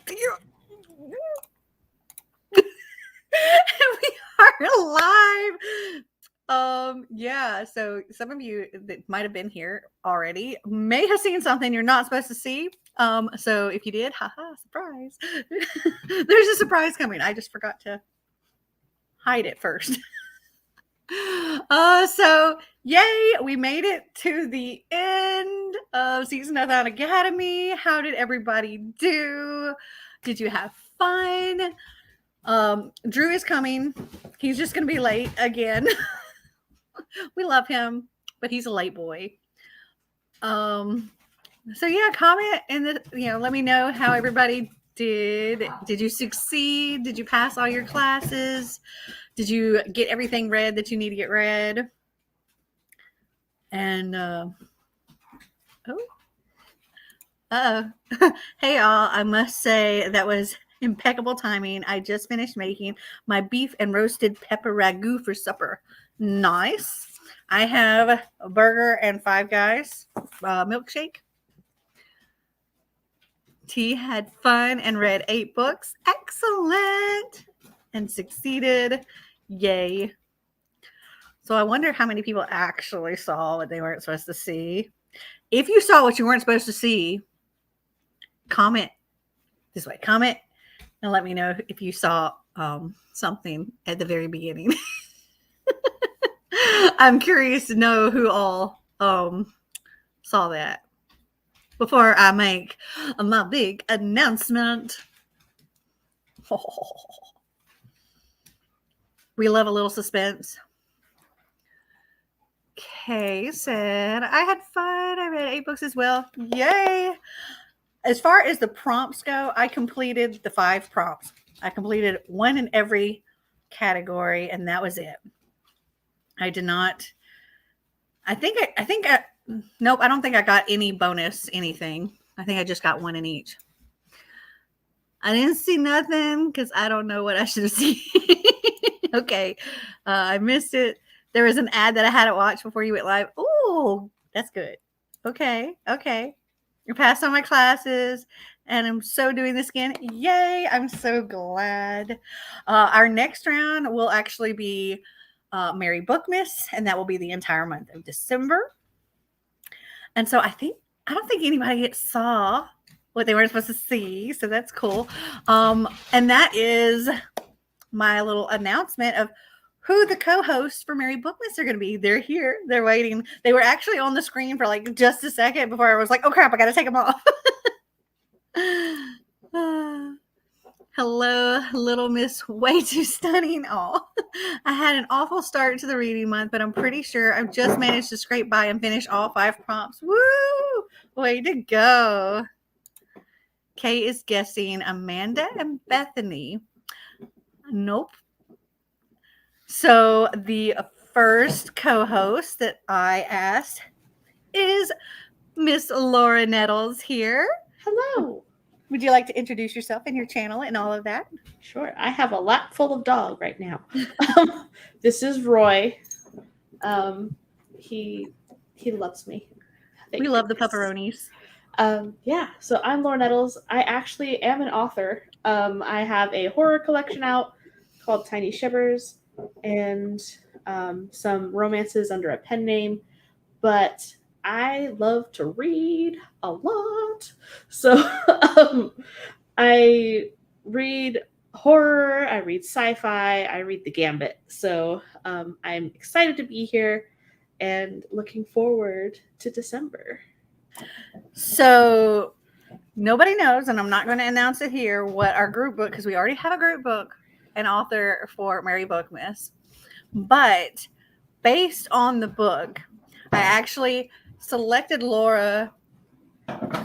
We are live. Yeah, so some of you that might have been here already may have seen something you're not supposed to see. So if you did, haha, surprise. There's a surprise coming. I just forgot to hide it first. So yay, we made it to the end of SeasonAthon Academy. How did everybody do? Did you have fun? Drew is coming. He's just gonna be late again. We love him, but he's a late boy. So yeah, comment in the let me know how everybody did. Did you succeed? Did you pass all your classes? Did you get everything read that you need to get read? And hey all, I must say that was impeccable timing. I just finished making my beef and roasted pepper ragu for supper. Nice. I have a burger and Five Guys milkshake. T had fun and read 8 books. Excellent. And succeeded. Yay. So I wonder how many people actually saw what they weren't supposed to see. If you saw what you weren't supposed to see, comment this way. Comment and let me know if you saw something at the very beginning. I'm curious to know who all saw that before I make my big announcement. We love a little suspense. Kay said, I had fun. I read 8 books as well. Yay. As far as the prompts go, I completed the 5 prompts. I completed 1 in every category, and that was it. I did not. Nope, I don't think I got any bonus anything. I think I just got 1 in each. I didn't see nothing because I don't know what I should have seen. Okay, I missed it. There was an ad that I hadn't watched before you went live. Oh, that's good. Okay. I passed all my classes, and I'm so doing this again. Yay, I'm so glad. Our next round will actually be Merry Bookmas, and that will be the entire month of December. And so I don't think anybody saw what they weren't supposed to see, so that's cool. And that is my little announcement of who the co-hosts for Merry Bookmas are going to be. They're here. They're waiting. They were actually on the screen for like just a second before I was like, oh crap, I got to take them off. Hello, little Miss Way Too Stunning. Oh, I had an awful start to the reading month, but I'm pretty sure I've just managed to scrape by and finish all 5 prompts. Woo! Way to go. Kay is guessing Amanda and Bethany. Nope. So the first co-host that I asked is Miss Laura Nettles here. Hello. Would you like to introduce yourself and your channel and all of that? Sure. I have a lap full of dog right now. This is Roy. He loves me. We love the pepperonis. Yeah. So I'm Laura Nettles. I actually am an author. I have a horror collection out called Tiny Shivers and some romances under a pen name. But I love to read a lot. So I read horror, I read sci-fi, I read the gambit. So I'm excited to be here and looking forward to December. So nobody knows, and I'm not going to announce it here, what our group book, because we already have a group book, an author for Merry Bookmas. But based on the book, I actually selected Laura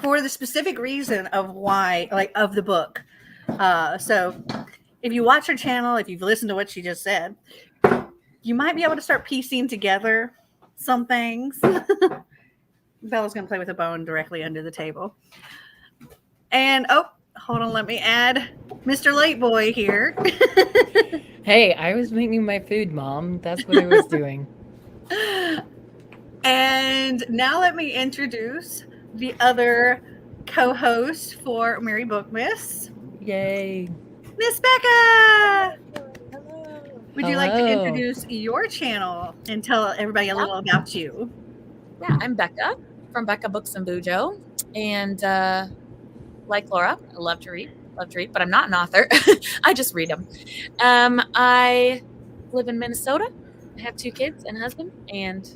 for the specific reason of why, like, of the book. So if you watch her channel, if you've listened to what she just said, you might be able to start piecing together some things. Bella's going to play with a bone directly under the table. And, hold on, let me add Mr. Late Boy here. Hey, I was making my food, Mom. That's what I was doing. And now let me introduce the other co-host for Mary Bookmas, Yay. Miss Becca. Hello. Would you like to Hello. introduce your channel and tell everybody a little about you? Yeah, I'm Becca from Becca Books and Bujo, and like Laura, I love to read, but I'm not an author. I just read them. I live in Minnesota. I have 2 kids and a husband, and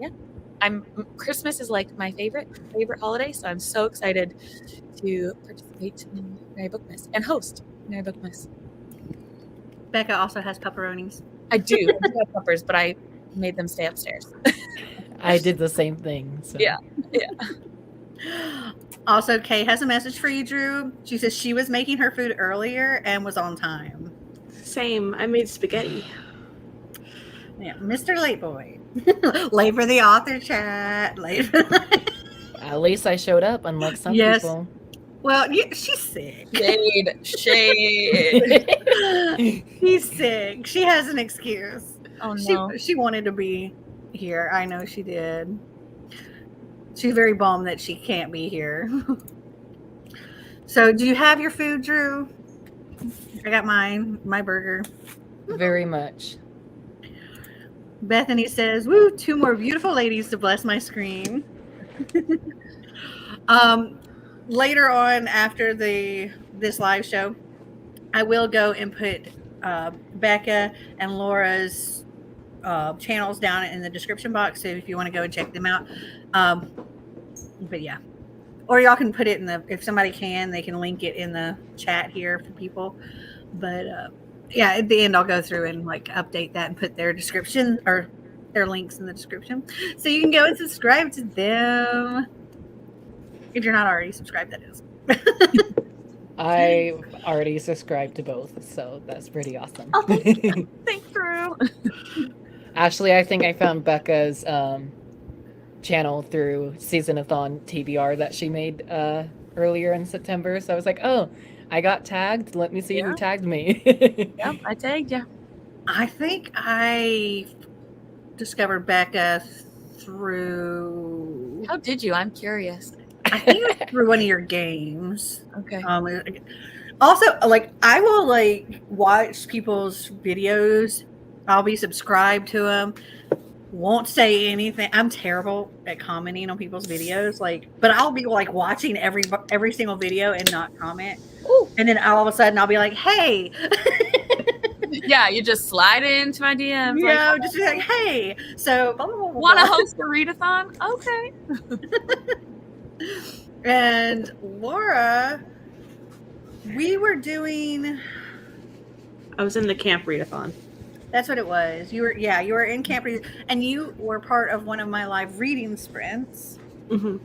yeah, Christmas is like my favorite holiday, so I'm so excited to participate in Mary Bookmas and host Mary Bookmas. Becca also has pepperonis. I do have peppers, but I made them stay upstairs. I did the same thing. So. Yeah. Also, Kay has a message for you, Drew. She says she was making her food earlier and was on time. Same. I made spaghetti. Yeah, Mr. Late Boy. Late for the author chat. Late for At least I showed up, unlike some Yes. people. Well, yeah, she's sick. Shade. She's sick. She has an excuse. Oh no. She wanted to be here. I know she did. She's very bummed that she can't be here. So, do you have your food, Drew? I got mine, my burger. Very much. Bethany says, "Woo, 2 more beautiful ladies to bless my screen." Later on, after this live show, I will go and put Becca and Laura's channels down in the description box, so if you want to go and check them out. But yeah, or y'all can put it in if somebody can, they can link it in the chat here for people. But yeah, at the end I'll go through and like update that and put their description or their links in the description, so you can go and subscribe to them if you're not already subscribed. That is. I already subscribed to both, so that's pretty awesome. Oh, thanks, Drew. Actually, I think I found Becca's channel through SeasonAthon TBR that she made earlier in September. So I was like, oh, I got tagged. Let me see who tagged me. Yep, I tagged you. I think I discovered Becca through. How did you? I'm curious. I think it was through one of your games. Okay. Also, like, I will like watch people's videos. I'll be subscribed to them. Won't say anything. I'm terrible at commenting on people's videos. Like, but I'll be like watching every single video and not comment. Ooh. And then all of a sudden I'll be like, "Hey." Yeah, you just slide into my DMs. Yeah, like, just be like, "Hey." So, blah, blah, blah, blah, want to blah. host a readathon? Okay. And Laura, we were doing. I was in the camp readathon. That's what it was. You were in camp, and you were part of one of my live reading sprints. Mm-hmm.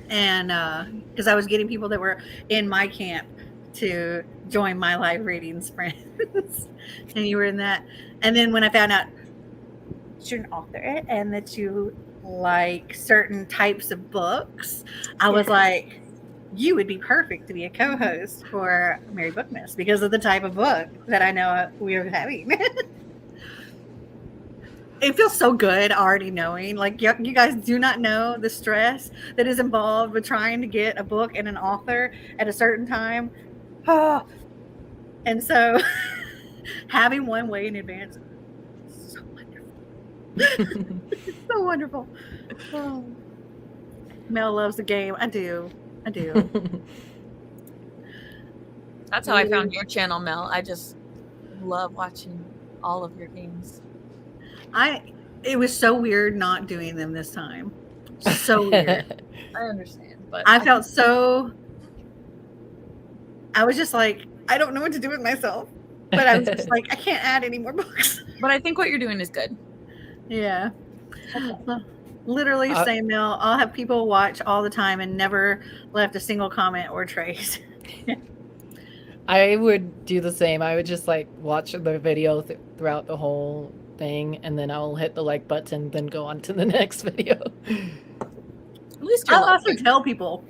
And because I was getting people that were in my camp to join my live reading sprints, and you were in that. And then when I found out you're an author and that you like certain types of books, I was like, you would be perfect to be a co-host for Mary Bookmas because of the type of book that I know we are having. It feels so good already knowing, like, you guys do not know the stress that is involved with trying to get a book and an author at a certain time. And so having one way in advance, so wonderful. So wonderful. Oh. Mel loves the game. I do. That's how I found your channel, Mel. I just love watching all of your games. It was so weird not doing them this time. So weird. I understand, but I felt so. I was just like, I don't know what to do with myself. But I was just like, I can't add any more books. But I think what you're doing is good. Yeah. Literally, same Mel. I'll have people watch all the time and never left a single comment or trace. I would do the same. I would just like watch the video throughout the whole thing, and then I'll hit the like button, then go on to the next video. At least I'll also tell people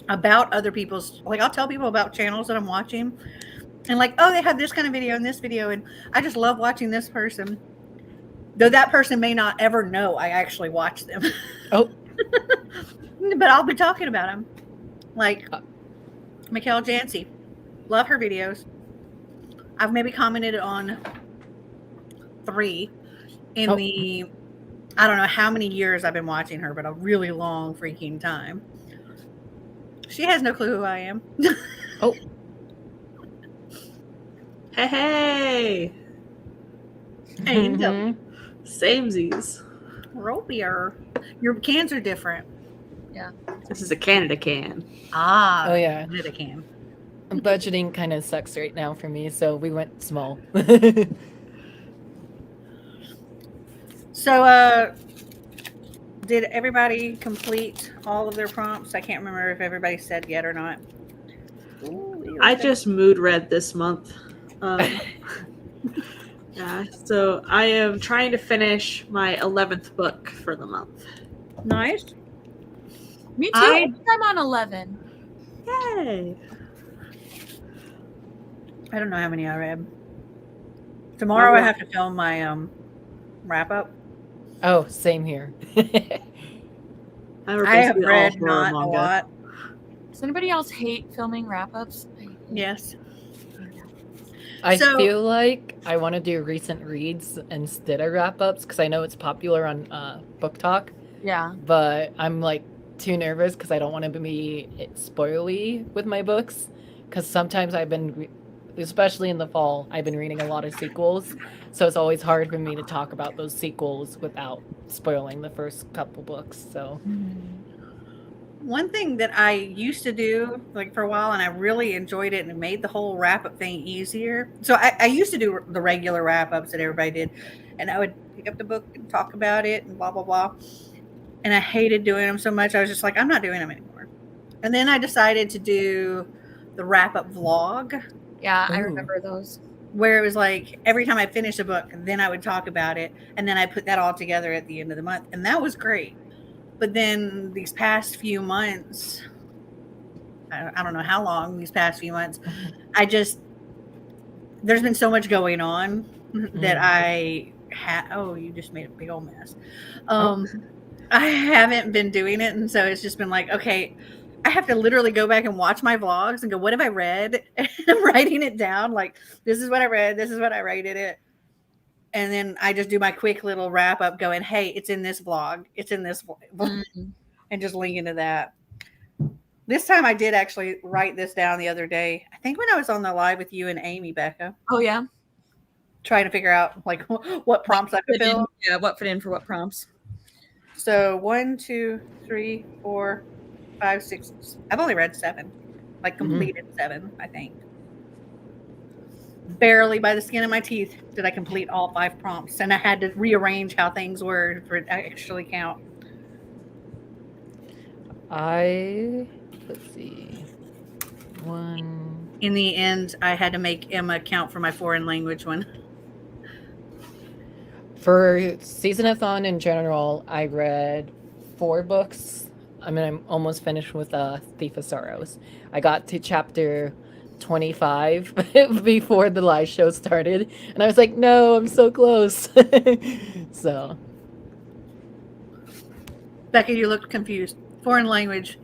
about other people's, like, I'll tell people about channels that I'm watching, and like, oh, they have this kind of video and this video, and I just love watching this person, though that person may not ever know I actually watch them. Oh, But I'll be talking about them. Like Mikhail Jancy. Love her videos. I've maybe commented on 3 in the, I don't know how many years I've been watching her, but a really long freaking time. She has no clue who I am. Oh, Hey. Angel. Samesies. Robier. Your cans are different. This is a Canada can. Ah. Oh, yeah. Canada can. budgeting kind of sucks right now for me, so we went small. So, did everybody complete all of their prompts? I can't remember if everybody said yet or not. Ooh, I just mood read this month. Yeah, so I am trying to finish my 11th book for the month. Nice. Me too. I think I'm on 11. Yay! I don't know how many I read. Tomorrow I have to film my wrap up. Oh, same here. I have read not a lot. Does anybody else hate filming wrap-ups? Yes. I feel like I want to do recent reads instead of wrap-ups because I know it's popular on Book Talk. Yeah. But I'm like too nervous because I don't want to be spoilery with my books because sometimes I've been, especially in the fall, I've been reading a lot of sequels. So it's always hard for me to talk about those sequels without spoiling the first couple books. So one thing that I used to do like for a while and I really enjoyed it and it made the whole wrap-up thing easier. So I used to do the regular wrap-ups that everybody did, and I would pick up the book and talk about it and blah blah blah, and I hated doing them so much I was just like, I'm not doing them anymore. And then I decided to do the wrap-up vlog. Yeah, I remember those. Where it was like every time I finished a book, then I would talk about it, and then I put that all together at the end of the month, and that was great. But then these past few months, I don't know how long, these past few months, there's been so much going on that I you just made a big old mess. I haven't been doing it, and so it's just been like, okay, I have to literally go back and watch my vlogs and go, what have I read? And I'm writing it down. Like, this is what I read. This is what I rated it. And then I just do my quick little wrap up going, hey, it's in this vlog. It's in this vlog. And just link into that. This time I did actually write this down the other day. I think when I was on the live with you and Amy, Becca. Oh, yeah. Trying to figure out like what prompts I could fill. Yeah, what fit in for what prompts. So 1, 2, 3, 4, 5, 6. I've only read 7, like completed 7, I think. Barely by the skin of my teeth did I complete all 5 prompts, and I had to rearrange how things were for it to actually count. let's see, 1. In the end, I had to make Emma count for my foreign language one. For SeasonAthon in general, I read 4 books. I mean, I'm almost finished with Thief of Sorrows. I got to chapter 25 before the live show started, and I was like, no, I'm so close. So. Becca, you looked confused. Foreign language,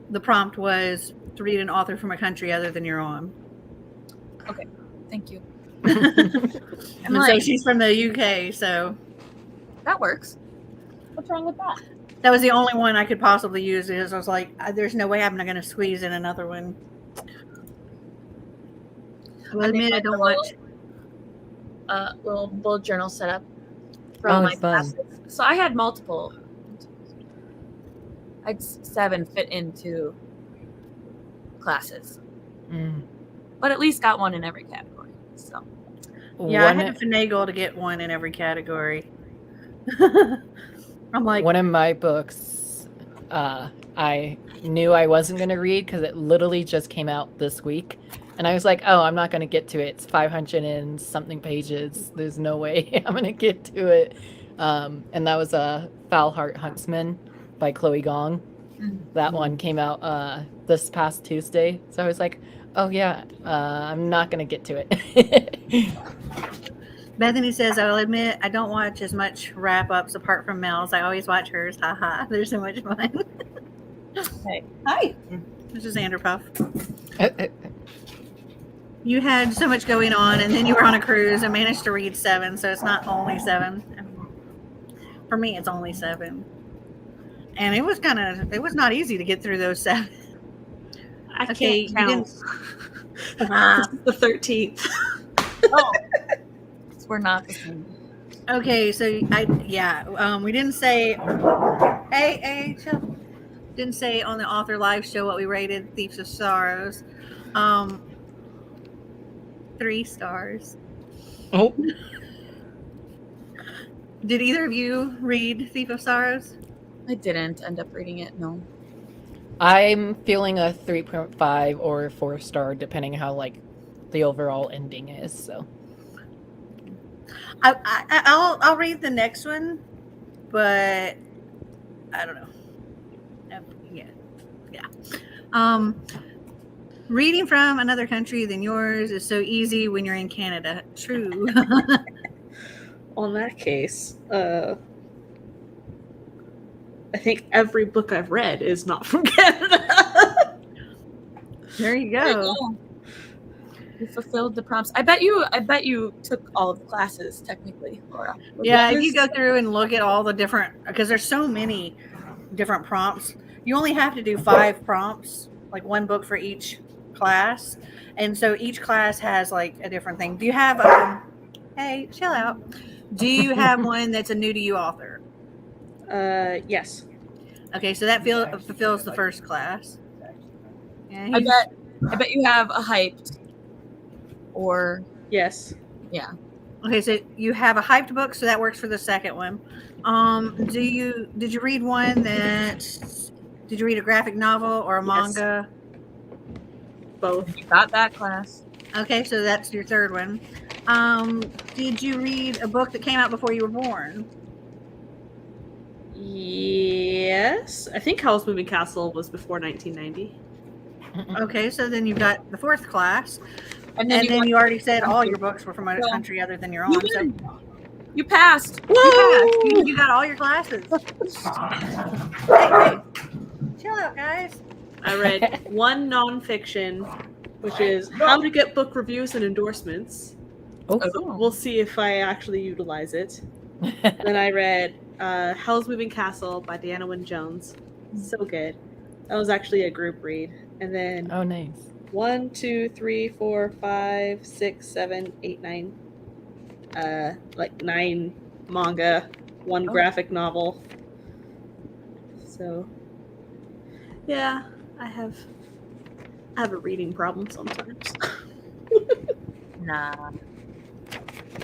the prompt was to read an author from a country other than your own. Okay, thank you. And so she's from the UK, so that works. What's wrong with that? That was the only one I could possibly use because I was like, there's no way I'm not going to squeeze in another one. I'll admit I don't watch. Little bullet journal set up for all my classes. So I had multiple. I had 7 fit into classes, but at least got one in every category. So yeah, I had to finagle to get one in every category. I'm like, one of my books, I knew I wasn't going to read because it literally just came out this week. And I was like, oh, I'm not going to get to it. It's 500 and something pages. There's no way I'm going to get to it. And that was Foul Heart Huntsman by Chloe Gong. That one came out this past Tuesday. So I was like, oh, yeah, I'm not going to get to it. Bethany says, "I will admit I don't watch as much wrap-ups apart from Mel's. I always watch hers. Haha, they're so much fun." Hey. Hi, this is Vanderpuff. You had so much going on, and then you were on a cruise and managed to read 7, so it's not only 7. For me, it's only 7. And it was not easy to get through those 7. I Okay, can't count. Ah, The 13th. Oh, we're not the same. okay, so we didn't say. Hey, chill. Didn't say on the author live show what we rated Thieves of Sorrows. 3 stars. Oh, Did either of you read Thief of Sorrows? I didn't end up reading it. No. I'm feeling a 3.5 or 4-star, depending how like the overall ending is. So I'll read the next one, but I don't know. Yeah. Reading from another country than yours is so easy when you're in Canada. True. On that case, I think every book I've read is not from Canada. There you There you go. go. You fulfilled the prompts. I bet you took all of the classes technically, Laura. Yeah, if you go through and look at all the different, because there's so many different prompts, you only have to do 5 prompts, like 1 book for each class, and so each class has like a different thing. Do you have hey, chill out. Do you have one that's a new to you author? Yes. Okay, so that fulfills the first class. Yeah, I bet you have a hyped or Yes. yeah. okay, so you have a hyped book, so that works for the second one. Did you read one did you read a graphic novel or a Yes. manga? Both. You got that class. Okay, so that's your third one. Did you read a book that came out before you were born? Yes. I think Howl's Moving Castle was before 1990. Okay, so then you've got the 4th class. And And then then you already said all your books were from a Well, country other than your you own. So win. You passed. you got all your classes. Hey, chill out, guys. I read one nonfiction, which is How to Get Book Reviews and Endorsements. oh. We'll see if I actually utilize it. Then I read Hell's Moving Castle by Deanna Wynne Jones. So good. That was actually a group read. And then Oh, nice. 1, 2, 3, 4, 5, 6, 7, 8, 9. Like 9 manga, 1 graphic novel. So yeah, I have a reading problem sometimes. Nah.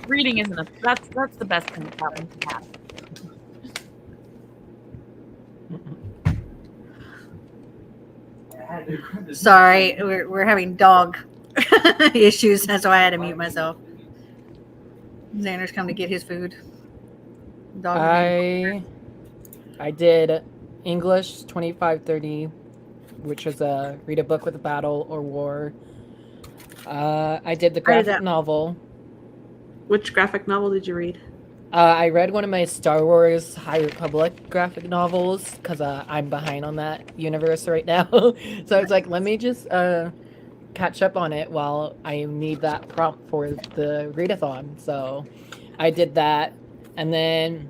Reading isn't that's the best thing about one to have. Sorry, we're having dog issues. That's why I had to mute myself. Xander's come to get his food. Dog. I did English 2530, which was a read a book with a battle or war. I did the I did graphic that. novel. Which graphic novel did you read? I read one of my Star Wars High Republic graphic novels because I'm behind on that universe right now. So I was like, let me just catch up on it while I need that prompt for the readathon. So I did that. And then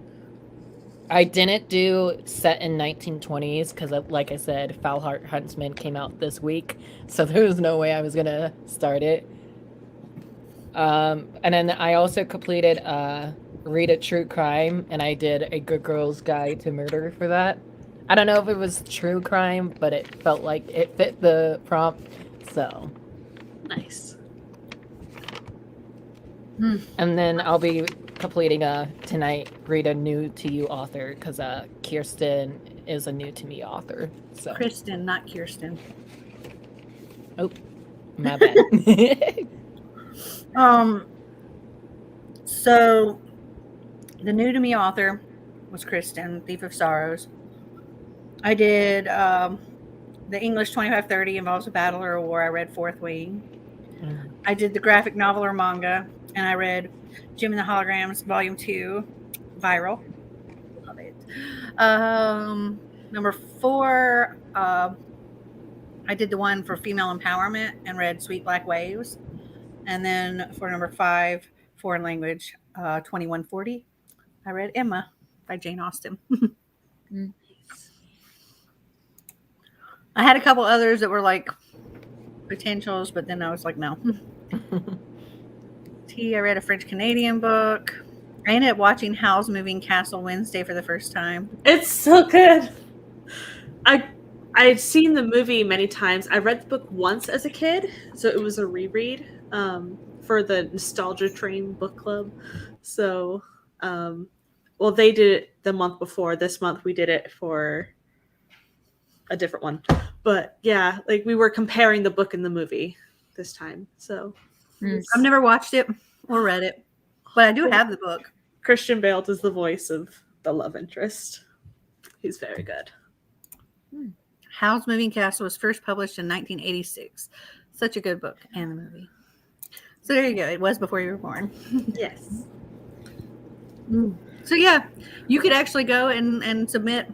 I didn't do set in 1920s because, like I said, Foulheart Huntsman came out this week. So there was no way I was going to start it. And then I also completed Read a True Crime, and I did A Good Girl's Guide to Murder for that. I don't know if it was true crime, but it felt like it fit the prompt. So Nice. And then I'll be completing tonight, read a new to you author, because Kirsten is a new to me author. So Kristen, not Kirsten. oh, my bad. So the new to me author was Kristen, Thief of Sorrows. I did the English 2530 involves a battle or a war. I read Fourth Wing. I did the graphic novel or manga, and I read Jim and the Holograms Volume 2, Viral. Love it. Number 4, I did the one for female empowerment and read Sweet Black Waves. And then for number 5, foreign language, 2140, I read Emma by Jane Austen. I had a couple others that were like potentials, but then I was like, no. I read a French Canadian book. I ended up watching Howl's Moving Castle Wednesday for the first time. It's so good. I'd seen the movie many times. I read the book once as a kid, so it was a reread for the Nostalgia Train book club. So, well, they did it the month before. This month we did it for a different one. But yeah, like we were comparing the book and the movie this time. So I've never watched it or read it, but I do have the book. Christian Bale does the voice of the love interest. He's very good. Howl's Moving Castle was first published in 1986. Such a good book and the movie. So there you go. It was before you were born. Yes. So yeah, you could actually go and submit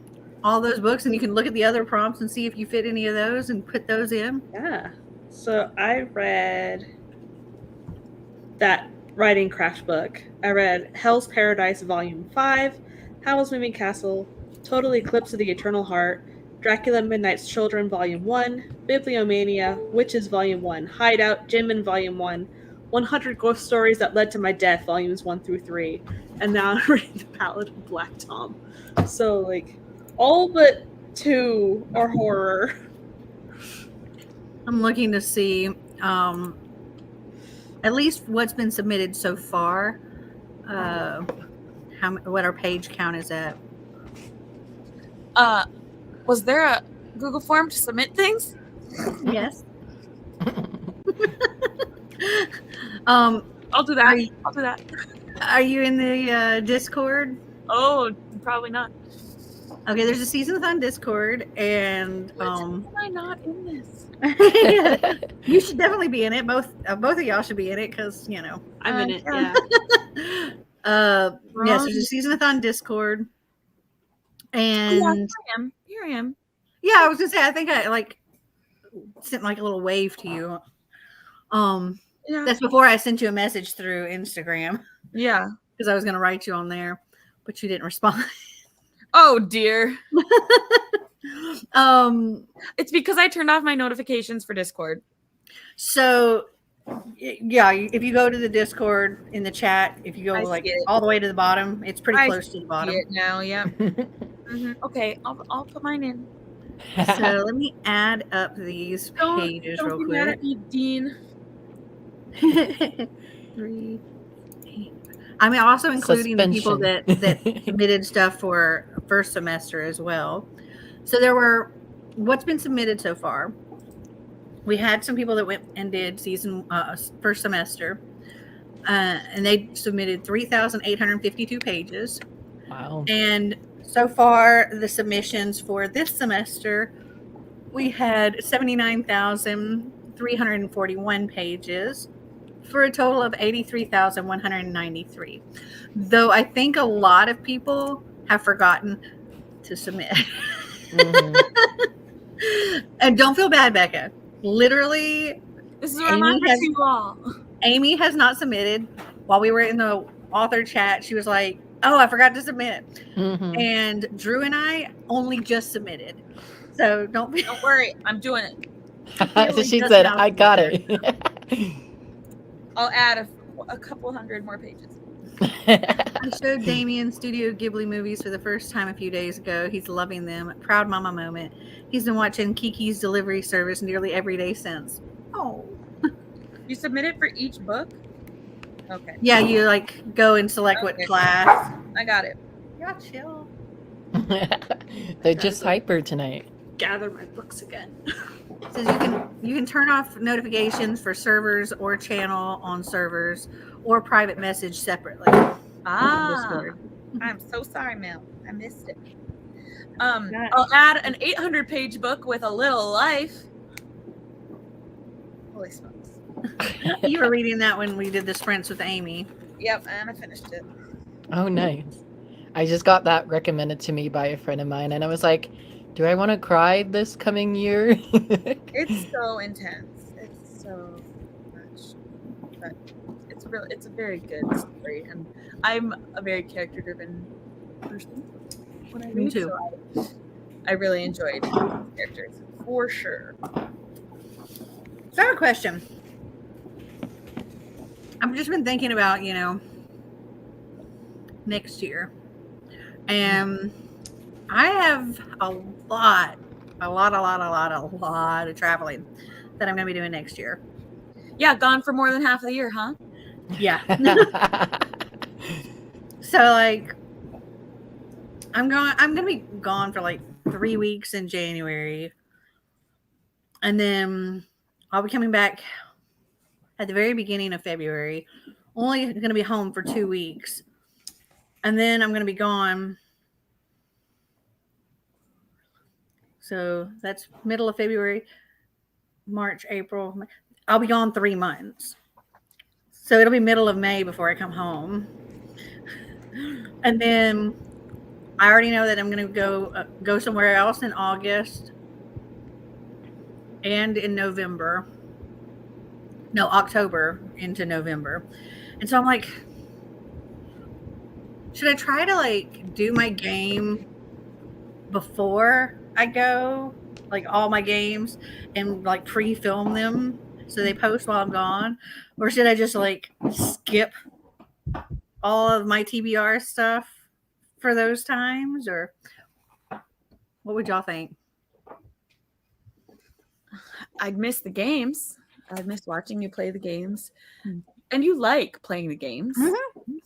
all those books, and you can look at the other prompts and see if you fit any of those and put those in. Yeah. So I read that writing craft book. I read Hell's Paradise Volume 5, Howl's Moving Castle, Total Eclipse of the Eternal Heart, Dracula Midnight's Children Volume 1, Bibliomania, Witches Volume 1, Hideout, Jimin Volume 1, 100 Ghost Stories That Led to My Death Volumes 1 through 3, and now I'm reading The Ballad of Black Tom. So, like, all but 2 are horror. I'm looking to see at least what's been submitted so far. What our page count is at. Was there a Google form to submit things? Yes. I'll do that. I'll do that. Are you in the Discord? Oh, probably not. Okay, there's a Season-a-thon Discord, and Am I not in this? you should definitely be in it. Both of y'all should be in it because I'm in it. Yeah. Yes, there's a Season-a-thon Discord, and Here I am. yeah, I was gonna say I think I sent like a little wave to you. Yeah. That's before I sent you a message through Instagram. Yeah. Because I was gonna write you on there, but you didn't respond. Oh dear. It's because I turned off my notifications for Discord. So yeah, if you go to the Discord in the chat, if you go all the way to the bottom, it's pretty close to the bottom. See it now, yeah. Okay, I'll put mine in. So let me add up these pages real quick. Don't be mad at me, Dean. 3, 8. I'm also including the people that submitted stuff for first semester as well. So there were what's been submitted so far. We had some people that went and did first semester, and they submitted 3,852 pages. Wow! And so far, the submissions for this semester, we had 79,341 pages for a total of 83,193. Though I think a lot of people have forgotten to submit. Mm-hmm. And don't feel bad, Becca. Literally, this is a reminder to you all. Amy has not submitted. While we were in the author chat, she was like, "Oh, I forgot to submit." Mm-hmm. And Drew and I only just submitted. So don't worry, I'm doing it. So she said, "I got it." I'll add a couple hundred more pages. I showed Damien Studio Ghibli movies for the first time a few days ago. He's loving them. Proud mama moment. He's been watching Kiki's Delivery Service nearly every day since. Oh. You submit it for each book? Okay. Yeah, you go and select what class. I got it. Yeah, chill. They're just hyper tonight. Gather my books again. So you can turn off notifications for servers or channel on servers or private message separately. I'm so sorry, Mel. I missed it. I'll add an 800-page book with a little life. Holy smokes. You were reading that when we did the sprints with Amy. Yep, and I finished it. Oh, nice. I just got that recommended to me by a friend of mine, and I was like, do I want to cry this coming year? It's so intense. It's so much. But it's a very good story. And I'm a very character-driven person when I read. Me too. So I really enjoyed the characters, for sure. So I have a question. I've just been thinking about, next year. And I have a lot of traveling that I'm going to be doing next year. Yeah, gone for more than half of the year, huh? Yeah. So like I'm going to be gone for like 3 weeks in January. And then I'll be coming back at the very beginning of February. Only going to be home for 2 weeks. And then I'm going to be gone. So that's middle of February, March, April. I'll be gone 3 months. So it'll be middle of May before I come home. And then I already know that I'm going to go somewhere else in August and in November. No, October into November. And so I'm like, should I try to like do my game before I go, like all my games, and like pre-film them so they post while I'm gone? Or should I just like skip all of my TBR stuff for those times? Or what would y'all think? I'd miss the games. I'd miss watching you play the games. And you like playing the games. Mm-hmm.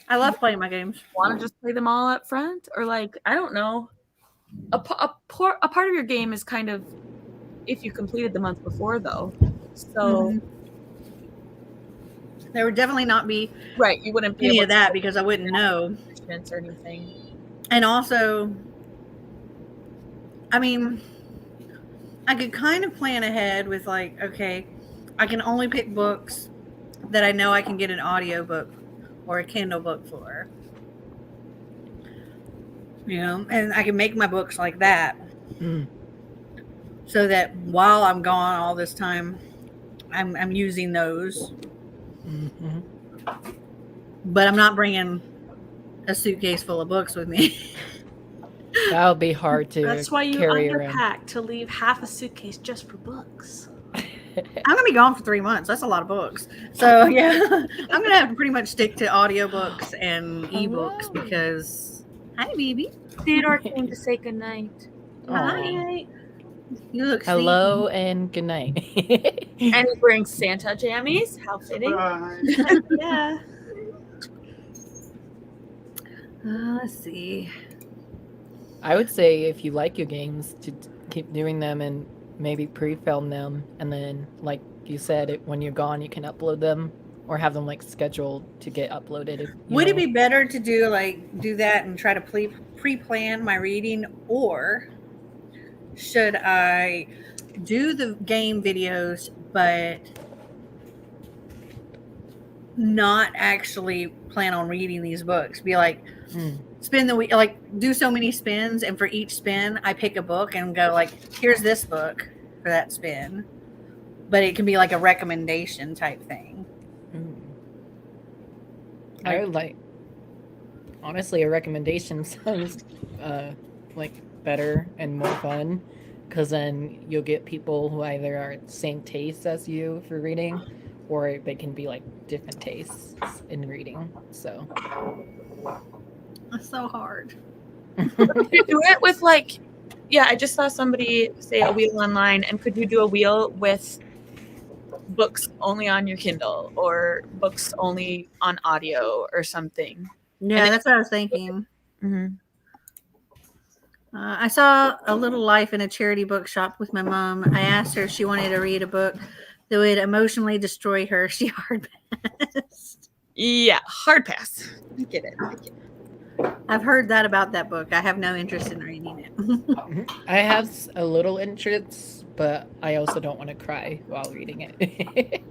I love playing my games. Want to just play them all up front? Or like, I don't know. A part of your game is kind of if you completed the month before, though. So there would definitely not be right. You wouldn't be any able of that because I wouldn't know or anything. And also, I mean, I could kind of plan ahead with like, okay, I can only pick books that I know I can get an audiobook or a Kindle book for. And I can make my books like that. So that while I'm gone all this time, I'm using those. Mm-hmm. But I'm not bringing a suitcase full of books with me. That would be hard to That's why you carry around. underpack to leave half a suitcase just for books. I'm going to be gone for 3 months. That's a lot of books. So, yeah, I'm going to have to pretty much stick to audiobooks and ebooks because, hi, baby. Theodore came to say goodnight. Hi. You look Hello and good night. And he brings Santa jammies. How fitting. Yeah. Let's see. I would say if you like your games, to keep doing them and maybe pre-film them, and then, like you said, when you're gone, you can upload them or have them like scheduled to get uploaded. Would it be better to do that and try to pre-plan my reading, or should I do the game videos but not actually plan on reading these books? Be like, spend the week, like do so many spins, and for each spin I pick a book and go like, here's this book for that spin, but it can be like a recommendation type thing. I would like, honestly, a recommendation sounds like better and more fun, because then you'll get people who either are the same taste as you for reading, or they can be like different tastes in reading. So It's so hard. Could you do it with like, yeah, I just saw somebody say a wheel online, and could you do a wheel with books only on your Kindle or books only on audio or something? Yeah, that's what I was thinking. Mm-hmm. I saw A Little Life in a charity bookshop with my mom. I asked her if she wanted to read a book that would emotionally destroy her. She hard passed. Yeah, hard pass. I get it. I've heard that about that book. I have no interest in reading it. I have a little interest, but I also don't want to cry while reading it.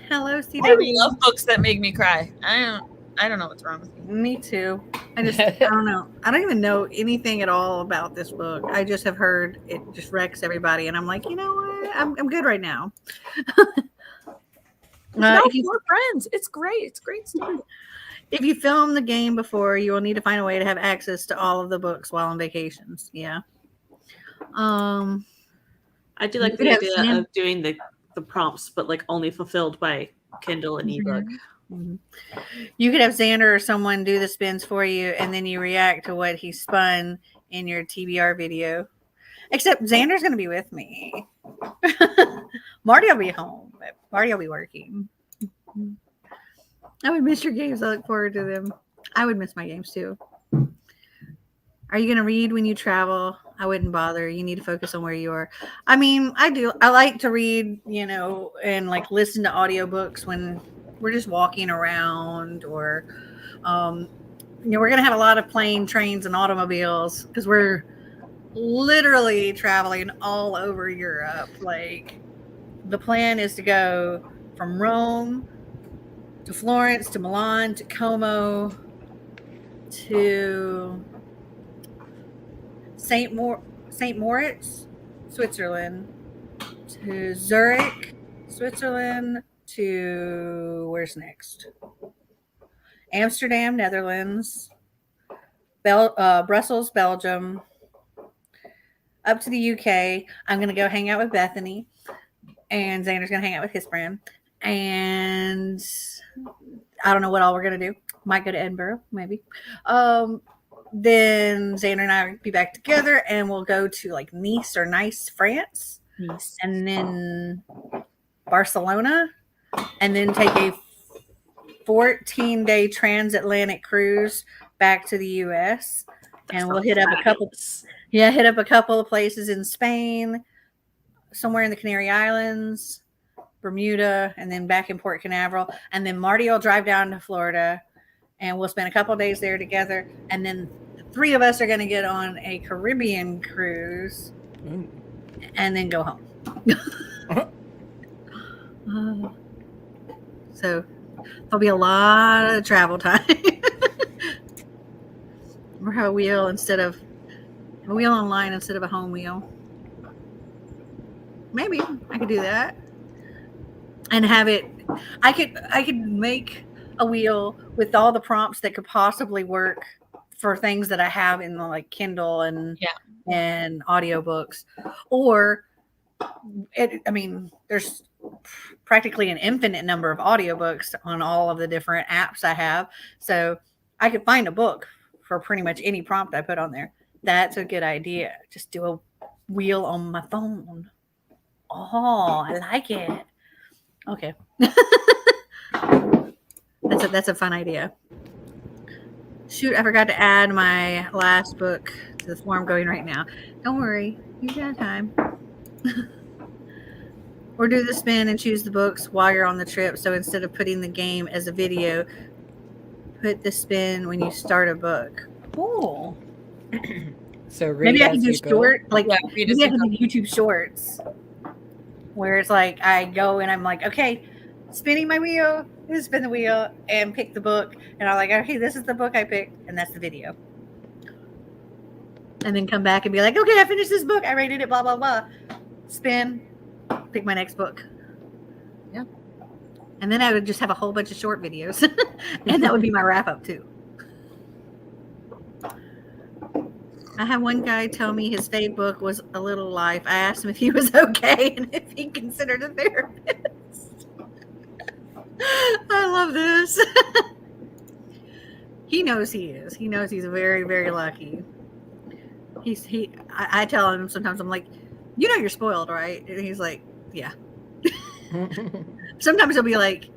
Hello, I CW. love books that make me cry. I don't know what's wrong with me. Me too. I don't know. I don't even know anything at all about this book. I just have heard it just wrecks everybody, and I'm like, you know what? I'm good right now. It's about if you 4 friends. It's great. It's great stuff. if you film the game before, you will need to find a way to have access to all of the books while on vacations. Yeah. I do like You the could have idea Sam- of doing the prompts, but like only fulfilled by Kindle and ebook. Mhm. You could have Xander or someone do the spins for you, and then you react to what he spun in your TBR video. Except Xander's going to be with me. Marty will be home, but Marty will be working. I would miss your games. I look forward to them. I would miss my games too. Are you going to read when you travel? I wouldn't bother. You need to focus on where you are. I mean, I do. I like to read, and like listen to audiobooks when we're just walking around, or we're going to have a lot of plane, trains, and automobiles because we're literally traveling all over Europe. Like, the plan is to go from Rome to Florence to Milan to Como to St. Moritz, Switzerland, to Zurich, Switzerland, to where's next? Amsterdam, Netherlands, Brussels, Belgium, up to the UK. I'm going to go hang out with Bethany, and Xander's going to hang out with his friend. And I don't know what all we're going to do. Might go to Edinburgh, maybe. Then Xander and I will be back together, and we'll go to like Nice, France. Nice. And then Barcelona, and then take a 14-day transatlantic cruise back to the US. And we'll hit up a couple of places in Spain, somewhere in the Canary Islands, Bermuda, and then back in Port Canaveral. And then Marty will drive down to Florida, and we'll spend a couple of days there together. And then the 3 of us are going to get on a Caribbean cruise and then go home. So there'll be a lot of travel time. Or have a wheel online instead of a home wheel. Maybe I could do that. And have it. I could make a wheel with all the prompts that could possibly work for things that I have in the like Kindle and audiobooks. Or there's practically an infinite number of audiobooks on all of the different apps I have. So I could find a book for pretty much any prompt I put on there. That's a good idea. Just do a wheel on my phone. Oh, I like it. Okay. That's a fun idea. Shoot, I forgot to add my last book to the form going right now. Don't worry. You got time. Or do the spin and choose the books while you're on the trip. So instead of putting the game as a video, put the spin when you start a book. Cool. So read maybe I can as do you go. short, read as maybe I you can do YouTube shorts, where it's like I go and I'm like, okay, spinning my wheel, spin the wheel, and pick the book, and I'm like, okay, this is the book I picked, and that's the video. And then come back and be like, okay, I finished this book, I rated it, blah blah blah. Spin, pick my next book. Yeah. And then I would just have a whole bunch of short videos, and that would be my wrap up too. I had one guy tell me his fave book was A Little Life. I asked him if he was okay and if he considered a therapist. I love this. He knows he is. He knows he's very, very lucky. I tell him sometimes, I'm like, you know you're spoiled, right? And he's like, yeah. Sometimes he'll be like,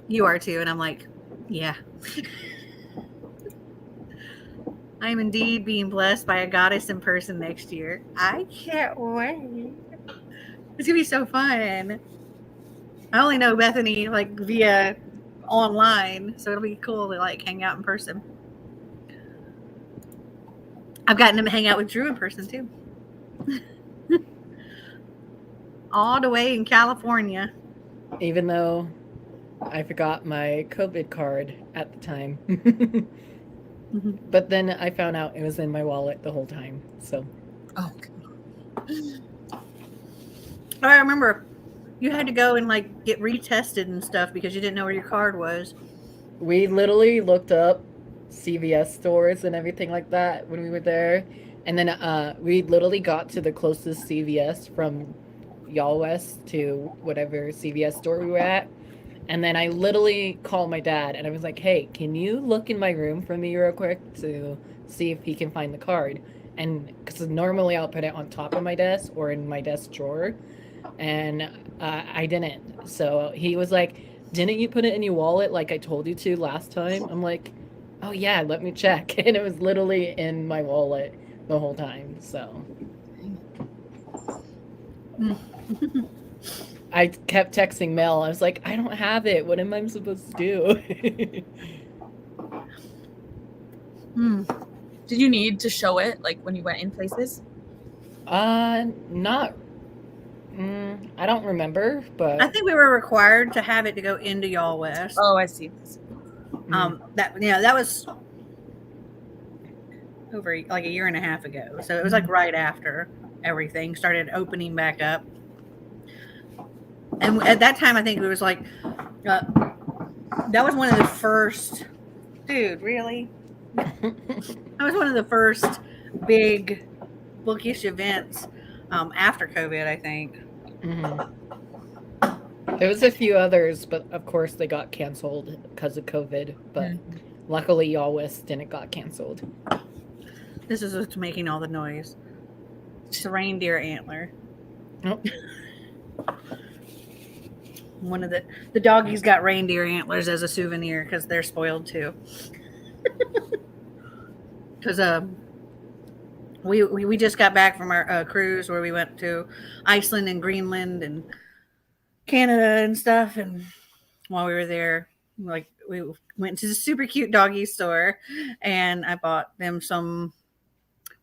you are too. And I'm like, yeah. I am indeed being blessed by a goddess in person next year. I can't wait. It's going to be so fun. I only know Bethany like via online, so it'll be cool to like hang out in person. I've gotten to hang out with Drew in person too. All the way in California. Even though I forgot my COVID card at the time. But then I found out it was in my wallet the whole time. So. Oh. I remember you had to go and like get retested and stuff because you didn't know where your card was. We literally looked up CVS stores and everything like that when we were there. And then we literally got to the closest CVS from Y'all West to whatever CVS store we were at. And then I literally called my dad and I was like, hey, can you look in my room for me real quick to see if he can find the card? And because normally I'll put it on top of my desk or in my desk drawer. And I didn't. So he was like, didn't you put it in your wallet like I told you to last time? I'm like, oh yeah, let me check. And it was literally in my wallet the whole time. So I kept texting Mel. I was like, I don't have it. What am I supposed to do? Did you need to show it like when you went in places? Not. I don't remember, but I think we were required to have it to go into Y'all West. Oh, I see. That was over like a year and a half ago. So it was like right after everything started opening back up. And at that time, I think it was like that was one of the first. Dude, really? That was one of the first big bookish events after COVID, I think. There was a few others, but of course they got canceled because of COVID. But luckily, Y'all West didn't got canceled. This is what's making all the noise. It's a reindeer antler. Oh. One of the doggies got reindeer antlers as a souvenir because they're spoiled too. Because we just got back from our cruise where we went to Iceland and Greenland and Canada and stuff. And while we were there, like we went to the super cute doggy store, and I bought them some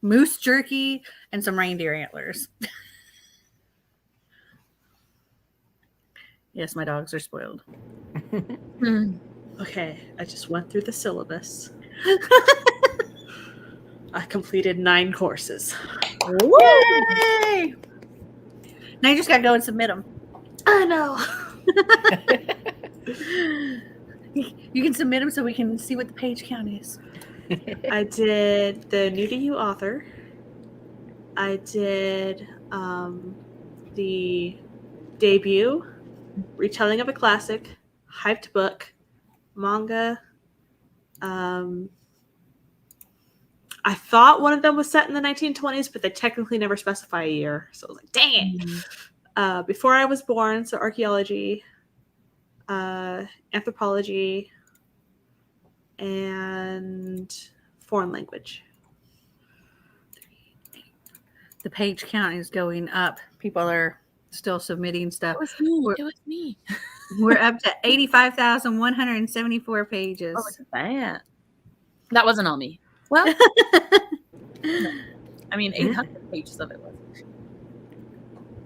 moose jerky and some reindeer antlers. Yes, my dogs are spoiled. Okay, I just went through the syllabus. I completed 9 courses. Yay! Now you just gotta go and submit them. I know. You can submit them so we can see what the page count is. I did the new to you author. I did the debut, retelling of a classic, hyped book, manga. I thought one of them was set in the 1920s, but they technically never specify a year. So I was like, dang it. Before I was born, so archaeology, anthropology, and foreign language. The page count is going up. People are still submitting stuff. It was me. It was me. We're up to 85,174 pages. Oh, look at that. That wasn't all me. Well, I mean, 800 pages of it was.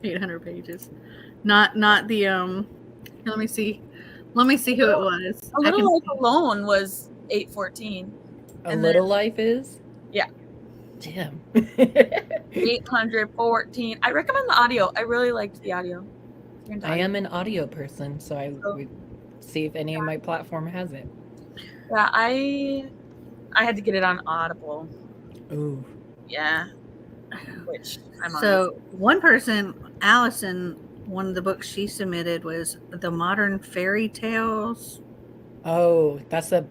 800 pages. Not the let me see who it was. A Little Life alone was 814. A Little Life is? Yeah. Damn. 814. I recommend the audio. I really liked the audio. I am an audio person, so I would see if any of my platform has it. Yeah, I had to get it on Audible. Ooh. Yeah. Which I'm on. So one person, Allison, one of the books she submitted was The Modern Fairy Tales. Oh, that's a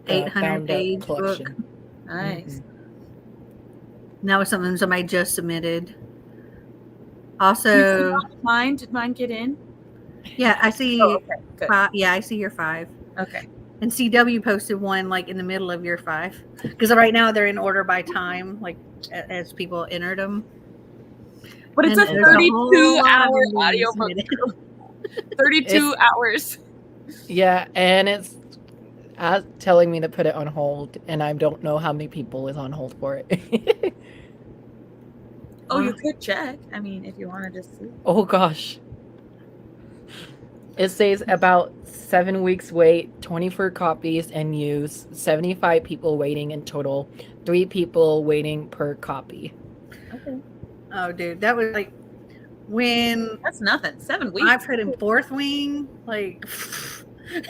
800-page book. Nice. And that was something somebody just submitted. Also, Did mine get in? Yeah, I see. Oh, okay, good. I see your 5. Okay. And CW posted one like in the middle of your 5, because right now they're in order by time, like as people entered them. But it's And a there's a whole 32-hour lot of audio submitted. book. 32 hours. Yeah, and telling me to put it on hold, and I don't know how many people is on hold for it. Oh, you could check. I mean, if you wanted to see. Oh gosh. It says about 7 weeks wait, 24 copies in use, 75 people waiting in total, 3 people waiting per copy. Okay. Oh, dude, that was like when That's nothing. 7 weeks. I put in fourth wing, like we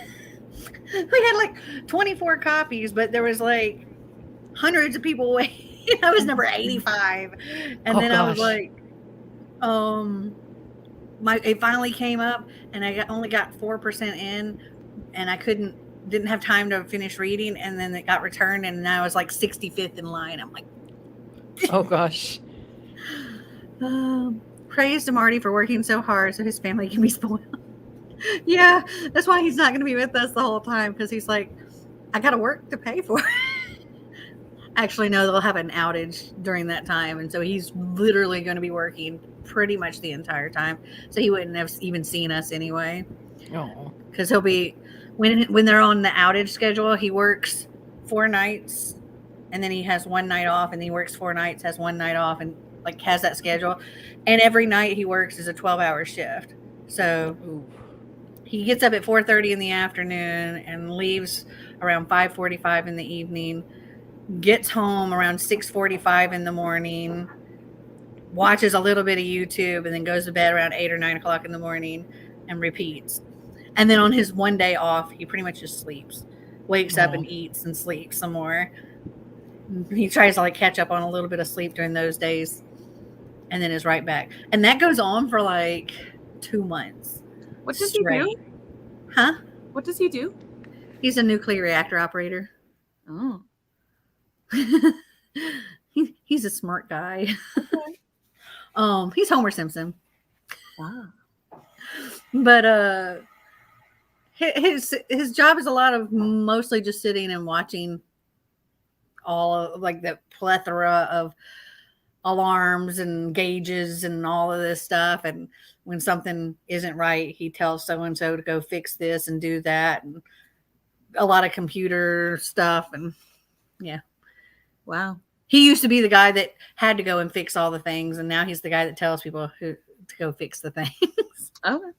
had like 24 copies, but there was like hundreds of people waiting. I was number 85. And Oh, then I was gosh. like, it finally came up and I only got 4% in and I didn't have time to finish reading, and then it got returned and I was like 65th in line. I'm like, Oh gosh. praise to Marty for working so hard so his family can be spoiled. Yeah, that's why he's not going to be with us the whole time, because he's like, I got to work to pay for it. Actually, no, they'll have an outage during that time, and so he's literally going to be working pretty much the entire time, so he wouldn't have even seen us anyway. Oh. Because he'll be, when they're on the outage schedule, he works 4 nights, and then he has 1 night off, and then he works 4 nights, has 1 night off, and like has that schedule. And every night he works is a 12-hour shift. So Ooh. he gets up at 4:30 in the afternoon and leaves around 5:45 in the evening, gets home around 6:45 in the morning, watches a little bit of YouTube, and then goes to bed around 8 or 9 o'clock in the morning and repeats. And then on his 1 day off, he pretty much just sleeps, wakes up and eats and sleeps some more. He tries to like catch up on a little bit of sleep during those days and then is right back. And that goes on for like 2 months. What does straight. he do? Huh? What does he do? He's a nuclear reactor operator. Oh. He's a smart guy. He's Homer Simpson. Wow. But his job is a lot of mostly just sitting and watching all of like the plethora of alarms and gauges and all of this stuff. And when something isn't right, he tells so-and-so to go fix this and do that, and a lot of computer stuff. And yeah. Wow. He used to be the guy that had to go and fix all the things, and now he's the guy that tells people to go fix the things. Okay.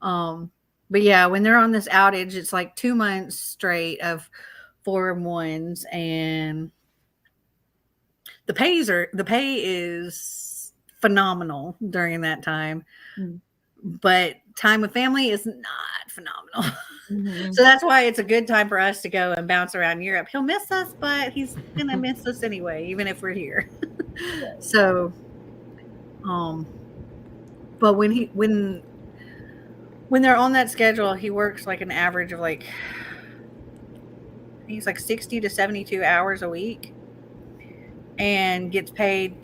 But yeah, when they're on this outage, it's like 2 months straight of 4 1s, and the pay is phenomenal during that time. But time with family is not phenomenal. So that's why it's a good time for us to go and bounce around Europe. He'll miss us, but he's gonna miss us anyway, even if we're here. So but when they're on that schedule, he works like an average of like, he's like 60 to 72 hours a week and gets paid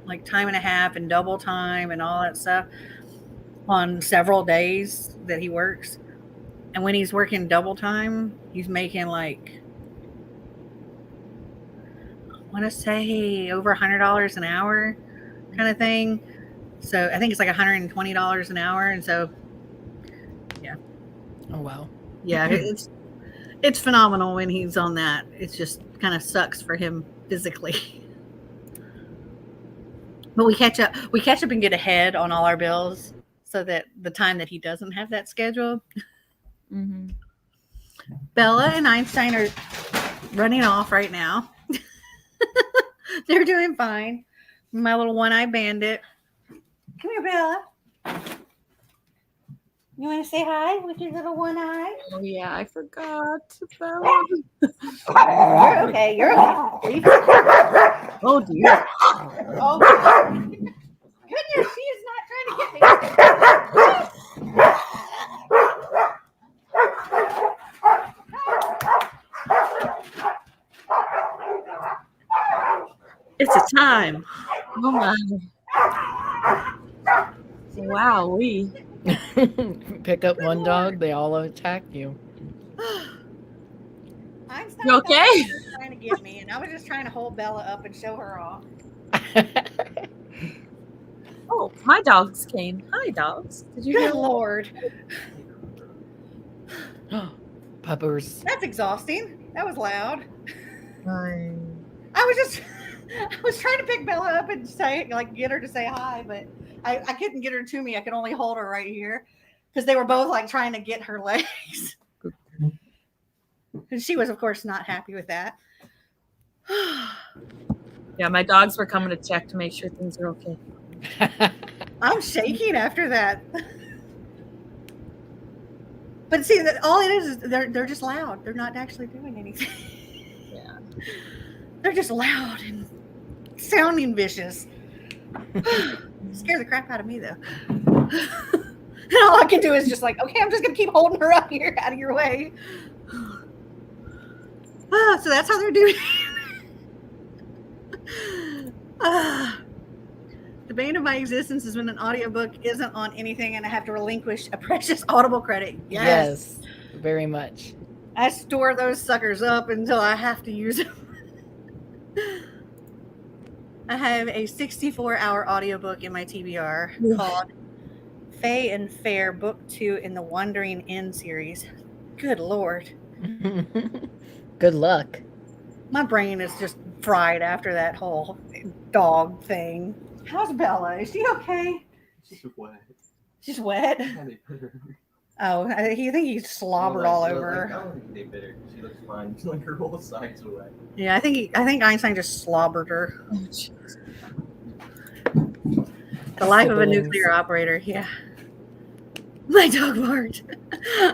like time and a half and double time and all that stuff on several days that he works. And when he's working double time, he's making like, I want to say over $100 an hour kind of thing. So I think it's like $120 an hour. And so, yeah. Oh, wow. Yeah, it's phenomenal when he's on that. It just kind of sucks for him physically. But we catch up and get ahead on all our bills so that the time that he doesn't have that schedule. Bella and Einstein are running off right now. They're doing fine. My little one-eyed bandit. Come here, Bella. You want to say hi with your little one eye? Oh yeah, I forgot. Bella. You're okay. You're okay. Oh dear. Oh goodness, she is not trying to get me. It's a time. Oh my. Wow, we. Pick up one dog, they all attack you. Einstein You okay? was trying to get me, and I was just trying to hold Bella up and show her off. Oh, my dogs came. Hi, dogs. Did you Good hear? Lord. Puppers. That's exhausting. That was loud. Hi. I was trying to pick Bella up and say, like, get her to say hi, but I couldn't get her to me. I could only hold her right here because they were both like trying to get her legs. And she was, of course, not happy with that. Yeah, my dogs were coming to check to make sure things are okay. I'm shaking after that. But see, all it is they're just loud. They're not actually doing anything. Yeah. They're just loud and sounding vicious. Scare the crap out of me, though. And all I can do is just like, okay, I'm just going to keep holding her up here out of your way. So that's how they're doing. The bane of my existence is when an audiobook isn't on anything and I have to relinquish a precious Audible credit. Yes, very much. I store those suckers up until I have to use them. I have a 64-hour audiobook in my TBR called Fae and Fair, Book 2 in the Wandering Inn series. Good Lord. Good luck. My brain is just fried after that whole dog thing. How's Bella? Is she okay? She's wet. She's wet? Yeah, they put her. Oh, I think he slobbered all over her. I don't think they bit her. She looks fine. Like her whole sides are wet. Yeah, I think Einstein just slobbered her. Oh, jeez. The life of a Siblings. nuclear operator. Yeah. My dog barked.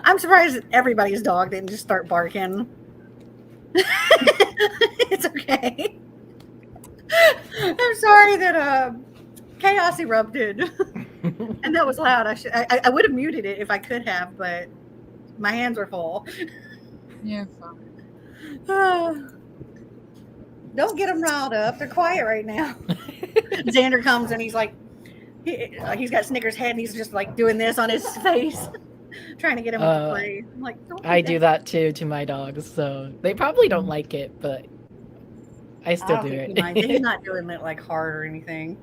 I'm surprised that everybody's dog didn't just start barking. It's okay. I'm sorry that chaos erupted, and that was loud. I would have muted it if I could have, but my hands were full. You're fine. Don't get them riled up. They're quiet right now. Xander comes and he's like, he's got Snickers' head and he's just like doing this on his face, trying to get him to play. I'm like, don't I do that too to my dogs, so they probably don't like it, but I still don't do think it. he minds. He's not doing it like hard or anything.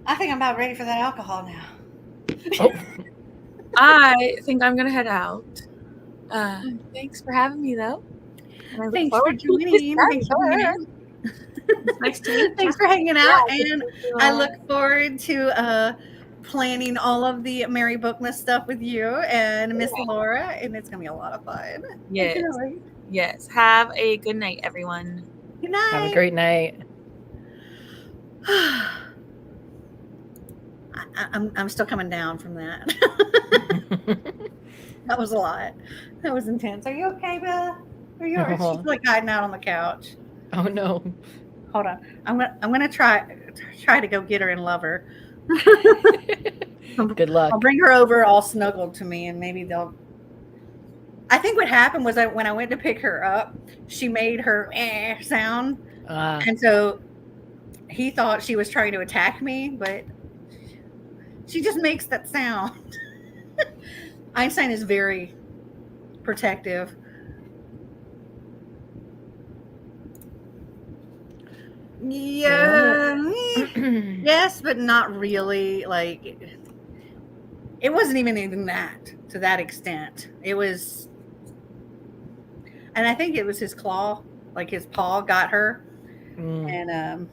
I think I'm about ready for that alcohol now. Oh, I think I'm gonna head out. Thanks for having me, though. And I look Thanks for forward to this joining. Thanks for adventure. joining. Nice to meet you. Thanks for hanging out, Yeah, and I look forward to planning all of the Mary Bookmas stuff with you and Miss Laura, and it's gonna be a lot of fun. Yes. I can't wait. Yes. Have a good night, everyone. Good night. have a great night. I'm still coming down from that. That was a lot. That was intense. Are you okay, Bella? Are you? She's like hiding out on the couch. Oh no. Hold on. I'm gonna try to go get her and love her. Good luck. I'll bring her over all snuggled to me, and maybe they'll. I think what happened was that when I went to pick her up, she made her sound, and so he thought she was trying to attack me, but she just makes that sound. Einstein is very protective. Yeah. Yes, but not really. Like, it wasn't even that to that extent. It was, and I think it was his claw, like his paw got her, and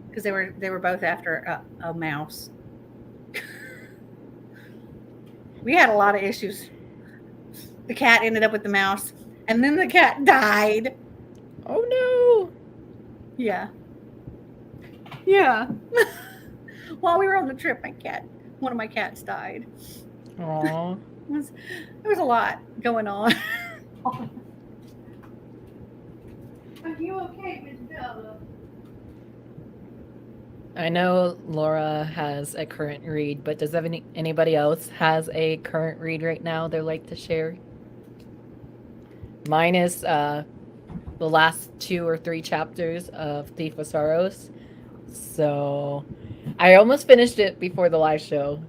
because they were both after a mouse. We had a lot of issues. The cat ended up with the mouse, and then the cat died. Oh no. Yeah. Yeah. While we were on the trip, one of my cats died. Aww. There was a lot going on. Are you okay, Miss Bella? I know Laura has a current read, but does anybody else has a current read right now they'd like to share? Mine is the last 2 or 3 chapters of Thief of Sorrows. So I almost finished it before the live show.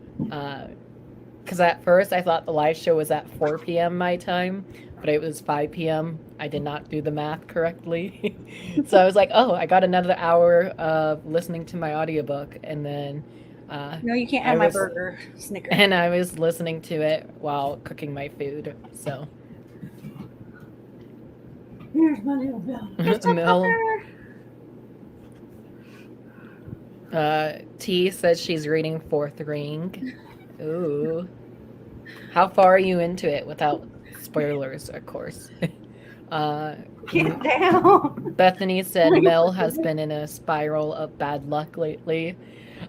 Because at first I thought the live show was at 4 p.m. my time, but it was 5 p.m. I did not do the math correctly. So I was like, oh, I got another hour of listening to my audiobook. And then No, you can't I have my was- burger, Snicker. And I was listening to it while cooking my food. So Here's my little bell. Mel, T says she's reading Fourth Ring. Ooh. How far are you into it without spoilers, of course? Get down. Bethany said Mel has been in a spiral of bad luck lately.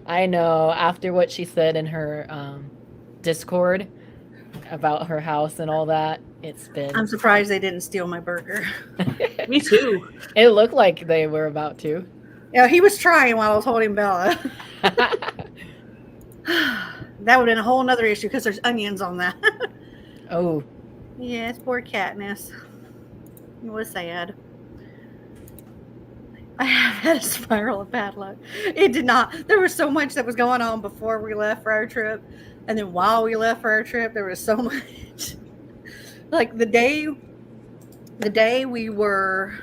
I know, after what she said in her Discord about her house and all that, it's been. I'm surprised they didn't steal my burger. Me too. It looked like they were about to. Yeah, he was trying while I was holding Bella. That would have been a whole nother issue because there's onions on that. Oh, Yes, poor Katniss. It was sad. I have had a spiral of bad luck. It did not. There was so much that was going on before we left for our trip. And then while we left for our trip, there was so much. Like the day we were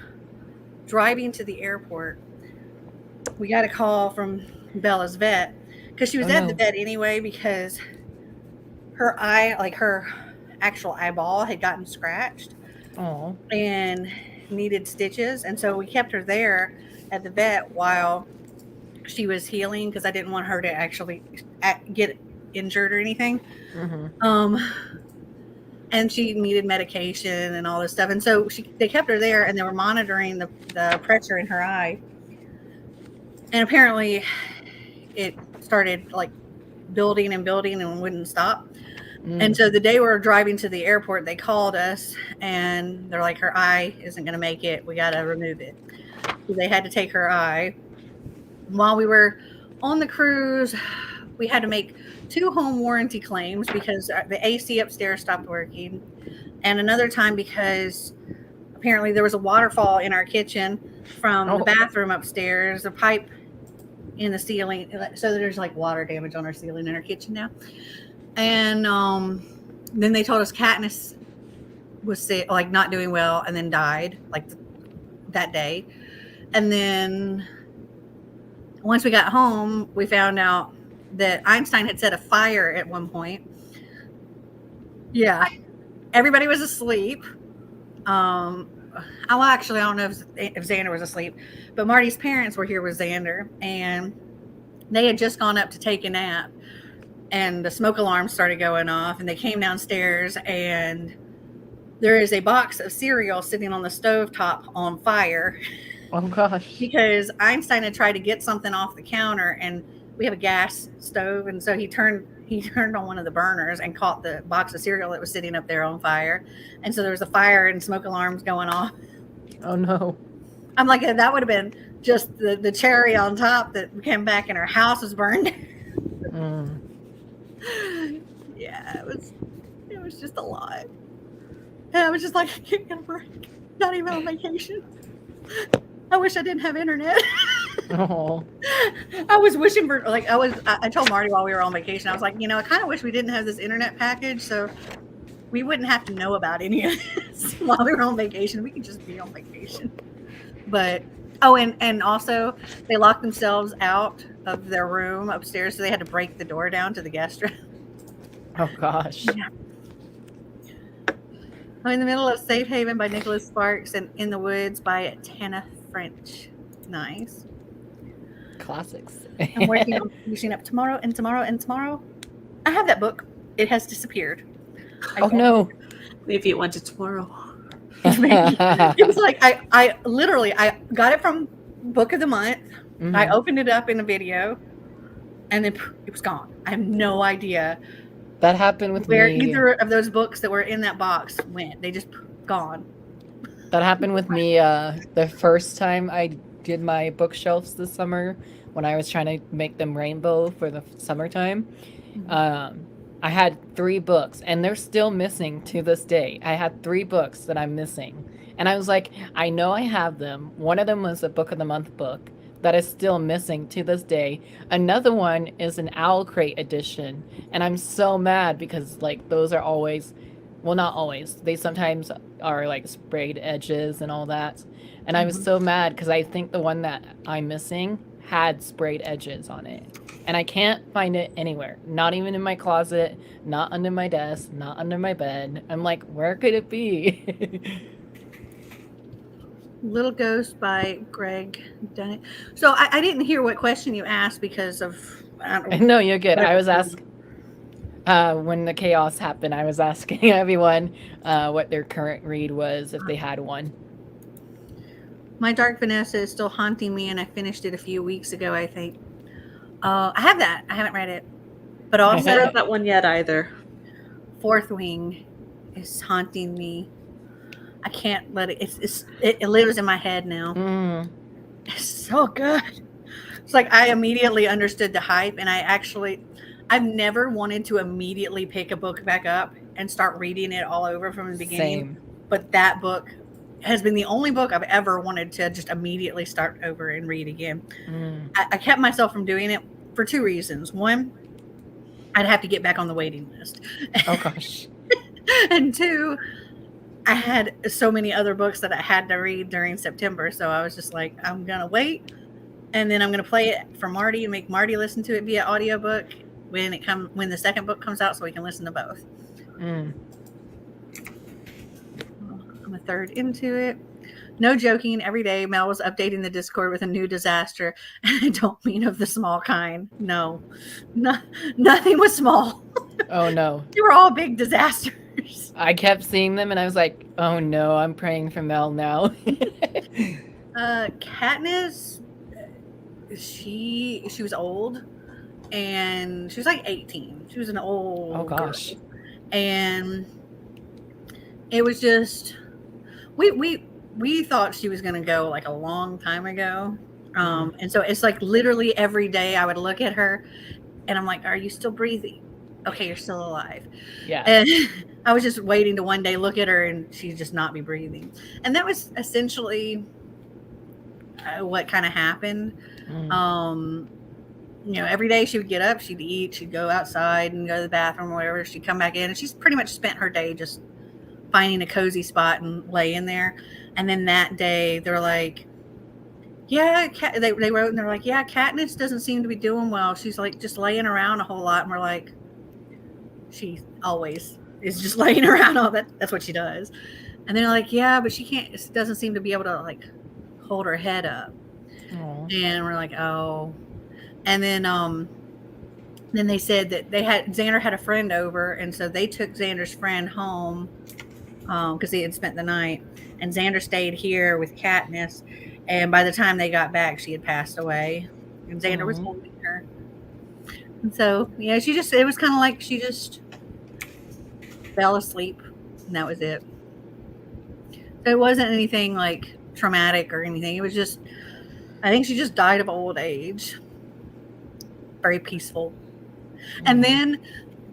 driving to the airport, we got a call from Bella's vet because she was Oh, at no. the vet anyway because her eye, like her actual eyeball, had gotten scratched oh, and needed stitches. And so we kept her there at the vet while she was healing because I didn't want her to actually get injured or anything. mm-hmm. And she needed medication and all this stuff. And so they kept her there and they were monitoring the pressure in her eye. And apparently it started like building and building and wouldn't stop. And so the day we were driving to the airport, they called us and they're like, her eye isn't going to make it. We got to remove it. So they had to take her eye. While we were on the cruise, we had to make 2 home warranty claims because the AC upstairs stopped working. And another time because apparently there was a waterfall in our kitchen from the bathroom upstairs, a pipe in the ceiling. So there's like water damage on our ceiling in our kitchen now. And then they told us Katniss was sick, like not doing well, and then died like that day. And then once we got home, we found out that Einstein had set a fire at one point. Yeah, everybody was asleep. Well, actually, I don't know if Xander was asleep, but Marty's parents were here with Xander, and they had just gone up to take a nap. And the smoke alarm started going off, and they came downstairs, and there is a box of cereal sitting on the stovetop on fire. Oh gosh. Because Einstein had tried to get something off the counter, and we have a gas stove, and so he turned on one of the burners and caught the box of cereal that was sitting up there on fire. And so there was a fire and smoke alarms going off. Oh no. I'm like, that would have been just the cherry on top that came back and our house was burned. Yeah, it was just a lot. And I was just like, I can't get a break. Not even on vacation. I wish I didn't have internet. Oh. I was wishing for I told Marty while we were on vacation, I was like, I kind of wish we didn't have this internet package so we wouldn't have to know about any of this while we were on vacation. We could just be on vacation. But and also they locked themselves out of their room upstairs, so they had to break the door down to the guest room. Oh gosh. Yeah. I'm in the middle of Safe Haven by Nicholas Sparks and In the Woods by Tana French. Nice. Classics. I'm working on finishing up tomorrow and tomorrow and tomorrow. I have that book. It has disappeared. Oh no. Maybe it went to tomorrow. It was like I literally got it from Book of the Month. Mhm. I opened it up in a video, and then it was gone. I have no idea That happened with where me. either of those books that were in that box went. They just gone. That happened with me the first time I did my bookshelves this summer when I was trying to make them rainbow for the summertime. I had 3 books and they're still missing to this day. I had 3 books that I'm missing. And I was like, I know I have them. One of them was a Book of the Month book that is still missing to this day. Another one is an Owl Crate edition. And I'm so mad because like those are always, well, not always. They sometimes are like sprayed edges and all that. And I was so mad because I think the one that I'm missing had sprayed edges on it. and I can't find it anywhere. Not even in my closet, not under my desk, not under my bed. I'm like, where could it be? Little Ghost by Greg Dennett. So I didn't hear what question you asked because of. I don't know. No, you're good. I was asking when the chaos happened. I was asking everyone what their current read was, if they had one. My Dark Vanessa is still haunting me, and I finished it a few weeks ago, I think. I have that. I haven't read it. But I haven't also, read that one yet either. Fourth Wing is haunting me. I can't let it. It lives in my head now. Mm. It's so good. It's like I immediately understood the hype, and I've never wanted to immediately pick a book back up and start reading it all over from the beginning. Same. But that book has been the only book I've ever wanted to just immediately start over and read again. Mm. I kept myself from doing it for two reasons. One, I'd have to get back on the waiting list. Oh gosh. And two, I had so many other books that I had to read during September. So I was just like, I'm going to wait. And then I'm going to play it for Marty and make Marty listen to it via audiobook when the second book comes out so we can listen to both. Mm. I'm a third into it. No joking. Every day Mel was updating the Discord with a new disaster. And I don't mean of the small kind. No, nothing was small. Oh no. They were all big disasters. I kept seeing them and I was like, oh no, I'm praying for Mel now. Katniss, she was old, and she was like 18. She was an old. Oh gosh. Girl. And it was just we thought she was gonna go like a long time ago. And so it's like literally every day I would look at her and I'm like, are you still breathing? Okay, you're still alive. Yeah. And I was just waiting to one day look at her and she'd just not be breathing. And that was essentially what kind of happened. Mm. Every day she would get up, she'd eat, she'd go outside and go to the bathroom or whatever. She'd come back in and she's pretty much spent her day just finding a cozy spot and laying there. And then that day they're like, yeah, they wrote and they're like, yeah, Katniss doesn't seem to be doing well. She's like just laying around a whole lot. And we're like, she always is just laying around all that. That's what she does. And they're like, yeah, but she doesn't seem to be able to like hold her head up. Aww. And we're like, oh. And then they said that Xander had a friend over, and so they took Xander's friend home because he had spent the night, and Xander stayed here with Katniss, and by the time they got back, she had passed away, and Xander was holding her. And so, yeah, it was kind of like she just fell asleep, and that was it. So it wasn't anything like traumatic or anything. It was just, I think she just died of old age. Very peaceful. And then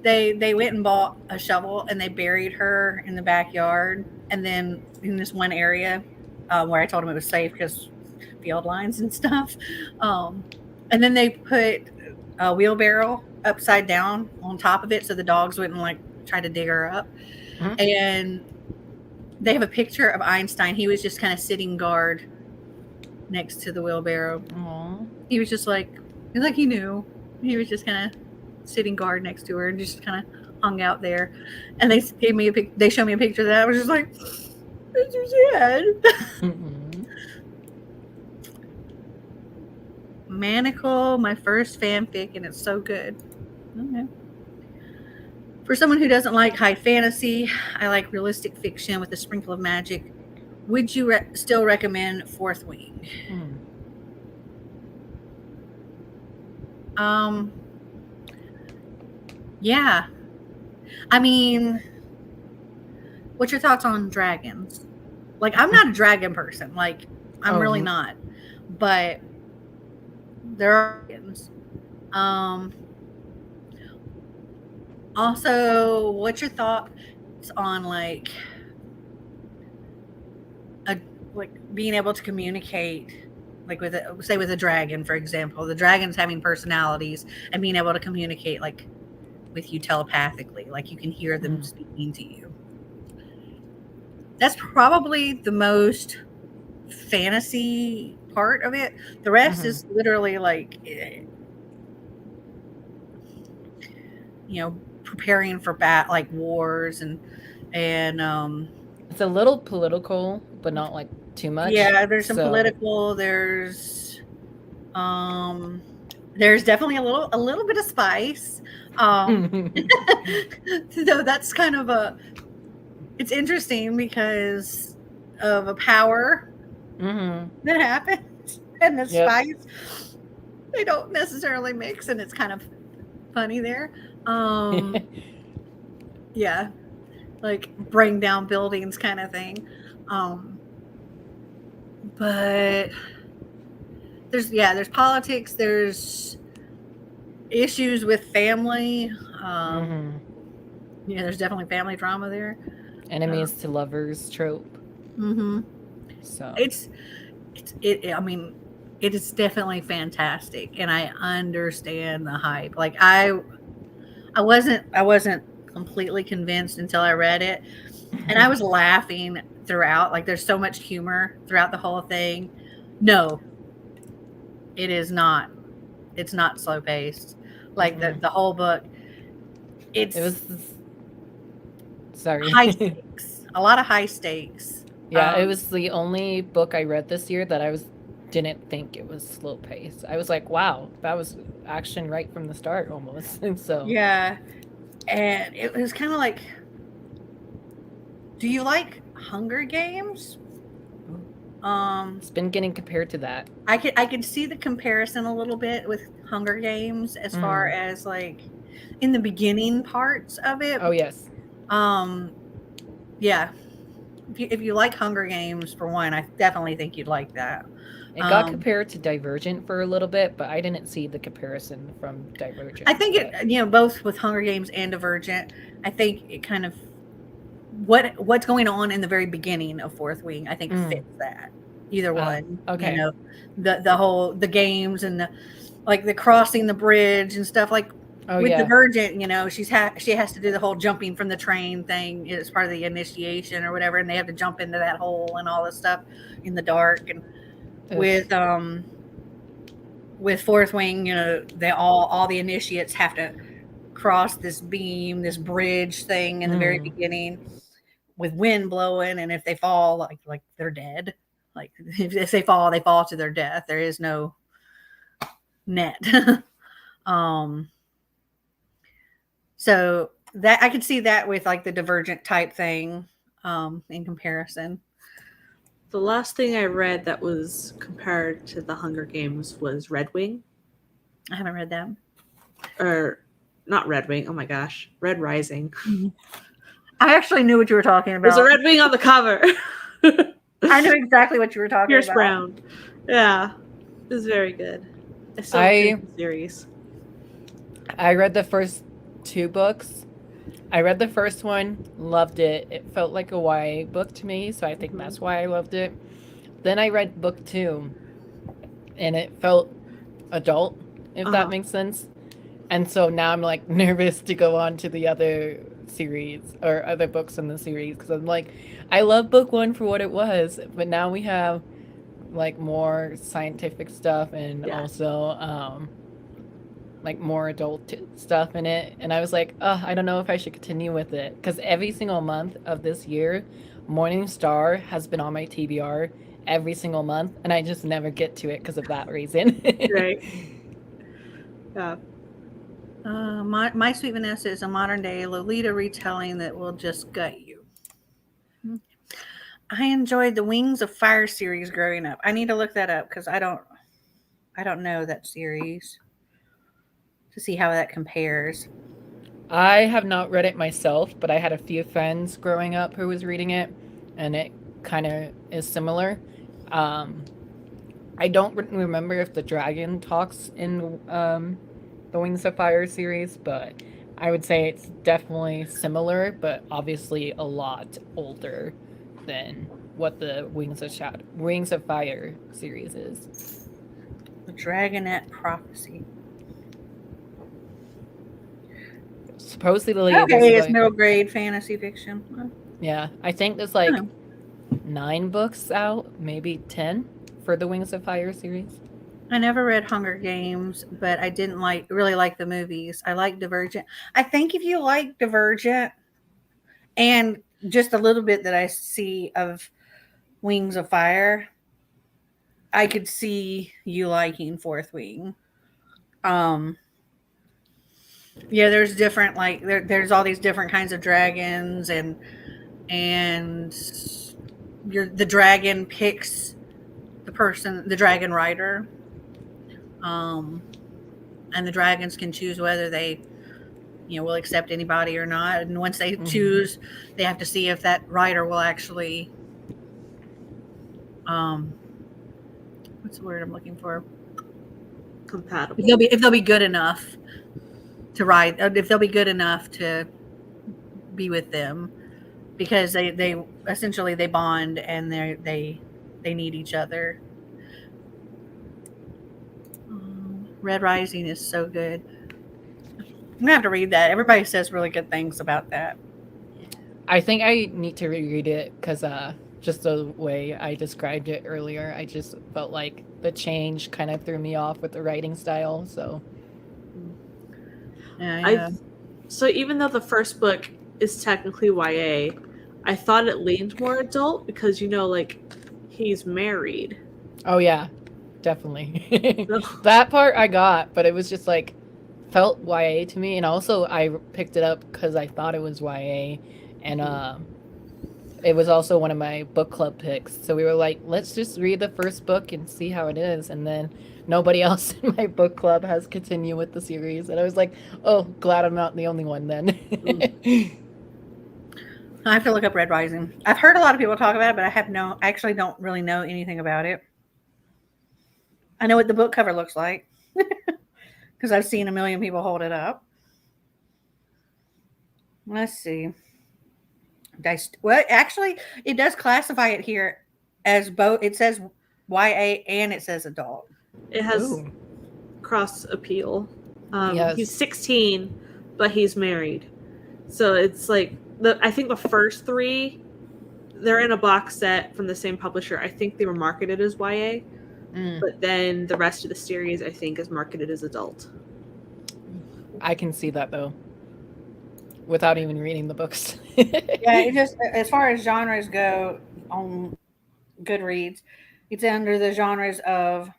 they went and bought a shovel and they buried her in the backyard, and then in this one area where I told them it was safe because field lines and stuff, and then they put a wheelbarrow upside down on top of it so the dogs wouldn't like try to dig her up. And they have a picture of Einstein. He was just kind of sitting guard next to the wheelbarrow. Aww. He was just like he knew. He was just kind of sitting guard next to her and just kind of hung out there. And they showed me a picture of that. I was just like, that's your dad. Manacle, my first fanfic, and it's so good. Okay. For someone who doesn't like high fantasy, I like realistic fiction with a sprinkle of magic. Would you still recommend Fourth Wing? Yeah. I mean, what's your thoughts on dragons? Like, I'm not a dragon person. Like, I'm really not. But there are dragons. Also, what's your thoughts on like being able to communicate, like with a dragon, for example, the dragons having personalities and being able to communicate like with you telepathically, like you can hear them speaking to you. That's probably the most fantasy part of it. The rest is literally like preparing for like wars and It's a little political, but not like too much. yeah, there's some So- political. There's definitely a little bit of spice. So that's kind of it's interesting because of a power that happens and the spice. They don't necessarily mix, and it's kind of funny there. Yeah, like bring down buildings kind of thing. But there's politics, there's issues with family. There's definitely family drama there. Enemies to lovers trope. So I mean, it is definitely fantastic, and I understand the hype. Like I wasn't completely convinced until I read it, and I was laughing throughout. Like there's so much humor throughout the whole thing. No, it is not. It's not slow paced. Like the whole book. It was sorry. high stakes. A lot of high stakes. Yeah, it was the only book I read this year that I didn't think it was slow paced. I was like, wow, that was action right from the start almost. So yeah, and it was kind of like, do you like Hunger Games? It's been getting compared to that. I could see the comparison a little bit with Hunger Games as far as like in the beginning parts of it. Oh yes. Yeah. If you like Hunger Games, for one, I definitely think you'd like that. It got compared to Divergent for a little bit, but I didn't see the comparison from Divergent. I think it, both with Hunger Games and Divergent, I think it kind of what's going on in the very beginning of Fourth Wing, I think fits that. Either one. Okay. The games and the crossing the bridge and stuff like. With Divergent, she has to do the whole jumping from the train thing as part of the initiation or whatever, and they have to jump into that hole and all this stuff in the dark. And with Fourth Wing, they all the initiates have to cross this beam, this bridge thing in the very beginning, with wind blowing, and if they fall, like they're dead. Like if they fall to their death. There is no net. So that I could see that with like the Divergent type thing in comparison. The last thing I read that was compared to the Hunger Games was Red Wing. I haven't read that. Or not Red Wing. Oh my gosh. Red Rising. I actually knew what you were talking about. There's a red wing on the cover. I knew exactly what you were talking Pierce about. Brown. Yeah. It was very good. I still the series. I read the first 2 books. I read the first one, loved it. It felt like a YA book to me, so I think that's why I loved it. Then I read book 2, and it felt adult, if that makes sense. And so now I'm like nervous to go on to the other series or other books in the series, because I'm like, I love book 1 for what it was, but now we have like more scientific stuff and also like more adult stuff in it, and I was like, I don't know if I should continue with it, because every single month of this year, Morning Star has been on my TBR every single month, and I just never get to it because of that reason. Right. Yeah. My Sweet Vanessa is a modern day Lolita retelling that will just gut you. I enjoyed the Wings of Fire series growing up. I need to look that up because I don't know that series to see how that compares. I have not read it myself, but I had a few friends growing up who was reading it, and it kind of is similar. I don't remember if the dragon talks in the Wings of Fire series, but I would say it's definitely similar, but obviously a lot older than what the Wings of Fire series is. The Dragonette Prophecy. Supposedly, it's middle grade fantasy fiction. Yeah, I think there's like 9 books out, maybe 10 for the Wings of Fire series. I never read Hunger Games, but I didn't really like the movies. I like Divergent. I think if you like Divergent and just a little bit that I see of Wings of Fire, I could see you liking Fourth Wing. Yeah, there's different there's all these different kinds of dragons and the dragon picks the dragon rider. And the dragons can choose whether they will accept anybody or not. And once they choose, they have to see if that rider will actually what's the word I'm looking for? Compatible. If they'll be good enough to ride, if they'll be good enough to be with them, because they essentially they bond and they need each other. Red Rising is so good. I'm gonna have to read that. Everybody says really good things about that. I think I need to reread it because just the way I described it earlier, I just felt like the change kind of threw me off with the writing style. So, yeah. So even though the first book is technically YA, I thought it leaned more adult because like he's married. oh yeah, definitely. That part I got, but it was just like felt YA to me, and also I picked it up because I thought it was YA, and it was also one of my book club picks. So we were like, let's just read the first book and see how it is, and then nobody else in my book club has continued with the series, and I was like, oh, glad I'm not the only one then. I have to look up Red Rising. I've heard a lot of people talk about it, but I actually don't really know anything about it. I know what the book cover looks like because I've seen a million people hold it up. Let's see. Well, actually, it does classify it here as both. It says YA and it says adult. It has Ooh. cross appeal. Yes. He's 16, but he's married. So it's like I think the first 3, they're in a box set from the same publisher. I think they were marketed as YA, but then the rest of the series I think is marketed as adult. I can see that though, without even reading the books. Yeah, it just as far as genres go on Goodreads, it's under the genres of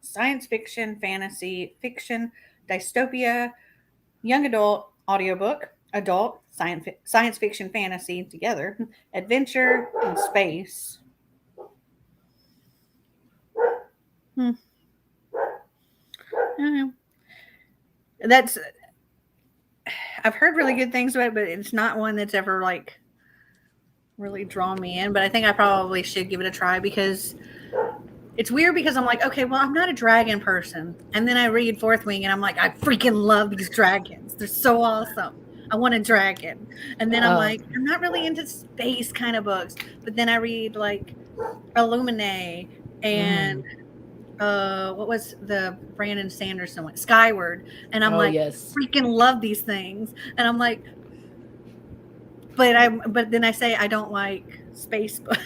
science fiction, fantasy, fiction, dystopia, young adult, audiobook, adult, science fiction, fantasy together, adventure, and space. I don't know. I've heard really good things about it, but it's not one that's ever really drawn me in. But I think I probably should give it a try because it's weird because I'm like, okay, well, I'm not a dragon person. And then I read Fourth Wing and I'm like, I freaking love these dragons. They're so awesome. I want a dragon. And then I'm like, I'm not really into space kind of books. But then I read Illuminae and what was the Brandon Sanderson one? Skyward. And I'm yes. freaking love these things. And I'm like, but then I say I don't like space books.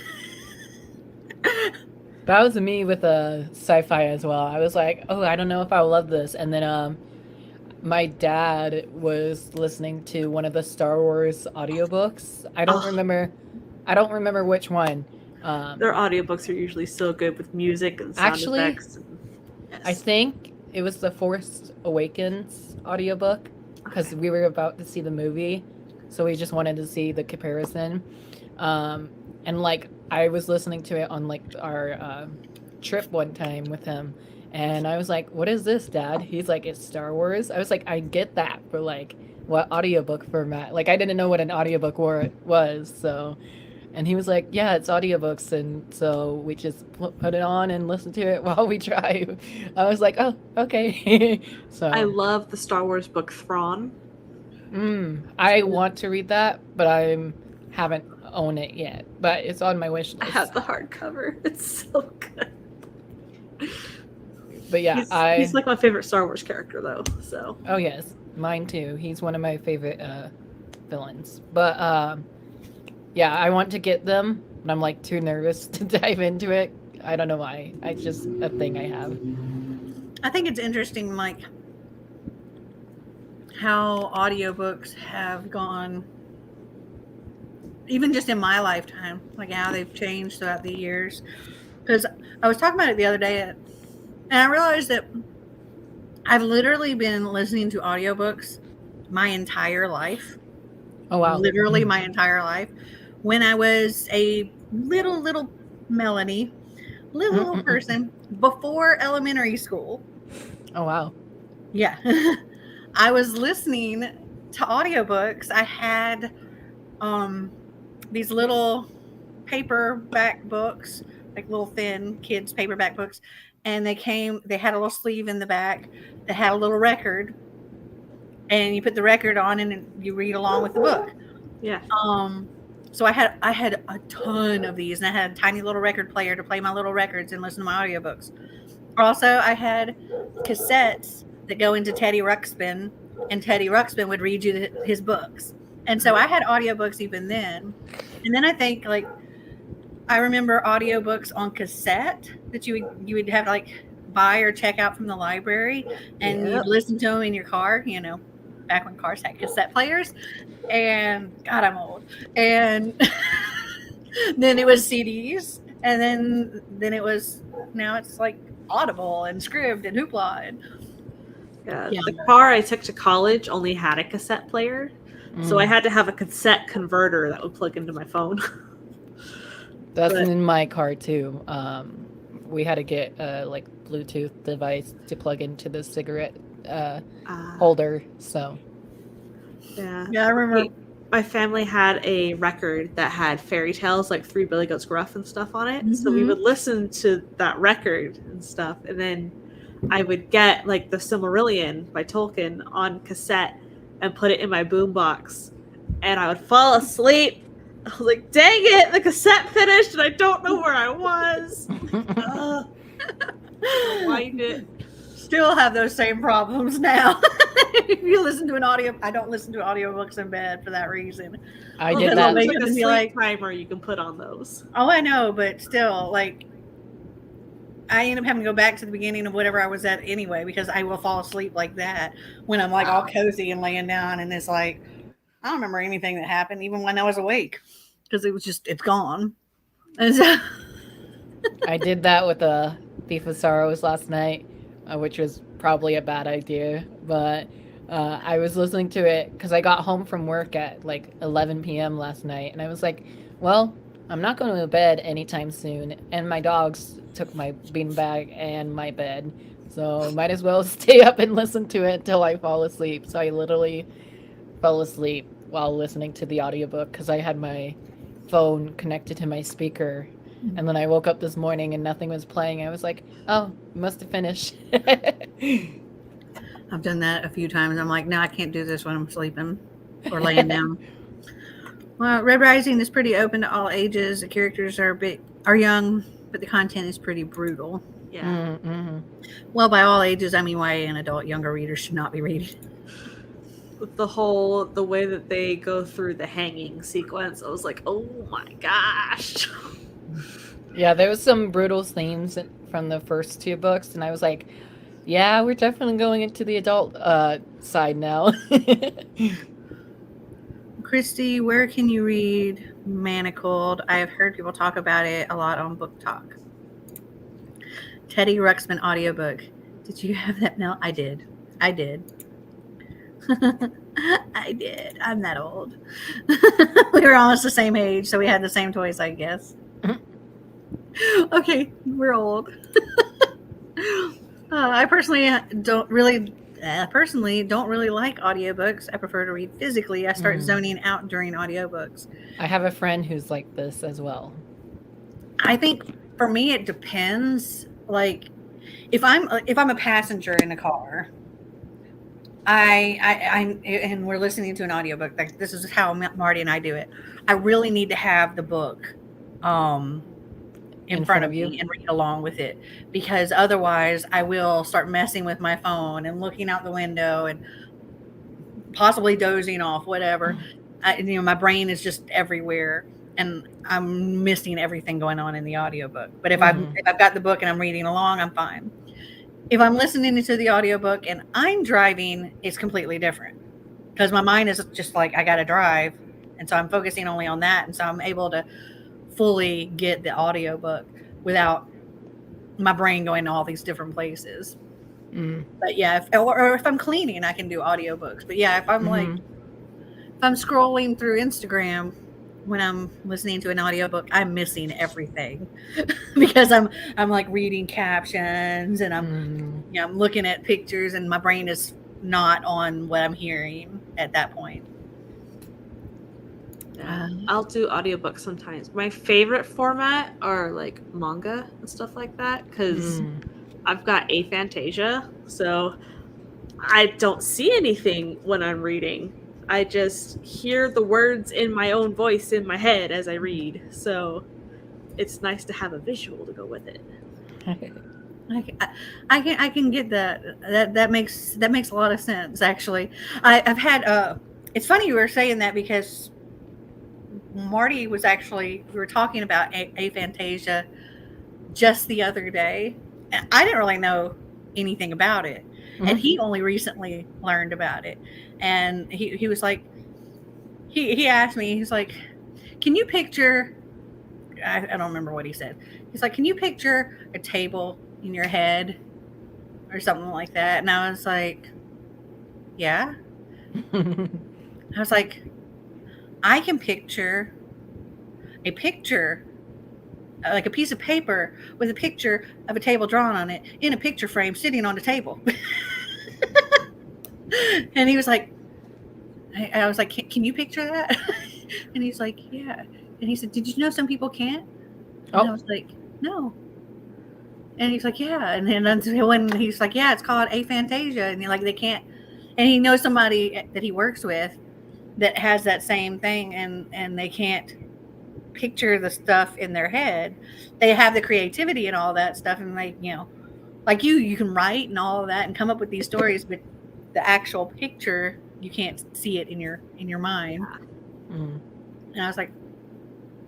That was me with sci-fi as well. I was like, oh, I don't know if I'll love this. And then my dad was listening to one of the Star Wars audiobooks. I don't remember which one. Their audiobooks are usually so good with music and sound effects. Yes. I think it was the Force Awakens audiobook because we were about to see the movie. So we just wanted to see the comparison. And I was listening to it on our trip one time with him, and I was like, "What is this, Dad?" He's like, "It's Star Wars." I was like, "I get that for what audiobook format?" I didn't know what an audiobook was, so. And he was like, "Yeah, it's audiobooks," and so we just put it on and listen to it while we drive. I was like, "Oh, okay." So I love the Star Wars book Thrawn. I want to read that, but I haven't owned it yet. But it's on my wish list. I have the hardcover. It's so good. But yeah, he's my favorite Star Wars character though. So. Oh yes, mine too. He's one of my favorite villains. But yeah, I want to get them, but I'm too nervous to dive into it. I don't know why. It's just a thing I have. I think it's interesting, like how audiobooks have gone, even just in my lifetime, like how they've changed throughout the years. Because I was talking about it the other day, and I realized that I've literally been listening to audiobooks my entire life. Oh wow. Literally my entire life. When I was a little Melanie, little person before elementary school. Oh wow. Yeah. I was listening to audiobooks. I had these little paperback books, like little thin kids paperback books, and they had a little sleeve in the back that had a little record, and you put the record on and you read along with the book. Yeah. So I had a ton of these, and I had a tiny little record player to play my little records and listen to my audiobooks. Also, I had cassettes that go into Teddy Ruxpin, and Teddy Ruxpin would read you his books. And so I had audiobooks even then. And then I think, like, I remember audiobooks on cassette that you would have to, like, buy or check out from the library, and you'd listen to them in your car, you know, back when cars had cassette players. And God, I'm old. And then it was CDs, and then it was, now it's like Audible and Scribd and Hoopla. And Yeah. The car I took to college only had a cassette player, so I had to have a cassette converter that would plug into my phone. That's in my car too. We had to get like Bluetooth device to plug into the cigarette holder. So yeah, I remember my family had a record that had fairy tales, like Three Billy Goats Gruff and stuff on it. So we would listen to that record and stuff, and then I would get like the Silmarillion by Tolkien on cassette and put it in my boombox, and I would fall asleep. I was like, dang it, the cassette finished and I don't know where I was. Wind it. still have those same problems now. If you listen to an audio, I don't listen to audiobooks in bed for that reason. I did that. There's like a sleep timer you can put on those. Oh, I know, but still, like, I end up having to go back to the beginning of whatever I was at anyway, because I will fall asleep like that when I'm like all cozy and laying down, and it's like, I don't remember anything that happened even when I was awake, because it was just, it's gone. And so I did that with the Thief of Sorrows last night, which was probably a bad idea, but I was listening to it because I got home from work at like 11 p.m. last night, and I was like, well, I'm not going to bed anytime soon, and my dogs took my beanbag and my bed, so might as well stay up and listen to it until I fall asleep. So I literally fell asleep while listening to the audiobook because I had my phone connected to my speaker, and then I woke up this morning and nothing was playing. I was like, oh, must have finished. I've done that a few times. I'm like, no, I can't do this when I'm sleeping or laying down. Well, Red Rising is pretty open to all ages. The characters are young, but the content is pretty brutal. Yeah. Mm-hmm. Well, by all ages, I mean YA and adult. Younger readers should not be reading. With the way that they go through the hanging sequence, I was like, oh my gosh. Yeah, there was some brutal themes from the first two books, and I was like, yeah, we're definitely going into the adult side now. Christy, where can you read Manacled? I have heard people talk about it a lot on Book Talk. Teddy Ruxpin audiobook. Did you have that, Mel? I did. I did. I'm that old. We were almost the same age, so we had the same toys, I guess. Okay, we're old. I personally don't really like audiobooks. I prefer to read physically. I start zoning out during audiobooks. I have a friend who's like this as well. I think for me it depends. Like if I'm a passenger in a car, I and we're listening to an audiobook, like this is how Marty and I do it. I really need to have the book in front of me and read along with it, because otherwise I will start messing with my phone and looking out the window and possibly dozing off, whatever. My brain is just everywhere. and I'm missing everything going on in the audiobook. But if I've got the book and I'm reading along, I'm fine. If I'm listening to the audiobook and I'm driving, it's completely different because my mind is just like, I got to drive. And so I'm focusing only on that. And so I'm able to fully get the audiobook without my brain going to all these different places. But yeah, or if I'm cleaning, I can do audiobooks. But yeah, if I'm like, if I'm scrolling through Instagram when I'm listening to an audiobook, I'm missing everything because I'm like reading captions and I'm looking at pictures and my brain is not on what I'm hearing at that point. Yeah, I'll do audiobooks sometimes. My favorite format are like manga and stuff like that because I've got aphantasia, so I don't see anything when I'm reading. I just hear the words in my own voice in my head as I read. So it's nice to have a visual to go with it. I can get that. That makes a lot of sense. Actually, I've had. It's funny you were saying that because Marty was actually, we were talking about aphantasia just the other day, and I didn't really know anything about it, and he only recently learned about it, and he was like, he asked me, he's like, can you picture? I don't remember what he said. He's like, can you picture a table in your head or something like that? And I was like, yeah. I was like, I can picture a picture, like a piece of paper with a picture of a table drawn on it in a picture frame sitting on the table. And he was like, I was like, can you picture that? And he's like, yeah. And he said, did you know some people can't? And I was like, no. And he's like, yeah. And then when he's like, yeah, it's called aphantasia. And like, they can't. And he knows somebody that he works with that has that same thing, and they can't picture the stuff in their head. They have the creativity and all that stuff, and like, you know, like you can write and all of that and come up with these stories, but the actual picture, you can't see it in your mind. And I was like,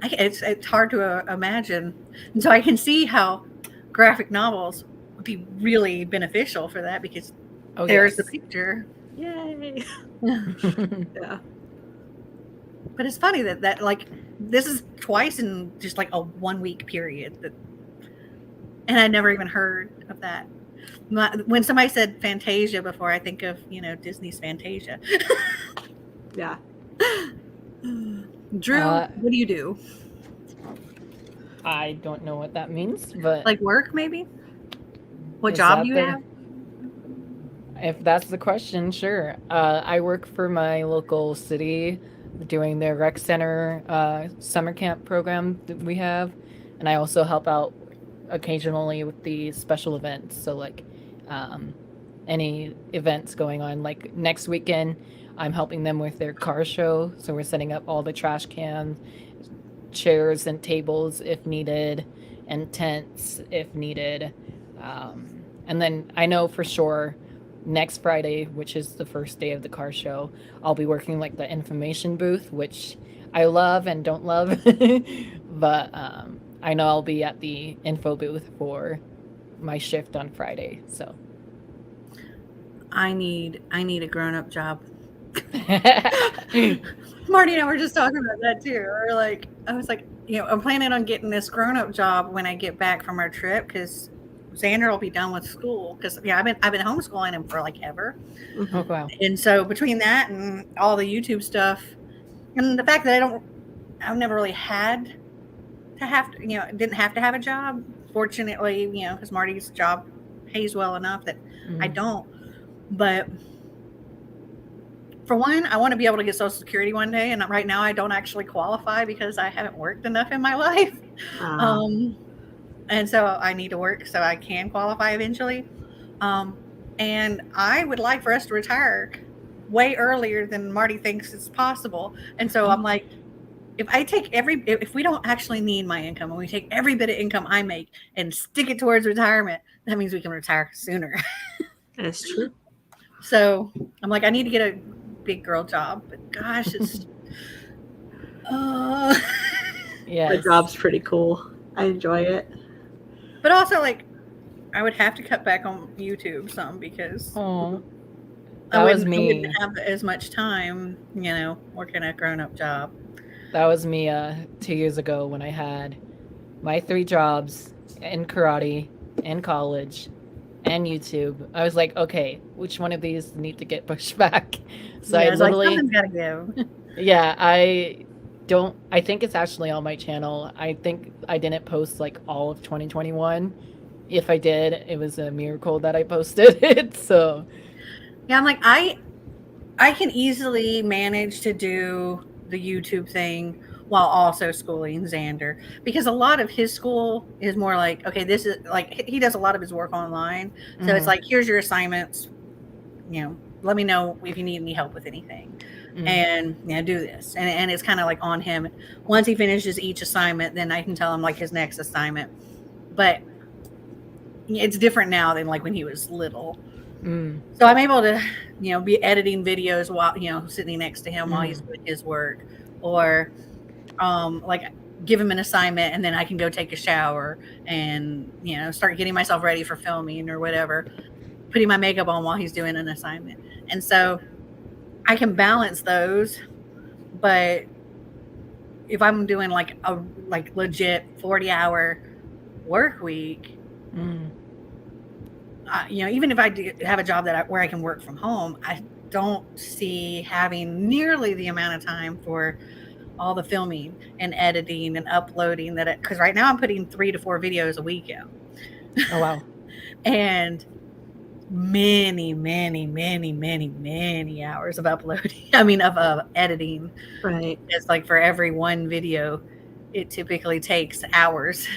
it's hard to imagine, and so I can see how graphic novels would be really beneficial for that because there's the picture. Yay! Yeah. But it's funny that like this is twice in just like a 1 week period and I never even heard of that. When somebody said Fantasia before, I think of, you know, Disney's Fantasia. Yeah. Drew, what do you do? I don't know what that means, but like work maybe? What job do you have? If that's the question, sure. I work for my local city doing their rec center summer camp program that we have, and I also help out occasionally with the special events. So like any events going on, like next weekend, I'm helping them with their car show. So we're setting up all the trash cans, chairs and tables if needed, and tents if needed. And then I know for sure next Friday, which is the first day of the car show, I'll be working like the information booth, which I love and don't love. But I know I'll be at the info booth for my shift on Friday. So I need a grown-up job. Marty and I were just talking about that too. We're like, I was like, you know, I'm planning on getting this grown-up job when I get back from our trip because Xander will be done with school. Because yeah, I've been homeschooling him for like ever. Oh wow! And so between that and all the YouTube stuff, and the fact that I've never really had to have to, you know, didn't have to have a job. Fortunately, you know, because Marty's job pays well enough that I don't. But for one, I want to be able to get Social Security one day, and right now I don't actually qualify because I haven't worked enough in my life. And so I need to work so I can qualify eventually. And I would like for us to retire way earlier than Marty thinks it's possible. And so I'm like, if we don't actually need my income, and we take every bit of income I make and stick it towards retirement, that means we can retire sooner. That's true. So I'm like, I need to get a big girl job, but gosh, it's Yes. My job's pretty cool. I enjoy it. But also, like, I would have to cut back on YouTube some because Oh, I that was wouldn't me. have as much time, working a grown-up job. That was me 2 years ago when I had my 3 jobs in karate and college and YouTube. I was like, okay, which one of these need to get pushed back? So I It's like literally, something's got to give. yeah, I think it's actually on my channel. I think I didn't post like all of 2021. If I did, it was a miracle that I posted it. So, Yeah, I'm like, I can easily manage to do the YouTube thing while also schooling Xander, because a lot of his school is more like, okay, this is like, he does a lot of his work online. So it's mhm, like, here's your assignments, let me know if you need any help with anything. And do this. And it's kind of like on him. Once he finishes each assignment, then I can tell him like his next assignment. But it's different now than like when he was little. mm, So I'm able to, be editing videos while, sitting next to him while he's doing his work, or like give him an assignment and then I can go take a shower and, start getting myself ready for filming or whatever, putting my makeup on while he's doing an assignment. And so I can balance those. But if I'm doing like a legit 40-hour work week, mm. even if I do have a job where I can work from home, I don't see having nearly the amount of time for all the filming and editing and uploading because right now I'm putting 3 to 4 videos a week out. Oh wow. And many, many, many, many, many hours of uploading. I mean, of editing. Right. It's like for every one video, it typically takes hours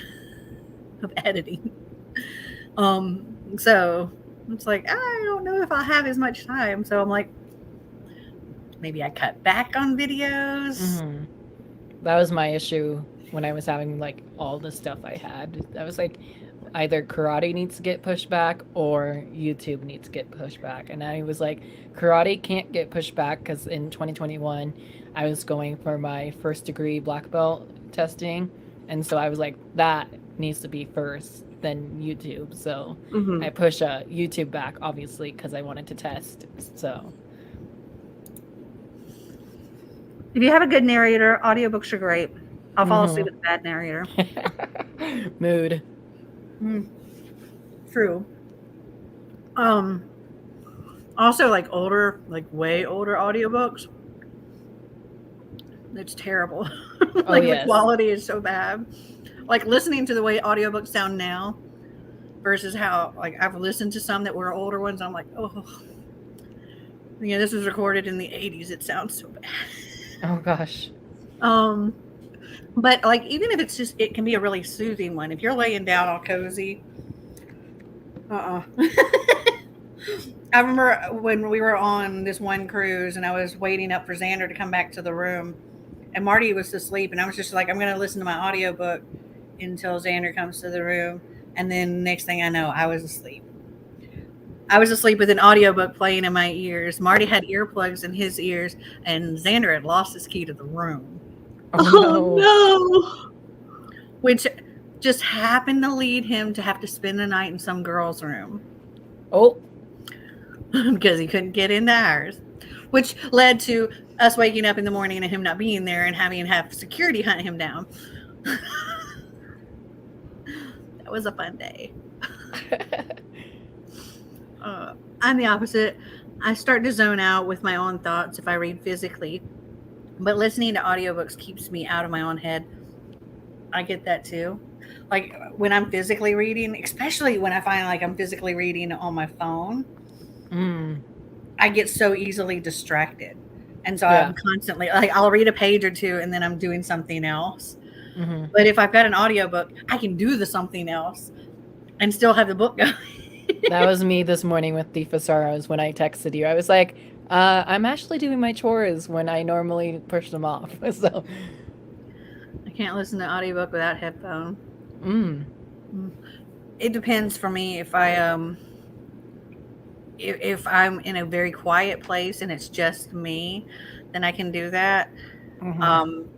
of editing. So it's like, I don't know if I'll have as much time. So I'm like, maybe I cut back on videos. Mhm. That was my issue when I was having like all the stuff I had. I was like, either karate needs to get pushed back or YouTube needs to get pushed back. And I was like, karate can't get pushed back because in 2021, I was going for my first degree black belt testing. And so I was like, that needs to be first, then YouTube. So I push YouTube back, obviously, because I wanted to test. So If you have a good narrator, audiobooks are great. I'll fall asleep with a bad narrator. mood. True. Also like older, like way older audiobooks. It's terrible. Like yes. the quality is so bad. Like listening to the way audiobooks sound now versus how like I've listened to some that were older ones. I'm like, oh, this was recorded in the 80s. It sounds so bad. Oh gosh. But like even if it's just, it can be a really soothing one. If you're laying down all cozy. I remember when we were on this one cruise and I was waiting up for Xander to come back to the room and Marty was asleep and I was just like, I'm going to listen to my audiobook until Xander comes to the room. And then next thing I know, I was asleep. I was asleep with an audiobook playing in my ears. Marty had earplugs in his ears and Xander had lost his key to the room. Oh no. Which just happened to lead him to have to spend the night in some girl's room. Oh. Because he couldn't get into ours. Which led to us waking up in the morning and him not being there and having to have security hunt him down. That was a fun day. I'm the opposite. I start to zone out with my own thoughts if I read physically. But listening to audiobooks keeps me out of my own head. I get that too. Like when I'm physically reading, especially when I find like I'm physically reading on my phone, I get so easily distracted. And so I'm constantly like, I'll read a page or two and then I'm doing something else. But if I've got an audiobook, I can do the something else and still have the book going. That was me this morning with the Thesaurus when I texted you. I was like, I'm actually doing my chores when I normally push them off. So I can't listen to audiobook without headphone. It depends for me if if I'm in a very quiet place and it's just me, then I can do that.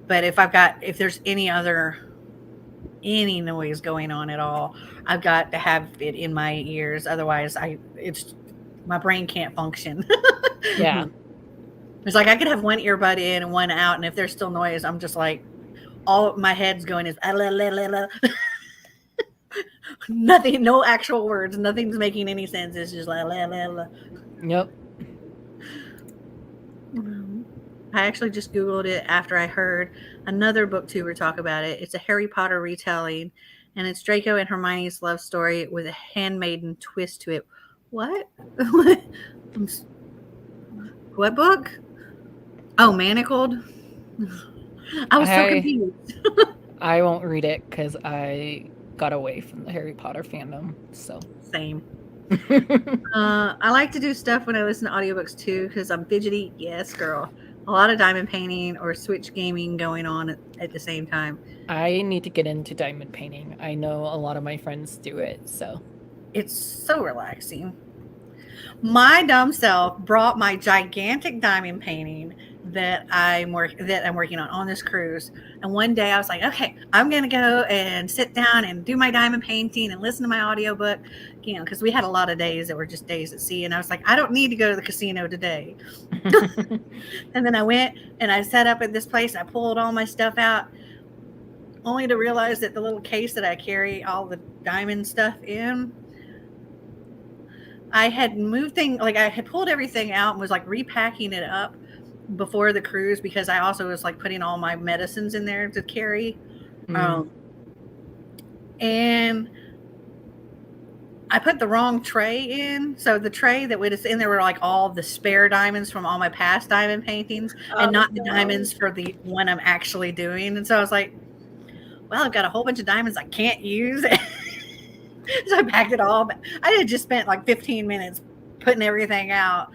But if there's any noise going on at all, I've got to have it in my ears. Otherwise, my brain can't function. Yeah. It's like I could have one earbud in and one out, and if there's still noise, I'm just like, all my head's going is nothing, no actual words, nothing's making any sense. It's just like Yep. I actually just Googled it after I heard another booktuber talk about it. It's a Harry Potter retelling, and it's Draco and Hermione's love story with a handmaiden twist to it. What? What book? Oh, Manacled? I was so confused. I won't read it because I got away from the Harry Potter fandom. So Same. I like to do stuff when I listen to audiobooks too because I'm fidgety. Yes, girl. A lot of diamond painting or Switch gaming going on at the same time. I need to get into diamond painting. I know a lot of my friends do it, so it's so relaxing. My dumb self brought my gigantic diamond painting that I'm working on this cruise. And one day I was like, okay, I'm going to go and sit down and do my diamond painting and listen to my audiobook, because we had a lot of days that were just days at sea. And I was like, I don't need to go to the casino today. And then I went and I set up at this place. And I pulled all my stuff out, only to realize that the little case that I carry all the diamond stuff in, I had moved I had pulled everything out and was like repacking it up before the cruise because I also was like putting all my medicines in there to carry. And I put the wrong tray in. So the tray that was in there were like all the spare diamonds from all my past diamond paintings and not the diamonds for the one I'm actually doing. And so I was like, well, I've got a whole bunch of diamonds I can't use. So I packed it all. But I had just spent like 15 minutes putting everything out.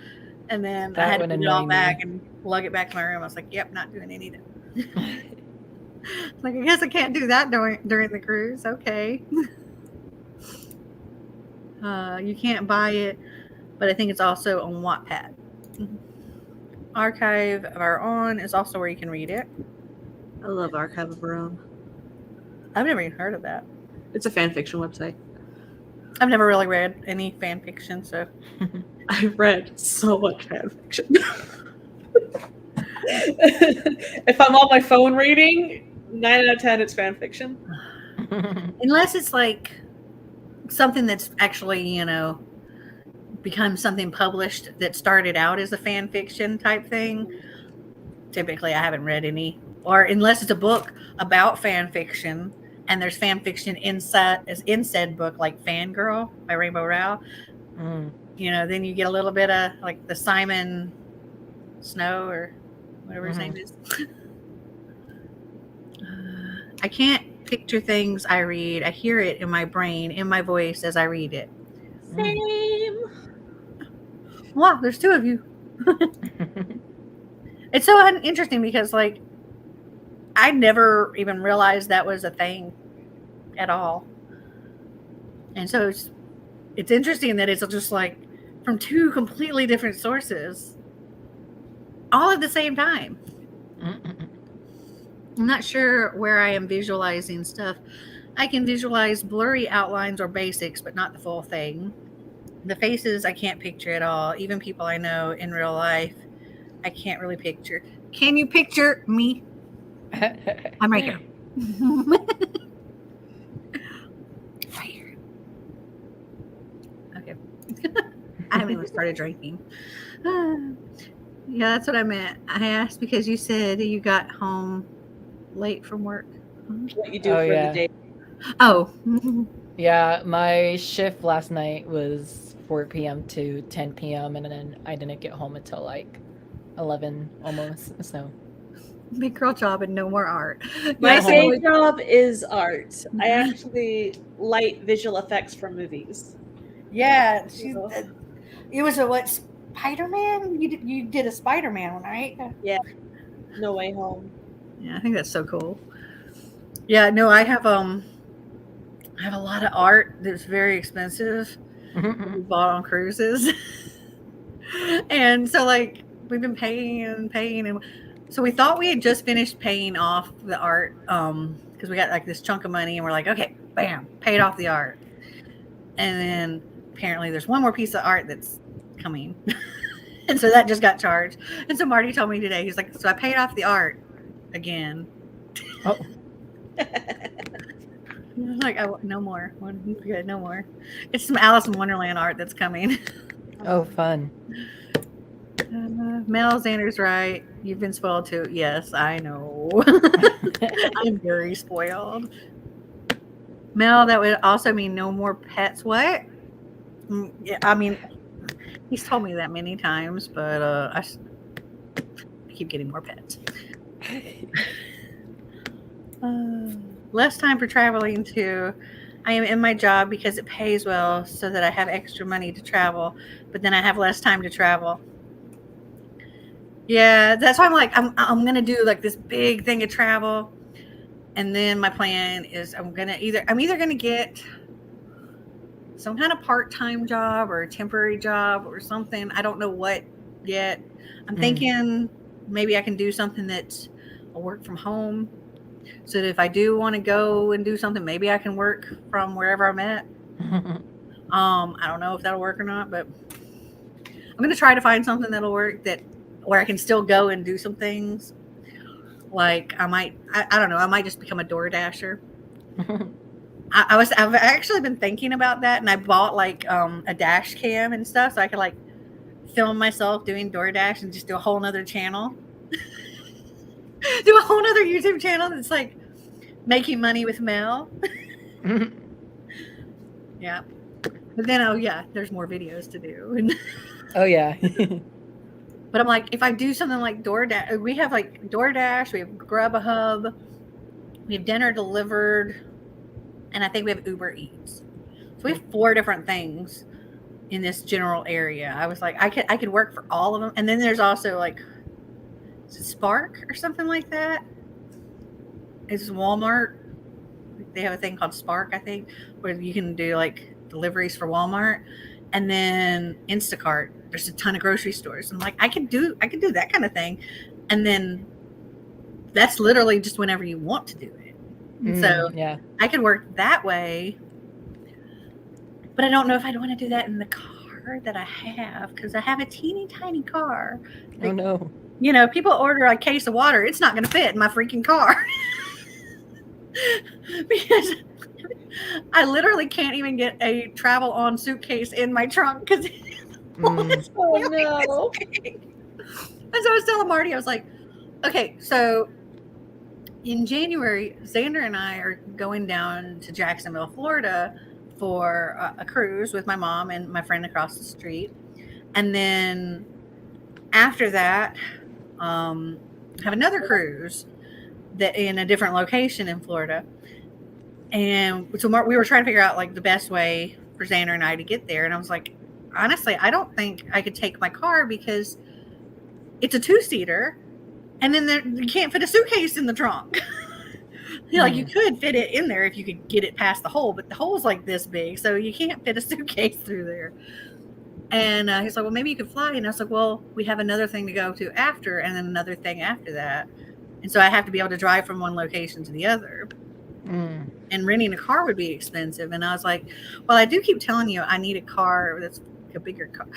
And then I had to put it all back and lug it back to my room. I was like, yep, not doing any of it. Like, I guess I can't do that during the cruise. Okay. You can't buy it, but I think it's also on Wattpad. Archive of Our Own is also where you can read it. I love Archive of Our Own. I've never even heard of that. It's a fan fiction website. I've never really read any fan fiction, so I've read so much fan fiction. If I'm on my phone reading, 9 out of 10 it's fan fiction. Unless it's like something that's actually, become something published that started out as a fan fiction type thing. Typically, I haven't read any. Or unless it's a book about fan fiction and there's fan fiction in said book, like Fangirl by Rainbow Rowell. Then you get a little bit of like the Simon Snow or whatever his name is. I can't picture things I read. I hear it in my brain, in my voice as I read it. Same. Wow, there's two of you. It's so interesting because, like, I never even realized that was a thing at all. And so it's interesting that it's just like from two completely different sources all at the same time. I'm not sure where I am visualizing stuff. I can visualize blurry outlines or basics, but not the full thing. The faces I can't picture at all. Even people I know in real life, I can't really picture. Can you picture me? I'm right here. Right here. Okay. I haven't even started drinking. Yeah, that's what I meant. I asked because you said you got home late from work. What you do for the day. Oh. Yeah, my shift last night was 4 p.m. to 10 p.m. and then I didn't get home until like 11 almost. So big girl job and no more art. My day job is art. I actually light visual effects for movies. Yeah, it was a Spider-Man? You did a Spider-Man one, right? Yeah. No Way Home. Yeah, I think that's so cool. Yeah, no, I have a lot of art that's very expensive. We bought on cruises. And so like we've been paying and So we thought we had just finished paying off the art because we got like this chunk of money and we're like, okay, bam, paid off the art. And then apparently there's one more piece of art that's coming. And so that just got charged. And so Marty told me today, he's like, so I paid off the art again. Oh. Like, no more. Good, no more. It's some Alice in Wonderland art that's coming. Oh, fun. Mel Xander's right. You've been spoiled too. Yes, I know. I'm very spoiled. Mel, that would also mean no more pets. What? Yeah, I mean, he's told me that many times, but I keep getting more pets. Less time for traveling too. I am in my job because it pays well so that I have extra money to travel, but then I have less time to travel. Yeah, that's why I'm like, I'm going to do like this big thing of travel. And then my plan is I'm either going to get some kind of part-time job or a temporary job or something. I don't know what yet. I'm thinking maybe I can do something that's a work from home. So that if I do want to go and do something, maybe I can work from wherever I'm at. I don't know if that'll work or not, but I'm going to try to find something that'll work where I can still go and do some things. Like I don't know, I might just become a Door Dasher. I've actually been thinking about that, and I bought like a dash cam and stuff so I could like film myself doing DoorDash and just do a whole nother channel. Do a whole nother YouTube channel that's like making money with Mel. Yeah. But then, there's more videos to do. Oh, yeah. But I'm like, if I do something like DoorDash, we have like DoorDash, we have Grubhub, we have dinner delivered, and I think we have Uber Eats. So we have 4 different things in this general area. I was like, I could work for all of them. And then there's also like, is it Spark or something like that? It's Walmart. They have a thing called Spark, I think, where you can do like deliveries for Walmart. And then Instacart. There's a ton of grocery stores. I'm like, I could do that kind of thing. And then that's literally just whenever you want to do it. So yeah, I could work that way. But I don't know if I'd want to do that in the car that I have, because I have a teeny tiny car. Oh no. You know, people order a case of water. It's not going to fit in my freaking car. Because I literally can't even get a travel on suitcase in my trunk because it's really no. big. And so I was telling Marty, I was like, okay, so in January, Xander and I are going down to Jacksonville, Florida for a cruise with my mom and my friend across the street. And then after that, have another cruise that in a different location in Florida. And so we were trying to figure out like the best way for Xander and I to get there. And I was like, honestly, I don't think I could take my car because it's a 2-seater. And then you can't fit a suitcase in the trunk. Like you could fit it in there if you could get it past the hole, but the hole's like this big, so you can't fit a suitcase through there. And he's like, well, maybe you could fly. And I was like, well, we have another thing to go to after, and then another thing after that. And so I have to be able to drive from one location to the other. And renting a car would be expensive. And I was like, well, I do keep telling you I need a car that's a bigger car.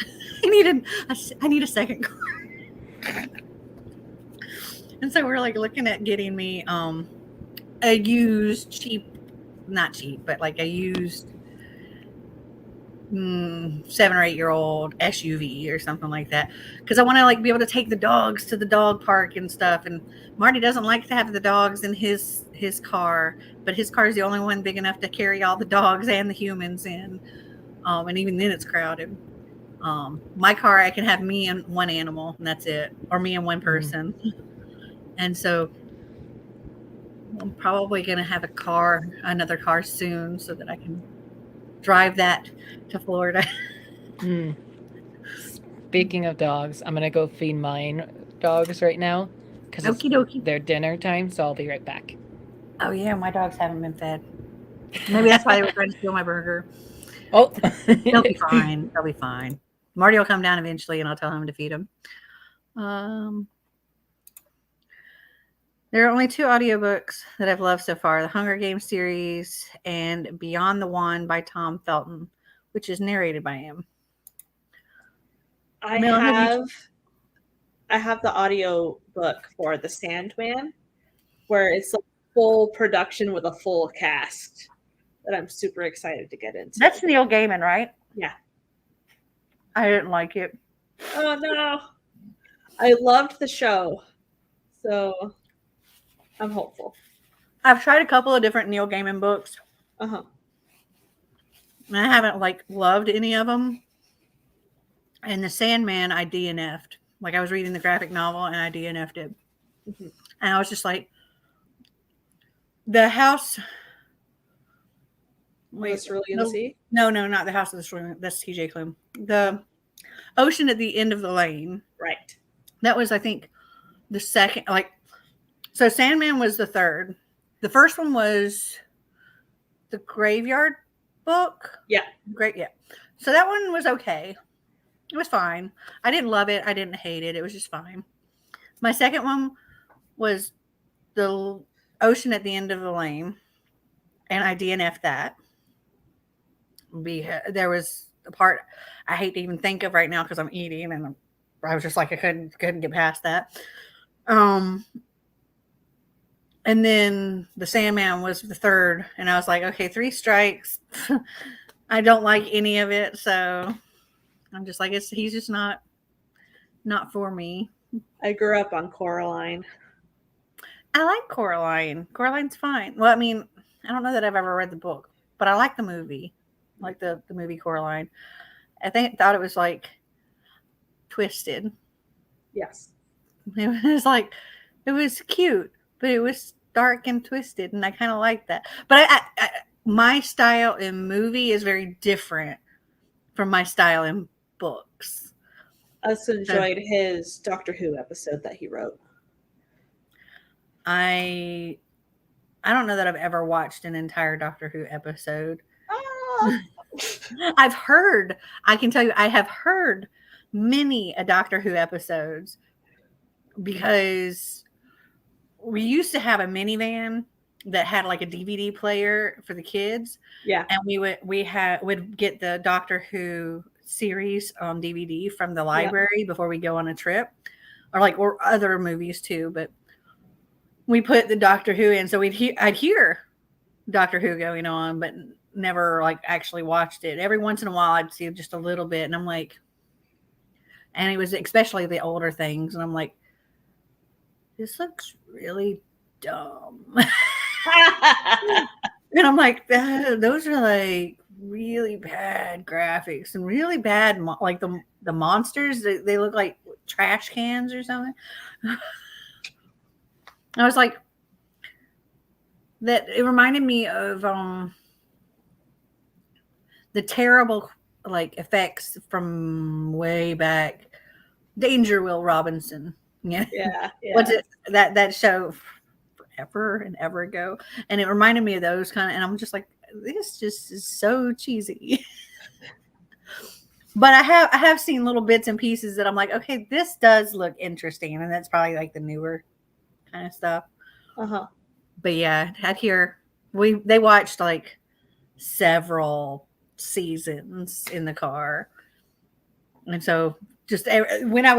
I need a second car. And so we're like looking at getting me a used not cheap, but like a used 7 or 8 year old SUV or something like that, because I want to like be able to take the dogs to the dog park and stuff. And Marty doesn't like to have the dogs in his car, but his car is the only one big enough to carry all the dogs and the humans in, and even then it's crowded. My car, I can have me and one animal and that's it, or me and one person. And so I'm probably going to have another car soon so that I can drive that to Florida. Speaking of dogs, I'm going to go feed mine dogs right now because it's their dinner time, so I'll be right back. Oh, yeah, my dogs haven't been fed. Maybe that's why they were trying to steal my burger. Oh. They'll be fine. They'll be fine. Marty will come down eventually, and I'll tell him to feed them. There are only 2 audiobooks that I've loved so far, the Hunger Games series and Beyond the Wand by Tom Felton, which is narrated by him. I Mel, have you- have the audio book for The Sandman, where it's like full production with a full cast that I'm super excited to get into. That's Neil Gaiman, right? Yeah. I didn't like it. Oh no. I loved the show. So I'm hopeful. I've tried a couple of different Neil Gaiman books, Uh-huh. and I haven't like loved any of them. And The Sandman, I DNF'd. Like I was reading the graphic novel and I DNF'd it. Mhm. And I was just like, the house. The Cerulean no, Sea? no, not the house of the Cerulean. That's TJ Klum. The ocean at the end of the lane. Right. That was, I think, the second. Like, so Sandman was the third. The first one was the Graveyard Book. Yeah. Great. Yeah. So that one was okay. It was fine. I didn't love it. I didn't hate it. It was just fine. My second one was the ocean at the end of the lane, and I DNF'd that. There was a part I hate to even think of right now because I'm eating, and I was just like I couldn't get past that. And then the Sandman was the third, and I was like, okay, 3 strikes. I don't like any of it, so I'm just like, he's just not for me. I grew up on Coraline. I like Coraline. Coraline's fine. Well, I mean, I don't know that I've ever read the book, but I like the movie. I like the movie Coraline. I thought it was like twisted. Yes. It was like, it was cute, but it was dark and twisted, and I kind of like that. But my style in movie is very different from my style in books. I also enjoyed his Doctor Who episode that he wrote. I don't know that I've ever watched an entire Doctor Who episode. Ah! I've heard, I can tell you, I have heard many a Doctor Who episodes because we used to have a minivan that had like a DVD player for the kids. Yeah. And we would get the Doctor Who series on DVD from the library before we go on a trip, or other movies too. But we put the Doctor Who in, so I'd hear Doctor Who going on, but never like actually watched it. Every once in a while I'd see just a little bit, and I'm like, and it was especially the older things, and I'm like, this looks really dumb. And I'm like, those are like really bad graphics and really bad, like the monsters, they look like trash cans or something. I was like, that it reminded me of the terrible like effects from way back, Danger Will Robinson. Yeah. What's it, that show forever and ever ago, and it reminded me of those kind of, and I'm just like, this just is so cheesy. But I have seen little bits and pieces that I'm like, okay, this does look interesting, and that's probably like the newer kind of stuff. Uh-huh. But yeah, I'd hear they watched like several seasons in the car, and so just when I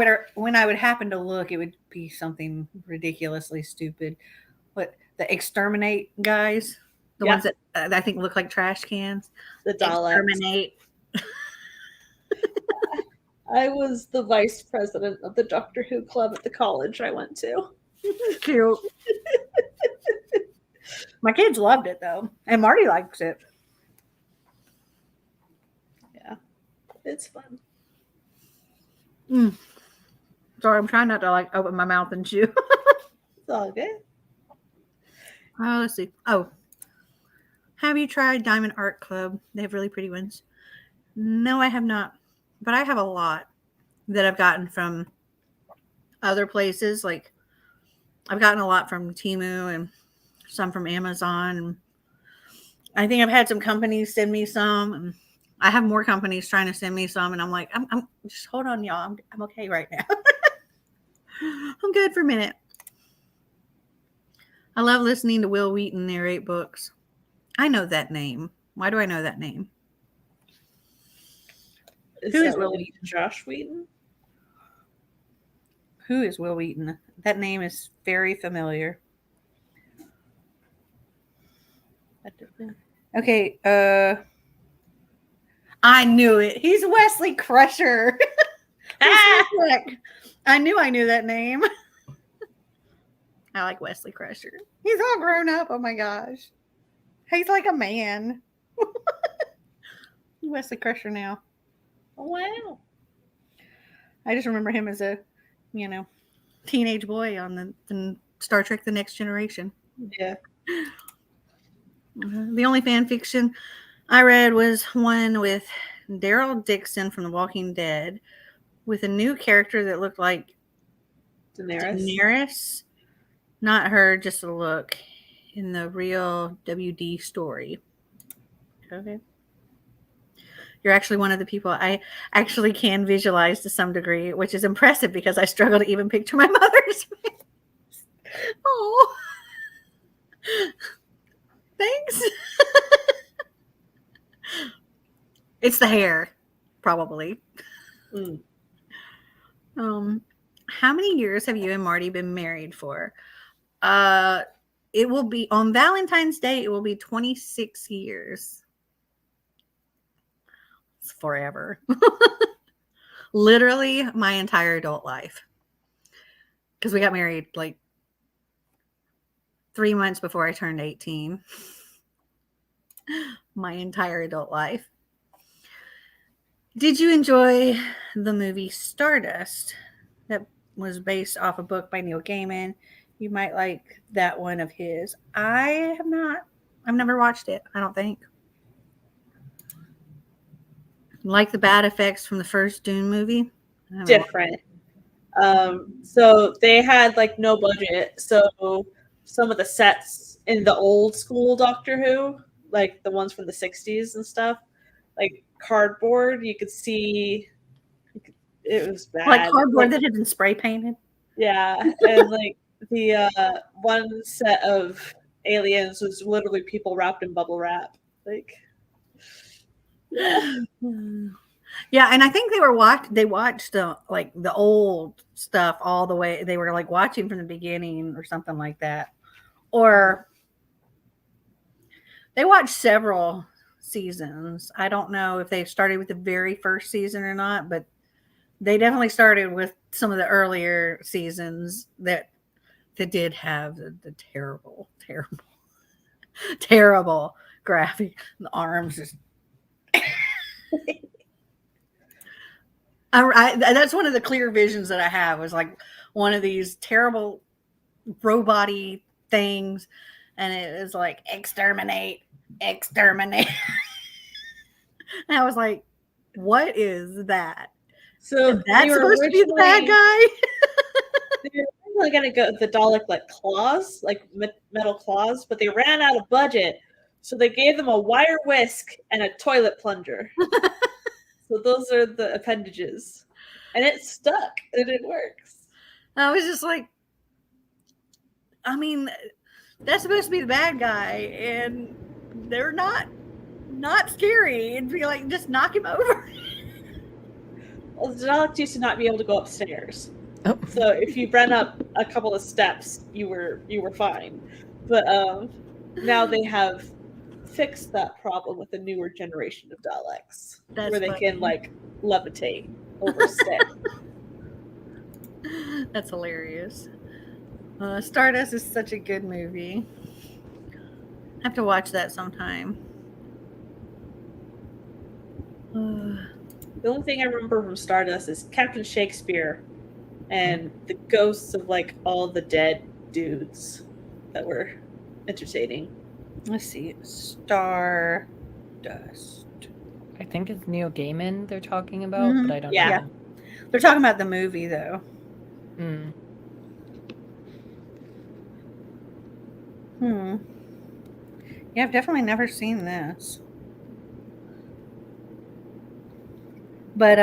would happen to look, it would be something ridiculously stupid. What, the Exterminate guys, the ones that I think look like trash cans, the Daleks. Exterminate. I was the vice president of the Doctor Who club at the college I went to. Cute. My kids loved it though, and Marty likes it. Yeah, it's fun. Sorry, I'm trying not to like open my mouth and chew. It's all good. Oh, let's see. Oh, have you tried Diamond Art Club? They have really pretty ones. No, I have not, but I have a lot that I've gotten from other places. Like I've gotten a lot from Temu and some from Amazon. And I think I've had some companies send me some, and I have more companies trying to send me some, and I'm like, I'm just hold on, y'all. I'm okay right now. I'm good for a minute. I love listening to Will Wheaton narrate books. I know that name. Why do I know that name? Is Who that is Will related to Josh Wheaton? Who is Will Wheaton? That name is very familiar. Okay, I knew it. He's Wesley Crusher. I knew that name. I like Wesley Crusher. He's all grown up. Oh my gosh. He's like a man. Wesley Crusher now. Oh, wow. I just remember him as a, teenage boy on the Star Trek The Next Generation. Yeah. The only fan fiction I read was one with Daryl Dixon from The Walking Dead with a new character that looked like Daenerys. Not her, just a look in the real WD story. Okay. You're actually one of the people I actually can visualize to some degree, which is impressive because I struggle to even picture my mother's face. Oh, thanks. It's the hair, probably. Mm. How many years have you and Marty been married for? It will be on Valentine's Day. It will be 26 years. It's forever. Literally my entire adult life. Because we got married like 3 months before I turned 18. My entire adult life. Did you enjoy the movie Stardust that was based off a book by Neil Gaiman? You might like that one of his. I have not. I've never watched it, I don't think. Like the bad effects from the first Dune movie? Different. So they had like no budget. So some of the sets in the old school Doctor Who, like the ones from the 60s and stuff, like cardboard, you could see it was bad. Like cardboard that had been spray painted? Yeah. And like the one set of aliens was literally people wrapped in bubble wrap. Like, yeah. Yeah, and I think they watched like the old stuff all the way. They were like watching from the beginning or something like that. Or they watched several seasons. I don't know if they started with the very first season or not, but they definitely started with some of the earlier seasons that did have the terrible, terrible, terrible graphic. The arms just. That's one of the clear visions that I have was like one of these terrible robot-y things, and it is like exterminate. And I was like, what is that? So That's supposed to be the bad guy? They were originally going to go the Dalek like claws, like metal claws, but they ran out of budget, so they gave them a wire whisk and a toilet plunger. So those are the appendages, and it stuck and it works. I was just like, I mean, that's supposed to be the bad guy, and they're not scary. It'd be like, just knock him over. Well, the Daleks used to not be able to go upstairs. Oh. So if you ran up a couple of steps, you were fine. But now they have fixed that problem with a newer generation of Daleks, where they can like levitate over stick. That's hilarious. Stardust is such a good movie. I have to watch that sometime. The only thing I remember from Stardust is Captain Shakespeare and the ghosts of like all the dead dudes that were entertaining. Let's see. Stardust. I think it's Neil Gaiman they're talking about, but I don't Yeah. know. They're talking about the movie, though. Yeah, I've definitely never seen this. But,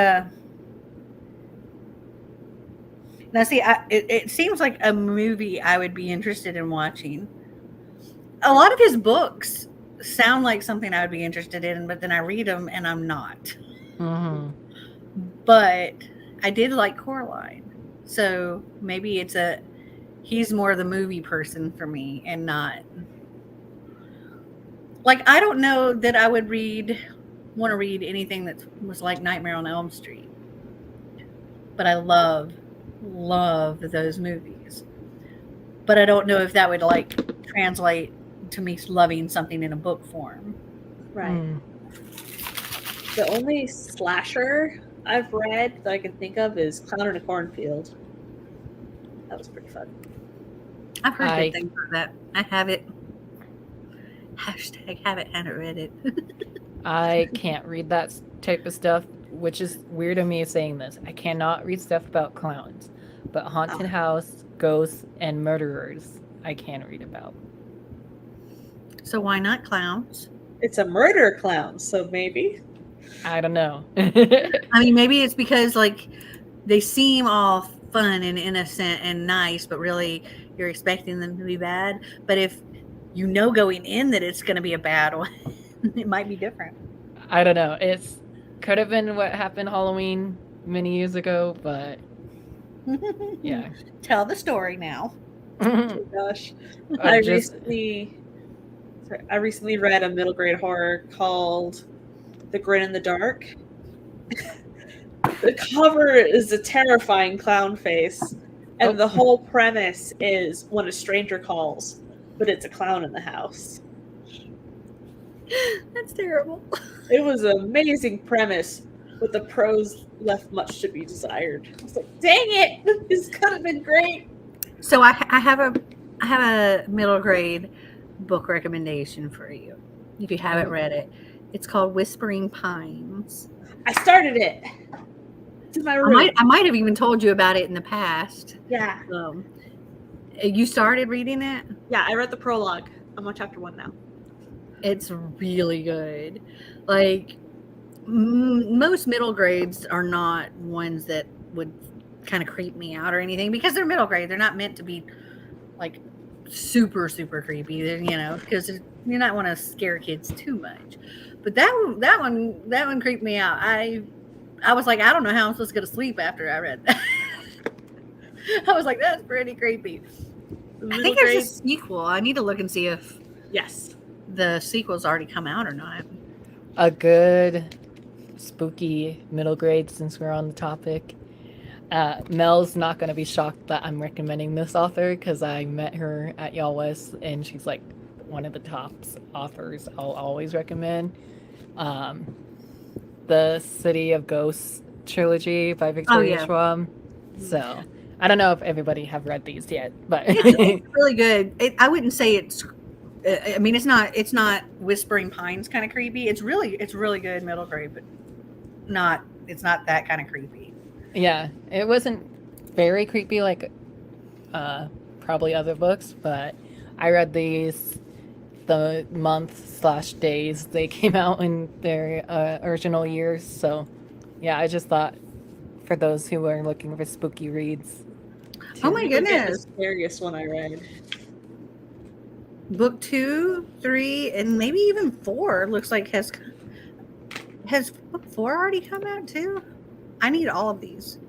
now see, it seems like a movie I would be interested in watching. a lot of his books sound like something I would be interested in, but then I read them and I'm not. Mm-hmm. But I did like Coraline, so maybe he's more the movie person for me and not like I don't know that I would want to read anything that was like Nightmare on Elm Street, but I love those movies. But I don't know if that would like translate to me loving something in a book form. Right. Mm. The only slasher I've read that I can think of is Clown in a Cornfield. That was pretty fun. I've heard good things about that. I have it. Hashtag haven't read it. I can't read that type of stuff, which is weird of me saying this. I cannot read stuff about clowns, but haunted house, ghosts, and murderers I can read about. So why not clowns? It's a murder clown, so maybe. I don't know. I mean, maybe it's because like they seem all fun and innocent and nice, but really you're expecting them to be bad. But if you know going in that it's going to be a bad one, it might be different. I don't know. It's could have been what happened Halloween many years ago, but yeah. Tell the story now. Oh gosh, I recently read a middle grade horror called The Grin in the Dark. The cover is a terrifying clown face, and the whole premise is when a stranger calls, but it's a clown in the house. That's terrible. It was an amazing premise, but the prose left much to be desired. I was like, dang it, this could have been great. So I have a middle grade book recommendation for you. If you haven't read it, it's called Whispering Pines. I started it. It's in my room. I might have even told you about it in the past. Yeah. You started reading it? Yeah, I read the prologue. I'm on chapter 1 now. It's really good. Like most middle grades are not ones that would kind of creep me out or anything because they're middle grade. They're not meant to be like super creepy. Because you're not want to scare kids too much. But that one creeped me out. I was like, I don't know how I'm supposed to go to sleep after I read that. I was like, that's pretty creepy. I think there's a sequel. I need to look and see if the sequel's already come out or not. A good spooky middle grade, since we're on the topic. Mel's not going to be shocked that I'm recommending this author because I met her at Y'all West and she's like one of the top authors I'll always recommend. The City of Ghosts trilogy by Victoria Schwab. So I don't know if everybody have read these yet, but it's really good. I wouldn't say it's. I mean, it's not Whispering Pines kind of creepy. It's really good middle grade, but it's not that kind of creepy. Yeah, it wasn't very creepy like probably other books, but I read these the month/days they came out in their original years. So yeah, I just thought for those who are looking for spooky reads. Oh my goodness. The scariest one I read. Book 2, 3, and maybe even 4 looks like has book 4 already come out too? I need all of these.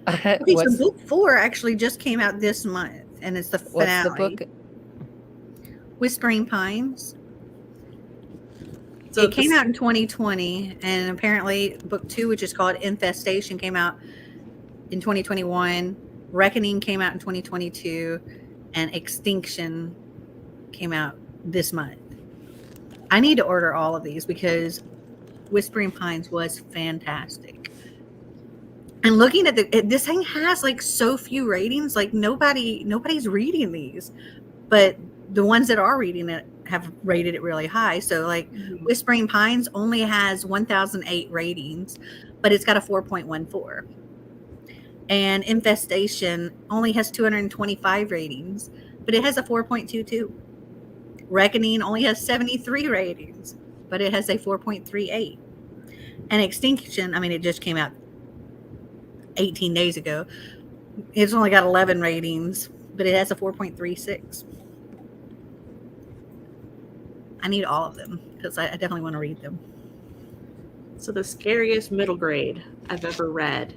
Okay, so book 4 actually just came out this month, and it's the finale. What's the book? Whispering Pines. So it came out in 2020, and apparently book 2, which is called Infestation, came out in 2021. Reckoning came out in 2022, and Extinction came out this month. I need to order all of these because Whispering Pines was fantastic. And looking at this thing has like so few ratings, like nobody's reading these, but the ones that are reading it have rated it really high. So like Whispering Pines only has 1,008 ratings, but it's got a 4.14. And Infestation only has 225 ratings, but it has a 4.22. Reckoning only has 73 ratings, but it has a 4.38. And Extinction, I mean, it just came out 18 days ago. It's only got 11 ratings, but it has a 4.36. I need all of them because I definitely want to read them. So the scariest middle grade I've ever read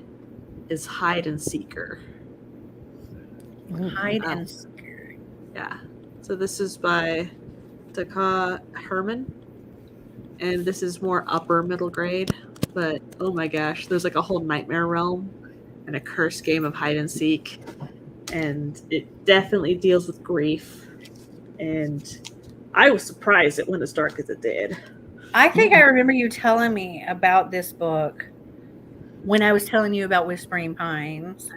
is Hide and Seeker. Hide Oh. and Seeker. Yeah. So this is by Taka Herman. And this is more upper middle grade. But oh my gosh, there's like a whole nightmare realm and a cursed game of hide and seek. And it definitely deals with grief. And I was surprised it went as dark as it did. I think I remember you telling me about this book when I was telling you about Whispering Pines,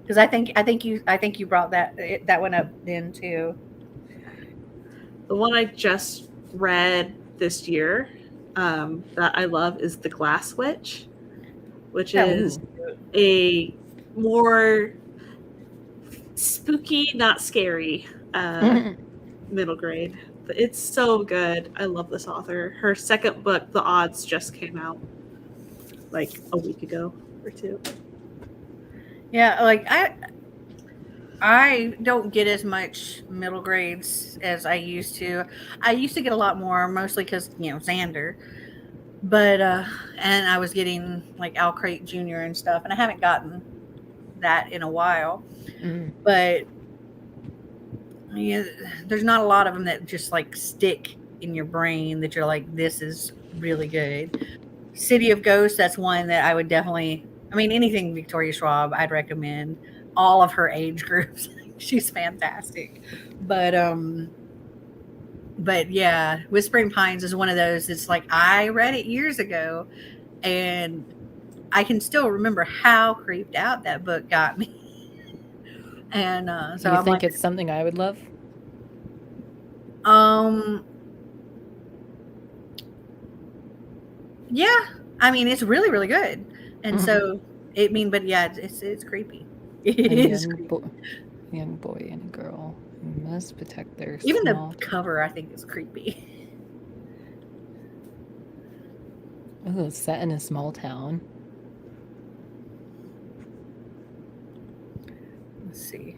because I think you brought that one up then too. The one I just read this year that I love is The Glass Witch, which is a more spooky, not scary middle grade. But it's so good. I love this author. Her second book, The Odds, just came out like a week ago or two. Yeah, like I don't get as much middle grades as I used to. I used to get a lot more, mostly because Xander. But and I was getting like Al Crate Jr. and stuff, and I haven't gotten that in a while. But there's not a lot of them that just like stick in your brain that you're like, this is really good. City of Ghosts, that's one that I would definitely, anything Victoria Schwab, I'd recommend. All of her age groups. She's fantastic. But yeah, Whispering Pines is one of those. It's like I read it years ago and I can still remember how creeped out that book got me. And so you I'm think like, it's something I would love? Yeah, it's really, really good. And so but yeah, it's creepy. It is creepy. Young boy and a girl must protect their Even small... the cover, I think, is creepy. Ooh, it's set in a small town. Let's see.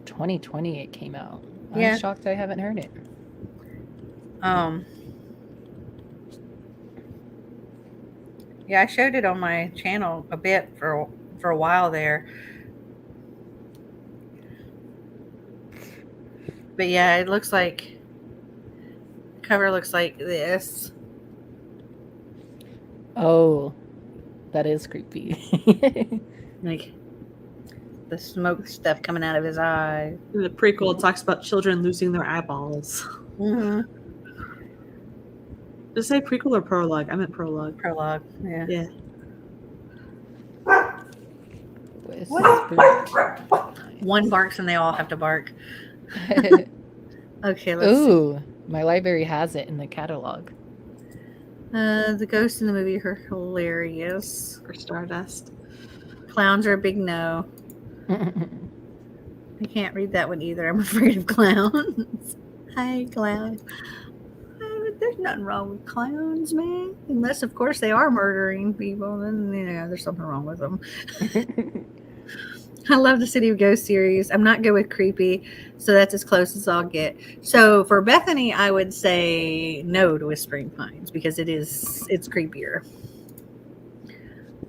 2020 it came out. Yeah. I'm shocked I haven't heard it. Yeah, I showed it on my channel a bit for a while there. But yeah, it looks like the cover looks like this. Oh, that is creepy. Like the smoke stuff coming out of his eye. In the prequel, it talks about children losing their eyeballs. Mm-hmm. Did it say prequel or prologue? I meant prologue. Prologue, yeah. Yeah. One barks and they all have to bark. Okay, let's Ooh, my library has it in the catalog. The ghosts in the movie are hilarious. Or Stardust. Clowns are a big no. I can't read that one either. I'm afraid of clowns. Hi, clown. There's nothing wrong with clowns, man. Unless, of course, they are murdering people. Then, there's something wrong with them. I love the City of Ghosts series. I'm not good with creepy, so that's as close as I'll get. So for Bethany, I would say no to Whispering Pines because it's creepier.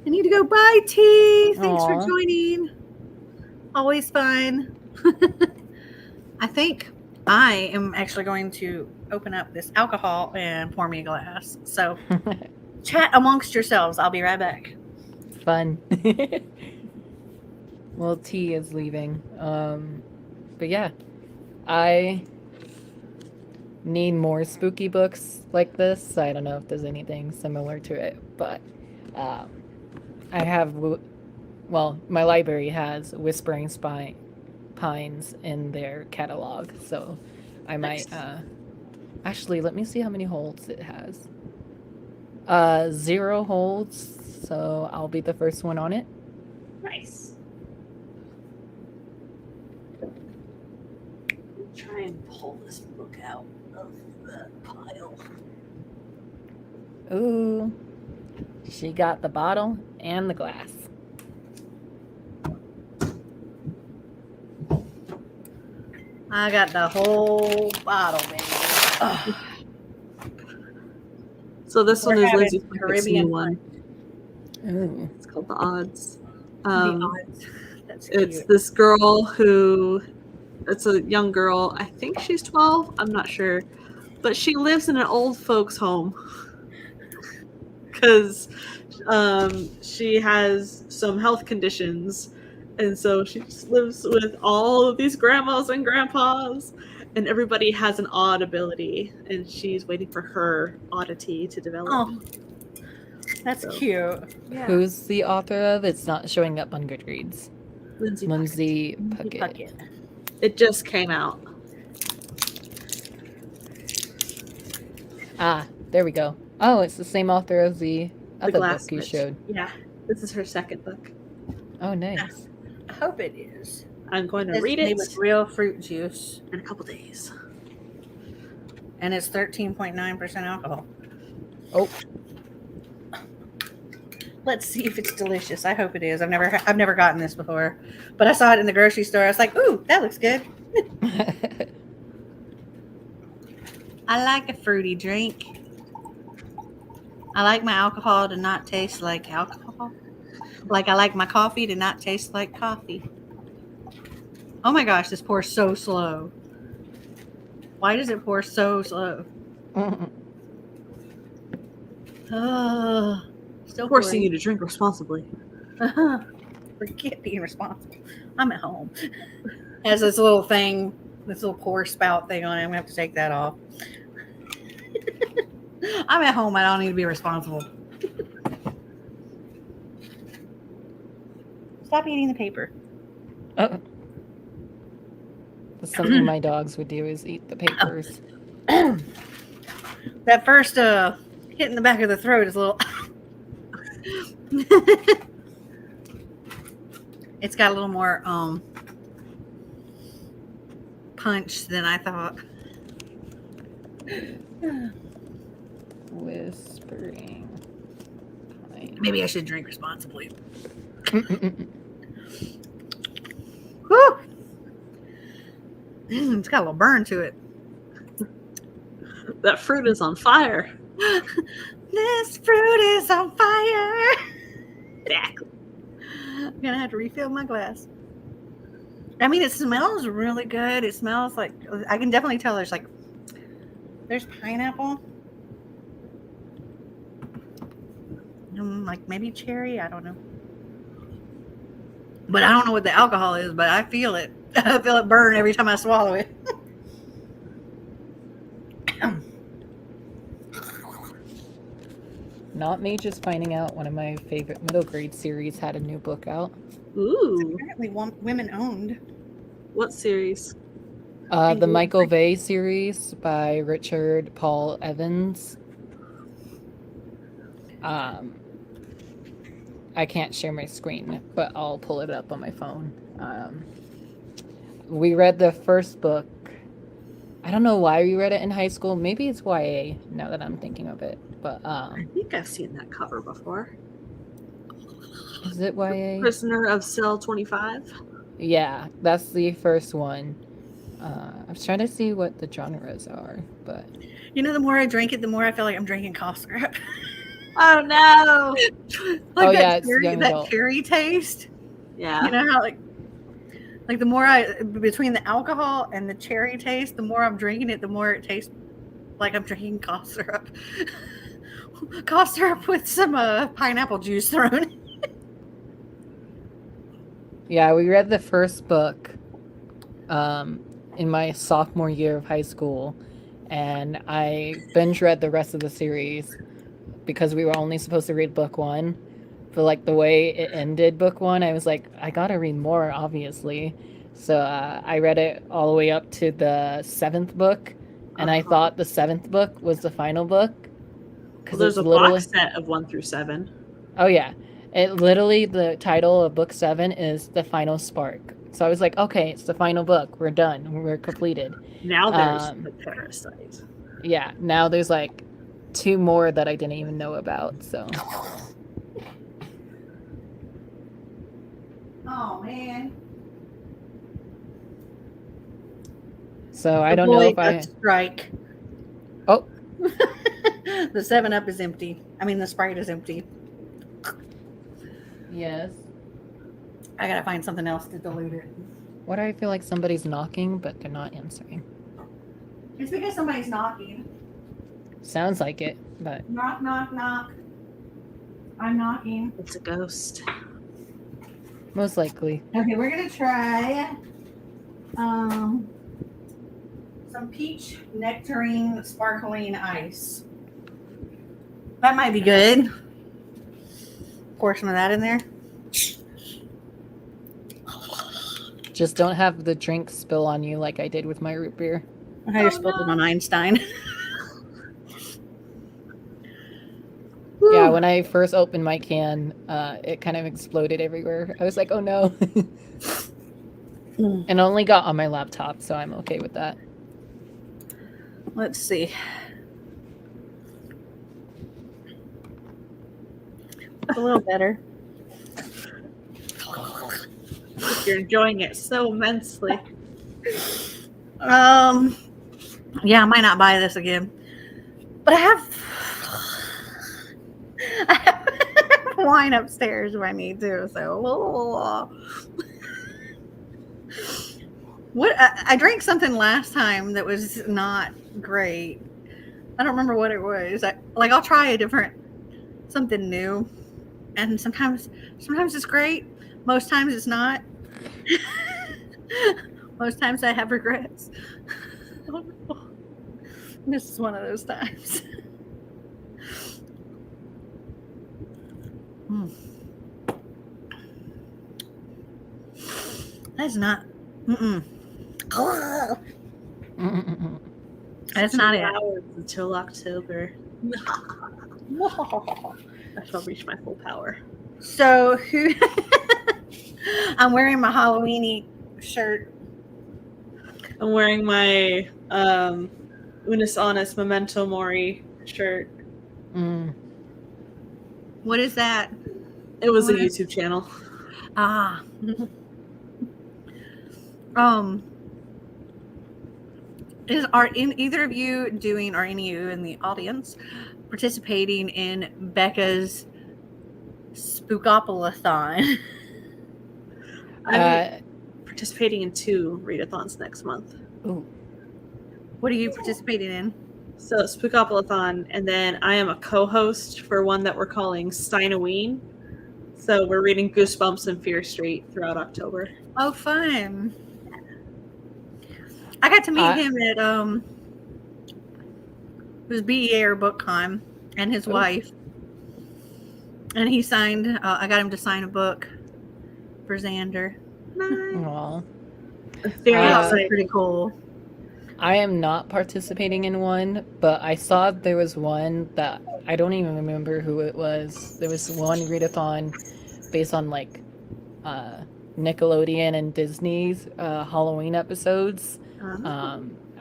I need to go. Bye, T. Thanks for joining. Always fun. I think I am actually going to open up this alcohol and pour me a glass. So chat amongst yourselves. I'll be right back. Fun. Well, T is leaving. But yeah, I need more spooky books like this. I don't know if there's anything similar to it, but I have, my library has Whispering Pines in their catalog, so I might, actually, let me see how many holds it has. 0 holds, so I'll be the first one on it. Nice. Try and pull this book out of the pile. Ooh, she got the bottle and the glass. I got the whole bottle, baby. Ugh. So this We're one is having Lindsay's new Caribbean one. Ooh. It's called The Odds. The odds. That's It's cute. this girl who, it's a young girl. I think she's 12. I'm not sure. But she lives in an old folks' home because she has some health conditions. And so she just lives with all of these grandmas and grandpas, and everybody has an odd ability, and she's waiting for her oddity to develop. Oh, that's So, cute. yeah. Who's the author of? It's not showing up on Goodreads. Lindsay Lindsay Puckett. Puckett. It just came out. Ah, there we go. Oh, it's the same author as the other book Glass you Witch. showed. Yeah, this is her second book. Oh, nice. I hope it is. I'm going to It's read made it with real fruit juice, in a couple days. and it's 13.9% alcohol. Oh, Let's see if it's delicious. I hope it is. I've never gotten this before, but I saw it in the grocery store. I was like, "Ooh, that looks good." I like a fruity drink. I like my alcohol to not taste like alcohol. Like I like my coffee to not taste like coffee. Oh my gosh, this pours so slow. Why does it pour so slow? Still Forcing you to drink responsibly. Forget being responsible. I'm at home. Has this little thing, this little pour spout thing on it. I'm gonna have to take that off. I'm at home. I don't need to be responsible. Stop eating the paper. That's something my dogs would do is eat the papers. That first hit in the back of the throat is a little. It's got a little more punch than I thought. Whispering. Maybe I should drink responsibly. Pine. Whew. It's got a little burn to it. That fruit is on fire. This fruit is on fire. Exactly. I'm gonna have to refill my glass. I mean, it smells really good. It smells like, I can definitely tell there's pineapple. Like maybe cherry. I don't know. But I don't know what the alcohol is, but I feel it. I feel it burn every time I swallow it. Not me just finding out one of my favorite middle grade series had a new book out. Ooh. Apparently women owned. What series? The Michael Vey series by Richard Paul Evans. I can't share my screen, but I'll pull it up on my phone. We read the first book. I don't know why we read it in high school. Maybe it's YA now that I'm thinking of it. But I think I've seen that cover before. is it YA? Prisoner of Cell 25. Yeah, that's the first one. I was trying to see what the genres are, but You know, the more I drink it, the more I feel like I'm drinking cough syrup. Oh no! Like yeah, it's young that adult. cherry taste. Yeah. You know how like the more between the alcohol and the cherry taste, the more I'm drinking it, the more it tastes like I'm drinking cough syrup. Cough syrup with some pineapple juice thrown. yeah, we read the first book in my sophomore year of high school, and I binge read the rest of the series because we were only supposed to read book one. But like the way it ended book one, I was like, I gotta read more, obviously. So I read it all the way up to the 7th book, and I thought the 7th book was the final book. Well, there's a box set of 1 through 7. Oh yeah, it literally, the title of book 7 is The Final Spark. So I was like, okay, it's the final book. We're done. We're completed. Now there's the Parasite. Yeah, now there's like 2 more that I didn't even know about. So Oh man. So I don't know if I. strike. Oh, The 7-Up is empty. I mean, the Sprite is empty. yes. I gotta find something else to dilute it. What do I feel like somebody's knocking, but they're not answering? It's because somebody's knocking. Sounds like it, but Knock, knock, knock. I'm knocking. It's a ghost. most likely. Okay, we're gonna try some peach nectarine sparkling ice. That might be good. Pour some of that in there. Just don't have the drink spill on you like I did with my root beer. I just spilled it on Einstein. Yeah, when I first opened my can, it kind of exploded everywhere. I was like, oh no. And only got on my laptop, so I'm okay with that. Let's see. A little better. You're enjoying it so immensely. Yeah, I might not buy this again. But I have wine upstairs if I need to. So what I drank something last time that was not great. I don't remember what it was. I'll try something new, and sometimes it's great. Most times it's not. Most times I have regrets. This is one of those times. That's not. That's not it. Hours until October. I shall reach my full power. So who? I'm wearing my Halloween-y shirt. I'm wearing my Unis Honest Memento Mori shirt. What is that? It was a YouTube channel. Ah. Are in either of you doing, or any of you in the audience, participating in Becca's Spookopalathon? I'm participating in 2 readathons next month. Ooh. What are you participating in? So Spookopalathon, and then I am a co-host for one that we're calling Steinoween. So we're reading Goosebumps and Fear Street throughout October. Oh, fun! I got to meet him at it was BEA or BookCon, and his wife, and he signed. I got him to sign a book for Xander. Aw. Very That was exciting. pretty cool. I am not participating in one, but I saw there was one that I don't even remember who it was. There was one readathon based on like Nickelodeon and Disney's Halloween episodes.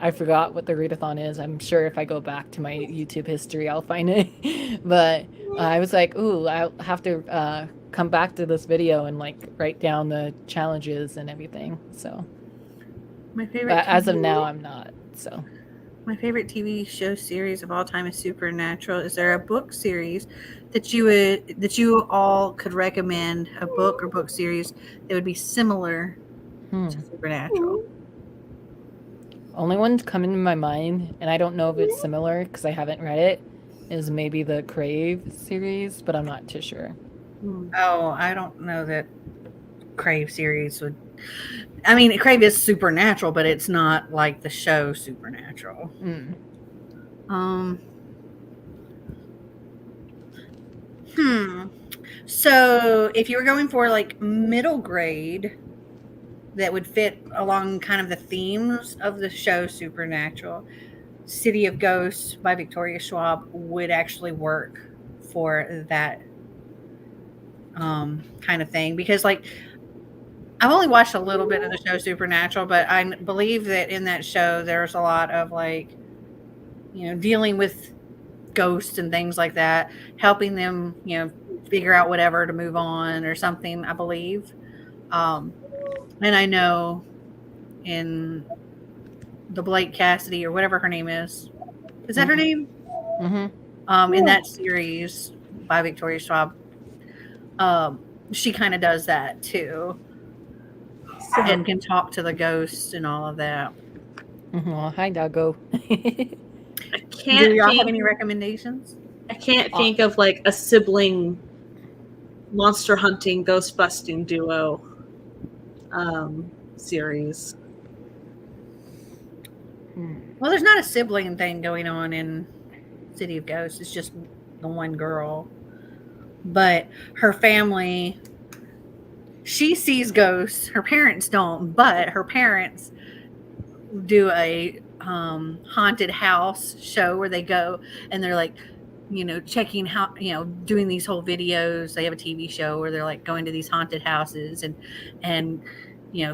I forgot what the readathon is. I'm sure if I go back to my YouTube history, I'll find it. But I was like, ooh, I'll have to come back to this video and like write down the challenges and everything. So, My favorite. but as of TV now, I'm not. So, My favorite TV show series of all time is Supernatural. Is there a book series that you all could recommend, a book or book series that would be similar to Supernatural? only one coming to my mind, and I don't know if it's similar because I haven't read it, is maybe the Crave series, but I'm not too sure. Oh, I don't know that Crave series would. I mean, Crave is supernatural, but it's not like the show Supernatural. So if you were going for like middle grade that would fit along kind of the themes of the show Supernatural, City of Ghosts by Victoria Schwab would actually work for that kind of thing, because like I've only watched a little bit of the show Supernatural, but I believe that in that show there's a lot of like, dealing with ghosts and things like that, helping them, figure out whatever to move on or something, I believe. And I know in the Blake Cassidy or whatever her name is. Is that her name? Mm-hmm. In that series by Victoria Schwab. She kind of does that too. And can talk to the ghosts and all of that. Well, hi, Doggo. I can't Do y'all think, have any recommendations? I can't think of like a sibling monster hunting, ghost busting duo series. Well, there's not a sibling thing going on in City of Ghosts. It's just the one girl. But her family, she sees ghosts. Her parents don't, but her parents do a haunted house show where they go and they're like, checking how, doing these whole videos. They have a TV show where they're like going to these haunted houses and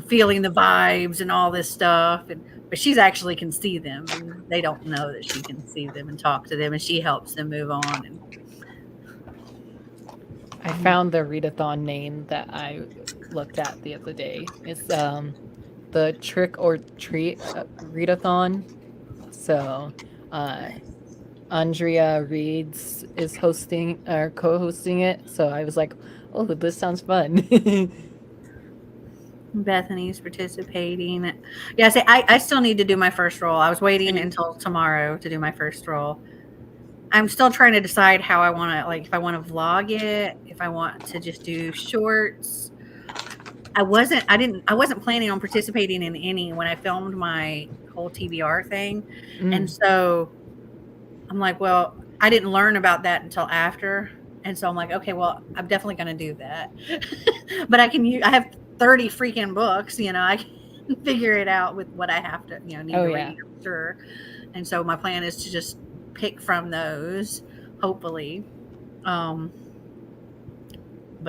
feeling the vibes and all this stuff. But she's actually can see them, and they don't know that she can see them and talk to them, and she helps them move on. And I found the readathon name that I looked at the other day. It's the Trick or Treat readathon. So Andrea Reeds is hosting or co-hosting it. So I was like, oh, this sounds fun. Bethany's participating. Yeah, I still need to do my first roll. I was waiting until tomorrow to do my first roll. I'm still trying to decide how I want to, like, if I want to vlog it, if I want to just do shorts. I wasn't planning on participating in any when I filmed my whole TBR thing. And so I'm like, well, I didn't learn about that until after. And so I'm like, okay, well, I'm definitely going to do that. But I have 30 freaking books, I can figure it out with what I have to, need to read, I'm sure. And so my plan is to just pick from those, hopefully. But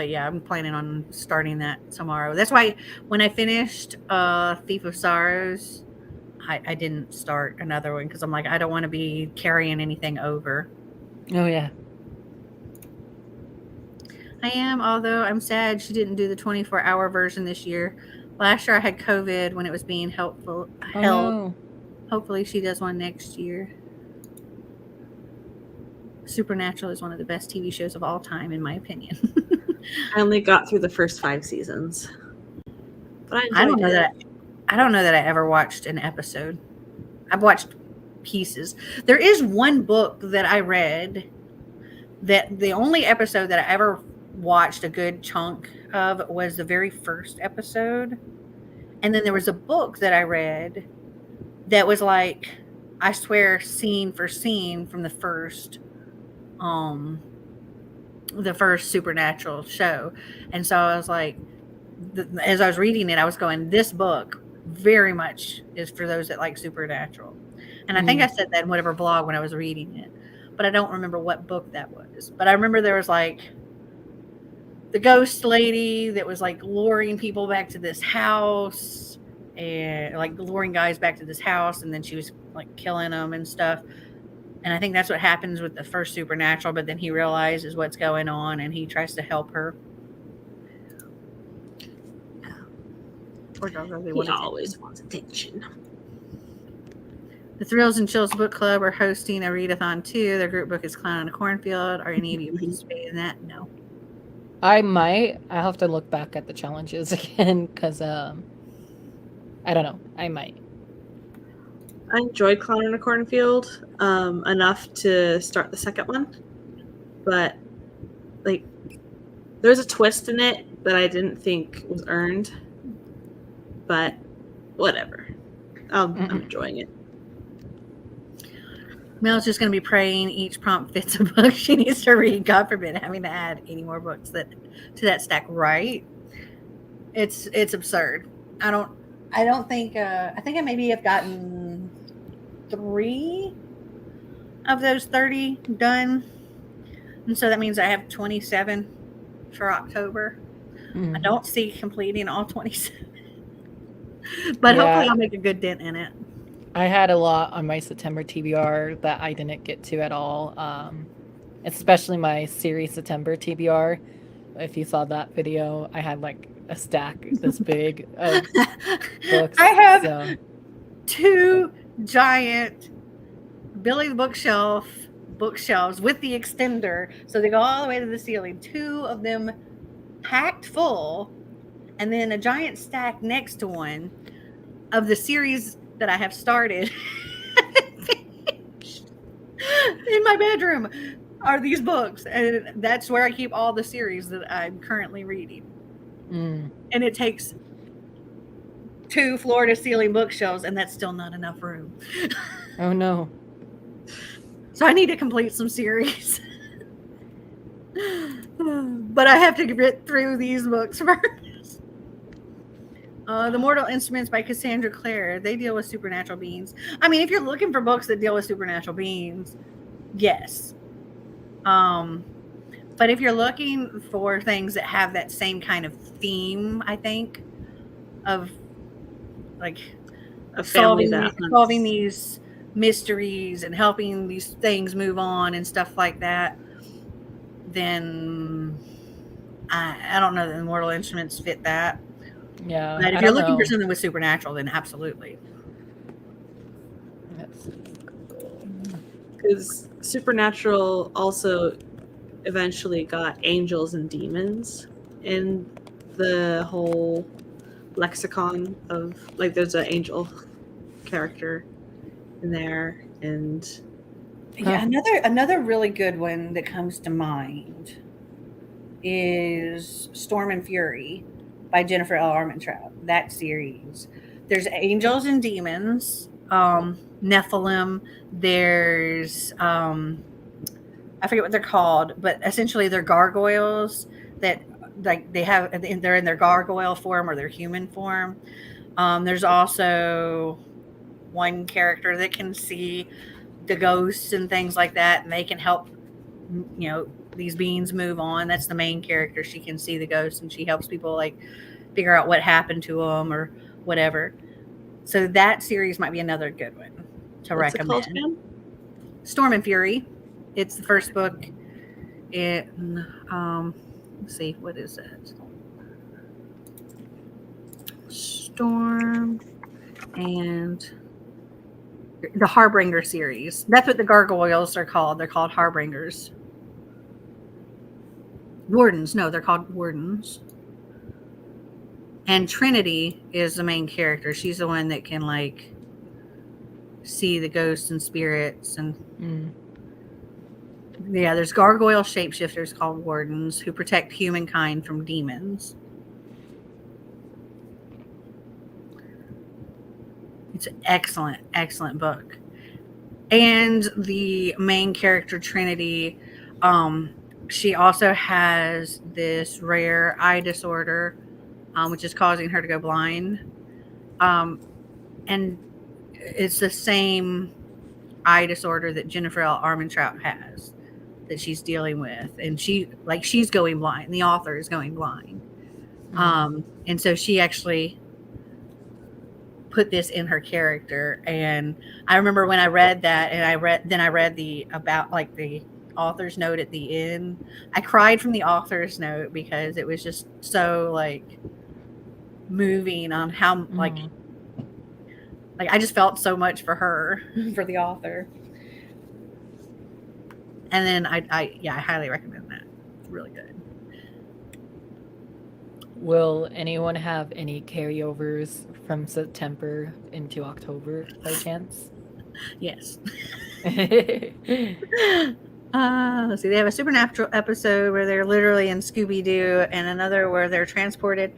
yeah, I'm planning on starting that tomorrow. That's why when I finished Thief of Sorrows, I didn't start another one because I'm like, I don't want to be carrying anything over. Oh, yeah. I am, although I'm sad she didn't do the 24-hour version this year. Last year I had COVID when it was being held. No. Hopefully she does one next year. Supernatural is one of the best TV shows of all time, in my opinion. I only got through the first 5 seasons, but I don't know that I ever watched an episode. I've watched pieces. There is one book that I read that the only episode that I ever watched a good chunk of was the very first episode. And then there was a book that I read that was like, I swear, scene for scene from the first Supernatural show. And so I was like, as I was reading it, I was going, this book very much is for those that like Supernatural. And I think I said that in whatever blog when I was reading it, but I don't remember what book that was. But I remember there was like the ghost lady that was like luring people back to this house, and like luring guys back to this house, and then she was like killing them and stuff. And I think that's what happens with the first Supernatural, but then he realizes what's going on and he tries to help her. Poor dog, he always wants attention. The Thrills and Chills Book Club are hosting a readathon too. Their group book is Clown in a Cornfield. Are any of you participating in that? No. I might. I have to look back at the challenges again because I don't know. I might. I enjoyed Clown in a Cornfield enough to start the second one, but like there's a twist in it that I didn't think was earned, but whatever. I'm enjoying it. Mel's just going to be praying each prompt fits a book she needs to read. God forbid having to add any more books to that stack. Right? It's absurd. I don't think. I think I maybe have gotten 3 of those 30 done, and so that means I have 27 for October. I don't see completing all 27, but hopefully I'll make a good dent in it. I had a lot on my September TBR that I didn't get to at all, especially my series September TBR. If you saw that video, I had like a stack this big of books. 2 giant Billy the bookshelves with the extender, so they go all the way to the ceiling. 2 of them packed full, and then a giant stack next to one of the series that I have started in my bedroom are these books, and that's where I keep all the series that I'm currently reading. And it takes 2 floor-to-ceiling bookshelves, and that's still not enough room. Oh no. So I need to complete some series. But I have to get through these books first. The Mortal Instruments by Cassandra Clare. They deal with supernatural beings. I mean, if you're looking for books that deal with supernatural beings, yes. But if you're looking for things that have that same kind of theme, I think, of like solving these mysteries and helping these things move on and stuff like that, then I don't know that the Mortal Instruments fit that. Yeah. But if you're looking for something with supernatural, then absolutely. Because supernatural also eventually got angels and demons in the whole lexicon of, like, there's an angel character in there, and Yeah, another really good one that comes to mind is Storm and Fury by Jennifer L. Armentrout. That series. There's angels and demons, Nephilim. There's I forget what they're called, but essentially they're gargoyles that, like, they're in their gargoyle form or their human form. There's also one character that can see the ghosts and things like that, and they can help, you know, these beings move on. That's the main character. She can see the ghosts, and she helps people, like, figure out what happened to them or whatever. So that series might be another good one to recommend. It called, Storm and Fury. It's the first book in let's see, what is it? Storm and the Harbinger series. That's what the gargoyles are called. They're called Harbingers. Wardens. No, they're called Wardens. And Trinity is the main character. She's the one that can, like, see the ghosts and spirits. And yeah, there's gargoyle shapeshifters called Wardens who protect humankind from demons. It's an excellent, excellent book. And the main character, Trinity, she also has this rare eye disorder, which is causing her to go blind. And it's the same eye disorder that Jennifer L. Armentrout has, that she's dealing with. And she's going blind. The author is going blind. And so she actually put this in her character. And I remember when I read that, and I read the author's note at the end. I cried from the author's note because it was just so, like, moving on how like I just felt so much for her, for the author. And then I highly recommend that. It's really good. Will anyone have any carryovers from September into October by chance? Yes. Let's see. They have a supernatural episode where they're literally in Scooby-Doo, and another where they're transported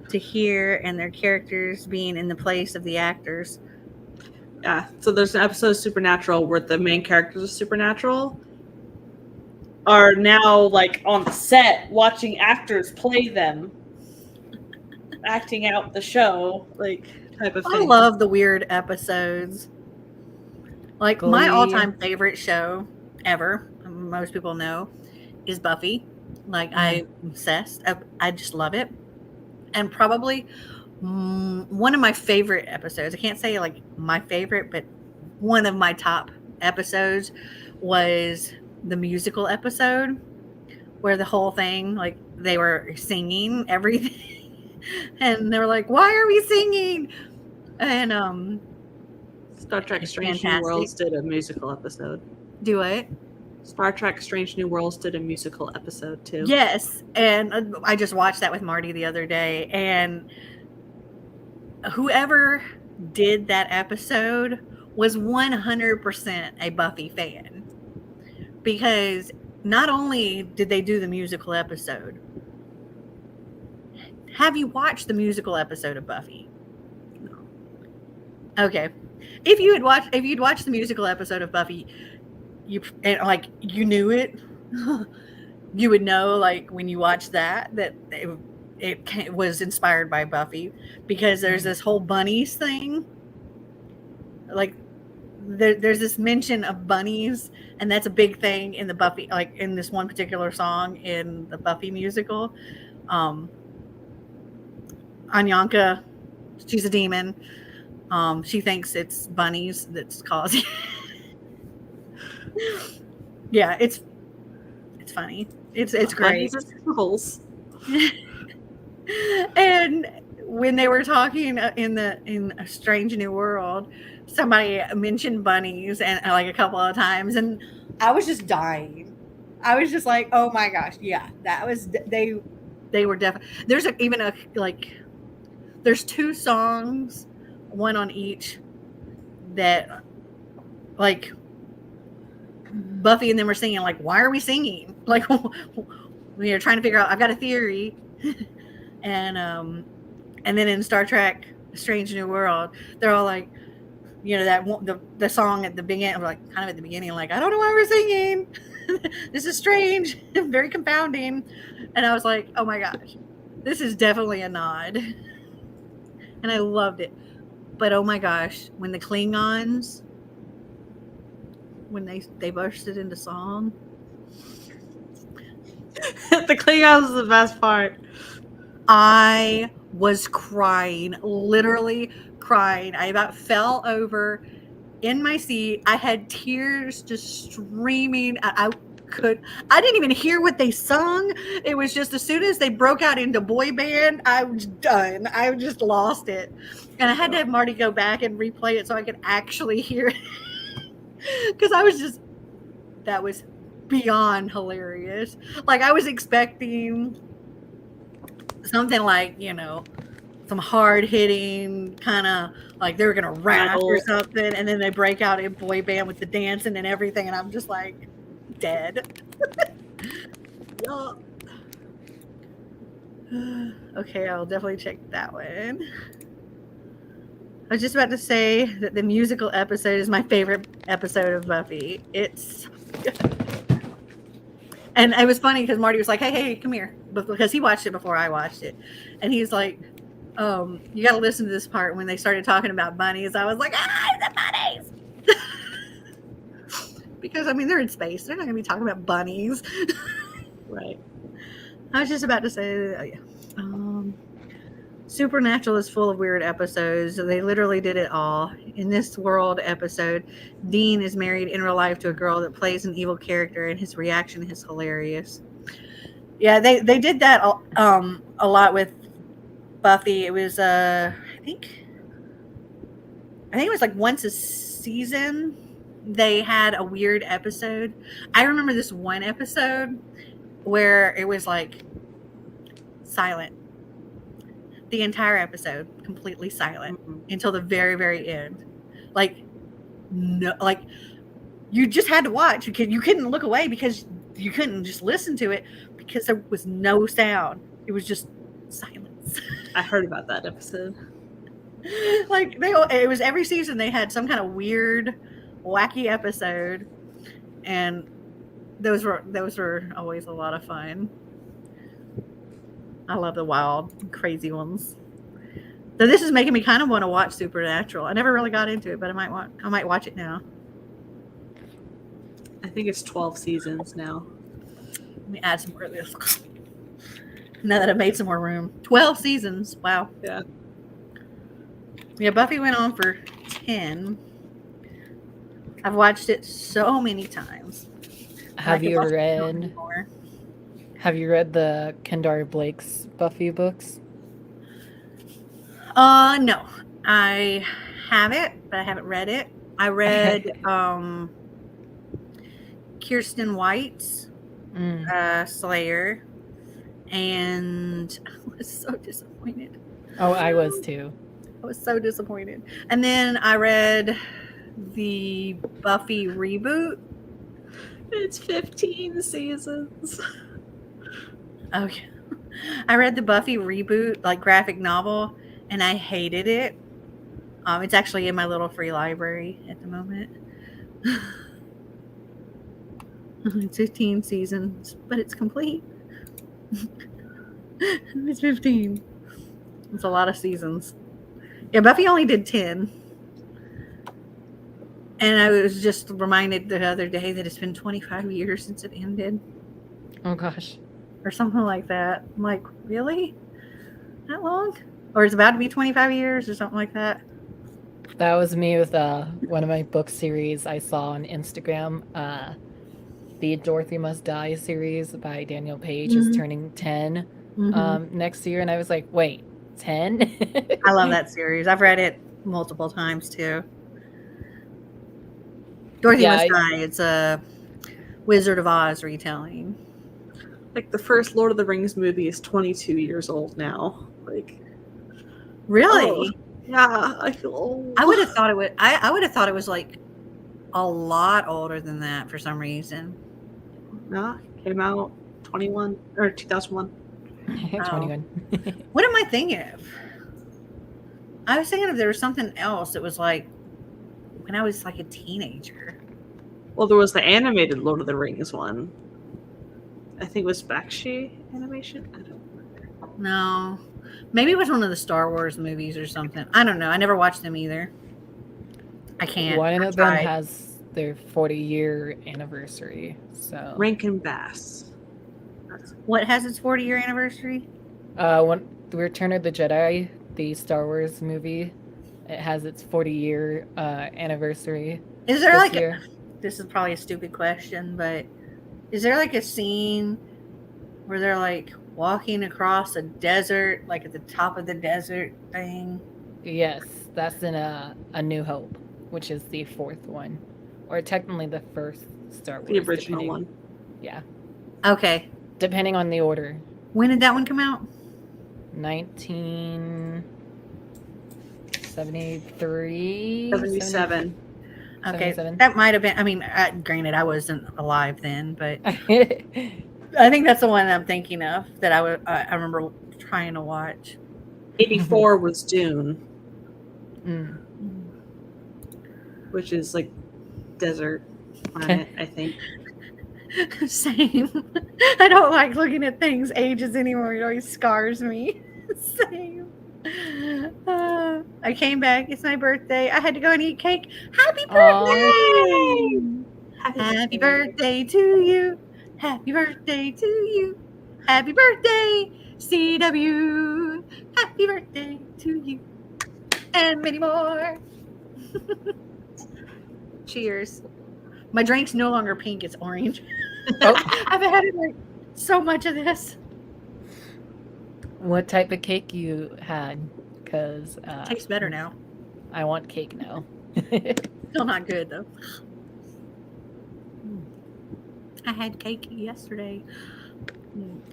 to here, and their characters being in the place of the actors. Yeah. So there's an episode of Supernatural where the main characters of Supernatural are now, like, on the set watching actors play them, acting out the show, like, type of thing. I love the weird episodes. Like, my Glee. all-time favorite show ever, most people know, is Buffy. Like, I'm obsessed. I just love it. And probably one of my favorite episodes, I can't say, like, my favorite, but one of my top episodes was the musical episode where the whole thing, like, they were singing everything. And they were like, why are we singing? And Star Trek It's Strange New fantastic. Worlds did a musical episode. Do it. Star Trek Strange New Worlds did a musical episode too. Yes, and I just watched that with Marty the other day, and whoever did that episode was 100% a Buffy fan, because not only did they do the musical episode, have you watched the musical episode of Buffy? No. Okay, if you'd watched the musical episode of Buffy, you knew it, you would know, like, when you watched that it was inspired by Buffy, because there's this whole bunnies thing. Like, there's this mention of bunnies, and that's a big thing in the Buffy, like in this one particular song in the Buffy musical. Anyanka, she's a demon. She thinks it's bunnies that's causing. Yeah, it's funny. It's great. Bunnies are trolls. And when they were talking in A Strange New World, somebody mentioned bunnies and like a couple of times, and I was just dying. I was just like, oh my gosh, yeah, that was they were definitely. There's there's 2 songs, one on each, that like Buffy and them were singing. Like, why are we singing? Like, we are trying to figure out. I've got a theory. And then in Star Trek Strange New World, they're all like, you know, that the song at the beginning, like kind of at the beginning, like, I don't know why we're singing. This is strange, very confounding. And I was like, oh my gosh, this is definitely a nod. And I loved it. But oh my gosh, when the Klingons, when they bursted into song. The Klingons is the best part. I was crying, literally crying. I about fell over in my seat. I had tears just streaming. I didn't even hear what they sung. It was just, as soon as they broke out into boy band, I was done. I just lost it. And I had to have Marty go back and replay it so I could actually hear it. Because that was beyond hilarious. Like, I was expecting something like, you know, some hard hitting kind of, like they were gonna rap or something, and then they break out in boy band with the dancing and everything, and I'm just like dead. Okay, I'll definitely check that one. I was just about to say that the musical episode is my favorite episode of Buffy. It's and it was funny because Marty was like, hey, come here. Because he watched it before I watched it. And he's like, you got to listen to this part. When they started talking about bunnies, I was like, the bunnies. Because, I mean, they're in space. They're not going to be talking about bunnies. Right. I was just about to say, Supernatural is full of weird episodes. They literally did it all. In this world episode, Dean is married in real life to a girl that plays an evil character, and his reaction is hilarious. Yeah, they did that a lot with Buffy. It was I think it was like once a season they had a weird episode. I remember this one episode where it was like silent. The entire episode completely silent until the very, very end. Like, no, like you just had to watch. You couldn't look away because you couldn't just listen to it because there was no sound. It was just silence. I heard about that episode. Like it was every season they had some kind of weird, wacky episode, and those were always a lot of fun. I love the wild, crazy ones. So this is making me kind of want to watch Supernatural. I never really got into it, but I might watch it now. I think it's 12 seasons now. Let me add some more of this. Now that I've made some more room. 12 seasons. Wow. Yeah. Yeah, Buffy went on for 10. I've watched it so many times. Have you read the Kendar Blake's Buffy books? No. I have it, but I haven't read it. I read Kirsten White's Slayer, and I was so disappointed. Oh, I was too. I was so disappointed. And then I read the Buffy reboot. It's 15 seasons. Okay. I read the Buffy reboot, like graphic novel, and I hated it. It's actually in my little free library at the moment. It's 15 seasons, but it's complete. It's 15. It's a lot of seasons. Yeah, Buffy only did 10. And I was just reminded the other day that it's been 25 years since it ended. Oh gosh. Or something like that. I'm like, really? That long? Or it's about to be 25 years or something like that. That was me with one of my book series I saw on Instagram. The Dorothy Must Die series by Daniel Page is turning 10 next year. And I was like, wait, 10? I love that series. I've read it multiple times too. Dorothy Must Die. It's a Wizard of Oz retelling. Like the first Lord of the Rings movie is 22 years old now. Like, really? Oh, yeah, I feel old. I would have thought it would. I would have thought it was like a lot older than that for some reason. Nah, came out 21 or 2001. 21. What am I thinking of? I was thinking of there was something else that was like when I was like a teenager. Well, there was the animated Lord of the Rings one. I think it was Bakshi animation. I don't remember. No. Maybe it was one of the Star Wars movies or something. I don't know. I never watched them either. I can't. One of them has their 40-year anniversary. So Rankin Bass. What has its 40-year anniversary? When the Return of the Jedi, the Star Wars movie, it has its 40-year anniversary. Is there like year. This is probably a stupid question, but is there like a scene where they're like walking across a desert, like at the top of the desert thing? Yes, that's in A New Hope, which is the fourth one, or technically the first Star Wars. The original one. Yeah. Okay. Depending on the order. When did that one come out? 1973. 77. Okay, 77. that might have been. I mean, granted, I wasn't alive then, but I think that's the one I'm thinking of that I remember trying to watch. 84 was Dune, Mm. which is like desert planet, I think. Same. I don't like looking at things ages anymore. It always scars me. Same. I came back. It's my birthday. I had to go and eat cake. Happy birthday! Happy birthday to you. Happy birthday to you. Happy birthday, CW. Happy birthday to you. And many more. Cheers. My drink's no longer pink, it's orange. Oh. I've had it like so much of this. What type of cake you had? Because Tastes better now. I want cake now. Still not good though. I had cake yesterday.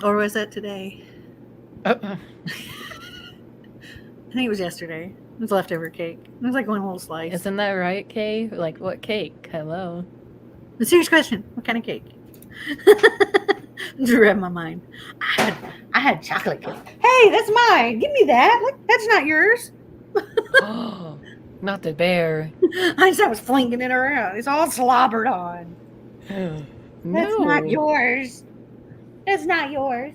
Or was that today? I think it was yesterday. It was leftover cake. It was like one whole slice. Isn't that right, Kay? Like, what cake? Hello. A serious question. What kind of cake? Just read my mind. I had chocolate cake. Hey, that's mine. Give me that. Look, that's not yours. Oh, not the bear. I was flinging it around. It's all slobbered on. That's not yours. That's not yours.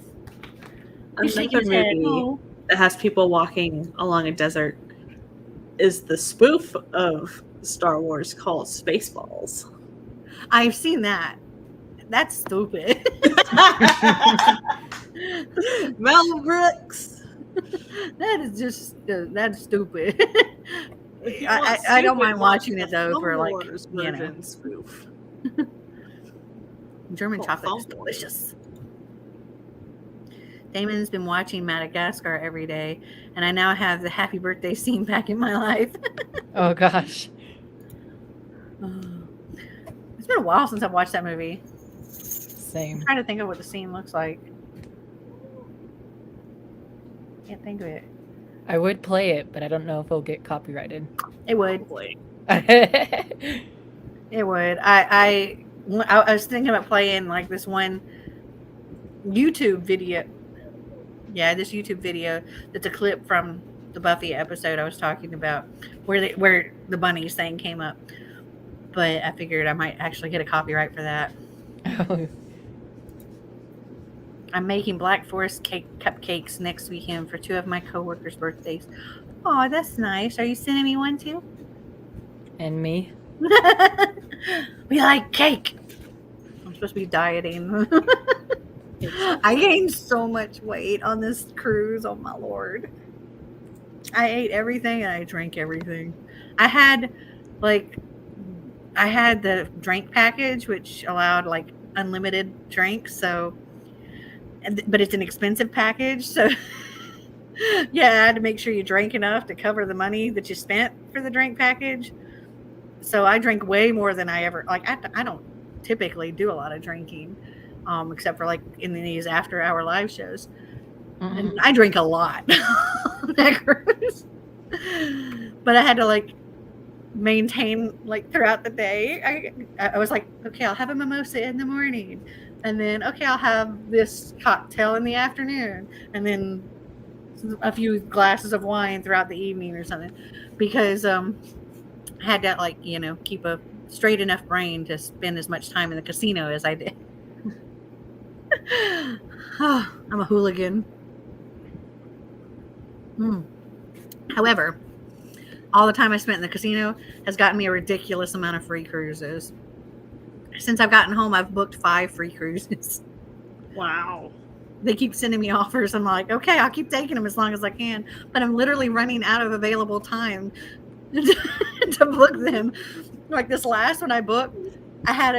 Another movie that has people walking along a desert is the spoof of Star Wars called Spaceballs. I've seen that. That's stupid. Mel Brooks. That is just that's stupid. I don't mind watching it though for like spoof. German chocolate is delicious. Damon's been watching Madagascar every day, and I now have the happy birthday scene back in my life. Oh gosh. It's been a while since I've watched that movie. Same. I'm trying to think of what the scene looks like. Can't think of it. I would play it, but I don't know if it'll get copyrighted. It would. Probably. It would. I was thinking about playing like this one YouTube video. Yeah, this YouTube video that's a clip from the Buffy episode I was talking about, where the bunnies thing came up. But I figured I might actually get a copyright for that. I'm making Black Forest cupcakes next weekend for 2 of my coworkers' birthdays. Oh, that's nice. Are you sending me one too? And me. We like cake. I'm supposed to be dieting. I gained so much weight on this cruise. Oh my Lord. I ate everything and I drank everything. I had the drink package, which allowed like unlimited drinks. So, but it's an expensive package. So yeah, I had to make sure you drank enough to cover the money that you spent for the drink package. So I drank way more than I ever, like, I don't typically do a lot of drinking, except for like in these after hour live shows. And I drink a lot on that cruise. But I had to like maintain like throughout the day. I was like, okay, I'll have a mimosa in the morning, and then okay, I'll have this cocktail in the afternoon, and then a few glasses of wine throughout the evening or something, because I had to like, you know, keep a straight enough brain to spend as much time in the casino as I did. Oh, I'm a hooligan. However, all the time I spent in the casino has gotten me a ridiculous amount of free cruises. Since I've gotten home, I've booked 5 free cruises. Wow. They keep sending me offers. I'm like, okay, I'll keep taking them as long as I can. But I'm literally running out of available time to book them. Like this last one I booked, I had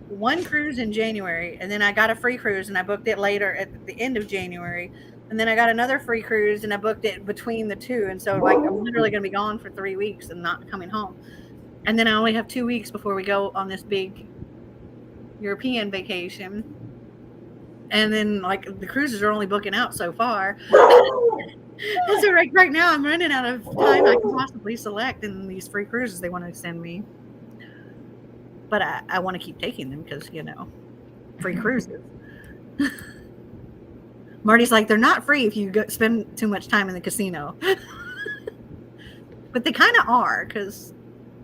one cruise in January, and then I got a free cruise and I booked it later at the end of January. And then I got another free cruise and I booked it between the two. And so like I'm literally going to be gone for 3 weeks and not coming home. And then I only have 2 weeks before we go on this big European vacation. And then like the cruises are only booking out so far. And so right now I'm running out of time I can possibly select in these free cruises they want to send me. But I want to keep taking them because, you know, free cruises. Marty's like, they're not free if you spend too much time in the casino. But they kind of are, because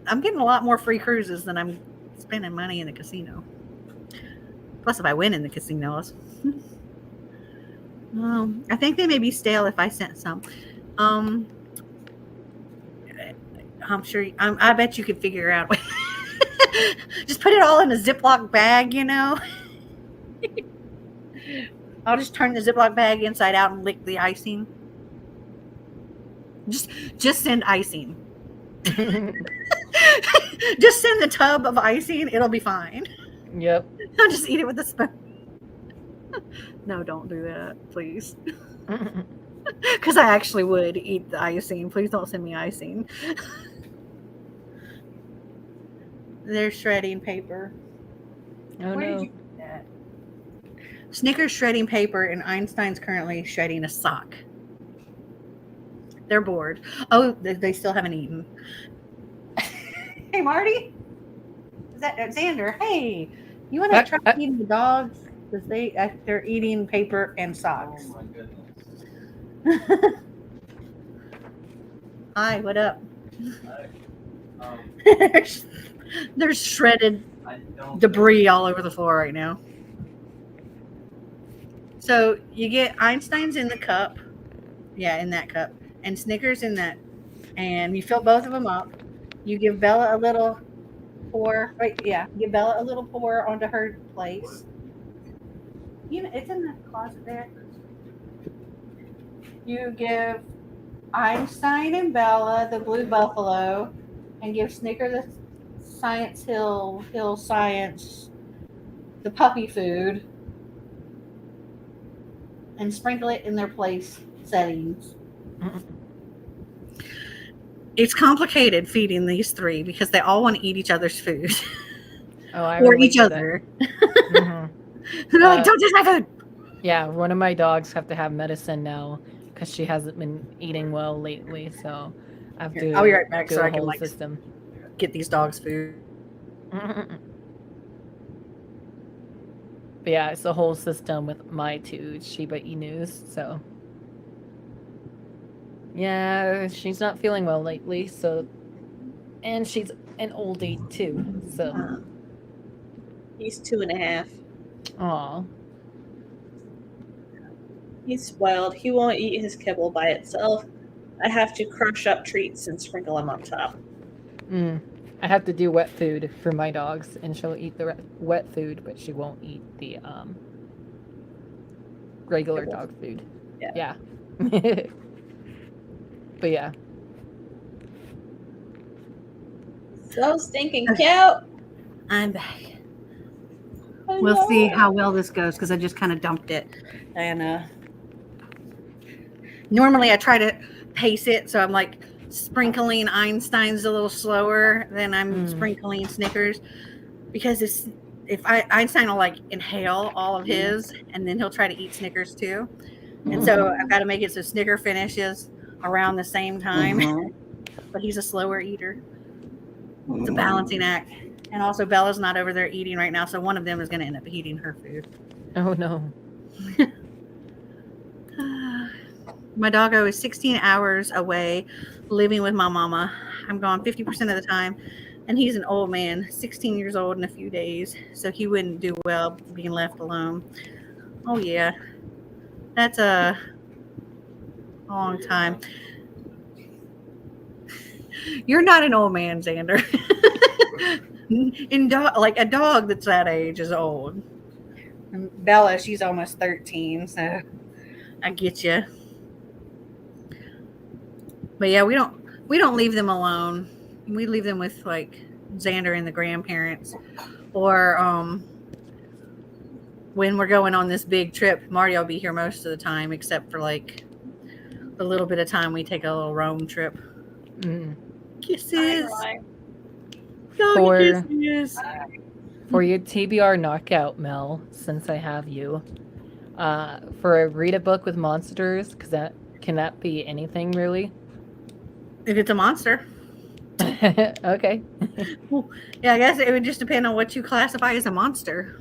I'm getting a lot more free cruises than I'm spending money in the casino. Plus, if I win in the casinos. I think they may be stale if I sent some. I'm sure, I bet you could figure out. Just put it all in a Ziploc bag, you know? I'll just turn the Ziploc bag inside out and lick the icing. Just send icing. Just send the tub of icing. It'll be fine. Yep. I'll just eat it with a spoon. No, don't do that, please. Because I actually would eat the icing. Please don't send me icing. They're shredding paper. Oh, Where no. did you put that? Snickers shredding paper, and Einstein's currently shredding a sock. They're bored. Oh, they still haven't eaten. Hey, Marty. Is that Xander? Hey, you want to try feeding the dogs? Because they're eating paper and socks. Oh my goodness. Hi, what up? I, There's shredded I don't debris all over the floor right now. So you get Einstein's in the cup. Yeah, in that cup. And Snickers in that. And you fill both of them up. You give Bella a little pour. Wait, yeah. Give Bella a little pour onto her place. You know, it's in the closet there. You give Einstein and Bella the Blue Buffalo. And give Snicker the Science Hill Science, the puppy food. And sprinkle it in their place settings. It's complicated feeding these three because they all want to eat each other's food Oh, I or relate each to that. other. Mhm. They're like, Uh, don't touch my food. Yeah, one of my dogs have to have medicine now because she hasn't been eating well lately. So I have Here, to I'll be right back do so a I can whole like system. get these dogs food. But yeah, it's a whole system with my two Shiba Inus. So yeah, she's not feeling well lately. So, and she's an oldie too. So, He's 2.5. aw, He's spoiled. He won't eat his kibble by itself. I have to crush up treats and sprinkle them on top. I have to do wet food for my dogs, and she'll eat the wet food, but she won't eat the regular Kibble. dog food. Yeah. But yeah. So stinking cute. I'm back. We'll see how well this goes because I just kind of dumped it. And normally I try to pace it. So I'm like sprinkling Einstein's a little slower than I'm sprinkling Snickers because if Einstein will like inhale all of his and then he'll try to eat Snickers too. And so I've got to make it so Snicker finishes around the same time. But he's a slower eater. It's a balancing act. And also Bella's not over there eating right now, so one of them is going to end up eating her food. Oh no. My doggo is 16 hours away living with my mama. I'm gone 50% of the time. And he's an old man, 16 years old in a few days. So he wouldn't do well being left alone. Oh, yeah. That's a long time. You're not an old man, Xander. Like a dog that's that age is old. And Bella, she's almost 13, so I get you. But yeah, we don't leave them alone. We leave them with like Xander and the grandparents, or when we're going on this big trip, Marty will be here most of the time, except for like the little bit of time we take a little Rome trip. Kisses. For Kisses. For your TBR knockout, Mel, since I have you, for a read a book with monsters, can that be anything really? If it's a monster. Okay. Yeah, I guess it would just depend on what you classify as a monster.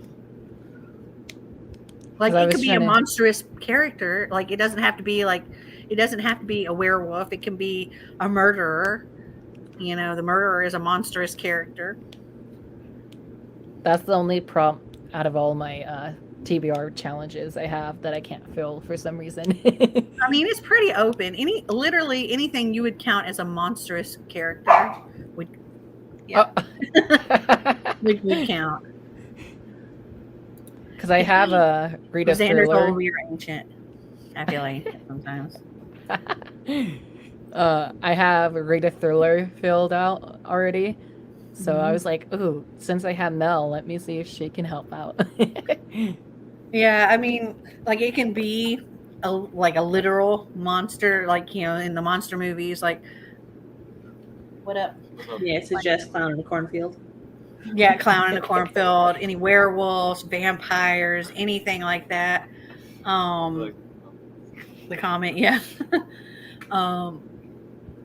Like it could be a monstrous character. Like it doesn't have to be a werewolf. It can be a murderer. You know, the murderer is a monstrous character. That's the only prompt out of all my TBR challenges I have that I can't fill for some reason. I mean, it's pretty open. Literally anything you would count as a monstrous character would count. Because I have a read a Xander's thriller. old, you're ancient. I feel like sometimes. I have a read a thriller filled out already. So I was like, ooh, since I have Mel, let me see if she can help out. Yeah, I mean, like it can be a literal monster, like, you know, in the monster movies, like, what up? Yeah, suggest clown in a cornfield. Yeah, clown in a cornfield, any werewolves, vampires, anything like that. The comment, yeah.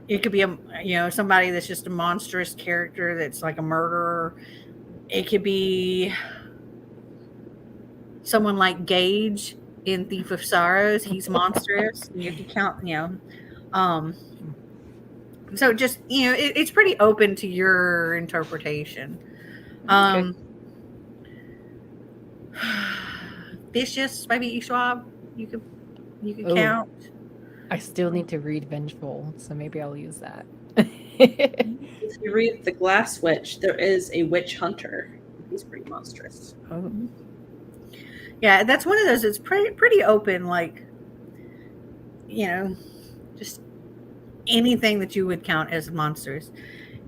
It could be somebody that's just a monstrous character that's like a murderer. It could be someone like Gage in Thief of Sorrows. He's monstrous. You can count, so just, it's pretty open to your interpretation. Vicious by B.E. Schwab. You could count. I still need to read Vengeful, so maybe I'll use that. If you read The Glass Witch, there is a witch hunter. He's pretty monstrous. Oh. Yeah, that's one of those. It's pretty open, like, just anything that you would count as monsters.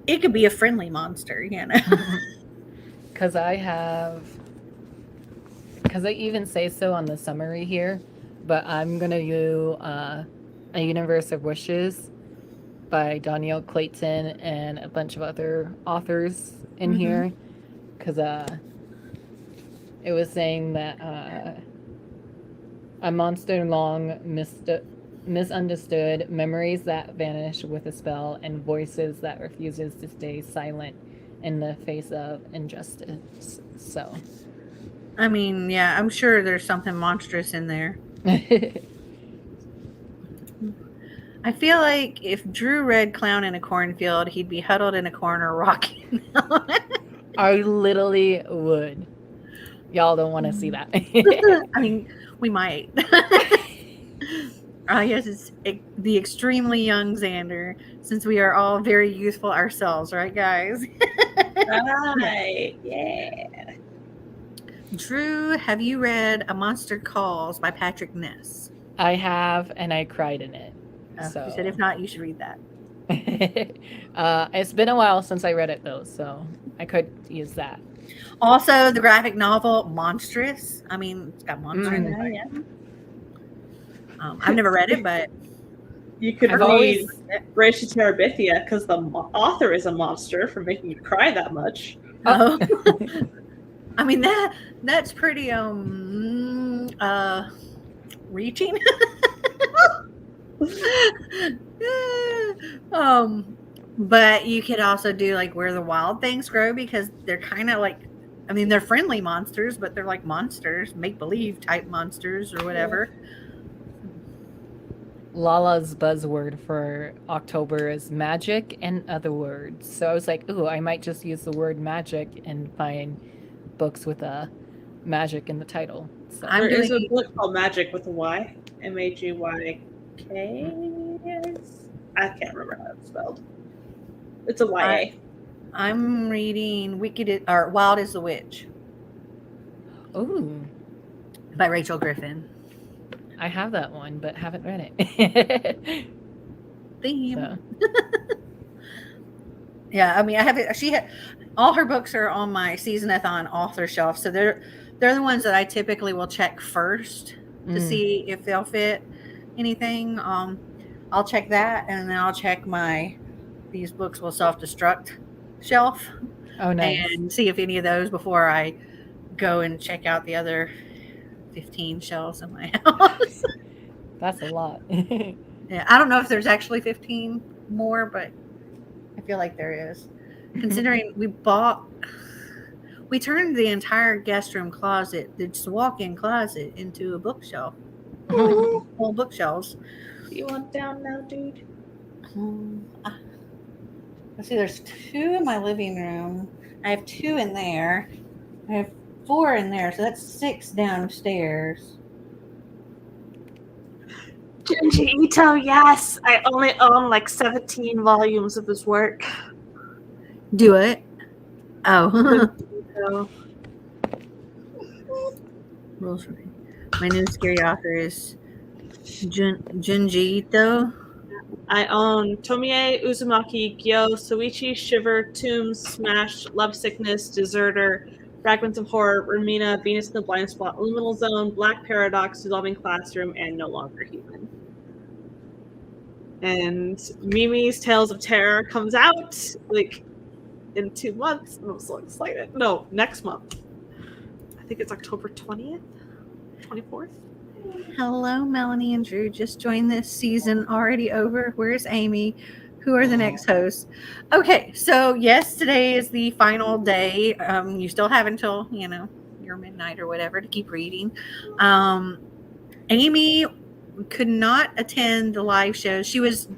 It could be a friendly monster, Because I even say so on the summary here, but I'm going to do A Universe of Wishes by Danielle Clayton and a bunch of other authors in Mhm. here, because it was saying that a monster long misunderstood, memories that vanish with a spell, and voices that refuses to stay silent in the face of injustice. So I mean, yeah, I'm sure there's something monstrous in there. I feel like if Drew read Clown in a Cornfield, he'd be huddled in a corner rocking out. I literally would. Y'all don't want to see that. I mean, we might. Yes, it's the extremely young Xander, since we are all very youthful ourselves, right, guys? Right. Yeah. Drew, have you read A Monster Calls by Patrick Ness? I have, and I cried in it. You said if not, you should read that. It's been a while since I read it though, so I could use that. Also, the graphic novel Monstrous. I mean, it's got monster in there. Yeah. I've never read it, but You could I've read always Rachel Terabithia because the author is a monster for making you cry that much. I mean that's pretty reaching. But you could also do like Where the Wild Things Grow, because they're kind of like, I mean, they're friendly monsters, but they're like monsters, make believe type monsters or whatever. Lala's buzzword for October is magic and other words. So I was like, ooh, I might just use the word magic and find books with a magic in the title. So I'm There is doing- a book called Magic with a Y. Magyk. I can't remember how it's spelled. It's a YA. I'm reading Wild is the Witch ooh, by Rachel Griffin. I have that one, but haven't read it. Damn. So, Yeah, I mean, I have it. All her books are on my SeasonAthon author shelf, so they're the ones that I typically will check first to see if they'll fit anything. I'll check that, and then I'll check these books will self-destruct shelf, oh, nice. and see if any of those before I go and check out the other 15 shelves in my house. That's a lot. Yeah, I don't know if there's actually 15 more, but I feel like there is. Considering we turned the entire guest room closet, this walk-in closet, into a bookshelf. Whole bookshelves. You want down now, dude? Let's see, there's 2 in my living room. I have 2 in there. I have 4 in there, so that's 6 downstairs. Junji Ito, yes. I only own like 17 volumes of his work. Do it. Oh. So, Rules for me. My new scary author is Junji Ito. I own Tomie, Uzumaki, Gyo, Soichi, Shiver, Tombs, Smash, Love Sickness, Deserter, Fragments of Horror, Ramina, Venus in the Blind Spot, Liminal Zone, Black Paradox, Dissolving Classroom, and No Longer Human. And Mimi's Tales of Terror comes out like in 2 months. I'm so excited. No, next month. I think it's October 20th, 24th. Hello, Melanie and Drew. Just joined this season. Already over. Where's Amy? Who are the next hosts? Okay, so yes, today is the final day. You still have until your midnight or whatever to keep reading. Amy could not attend the live show. She was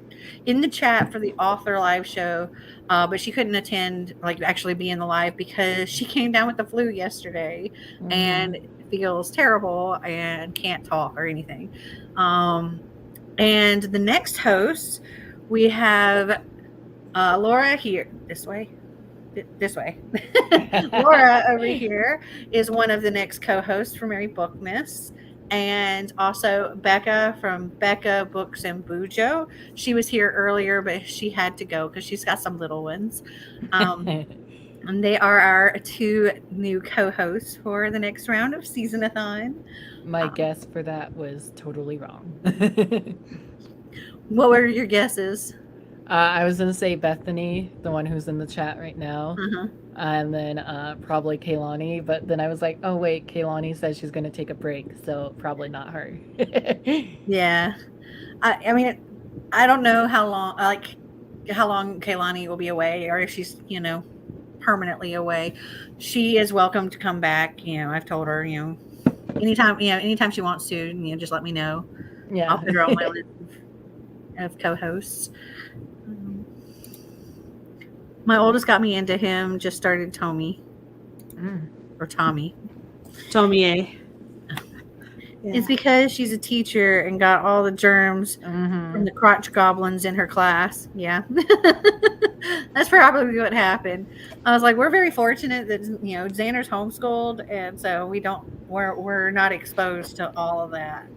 in the chat for the author live show, but she couldn't attend, like actually be in the live, because she came down with the flu yesterday and feels terrible and can't talk or anything. And the next host, we have Laura here. This way. Laura over here is one of the next co-hosts for Mary Bookmas. And also Becca from Becca Books and Bujo. She was here earlier, but she had to go because she's got some little ones. And they are our 2 new co-hosts for the next round of SeasonAthon. My guess for that was totally wrong. What were your guesses? I was gonna say Bethany, the one who's in the chat right now, Uh-huh. and then probably Kaylani. But then I was like, oh wait, Kaylani says she's gonna take a break, so probably not her. Yeah. I mean, I don't know how long Kaylani will be away, or if she's, permanently away. She is welcome to come back. I've told her, anytime she wants to, just let me know. Yeah. I'll put her on my list of co-hosts. My oldest got me into him, just started Tommy. Or Tommy. Tomie. It's because she's a teacher and got all the germs from the crotch goblins in her class. Yeah. That's probably what happened. I was like, we're very fortunate that, Xander's homeschooled, and so we're not exposed to all of that.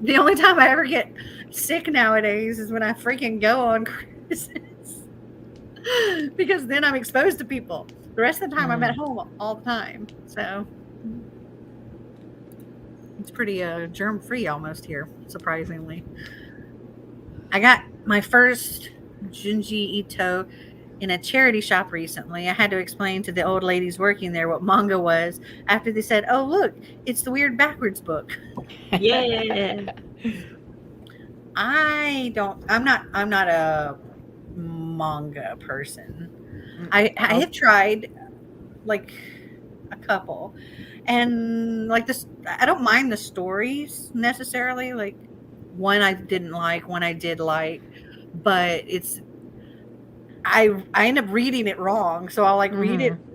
The only time I ever get sick nowadays is when I freaking go on cruises. Because then I'm exposed to people. The rest of the time I'm at home all the time. So it's pretty germ-free almost here, surprisingly. I got my first Junji Ito in a charity shop recently. I had to explain to the old ladies working there what manga was after they said, "Oh, look, it's the weird backwards book." Yeah. I'm not a manga person. I have tried like a couple, and like this, I don't mind the stories necessarily. Like one I didn't like, one I did like, but I end up reading it wrong. So I'll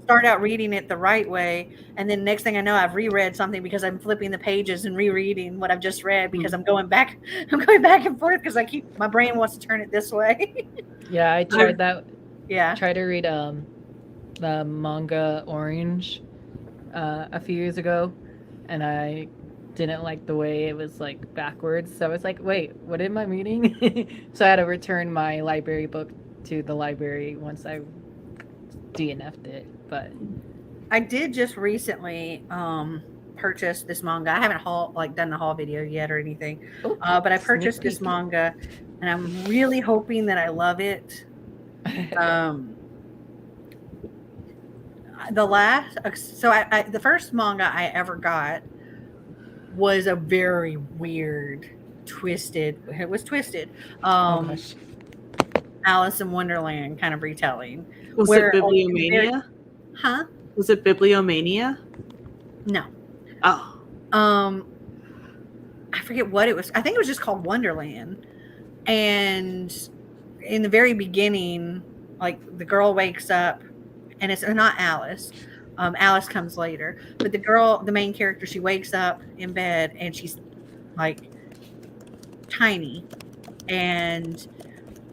start out reading it the right way, and then next thing I know, I've reread something because I'm flipping the pages and rereading what I've just read because I'm going back and forth because my brain wants to turn it this way. Yeah, I tried that. Yeah. Tried to read the manga Orange a few years ago, and I didn't like the way it was like backwards. So I was like, wait, what am I reading? So I had to return my library book to the library once I DNF'd it. But I did just recently purchase this manga. I haven't done the haul video yet or anything, but I purchased this manga, and I'm really hoping that I love it. The first manga I ever got was a very weird, twisted. It was twisted. Alice in Wonderland kind of retelling. Was it Bibliomania? Huh? Was it Bibliomania? No. Oh. I forget what it was. I think it was just called Wonderland. And in the very beginning, like the girl wakes up, and it's not Alice. Alice comes later, but the main character, she wakes up in bed and she's like tiny, and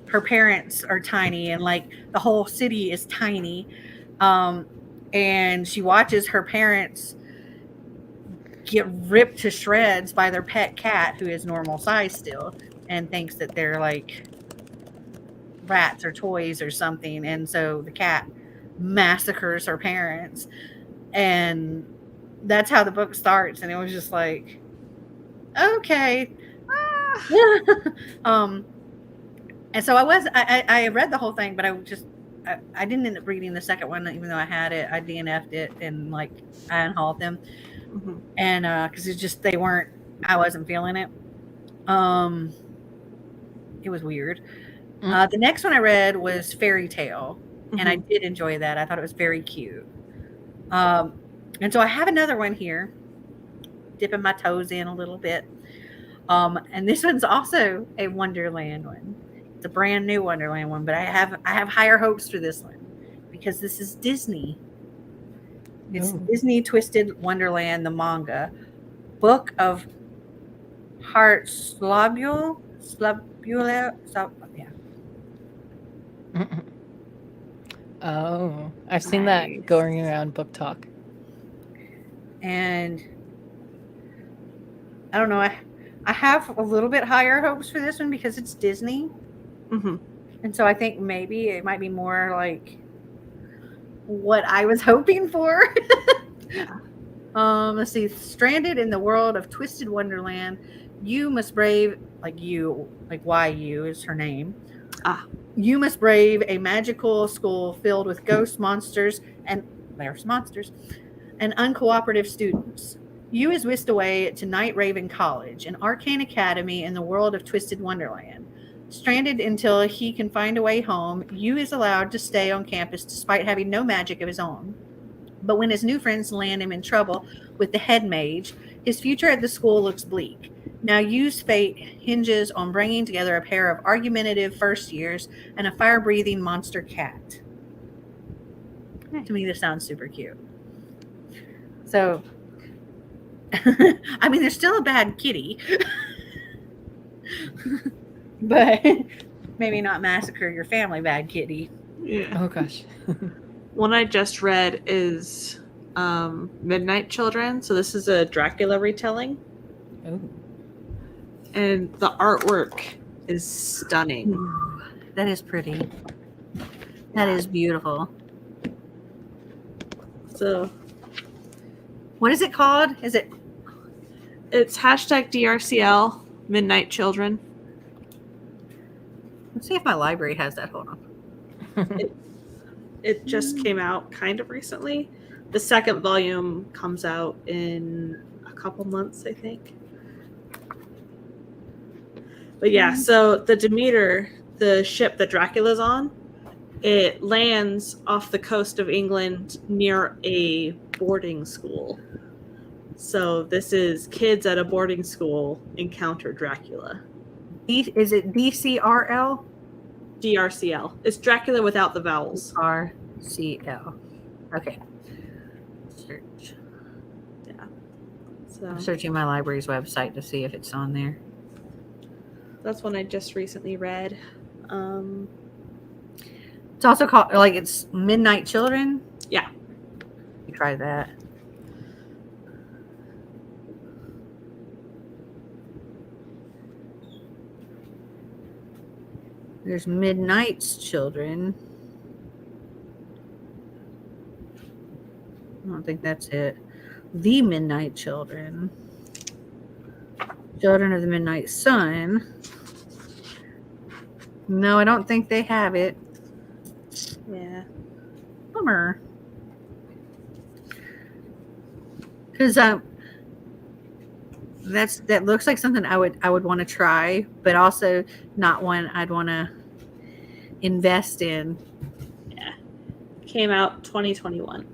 her parents are tiny, and like the whole city is tiny. And she watches her parents get ripped to shreds by their pet cat, who is normal size still, and thinks that they're like rats or toys or something. And so the cat massacres her parents, and that's how the book starts. And it was just like, okay. And so I read the whole thing, but I didn't end up reading the second one, even though I had it. I DNF'd it and I unhauled them. And because it's just I wasn't feeling it. It was weird. The next one I read was Fairy Tale, and I did enjoy that. I thought it was very cute. And so I have another one here, dipping my toes in a little bit. And this one's also a Wonderland one. It's a brand new Wonderland one, but I have higher hopes for this one because this is Disney. It's Disney Twisted Wonderland, the manga. Book of Heart Slobule. Yeah. Oh, I've seen that going around Book Talk. And I don't know. I have a little bit higher hopes for this one because it's Disney. And so I think maybe it might be more like what I was hoping for. Let's see. Stranded in the world of Twisted Wonderland, you must brave, YU is her name, You must brave a magical school filled with ghosts, monsters, and there's monsters, and uncooperative students. You is whisked away to Night Raven College, an arcane academy in the world of Twisted Wonderland. Stranded until he can find a way home, You is allowed to stay on campus despite having no magic of his own. But when his new friends land him in trouble with the head mage, his future at the school looks bleak. Now Yu's fate hinges on bringing together a pair of argumentative first years and a fire-breathing monster cat. To me, this sounds super cute. So, I mean, there's still a bad kitty. But maybe not massacre your family, bad kitty. Yeah. Oh gosh. One I just read is Midnight Children. So this is a Dracula retelling. Oh. And the artwork is stunning. Ooh, that is pretty. That is beautiful. So What is it called? it's hashtag DRCL Midnight Children. Let's see if my library has that. Hold on. It just came out kind of recently. The second volume comes out in a couple months, I think. But yeah, so the Demeter, the ship that Dracula's on, it lands off the coast of England near a boarding school. So this is kids at a boarding school encounter Dracula. Is it DCRL? DRCL. It's Dracula without the vowels. RCL. Okay. Search. So I'm searching my library's website to see if it's on there. that's one I just recently read. It's also called, like, it's Midnight Children. Yeah. You try that. There's Midnight's Children. I don't think that's it. The Midnight Children. Children of the Midnight Sun. No, I don't think they have it. Yeah. Bummer. Because that looks like something I would want to try, but also not one I'd want to invest in. Yeah. Came out 2021.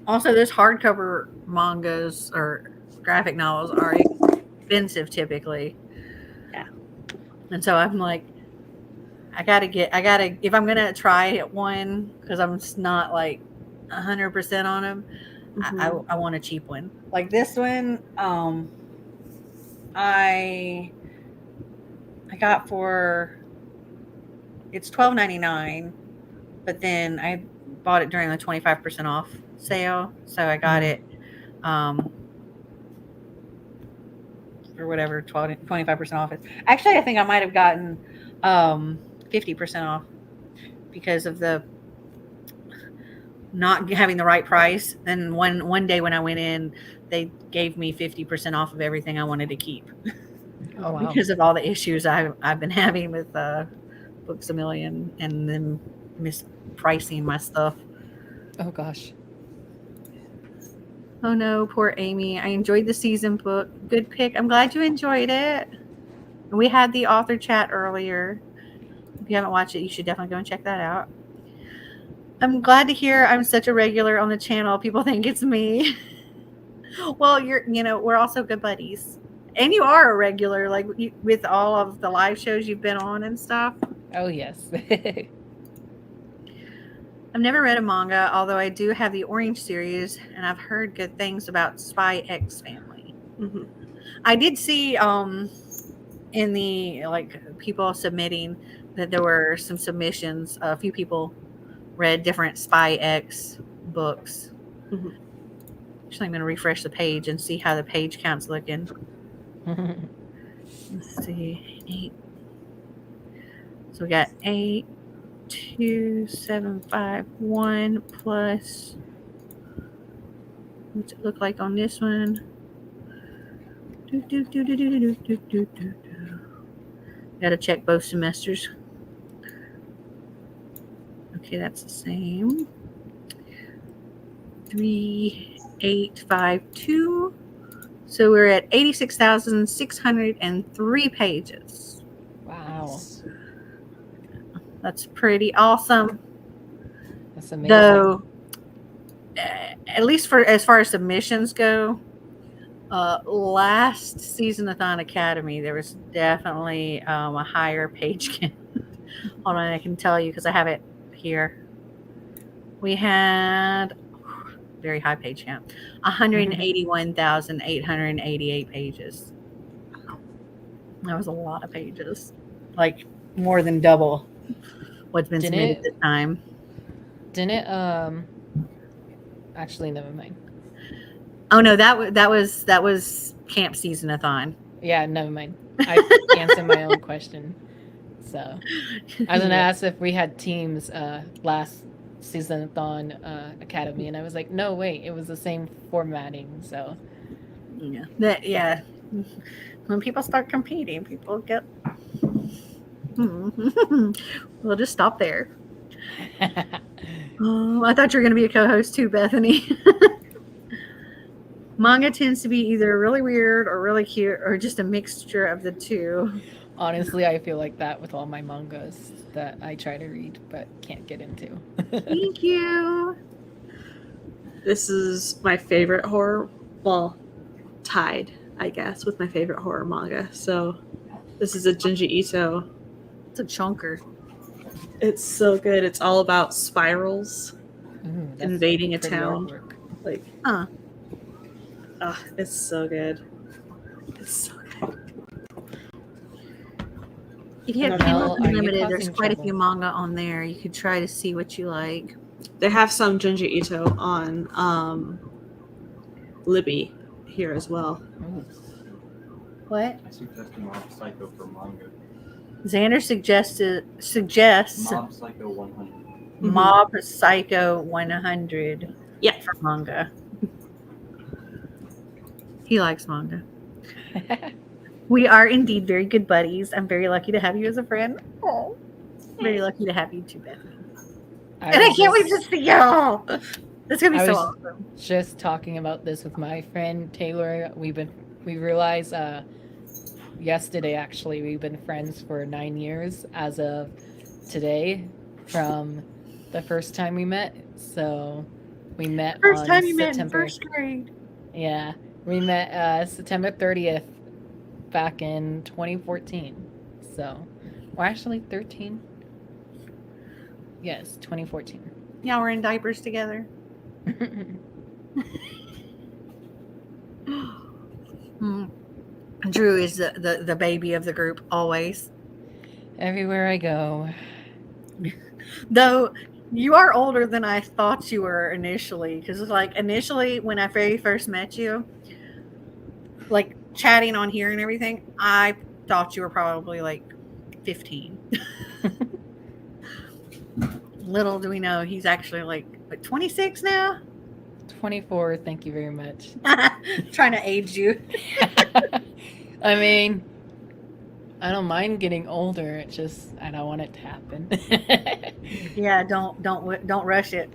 Also, those hardcover mangas or graphic novels are expensive typically. Yeah. And so I'm like, if I'm going to try one, because I'm just not like 100% on them, I want a cheap one. Like this one, I got for, it's $12.99, but then I bought it during the 25% off sale, so I got it for whatever 25% off is. Actually, I think I might have gotten 50% off because of the not having the right price. Then one day when I went in, they gave me 50% off of everything I wanted to keep. Oh wow. Because of all the issues I've been having with Books A Million and them mispricing my stuff. Oh gosh. Oh no, poor Amy. I enjoyed the season book. Good pick. I'm glad you enjoyed it. We had the author chat earlier. If you haven't watched it, you should definitely go and check that out. I'm glad to hear I'm such a regular on the channel. People think it's me. Well, we're also good buddies. And you are a regular, like with all of the live shows you've been on and stuff. Oh yes. I've never read a manga, although I do have the Orange series, and I've heard good things about Spy X Family. Mm-hmm. I did see in the people submitting that there were some submissions. A few people read different Spy X books. Mm-hmm. Actually, I'm going to refresh the page and see how the page count's looking. Let's see, 8. So we got 8, 2, 7, 5, 1 plus. What's it look like on this one? We Got to check both semesters. Okay, that's the same. 3852. So we're at 86,603 pages. Wow. That's pretty awesome. That's amazing. Though, at least for as far as submissions go, last Season-a-thon Academy, there was definitely a higher page count. Hold on, I can tell you because I have it here. We had very high page count, 181,888 pages. That was a lot of pages, like more than double what's been submitted this time. Didn't actually, never mind. Oh no, that was Camp Season-a-thon. Yeah, never mind. I answered my own question. So I was gonna ask if we had teams last Season-a-thon Academy, and I was like, no, wait, it was the same formatting. So yeah. When people start competing, people get. We'll just stop there. Oh, I thought you were going to be a co-host too, Bethany. Manga tends to be either really weird or really cute or just a mixture of the two. Honestly, I feel like that with all my mangas that I try to read but can't get into. Thank you. This is my favorite horror. Well, tied, I guess, with my favorite horror manga. So this is a Junji Ito. It's a chunker. It's so good. It's all about spirals Ooh, that's invading a pretty town. artwork. Like, it's so good. It's so good. If you have Mel, Kindle are you Unlimited, there's causing quite a trouble? few manga on there. You could try to see what you like. They have some Junji Ito on Libby here as well. Ooh. What? I suggested Mob Psycho for manga. Xander suggests Mob Psycho 100. Mob Psycho 100. Yeah. For manga. He likes manga. We are indeed very good buddies. I'm very lucky to have you as a friend. Oh, very lucky to have you too, Bethany. And I can't wait to see y'all. It's gonna be I so was awesome. just talking about this with my friend Taylor. We realized yesterday actually we've been friends for 9 years as of today from the first time we met. So we met First on time you met in September. first grade. Yeah, we met September 30th back in 2014. So, or actually 13. Yes, 2014. Y'all were in diapers together. Drew is the baby of the group always. Everywhere I go. Though you are older than I thought you were initially, because like initially when I very first met you, like chatting on here and everything, I thought you were probably like 15. Little do we know he's actually like 26 now. 24, thank you very much. Trying to age you. I mean, I don't mind getting older. It's just I don't want it to happen. Yeah, don't rush it,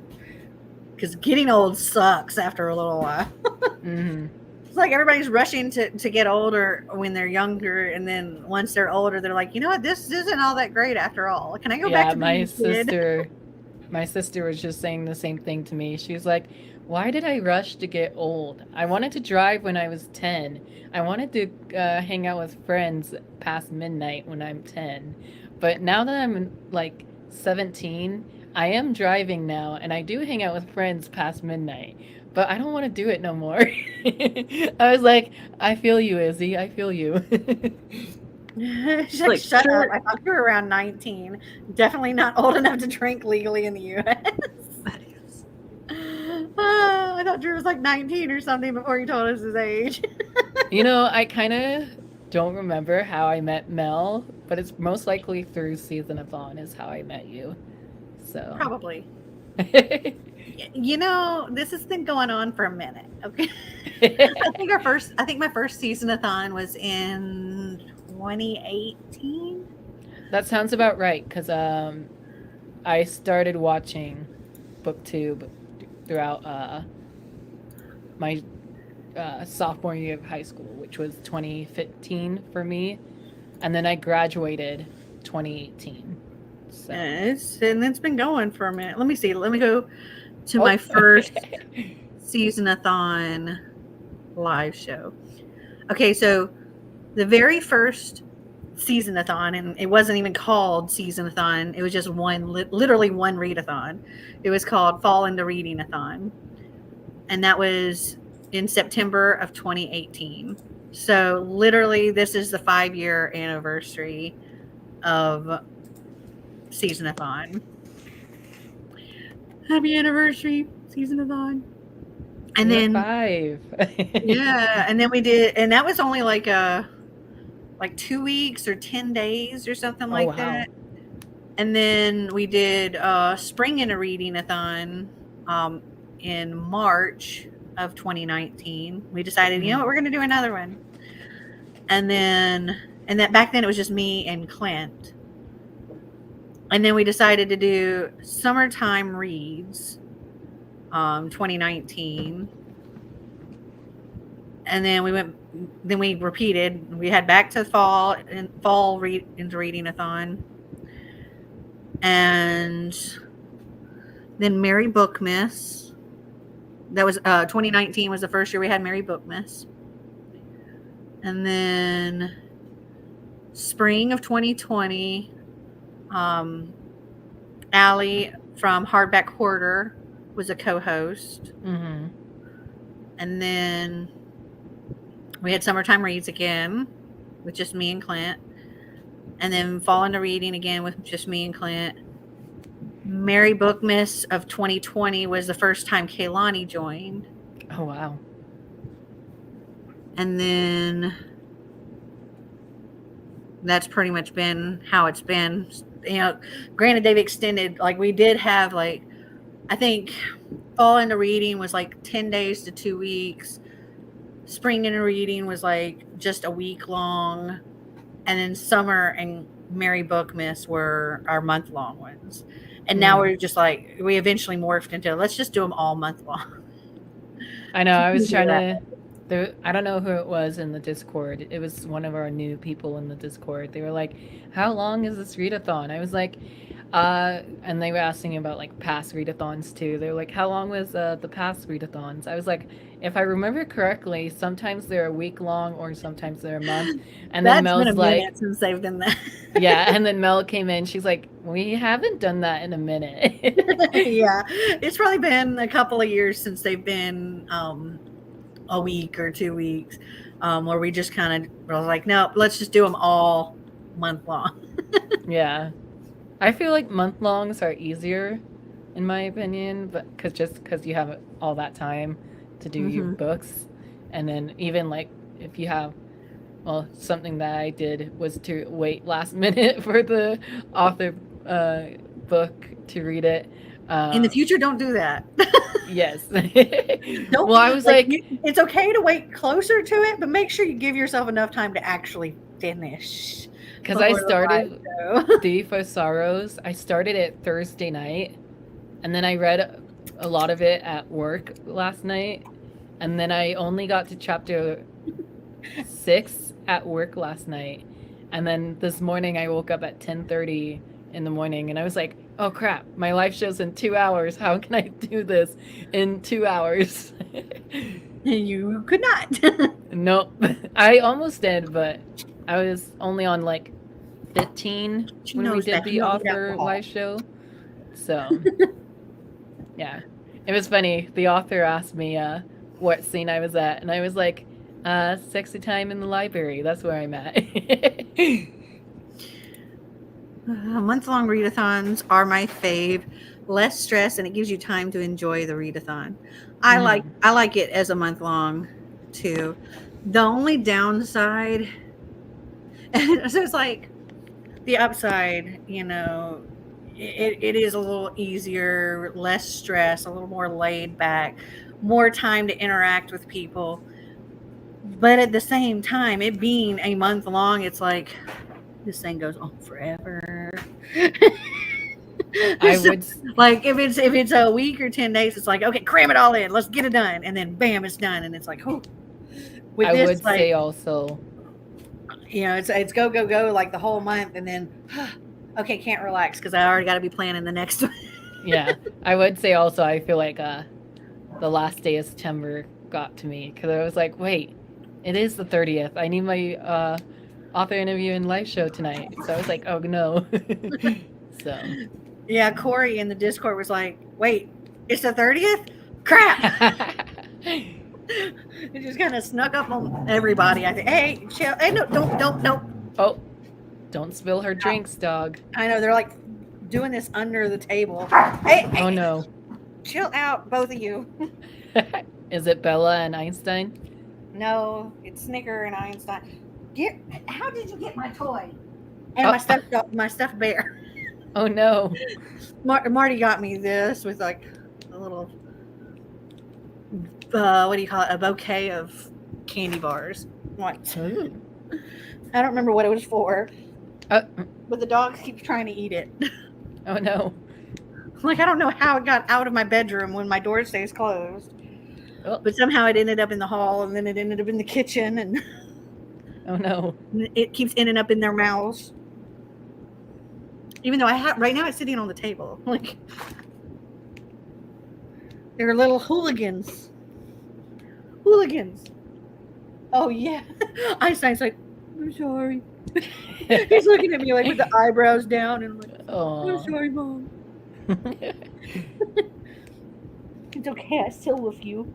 because getting old sucks after a little while. Mm-hmm. It's like everybody's rushing to get older when they're younger, and then once they're older, they're like, you know what, this isn't all that great after all. Can I go back to being a kid? My sister was just saying the same thing to me. She was like, why did I rush to get old? I wanted to drive when I was 10. I wanted to hang out with friends past midnight when I'm 10. But now that I'm like 17, I am driving now, and I do hang out with friends past midnight. But I don't want to do it no more. I was like, I feel you, Izzy. I feel you. She's like, shut up. I thought you were around 19. Definitely not old enough to drink legally in the U.S. I thought Drew was like 19 or something before he told us his age. You know, I kind of don't remember how I met Mel, but it's most likely through Season-a-thon is how I met you. So Probably. You know, this has been going on for a minute. Okay. I think my first Season-a-thon was in 2018. That sounds about right, because I started watching BookTube throughout my sophomore year of high school, which was 2015 for me, and then I graduated 2018. So. And it's been going for a minute. Let me see. Let me go to Oh. my first SeasonAthon live show. Okay, so the very first SeasonAthon, and it wasn't even called SeasonAthon. It was just literally one readathon. It was called Fall into Reading-a-thon, and that was in September of 2018. So literally, this is the 5-year anniversary of SeasonAthon. Happy anniversary, SeasonAthon. And then 5. yeah, and then we did, and that was only like 2 weeks or 10 days or something like that. And then we did Spring in a Reading-a-thon in March of 2019. We decided, you know what, we're going to do another one. And that back then it was just me and Clint. And then we decided to do Summertime Reads 2019. And then we repeated. We had back to fall into Reading-a-thon. And then Merry Bookmas. That was 2019 was the first year we had Merry Bookmas. And then spring of 2020, Allie from Hardback Hoarder was a co-host. Mm-hmm. And then we had Summertime Reads again with just me and Clint. And then Fall into Reading again with just me and Clint. Merry Bookmas of 2020 was the first time Kaylani joined. Oh, wow. And then that's pretty much been how it's been. You know, granted, they've extended, like we did have I think Fall into Reading was 10 days to 2 weeks. Spring into Reading was just a week long. And then Summer and Merry Bookmas were our month-long ones. And now we're just we eventually morphed into, let's just do them all month long. I know, I was trying to, I don't know who it was in the Discord. It was one of our new people in the Discord. They were like, how long is this readathon? I was like, and they were asking about past readathons too. They were like, how long was the past readathons? I was like, if I remember correctly, sometimes they're a week long or sometimes they're a month. And then Mel's been a minute since they've done that. Yeah, and then Mel came in. She's like, we haven't done that in a minute. Yeah, it's probably been a couple of years since they've been a week or 2 weeks, where we just kind of were like, no, let's just do them all month long. Yeah. I feel like month-longs are easier, in my opinion, but because you have all that time to do your books. And then even if you have, well, something that I did was to wait last minute for the author book to read it. In the future, don't do that. Yes. Don't, well, I was it's okay to wait closer to it, but make sure you give yourself enough time to actually finish. Because I started Thief of Sorrows. I started it Thursday night, and then I read a lot of it at work last night, and then I only got to chapter 6 at work last night, and then this morning I woke up at 10:30 in the morning, and I was like, oh crap, my live show's in 2 hours. How can I do this in 2 hours? You could not. Nope. I almost did, but I was only on 15 when we did the author live show. So, yeah. It was funny. The author asked me what scene I was at, and I was like, sexy time in the library. That's where I'm at. Month-long readathons are my fave. Less stress, and it gives you time to enjoy the readathon. I like it as a month-long too. The only downside, so it's the upside, it is a little easier, less stress, a little more laid back, more time to interact with people. But at the same time, it being a month long, it's This thing goes on forever. I would. Like if it's a week or 10 days, it's like, okay, cram it all in, let's get it done, and then bam, it's done, and it's like, oh. With I this, would like, say also. you know, it's go like the whole month, and then okay, can't relax because I already got to be planning the next one. Yeah, I would say also. I feel like the last day of September got to me because I was like, wait, it is the 30th. I need my author interview and live show tonight. So I was like, oh no. So. Yeah, Corey in the Discord was like, wait, it's the 30th? Crap. It just kind of snuck up on everybody. I think, hey, chill. Hey, no, don't. Oh, don't spill her drinks, dog. I know, they're like doing this under the table. Hey, Oh no. chill out, both of you. Is it Bella and Einstein? No, it's Snicker and Einstein. How did you get my toy? And my stuffed bear. Oh no. Marty got me this with like a little, what do you call it? A bouquet of candy bars. What? Ooh. I don't remember what it was for, Uh, but the dogs keep trying to eat it. oh no. Like, I don't know how it got out of my bedroom when my door stays closed, Oh, but somehow it ended up in the hall, and then it ended up in the kitchen, and oh no. it keeps ending up in their mouths. Even though right now it's sitting on the table. Like, they're little hooligans. Oh yeah. Einstein's like, I'm sorry. He's looking at me like with the eyebrows down and like, Oh. I'm sorry, Mom. It's okay, I still woof you.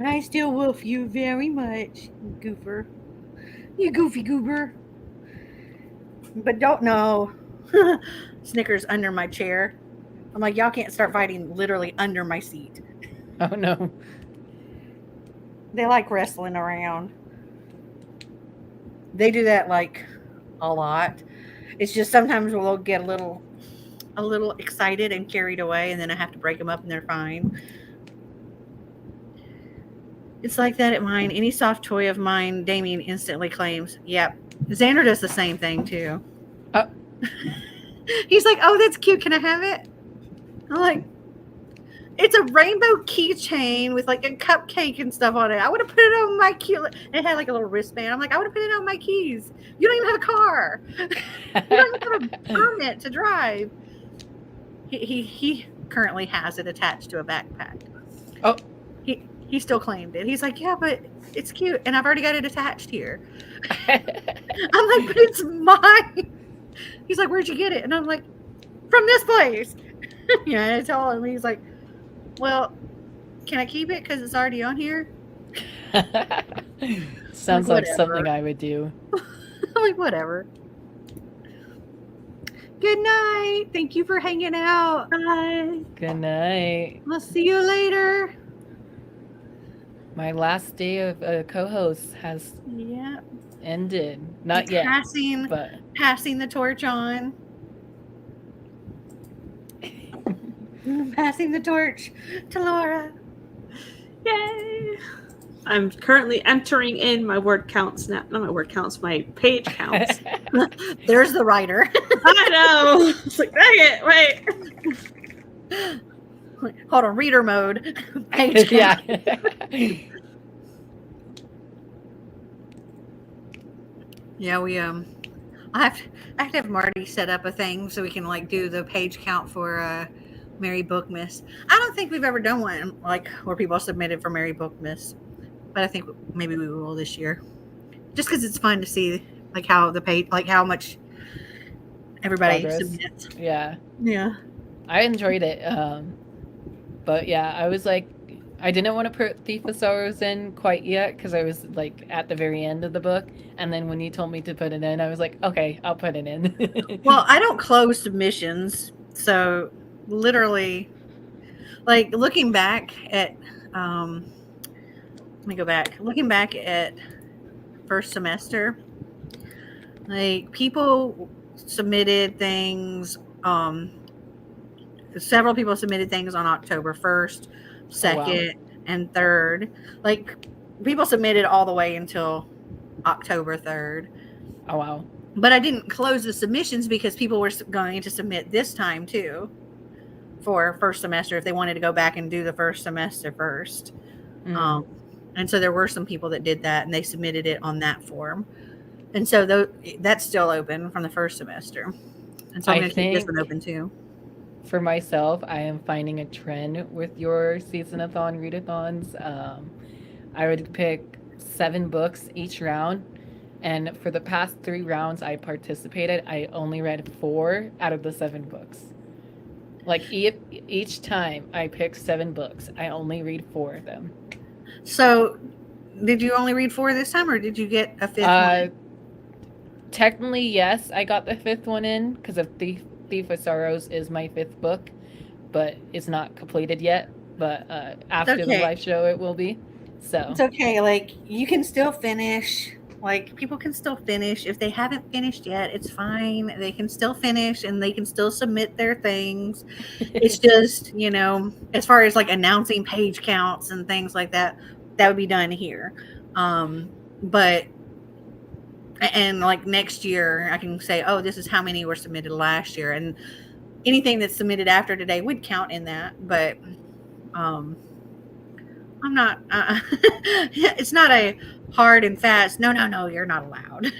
I still woof you very much, you goofer. You goofy goober. But don't know. Snickers under my chair. I'm like, y'all can't start fighting literally under my seat. Oh no. They like wrestling around. They do that like a lot. It's just sometimes we'll get a little excited and carried away, and then I have to break them up and they're fine. It's like that at mine. Any soft toy of mine, Damien instantly claims. Yep. Xander does the same thing too. Oh. He's like, oh, that's cute. Can I have it? I'm like, it's a rainbow keychain with like a cupcake and stuff on it. I would have put it on my cute. It had like a little wristband. I'm like, I would have put it on my keys. You don't even have a car. You don't even have a permit to drive. He currently has it attached to a backpack. Oh. He still claimed it. He's like, yeah, but it's cute, and I've already got it attached here. I'm like, but it's mine. He's like, where'd you get it? And I'm like, from this place. Yeah, and I told him. He's like, well, can I keep it because it's already on here? Sounds like something I would do. I'm like, whatever. Good night. Thank you for hanging out. Bye. Good night. I'll see you later. My last day of co-host has ended. Not yet, but passing the torch on. Passing the torch to Laura. Yay! I'm currently entering in my word counts now. Not my word counts, my page counts. There's the writer. I know. It's like, dang it, wait. Hold on, reader mode. Page count. yeah. Yeah, we I have to have Marty set up a thing so we can like do the page count for Mary Bookmiss. I don't think we've ever done one like where people submitted for Mary Bookmiss, but I think maybe we will this year, just because it's fun to see like how the page, like how much everybody submits. Yeah, I enjoyed it. But yeah, I was like, I didn't want to put Thief of Sorrows in quite yet because I was like at the very end of the book, and then when you told me to put it in, I was like, okay, I'll put it in. Well, I don't close submissions, so literally, like looking back at let me go back. Looking back at first semester, like people submitted things. Several people submitted things on October 1st, 2nd, and 3rd. Like people submitted all the way until October 3rd. Oh wow. But I didn't close the submissions because people were going to submit this time too for first semester if they wanted to go back and do the first semester first. And so there were some people that did that and they submitted it on that form. And so that's still open from the first semester. And so I'm going to keep this one open too. For myself, I am finding a trend with your season-a-thon, readathons. I would pick 7 books each round. And for the past 3 rounds I participated, I only read 4 out of the 7 books. Like each time I pick 7 books, I only read 4 of them. So did you only read 4 this time or did you get a 5th one? Technically, yes, I got the 5th one in because of Thief of Sorrows is my 5th book, but it's not completed yet. But after the live show, it will be. So it's okay. Like you can still finish. Like people can still finish if they haven't finished yet. It's fine. They can still finish and they can still submit their things. It's just as far as like announcing page counts and things like that, that would be done here. But. And like next year, I can say, oh, this is how many were submitted last year. And anything that's submitted after today would count in that. But I'm not, it's not a hard and fast, no, you're not allowed.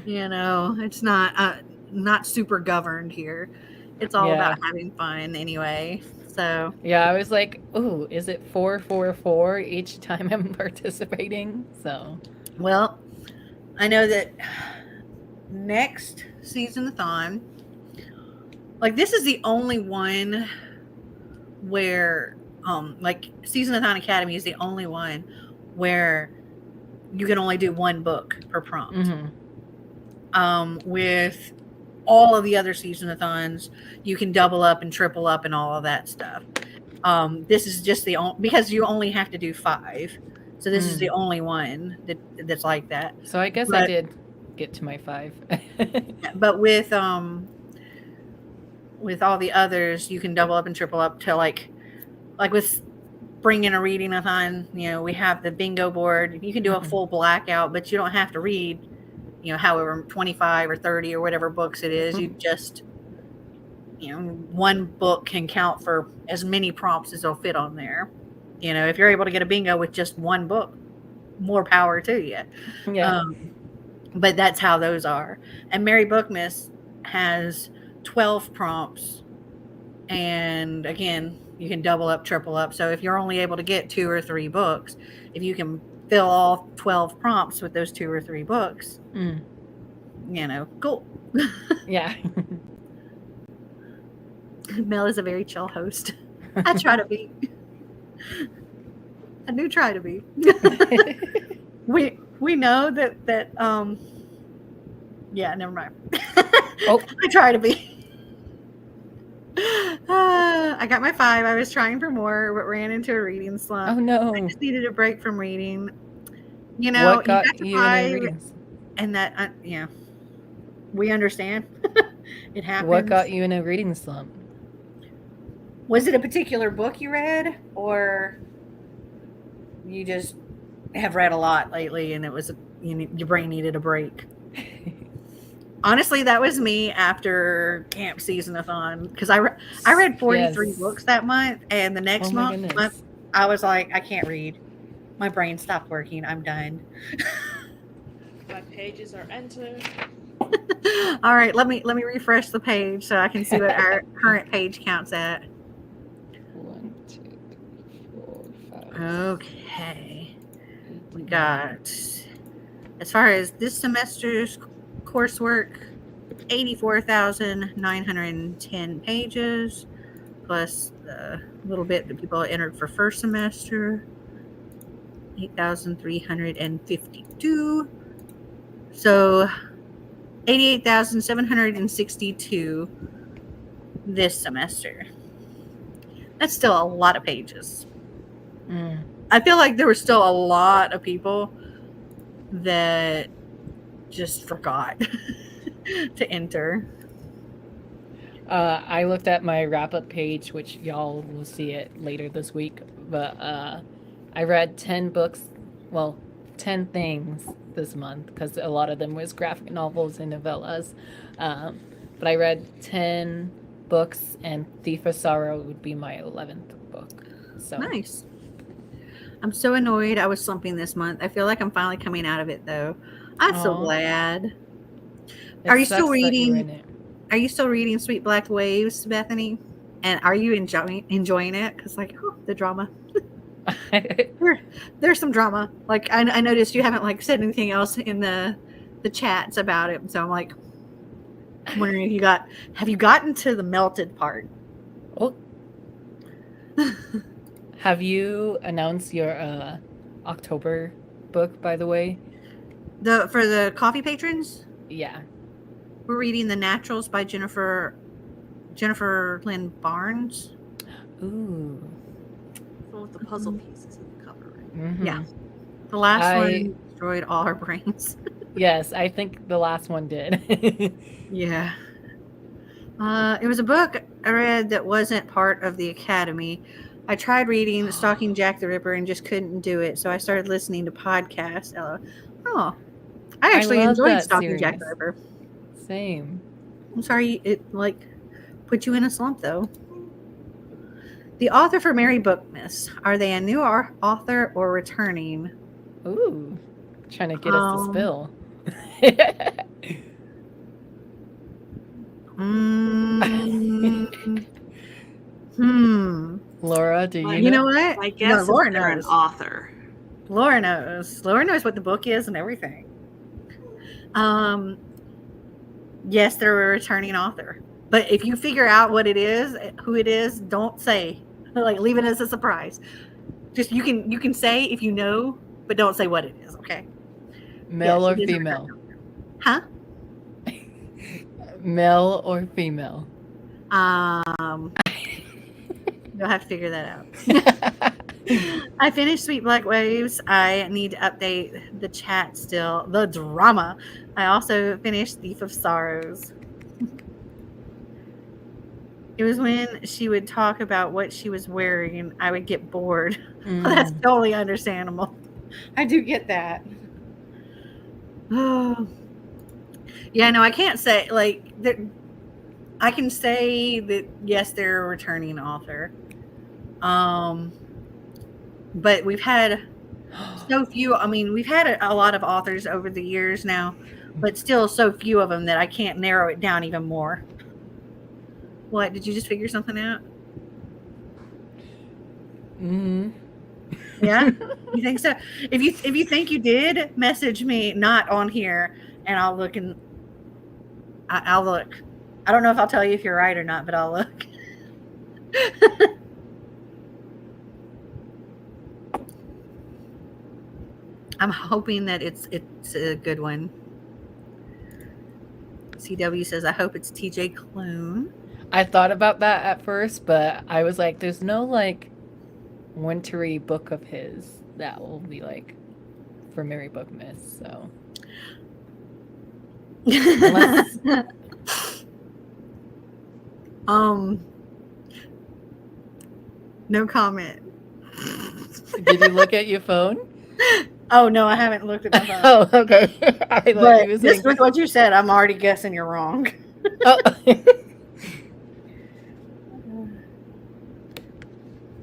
It's not super governed here. It's all about having fun anyway. So yeah, I was like, oh, is it 4 each time I'm participating? So well, I know that next season-a-thon, like this is the only one where, like Season-a-thon Academy is the only one where you can only do 1 book per prompt. With all of the other season-a-thons, you can double up and triple up and all of that stuff. This is just because you only have to do 5. So this is the only one that's like that. So I guess I did get to my 5. But with all the others, you can double up and triple up to like with bringing a reading-a-thon. We have the bingo board. You can do a full blackout, but you don't have to read, however 25 or 30 or whatever books it is. You just, 1 book can count for as many prompts as they'll fit on there. If you're able to get a bingo with just 1 book, more power to you. Yeah. But that's how those are. And Mary Bookmas has 12 prompts. And again, you can double up, triple up. So if you're only able to get 2 or 3 books, if you can fill all 12 prompts with those 2 or 3 books, cool. Yeah. Mel is a very chill host. I try to be. I do try to be. We know that yeah, never mind. Oh. I try to be. I got my 5. I was trying for more, but ran into a reading slump. Oh no! I just needed a break from reading. What got you got to you 5, in a reading slump? And that we understand. It happens. What got you in a reading slump? Was it a particular book you read, or you just have read a lot lately and it was your brain needed a break? Honestly, that was me after camp season-a-thon because I read 43 books that month, and the next month I was like, I can't read. My brain stopped working. I'm done. My pages are entered. All right, let me refresh the page so I can see what our current page count's at. 1, 2, 3, 4, 5. Okay. We got, as far as this semester's coursework, 84,910 pages, plus the little bit that people entered for first semester, 8,352. So 88,762 this semester. That's still a lot of pages. I feel like there were still a lot of people that just forgot to enter. I looked at my wrap-up page, which y'all will see it later this week, but I read 10 books, well, 10 things this month because a lot of them was graphic novels and novellas. But I read 10 books, and Thief of Sorrow would be my 11th book. So Nice. I'm so annoyed I was slumping this month. I feel like I'm finally coming out of it, though. I'm so Aw. glad. it Are you still sucks that you were reading? in it. Are you still reading Sweet Black Waves, Bethany? And are you enjoying it? Because, like, oh, the drama. There's some drama. Like, I noticed you haven't, like, said anything else in the chats about it. So I'm like, wondering if have you gotten to the melted part? Oh. Have you announced your October book, by the way? For the coffee patrons, Yeah. we're reading The Naturals by Jennifer Lynn Barnes. Ooh. The one with the puzzle pieces in the cover. Right? Mhm. Yeah. The last I- one destroyed all our brains. Yes, I think the last one did. Yeah. It was a book I read that wasn't part of the Academy. I tried reading Stalking Jack the Ripper and just couldn't do it, so I started listening to podcasts. Oh, I actually love enjoyed that Stalking Jack the series. Ripper. Same. I'm sorry it like put you in a slump though. The author for Mary Bookmas, are they a new author or returning? Ooh. Trying to get us to spill. Laura, do you You know what? I guess no, Laura they're an knows. author. Laura knows. Laura knows what the book is and everything. Yes, they're a returning author. But if you figure out what it is, who it is, don't say. Like, leave it as a surprise. Just you can say if you know, but don't say what it is. Okay. Male Yes, or it is a female? returning author. Huh? Male or female? You'll have to figure that out. I finished Sweet Black Waves. I need to update the chat still. The drama. I also finished Thief of Sorrows. It was when she would talk about what she was wearing, I would get bored. Well, that's totally understandable. I do get that. Oh. Yeah, no, I can't say, like, I can say that, yes, they're a returning author. But we've had so few. I mean, we've had a lot of authors over the years now, but still so few of them that I can't narrow it down even more. What? Did you just figure something out? Mm-hmm. Yeah? You think so? If you think you did, message me, not on here, and I'll look and I'll look. I don't know if I'll tell you if you're right or not, but I'll look. I'm hoping that it's a good one. CW says, I hope it's TJ Klune. I thought about that at first, but I was like, there's no like wintry book of his that will be like for Mary Bookmas, so unless no comment. did you look at your phone? Oh no, I haven't looked at my phone. Oh, okay. I thought But you was just like, with what you said, I'm already guessing you're wrong. oh.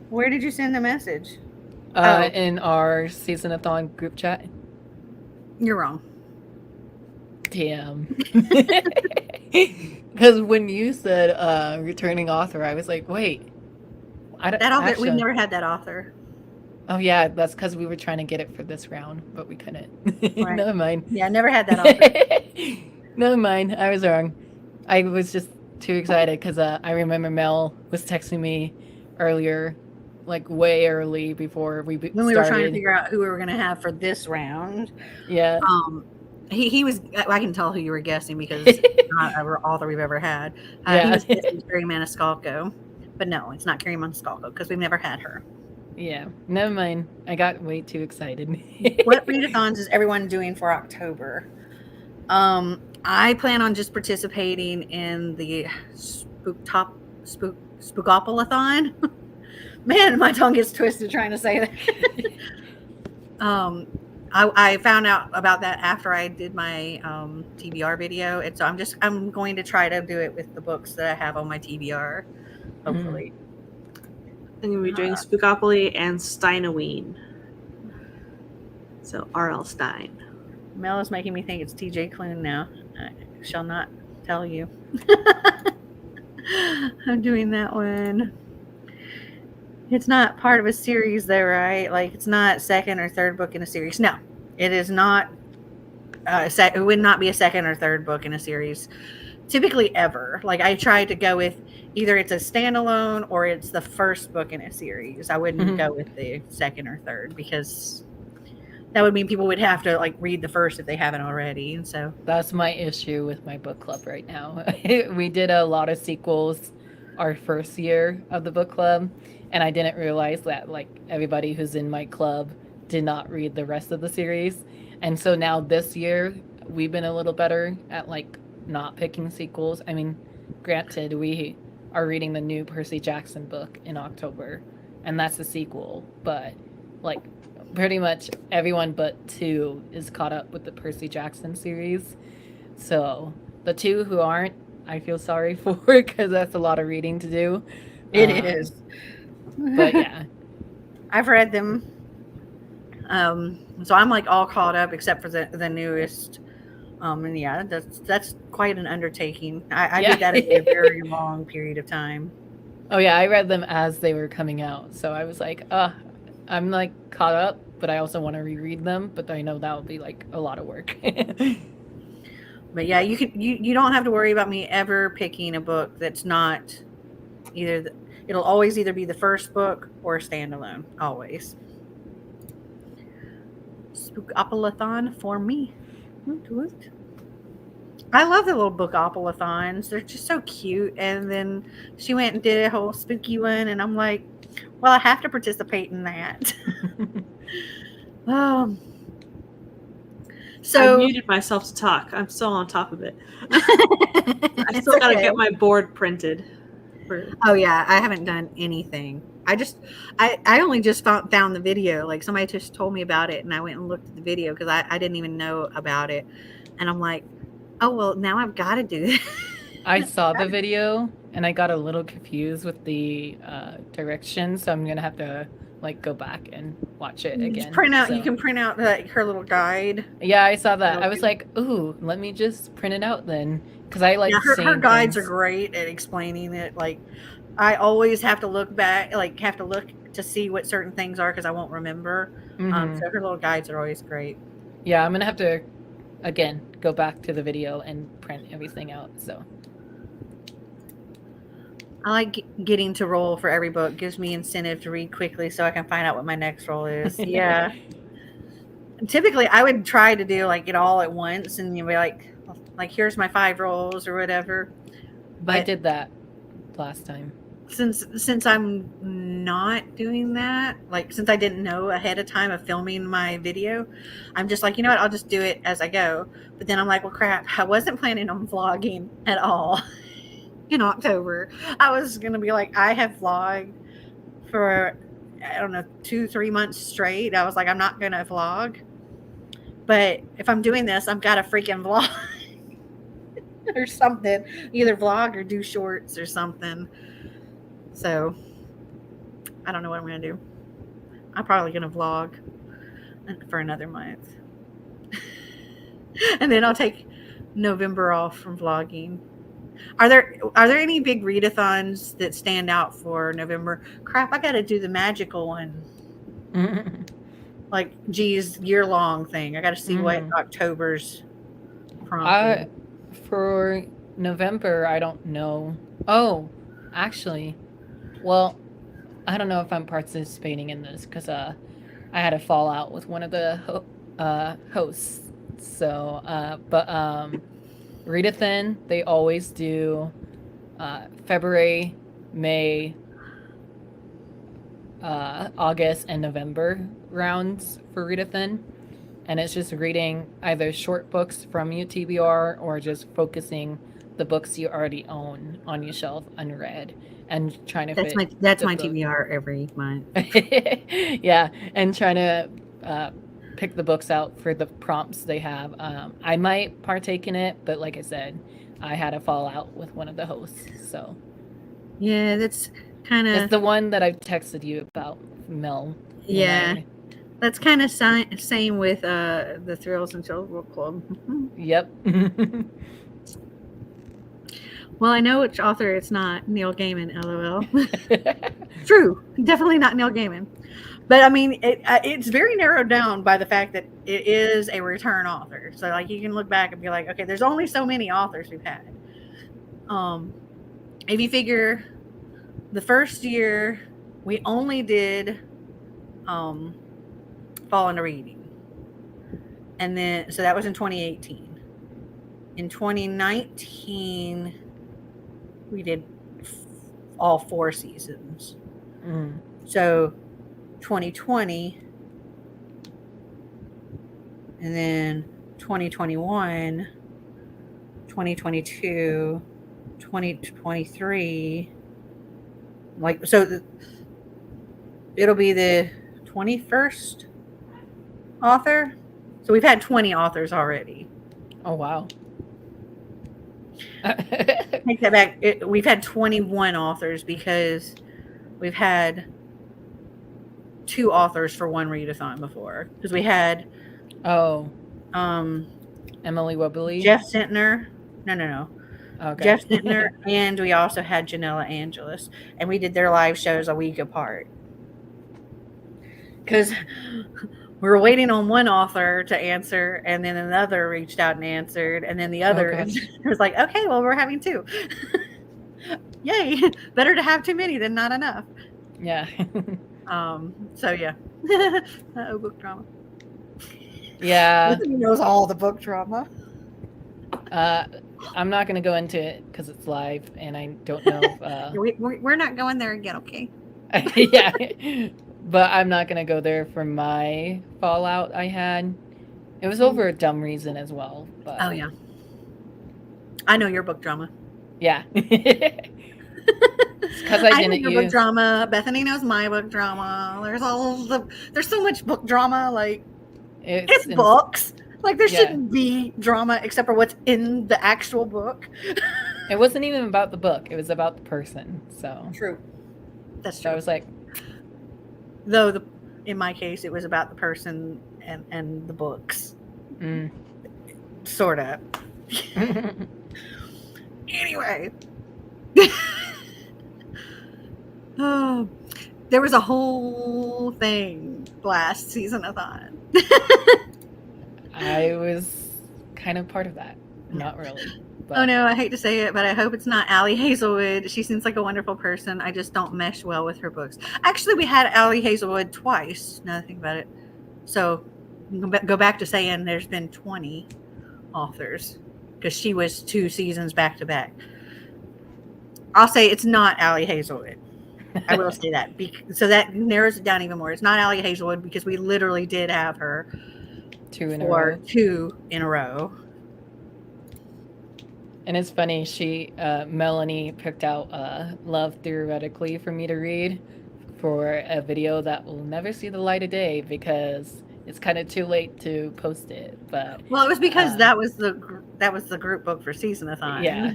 Where did you send the message? In our SeasonAthon group chat. You're wrong. Damn. Because when you said returning author, I was like, wait. That author, actually, we've never had that author. Oh yeah, that's because we were trying to get it for this round, but we couldn't. Right. Never mind. Yeah, never had that author. Never mind. I was wrong. I was just too excited because I remember Mel was texting me earlier, like way early before we When started. we were trying to figure out who we were going to have for this round. Yeah. He was, I can tell who you were guessing because it's not an author we've ever had. Yeah. He was guessing Carrie Maniscalco. But no, it's not Carrie Maniscalco because we've never had her. Yeah. Never mind. I got way too excited. What readathons is everyone doing for October? I plan on just participating in the Spookopalathon. Man, my tongue gets twisted trying to say that. I found out about that after I did my TBR video, and so I'm going to try to do it with the books that I have on my TBR, hopefully. I'm gonna be doing Spookopoly and Steinoween. So R.L. Stein. Mel is making me think it's TJ Klune now. I shall not tell you. I'm doing that one. It's not part of a series though, right? Like it's not second or third book in a series. No, it is not. It would not be a second or third book in a series. Typically ever. Like I try to go with either it's a standalone or it's the first book in a series. I wouldn't go with the second or third because that would mean people would have to like read the first if they haven't already. And so That's my issue with my book club right now. We did a lot of sequels our first year of the book club, and I didn't realize that like everybody who's in my club did not read the rest of the series. And so now this year we've been a little better at like not picking sequels. I mean, granted, we are reading the new Percy Jackson book in October, and that's a sequel, but like pretty much everyone but 2 is caught up with the Percy Jackson series. So the 2 who aren't, I feel sorry for because that's a lot of reading to do. it is. But yeah. I've read them. So I'm like all caught up except for the newest. And yeah, that's quite an undertaking. I did that in a very long period of time. Oh yeah, I read them as they were coming out. So I was like, I'm like caught up, but I also want to reread them, but I know that would be like a lot of work. But yeah, you don't have to worry about me ever picking a book that's not either it'll always either be the first book or a standalone. Always. Spookopoly-thon for me. I love the little book-opoly-thons. They're just so cute. And then she went and did a whole spooky one, and I'm like, well, I have to participate in that. So I muted myself to talk. I'm still on top of it. I still gotta get my board printed. Oh yeah, I haven't done anything. I only just found the video. Like somebody just told me about it, and I went and looked at the video because I didn't even know about it. And I'm like, oh well, now I've got to do this. I saw the video and I got a little confused with the directions, so I'm gonna have to like go back and watch it again. You can print out her little guide. Yeah, I saw that. I was like, ooh, let me just print it out then, because I like her guides are great at explaining it. Like I always have to look back, like have to look to see what certain things are because I won't remember. So her little guides are always great. Yeah, I'm gonna have to again go back to the video and print everything out. So I like getting to roll for every book. Gives me incentive to read quickly so I can find out what my next roll is. Yeah. Typically, I would try to do like it all at once, and you'd be like here's my 5 rolls or whatever. But I did that last time. Since I'm not doing that, like since I didn't know ahead of time of filming my video, I'm just like, you know what, I'll just do it as I go. But then I'm like, well, crap, I wasn't planning on vlogging at all in October. I was gonna be like, I have vlogged for I don't know 2-3 months straight. I was like, I'm not gonna vlog, but if I'm doing this, I've got to freaking vlog or something, either vlog or do shorts or something. So I don't know what I'm gonna do. I'm probably gonna vlog for another month. And then I'll take November off from vlogging. Are there any big readathons that stand out for November? Crap, I gotta do the magical one. Like geez, year-long thing. I gotta see what October's prompting. For November, I don't know. Oh, actually, well, I don't know if I'm participating in this because I had a fallout with one of the hosts. So, but readathon, they always do February, May, August, and November rounds for readathon. And it's just reading either short books from your TBR or just focusing the books you already own on your shelf unread and trying to that's my TBR every month. Yeah, and trying to pick the books out for the prompts they have. I might partake in it, but like I said, I had a fallout with one of the hosts. So Yeah, that's kind it's of the one that I texted you about, Mel. yeah. That's kind of same with the Thrills and Chills Book Club. Yep. Well, I know which author it's not. Neil Gaiman, LOL. True, definitely not Neil Gaiman. But I mean, it's very narrowed down by the fact that it is a return author. So like you can look back and be like, okay, there's only so many authors we've had. If you figure the first year we only did Fall into Reading. And then so that was in 2018. In 2019 we did all 4 seasons. So 2020 and then 2021, 2022, 2023, like so it'll be the 21st author. So we've had 20 authors already. Oh wow. Take that back. We've had 21 authors because we've had 2 authors for one readathon before. Because we had Emily Webberly, Jeff Sentner. No. Okay. Jeff Sentner, and we also had Janella Angelis, and we did their live shows a week apart. Because we were waiting on one author to answer, and then another reached out and answered, and then the other was like, okay, well, we're having 2. Yay. Better to have too many than not enough. Yeah. So yeah. Book drama. Yeah. Anthony knows all the book drama. I'm not going to go into it because it's live, and I don't know if... We're not going there again, okay? Yeah. But I'm not going to go there for my fallout I had. It was over a dumb reason as well. But... Oh, yeah. I know your book drama. Yeah. Because I didn't know your book drama. Bethany knows my book drama. There's so much book drama. Like, it's books. Like, there shouldn't be drama except for what's in the actual book. It wasn't even about the book. It was about the person. So true. That's true. So I was like... Though, in my case, it was about the person and the books. Sort of. Anyway. Oh, there was a whole thing last season-a-thon. I was kind of part of that. Not really. But... Oh no, I hate to say it, but I hope it's not Allie Hazelwood. She seems like a wonderful person. I just don't mesh well with her books. Actually, we had Allie Hazelwood twice, now that I think about it. So go back to saying there's been 20 authors because she was 2 seasons back to back. I'll say it's not Allie Hazelwood. I will say that. So that narrows it down even more. It's not Allie Hazelwood because we literally did have her 2 in a row. 2 in a row. And it's funny, Melanie picked out Love Theoretically for me to read for a video that will never see the light of day because it's kind of too late to post it. But well, it was because that was the group book for Season-a-thon. Yeah.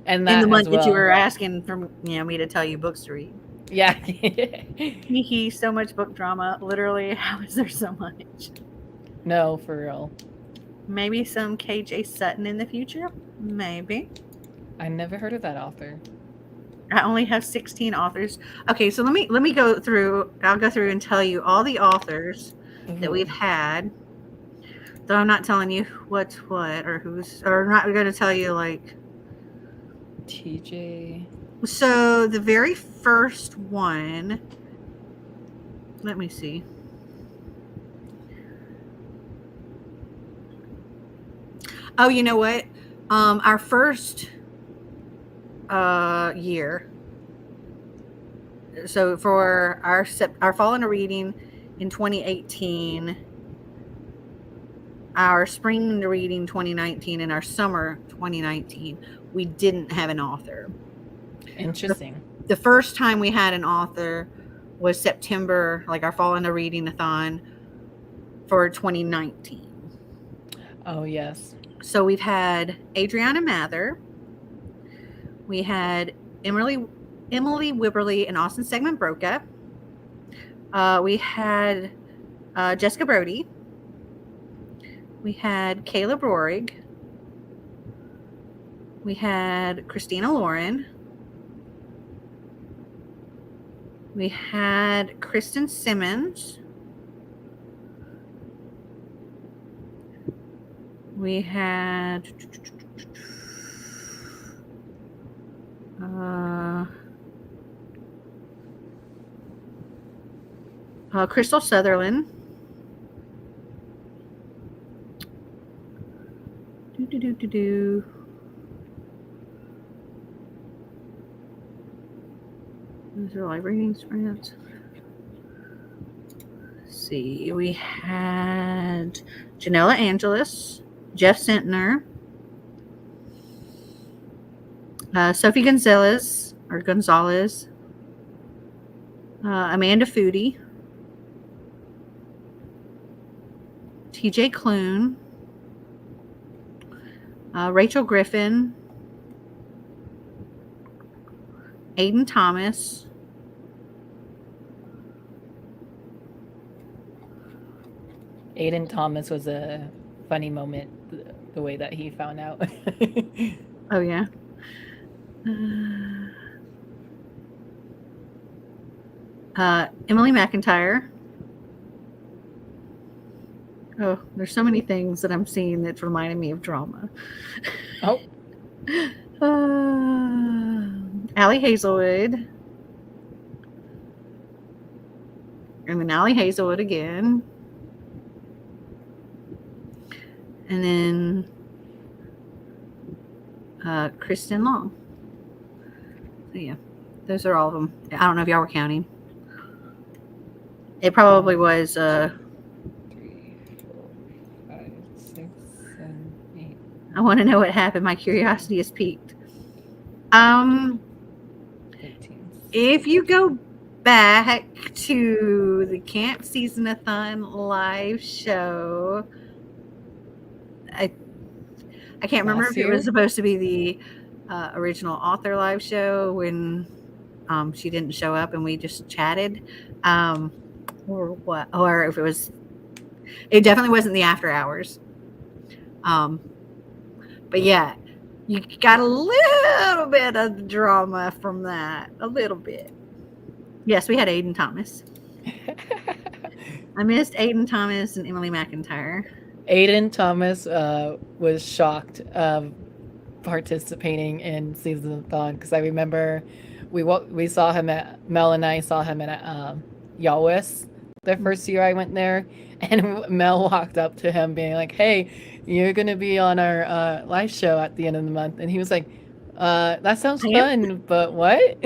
And that in the month that you were asking for me to tell you books to read. Yeah. So much book drama. Literally, how is there so much? No, for real. Maybe some KJ Sutton in the future? Maybe. I never heard of that author. I only have 16 authors. Okay, so let me go through. I'll go through and tell you all the authors that we've had. Though I'm not telling you what's what or who's, or I'm not going to tell you like TJ. So the very first one, let me see. Oh, you know what? Our first year. So for our fall into reading in 2018, our spring into reading 2019, and our summer 2019, we didn't have an author. Interesting. The first time we had an author was September, like our fall into reading-a-thon for 2019. Oh yes. So we've had Adriana Mather. We had Emily Wibberley and Austin Segment Broca. We had Jessica Brody. We had Caleb Rohrig. We had Christina Lauren. We had Kristen Simmons. We had Crystal Sutherland. Those are live readings, friends. Let's see. We had Janella Angelis, Jeff Sentner, Sophie Gonzalez, Amanda Foodie, TJ Clune, Rachel Griffin, Aiden Thomas, Aiden Thomas was a funny moment, the way that he found out. oh yeah, Emily McIntyre. Oh, there's so many things that I'm seeing that's reminding me of drama. Oh. Allie Hazelwood. And then Allie Hazelwood again. And then Kristen Long. So yeah, those are all of them. I don't know if y'all were counting. It probably was 3, 4, 5, 6, 7, 8. I want to know what happened. My curiosity is piqued. 13. If you go back to the Camp Season-a-thon live show, I can't remember Last if it year? was supposed to be the original author live show when she didn't show up and we just chatted, or what, or if it was. It definitely wasn't the after hours. But yeah, you got a little bit of the drama from that. A little bit. Yes, we had Aiden Thomas. I missed Aiden Thomas and Emily McIntyre. Aiden Thomas was shocked of participating in Season-a-thon because I remember we saw him at Mel and I saw him at Yawis the first year I went there, and Mel walked up to him being like, "Hey, you're gonna be on our live show at the end of the month," and he was like, "That sounds fun, but what?"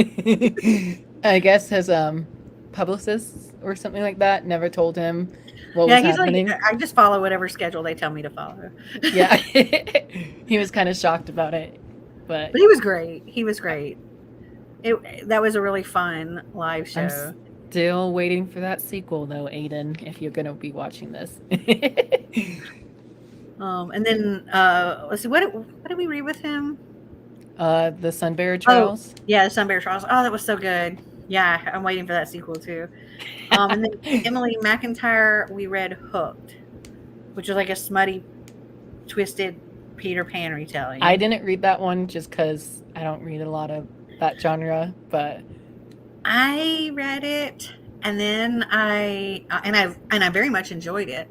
I guess his publicist or something like that never told him what was happening. Like, I just follow whatever schedule they tell me to follow. Yeah. He was kind of shocked about it, but he was great. He was great. That was a really fun live show. I'm still waiting for that sequel though, Aiden, if you're gonna be watching this. And then let's see, what did we read with him? The Sunbearer Trials. Oh, yeah, the Sunbearer Trials. Oh, that was so good. Yeah, I'm waiting for that sequel too. And then Emily McIntyre, we read Hooked, which is like a smutty, twisted Peter Pan retelling. I didn't read that one just because I don't read a lot of that genre, but I read it, and then I very much enjoyed it.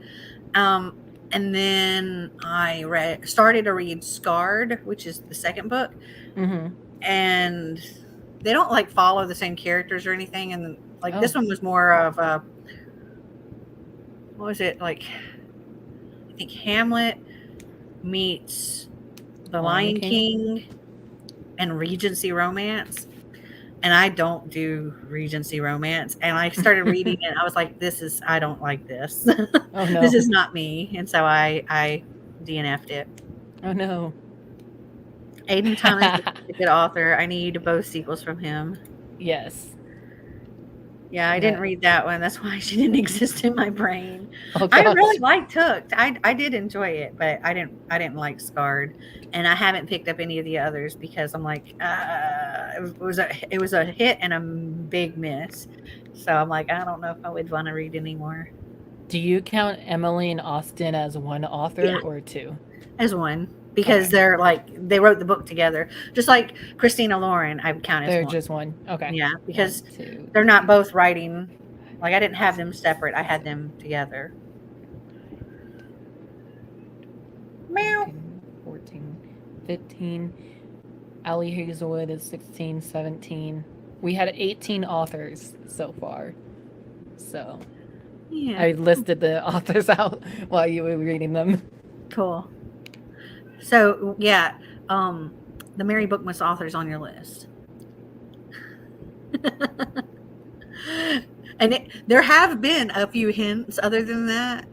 And then I started to read Scarred, which is the second book, and they don't like follow the same characters or anything. And like this one was more of a, what was it, like? I think Hamlet meets The Lion King and Regency romance. And I don't do Regency romance. And I started reading it. I was like, I don't like this. oh no, this is not me. And so I DNF'd it. Oh no. Aiden Thomas is a good author. I need both sequels from him. Yes. Yeah, I didn't read that one. That's why she didn't exist in my brain. Oh, I gosh. really liked Hooked. I did enjoy it, but I didn't like Scarred, and I haven't picked up any of the others because I'm like, it was a hit and a big miss. So I'm like, I don't know if I would want to read anymore. Do you count Emily and Austin as one author Yeah. or two? As one, because they're like they wrote the book together, just like Christina Lauren. I would count as They're one. just one. Okay. Yeah, because 1, 2, they're not both writing. Like I didn't have them separate. I had them together. Meow. 14, 15. Allie Hazelwood is 16, 17. We had 18 authors so far. So Yeah. I listed the authors out while you were reading them. Cool. So yeah, the Mary Bookmas authors on your list. And there have been a few hints other than that.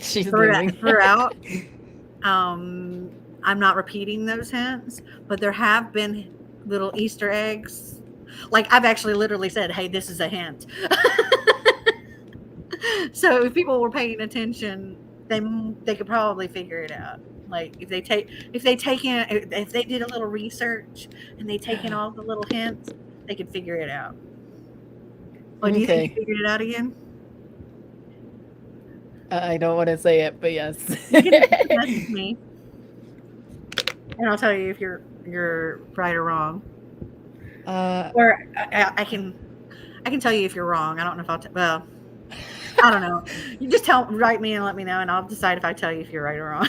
She's leaving. Throughout. I'm not repeating those hints, but there have been little Easter eggs. Like I've actually literally said, "Hey, this is a hint." So if people were paying attention, they could probably figure it out. Like if they did a little research and they take in all the little hints, they could figure it out. Well, do you think you figured it out again? I don't want to say it, but yes. You can message me, and I'll tell you if you're right or wrong. Or I can tell you if you're wrong. I don't know if well, I don't know. You just write me and let me know, and I'll decide if I tell you if you're right or wrong.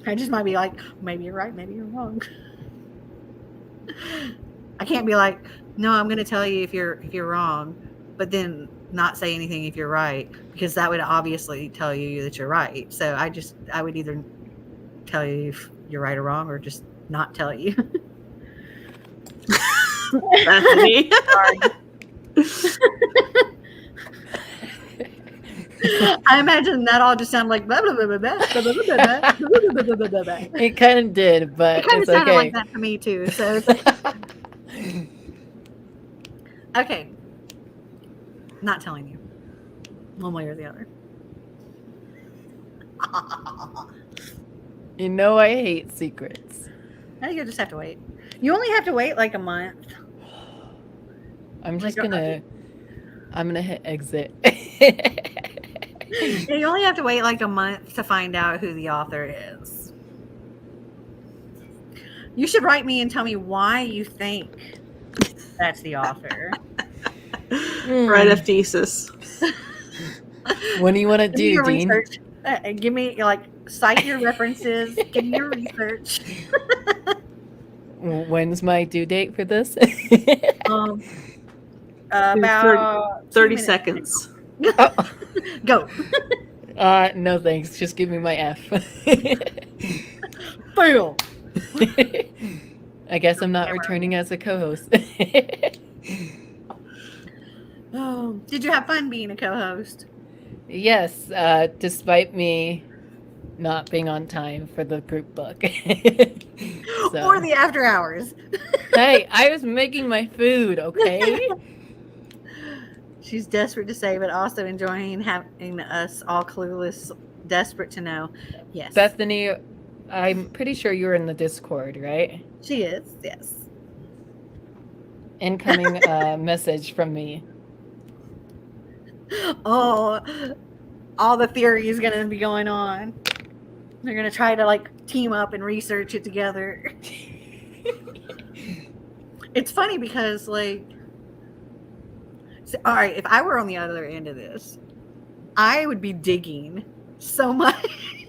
I just might be like, maybe you're right, maybe you're wrong. I can't be like, no, I'm going to tell you if you're wrong, but then not say anything if you're right, because that would obviously tell you that you're right. So I would either tell you if you're right or wrong, or just not tell you. That's me. I imagine that all just sounded like blah, blah, blah, blah, blah, blah, blah, blah, blah, blah, blah, blah. It kind of did, but It kind of it's sounded okay. like that to me too. So okay, not telling you one way or the other. You know I hate secrets. Now you just have to wait. You only have to wait like a month. I'm just gonna hit exit. Yeah, you only have to wait like a month to find out who the author is. You should write me and tell me why you think that's the author. Write a thesis. What do you want to do, your Dean? research. Give me cite your references. Give me your research. When's my due date for this? About 30 seconds. Go. No thanks. Just give me my F. Fail. I guess I'm not returning as a co-host. Did you have fun being a co-host? Yes, despite me not being on time for the group book. Or the after hours. Hey, I was making my food, okay? She's desperate to say, but also enjoying having us all clueless, desperate to know. Yes. Bethany, I'm pretty sure you're in the Discord, right? She is, yes. Incoming message from me. Oh, all the theory is going to be going on. They're going to try to team up and research it together. It's funny because all right, if I were on the other end of this, I would be digging so much.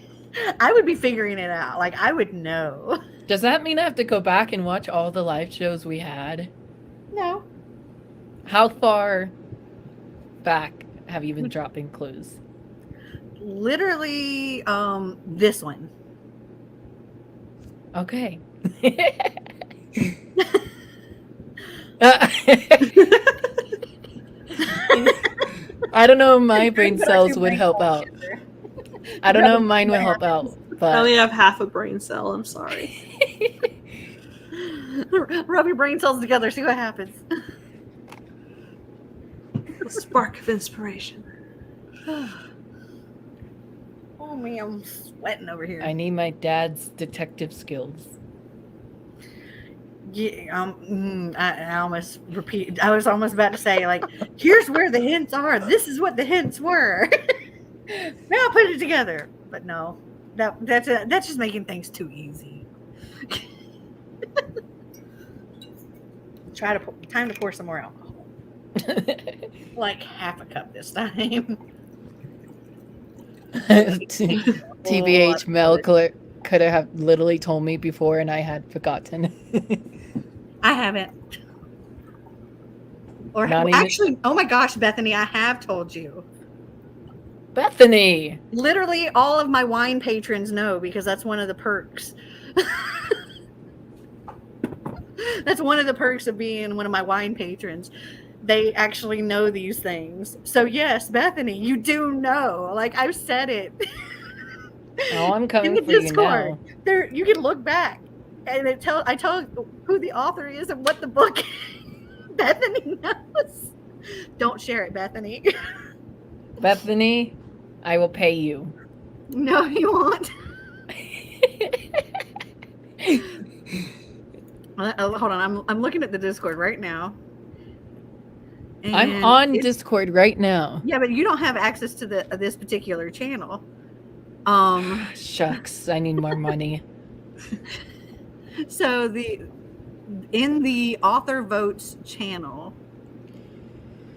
I would be figuring it out. I would know. Does that mean I have to go back and watch all the live shows we had? No. How far back have you been dropping clues? Literally, this one. Okay. I don't know if my brain cells would help out. I don't know if mine would help out, I but only have half a brain cell. I'm sorry. Rub your brain cells together, see what happens. A spark of inspiration. Oh man, I'm sweating over here. I need my dad's detective skills. Yeah, I almost repeat. I was almost about to say, like, here's where the hints are. This is what the hints were. Now I'll put it together. But no, that's just making things too easy. Time to pour some more alcohol. Like half a cup this time. TBH, Mel could have literally told me before and I had forgotten. I haven't. Or Not even- actually, oh my gosh, Bethany, I have told you. Bethany! Literally all of my wine patrons know because that's one of the perks. That's one of the perks of being one of my wine patrons. They actually know these things. So yes, Bethany, you do know. Like, I've said it. Oh, I'm In coming the for you Discord. now. There, you can look back and I tell who the author is and what the book is. Bethany knows. Don't share it, Bethany. Bethany, I will pay you. No, you won't. Hold on, I'm looking at the Discord right now. I'm And on it's- Discord right now. Yeah, but you don't have access to this particular channel. Shucks, I need more money. So in the author votes channel,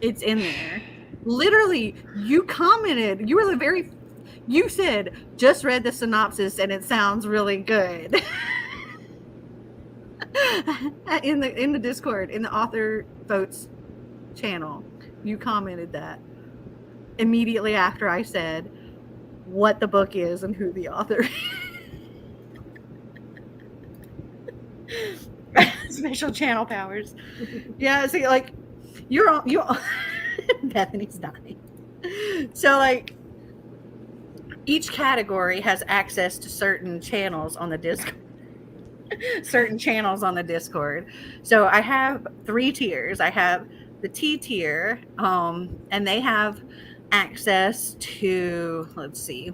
it's in there. Literally, you commented. You were you said just read the synopsis and it sounds really good. in the Discord, in the author votes channel, you commented that immediately after I said what the book is and who the author is. Special channel powers. Yeah, see, like you Bethany's dying. So like each category has access to certain channels on the Discord. Certain channels on the Discord. So I have 3 tiers. I have the T tier, and they have access to, let's see,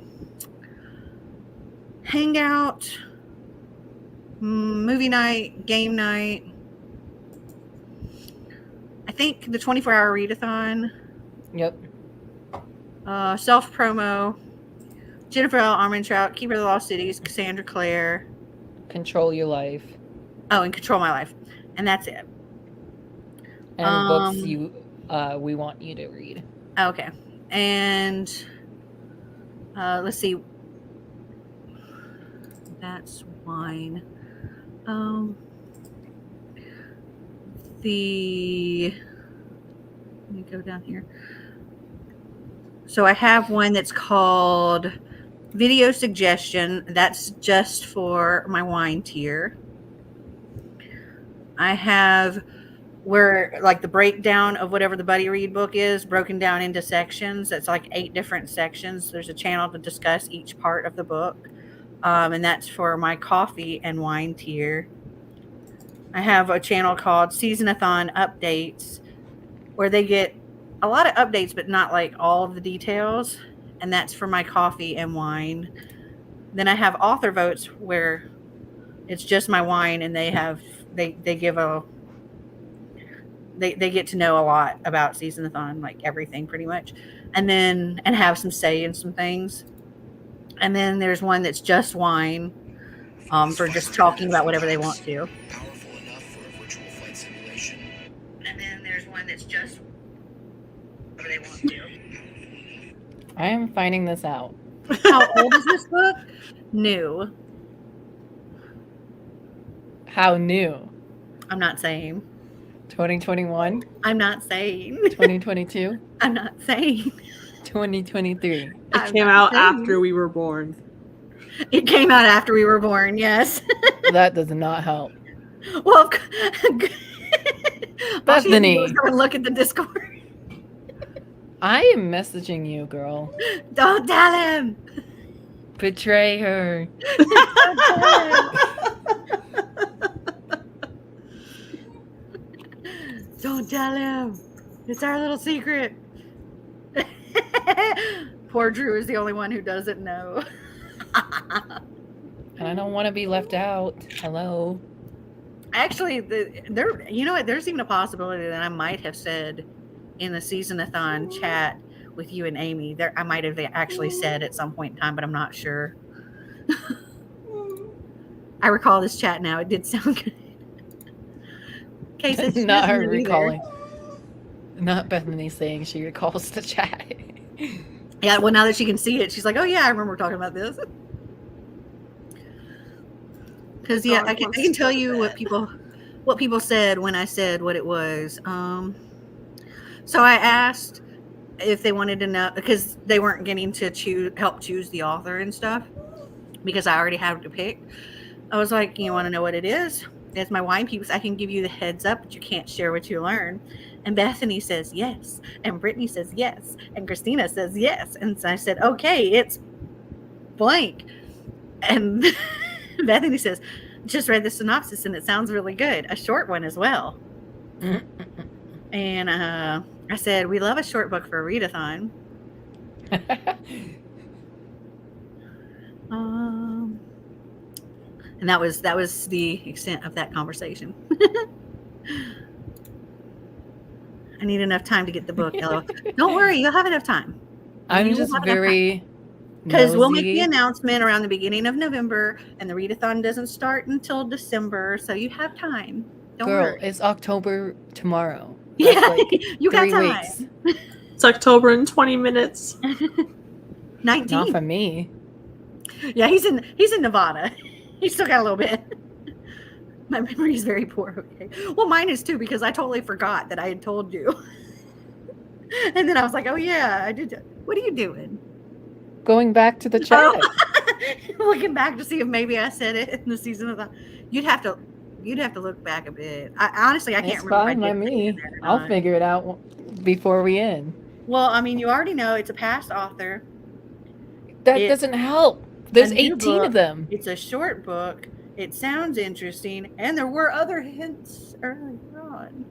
hangout, movie night, game night. I think the 24-hour readathon. Yep. Self promo. Jennifer L. Armentrout, Keeper of the Lost Cities, Cassandra Clare. Control your life. Oh, and Control My Life. And that's it. And books we want you to read. Okay. And let's see. That's wine. Let me go down here. So I have one that's called Video Suggestion. That's just for my wine tier. I have where like the breakdown of whatever the buddy read book is broken down into sections. That's like 8 different sections. There's a channel to discuss each part of the book. And that's for my coffee and wine tier. I have a channel called SeasonAthon Updates where they get a lot of updates, but not like all of the details. And that's for my coffee and wine. Then I have author votes where it's just my wine and they get to know a lot about SeasonAthon, like everything pretty much. And have some say in some things. And then there's one that's just wine, for just talking about whatever they want to. Powerful enough for a virtual flight simulation. And then there's one that's just whatever they want to. I am finding this out. How old is this book? New. How new? I'm not saying. 2021? I'm not saying. 2022? I'm not saying. 2023? It came out after we were born. It came out after we were born, yes. That does not help. Well, Bethany. Go and look at the Discord. I am messaging you, girl. Don't tell him. Betray her. Don't tell him. It's our little secret. Poor Drew is the only one who doesn't know. And I don't want to be left out. Hello. Actually, you know what? There's even a possibility that I might have said in the SeasonAthon chat with you and Amy, there I might have actually said at some point in time, but I'm not sure. I recall this chat now. It did sound good. Kay says she Not doesn't her know either. recalling. Not Bethany saying she recalls the chat. Yeah, well, now that she can see it, she's like, "Oh yeah, I remember talking about this." Because yeah, I can tell you what people said when I said what it was. So I asked if they wanted to know, because they weren't getting to help choose the author and stuff, because I already had to pick. I was like, "You want to know what it is? It's my wine peeps. I can give you the heads up, but you can't share what you learn." And Bethany says yes, and Brittany says yes, and Christina says yes, and so I said, "Okay, it's blank." And Bethany says, "Just read the synopsis and it sounds really good. A short one as well." And I said, "We love a short book for a readathon." And that was the extent of that conversation. I need enough time to get the book. Ella. Don't worry, you'll have enough time. I'm just very because we'll make the nosy. announcement around the beginning of November, and the readathon doesn't start until December, so you have time. Don't Girl, worry. it's October tomorrow. That's Yeah, like you got 3 time. weeks. It's October in 20 minutes. 19. Not for me. Yeah, he's in Nevada. He's still got a little bit. My memory is very poor. Okay. Well, mine is too, because I totally forgot that I had told you. And then I was like, "Oh yeah, I did." What are you doing? Going back to the chat. Looking back to see if maybe I said it in the season of the. You'd have to look back a bit. Honestly, I can't It's remember. fine if I by did say it me. in there or I'll not. figure it out before we end. Well, I mean, you already know it's a past author. That doesn't help. There's a new 18 book. of them. It's a short book. It sounds interesting, and there were other hints earlier on.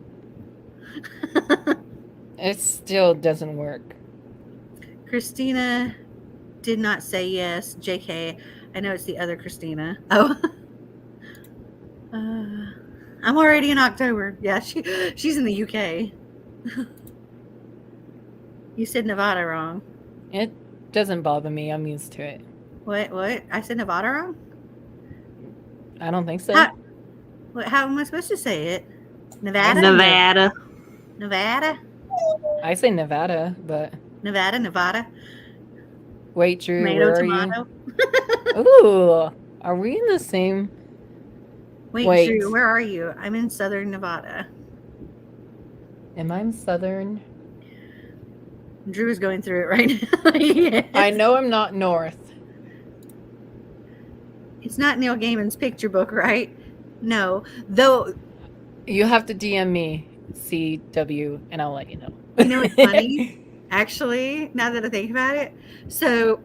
It still doesn't work. Christina did not say yes. JK, I know it's the other Christina. Oh. I'm already in October. Yeah, she's in the UK. You said Nevada wrong. It doesn't bother me. I'm used to it. What? I said Nevada wrong? I don't think so. How am I supposed to say it? Nevada? Nevada? I say Nevada, but Nevada. wait, Drew, Tomato, where tomato. are you? Ooh, are we in the same? Wait, Drew, where are you? I'm in Southern Nevada. Am I in Southern? Drew is going through it right now. Yes. I know I'm not North. It's not Neil Gaiman's picture book, right? No, though. You have to DM me, CW, and I'll let you know. You know what's funny? Actually, now that I think about it, so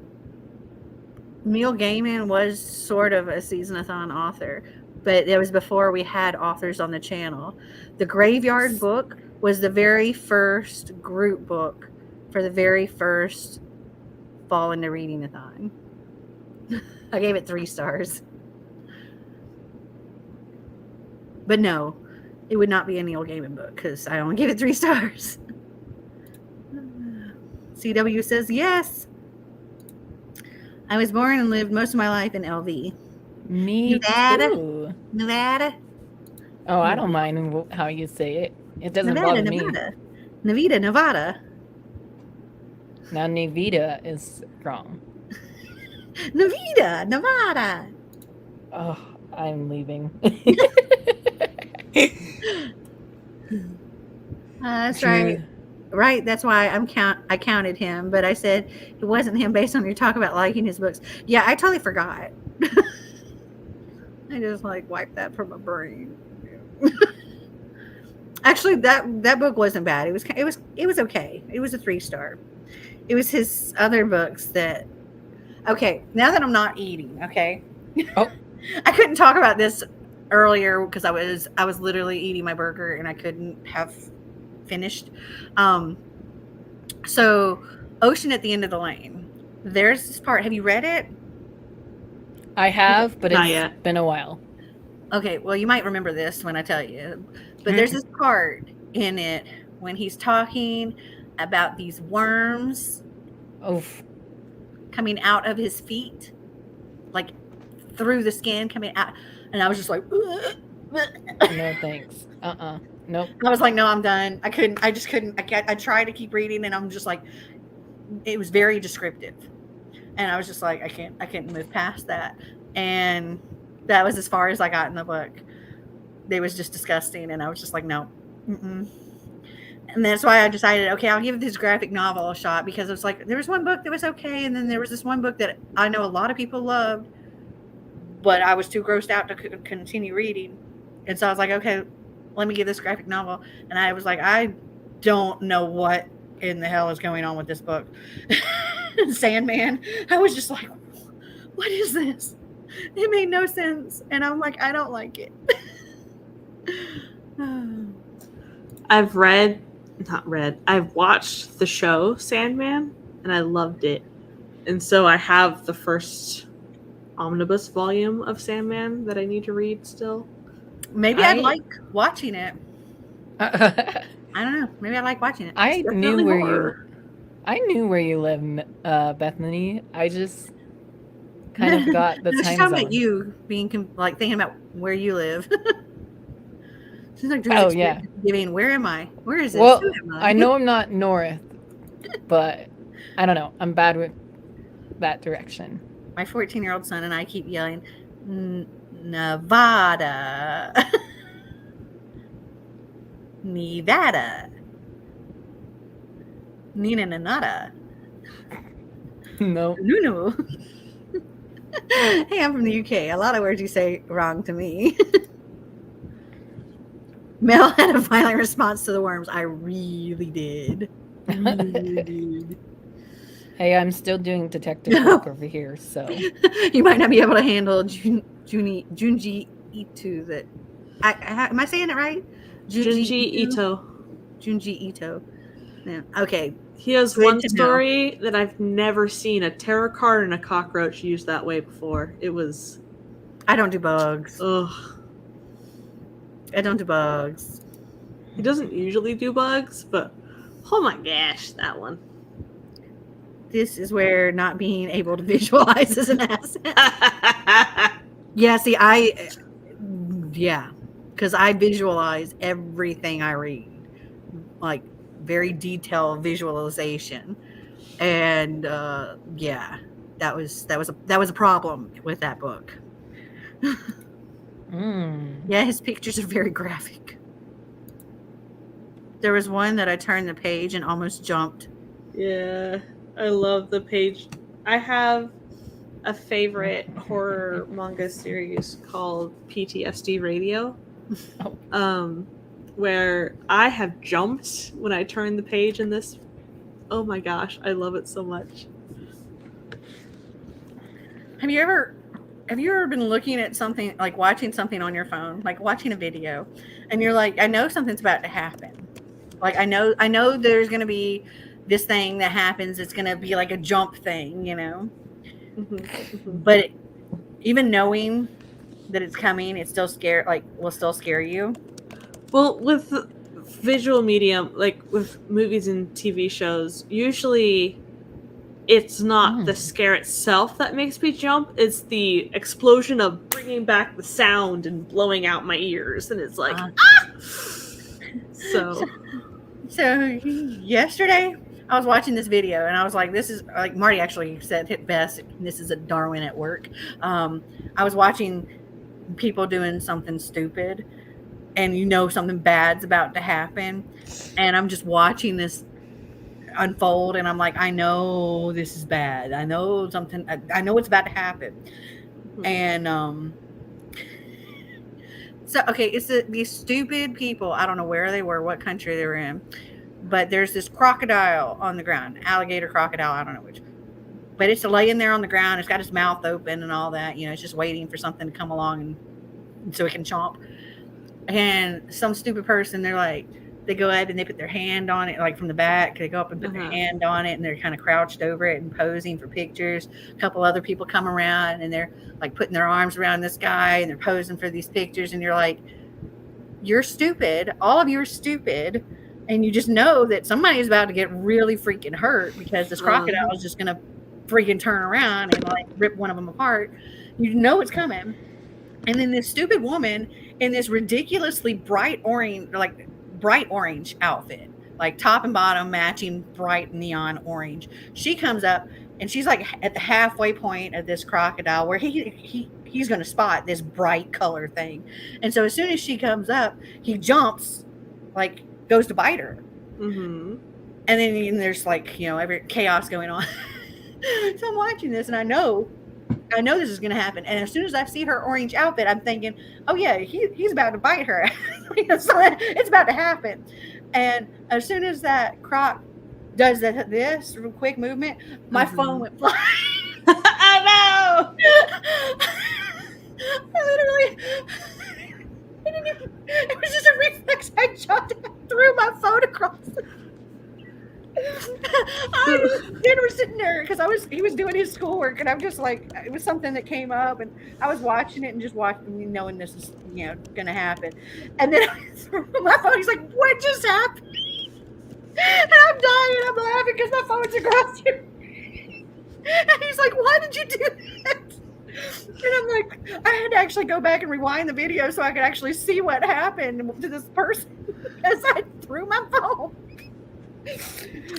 Neil Gaiman was sort of a SeasonAthon author, but it was before we had authors on the channel. The Graveyard book was the very first group book for the very first Fall into Reading-a-thon. I gave it 3 stars. But no, it would not be a Neil Gaiman book because I only gave it 3 stars. CW says yes. I was born and lived most of my life in LV. Me Nevada. too. Nevada. Oh, I don't mind how you say it. It doesn't bother me. Nevada. Now, Nevada is wrong. Nevada. Oh, I'm leaving. That's True. right. Right, that's why I counted him, but I said it wasn't him based on your talk about liking his books. Yeah, I totally forgot. I just wiped that from my brain. Actually, that book wasn't bad. It was okay. It was a 3-star. It was his other books that. Okay, now that I'm not eating, okay. Oh. I couldn't talk about this earlier because I was literally eating my burger and I couldn't have finished. So Ocean at the End of the Lane. There's this part. Have you read it? I have, but Not it's yet. been a while. Okay, well, you might remember this when I tell you. But there's this part in it when he's talking about these worms Oof. coming out of his feet, like through the skin coming out. And I was just like, No thanks. Nope. I was like, no, I'm done. I just couldn't. I tried to keep reading, and I'm just like, it was very descriptive. And I was just like, I can't move past that. And that was as far as I got in the book. It was just disgusting. And I was just like, no. Mm-mm. And that's why I decided, okay, I'll give this graphic novel a shot, because it was like, there was one book that was okay. And then there was this one book that I know a lot of people loved, but I was too grossed out to continue reading. And so I was like, okay, let me give this graphic novel. And I was like, I don't know what in the hell is going on with this book. Sandman. I was just like, what is this? It made no sense. And I'm like, I don't like it. I've watched the show Sandman, and I loved it. And so I have the first omnibus volume of Sandman that I need to read still. Maybe I'd like watching it. I I don't know. Maybe I like watching it. knew where horror. I knew where you live, Bethany. I just kind of got the No, she's time talking zone. about you being like thinking about where you live. She's like, Oh, yeah. Giving, where am I? Where is this? Well, Who am I know I'm not north, but I don't know. I'm bad with that direction. My 14-year-old son and I keep yelling, Nevada. Nevada. Nina Nanada. No. No. Hey, I'm from the UK. A lot of words you say wrong to me. Mel had a violent response to the worms. I really did. Really did. Hey, I'm still doing detective work over here, so You might not be able to handle Junji Ito. That am I saying it right? Junji Ito. Junji Ito. Yeah. Okay. He has Good one to know. story that I've never seen a tarot card and a cockroach used that way before. It was, I don't do bugs. ugh. I don't do bugs. He doesn't usually do bugs, but oh my gosh, that one. This is where not being able to visualize is an asset. Yeah, see, because I visualize everything I read, like very detailed visualization, and that was a problem with that book. Yeah, his pictures are very graphic. There was one that I turned the page and almost jumped. Yeah, I love the page. I have a favorite horror manga series called PTSD Radio, where I have jumped when I turn the page in this. Oh my gosh, I love it so much. Have you ever been looking at something, like watching something on your phone, like watching a video, and you're like, I know something's about to happen. Like I know there's gonna be this thing that happens. It's gonna be like a jump thing, you know. But even knowing that it's coming, it's still will still scare you. Well, with visual medium, like with movies and TV shows, usually it's not the scare itself that makes me jump. It's the explosion of bringing back the sound and blowing out my ears. And it's like, So yesterday I was watching this video and I was like, this is like Marty actually said it best. This is a Darwin at work. I was watching people doing something stupid and something bad's about to happen. And I'm just watching this unfold and I'm like, I know this is bad. I know what's about to happen. And so okay, it's these stupid people. I don't know where they were, what country they were in, but there's this crocodile on the ground, alligator crocodile, I don't know which, but it's laying there on the ground. It's got its mouth open and all that, it's just waiting for something to come along and so it can chomp. And some stupid person, they're like, they go up and they put their hand on it, like from the back. They go up and put their hand on it, and they're kind of crouched over it and posing for pictures. A couple other people come around, and they're like putting their arms around this guy, and they're posing for these pictures. And you're like, you're stupid. All of you are stupid. And you just know that somebody is about to get really freaking hurt because this crocodile is just going to freaking turn around and like rip one of them apart. You know it's coming. And then this stupid woman in this ridiculously bright orange outfit, like top and bottom matching bright neon orange. She comes up and she's like at the halfway point of this crocodile where he's going to spot this bright color thing. And so as soon as she comes up, he jumps, like goes to bite her. And then there's like, every chaos going on. So I'm watching this and I know this is going to happen. And as soon as I see her orange outfit, I'm thinking, oh yeah, he's about to bite her. So it's about to happen. And as soon as that croc does this real quick movement, my phone went flying. I know. I literally, it was just a reflex. I jumped and threw my phone across the Then we're sitting there because he was doing his schoolwork, and I'm just like, it was something that came up, and I was watching it and just watching, knowing this is gonna happen. And then I threw my phone. He's like, "What just happened?" And I'm dying. I'm laughing because my phone's across here. And he's like, "Why did you do that?" And I'm like, I had to actually go back and rewind the video so I could actually see what happened to this person as I threw my phone. And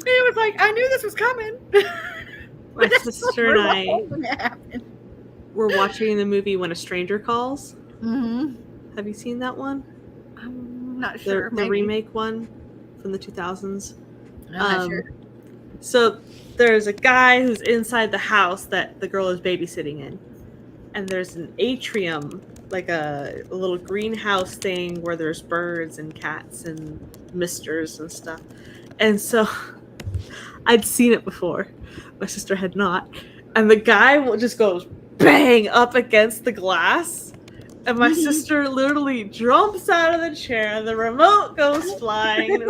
it was like, I knew this was coming. My sister and I were watching the movie When a Stranger Calls. Have you seen that one? I'm not sure. The remake one from the 2000s. I'm not sure. So there's a guy who's inside the house that the girl is babysitting in. And there's an atrium, like a little greenhouse thing where there's birds and cats and misters and stuff. And so I'd seen it before. My sister had not. And the guy just goes bang up against the glass. And my sister literally jumps out of the chair. The remote goes flying.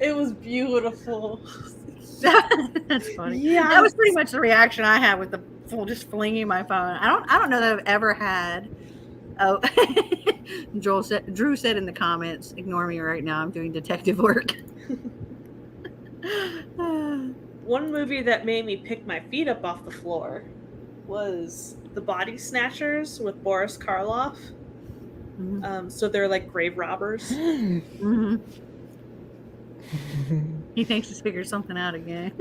It was beautiful. That's funny. Yeah, that was pretty much the reaction I had with the just flinging my phone. I don't know that I've ever had. Oh, Drew said in the comments, "Ignore me right now. I'm doing detective work." One movie that made me pick my feet up off the floor was The Body Snatchers with Boris Karloff. So they're like grave robbers. He thinks he's figured something out again.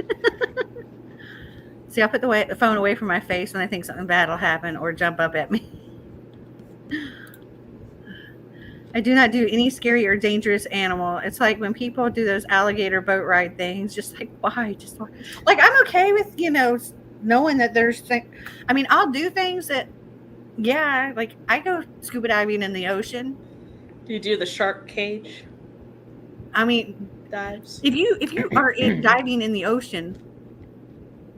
See, I put the phone away from my face when I think something bad will happen or jump up at me. I do not do any scary or dangerous animal. It's like when people do those alligator boat ride things, just like, why? Just like, I'm okay with, knowing that there's I mean, I'll do things that, yeah, like I go scuba diving in the ocean. Do you do the shark cage? I mean, dives. If you are diving in the ocean,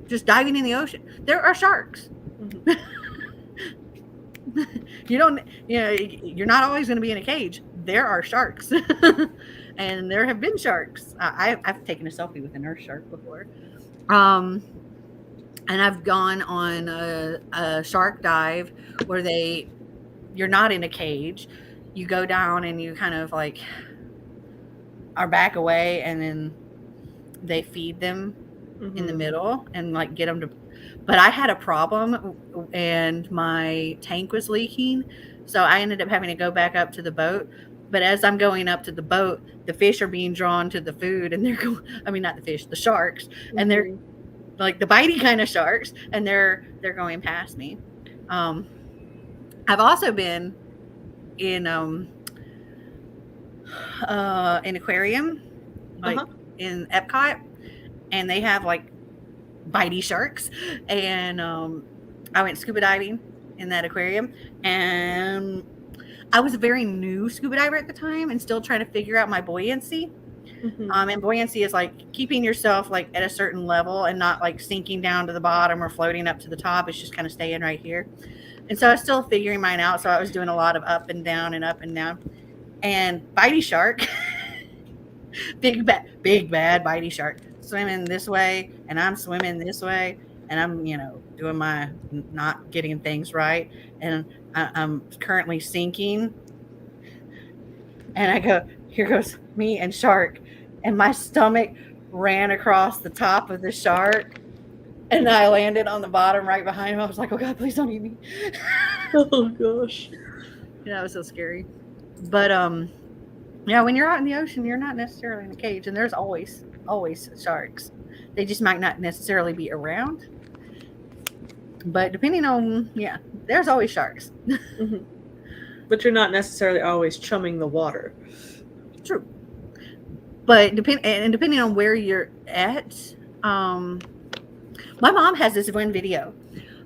just diving in the ocean, there are sharks. You're not always going to be in a cage. There are sharks. And there have been sharks. I've taken a selfie with a nurse shark before. And I've gone on a shark dive where you're not in a cage. You go down and you kind of like are back away, and then they feed them in the middle and like get them to. But I had a problem and my tank was leaking, so I ended up having to go back up to the boat. But as I'm going up to the boat, the fish are being drawn to the food, and they're going. I mean, not the fish, the sharks, and they're like the bitey kind of sharks, and they're going past me. I've also been in an aquarium, like in Epcot, and they have like bitey sharks, and I went scuba diving in that aquarium, and I was a very new scuba diver at the time and still trying to figure out my buoyancy. And buoyancy is like keeping yourself like at a certain level and not like sinking down to the bottom or floating up to the top. It's just kind of staying right here. And so I was still figuring mine out. So I was doing a lot of up and down and up and down. And bitey shark big bad bitey shark swimming this way, and I'm swimming this way, and I'm doing my not getting things right, and I'm currently sinking, and I go, here goes me and shark, and my stomach ran across the top of the shark, and I landed on the bottom right behind him. I was like, oh God, please don't eat me. Oh gosh. It was so scary. But yeah, when you're out in the ocean, you're not necessarily in a cage, and there's always sharks. They just might not necessarily be around. But depending on, there's always sharks. Mm-hmm. But you're not necessarily always chumming the water. True. But depending on where you're at, my mom has this one video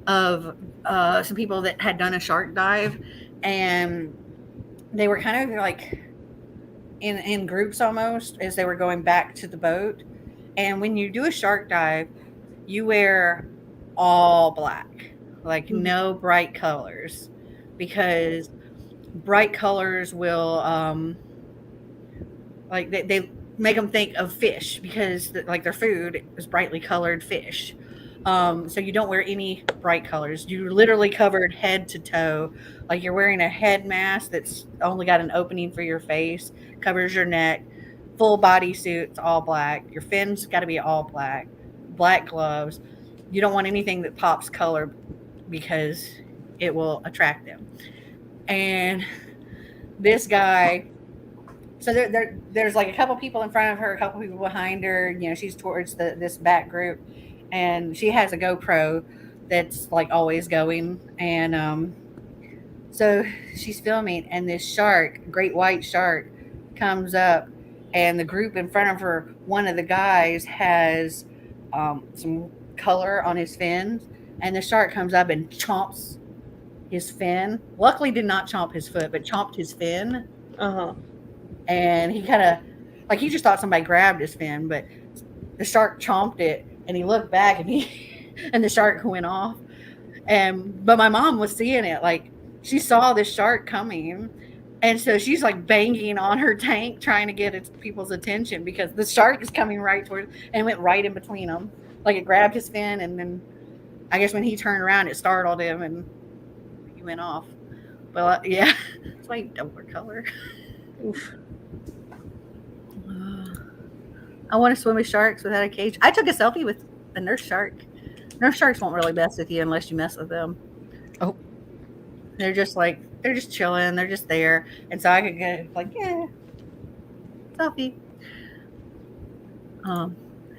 of some people that had done a shark dive, and they were kind of like in groups almost as they were going back to the boat. And when you do a shark dive, you wear all black, like no bright colors, because bright colors will like they make them think of fish, because like their food is brightly colored fish. So you don't wear any bright colors. You're literally covered head to toe. Like you're wearing a head mask that's only got an opening for your face, covers your neck, full body suits, all black. Your fins got to be all black, black gloves. You don't want anything that pops color because it will attract them. And this guy, so there's like a couple people in front of her, a couple people behind her. She's towards this back group, and she has a GoPro that's like always going. And so she's filming, and this shark, great white shark, comes up, and the group in front of her, one of the guys has some color on his fins, and the shark comes up and chomps his fin. Luckily did not chomp his foot, but chomped his fin. And he kind of, like, he just thought somebody grabbed his fin, but the shark chomped it, and he looked back, and and the shark went off. But my mom was seeing it, like, she saw this shark coming, and so she's like banging on her tank trying to get people's attention, because the shark is coming right towards, and went right in between them. Like, it grabbed his fin, and then I guess when he turned around, it startled him, and he went off. But yeah, that's why you don't wear color. Oof. I want to swim with sharks without a cage. I took a selfie with a nurse shark. Nurse sharks won't really mess with you unless you mess with them. Oh. They're just chilling. They're just there. And so I could go like, yeah, selfie.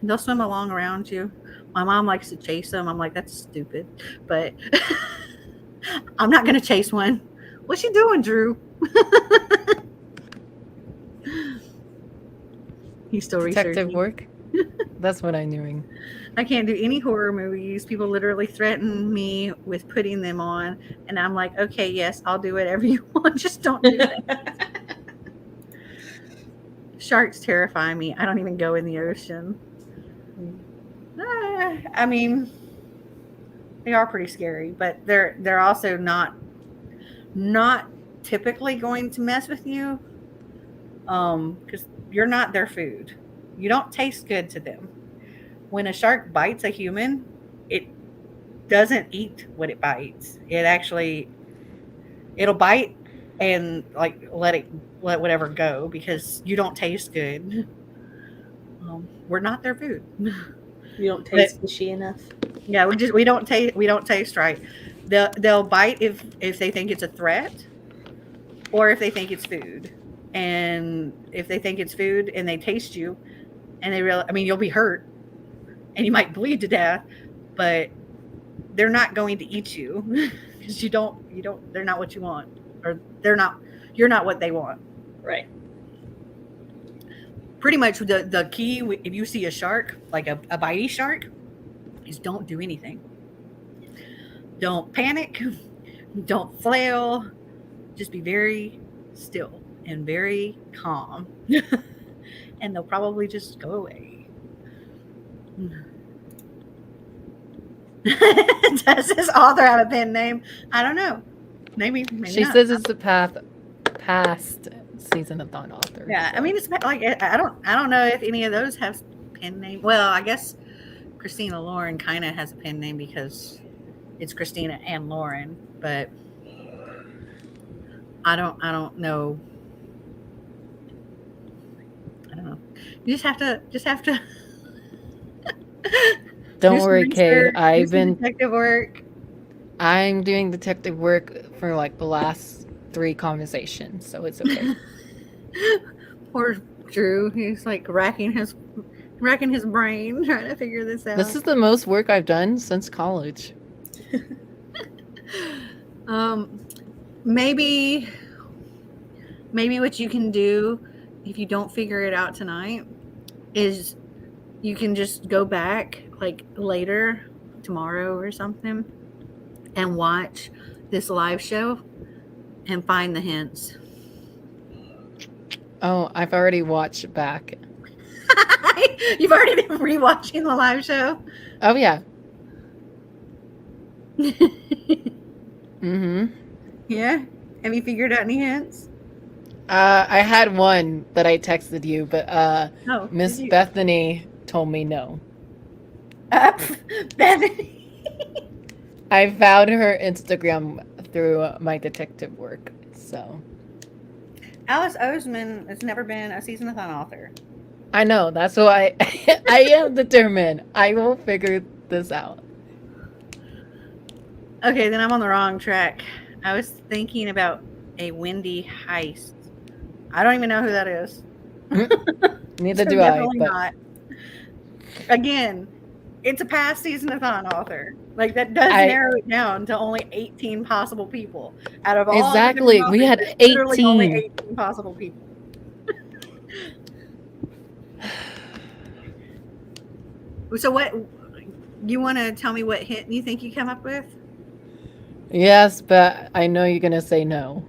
They'll swim along around you. My mom likes to chase them. I'm like, that's stupid. But I'm not going to chase one. What's she doing, Drew? He's still Detective researching. work? That's what I'm doing. I can't do any horror movies. People literally threaten me with putting them on. And I'm like, okay, yes, I'll do whatever you want. Just don't do that. Sharks terrify me. I don't even go in the ocean. I mean, they are pretty scary, but they're also not typically going to mess with you, because you're not their food. You don't taste good to them. When a shark bites a human, it doesn't eat what it bites. It'll bite and like let whatever go, because you don't taste good. We're not their food. You don't taste fishy enough. Yeah, we don't taste right. They'll bite if they think it's a threat, or if they think it's food. And if they think it's food and they taste you, and you'll be hurt and you might bleed to death, but they're not going to eat you, because they're not what you want, or you're not what they want. Right. Pretty much the key, if you see a shark, like a bitey shark, is don't do anything. Don't panic. Don't flail. Just be very still and very calm. And they'll probably just go away. Does this author have a pen name? I don't know. Maybe She not. says it's the path past Season-a-thon author. Yeah, I so. mean, it's like I don't know if any of those have pen name. Well, I guess Christina Lauren kind of has a pen name because it's Christina and Lauren, but I don't know. I don't know. You just have to. Don't do some worry, Kay. research, do some detective work. I'm doing detective work for like the last 3 conversations, so it's okay. Poor Drew. He's like racking his brain trying to figure this out. This is the most work I've done since college. Maybe what you can do if you don't figure it out tonight is you can just go back like later tomorrow or something and watch this live show and find the hints. Oh, I've already watched back. You've already been rewatching the live show? Oh yeah. Mm-hmm. Yeah? Have you figured out any hints? I had one that I texted you, but Miss did you? Bethany told me no. Bethany. I found her Instagram through my detective work, so. Alice Oseman has never been a SeasonAthon author. I know, that's why I am determined. I will figure this out. Okay, then I'm on the wrong track. I was thinking about a Wendy Heist. I don't even know who that is. Neither So do I. definitely But not. Again, it's a past SeasonAthon author. Like that does I- narrow it down to only 18 possible people. Out of all Exactly, the we had authors, there's literally only 18. 18 possible people. So what you want to tell me what hint you think you come up with? Yes, but I know you're gonna say no.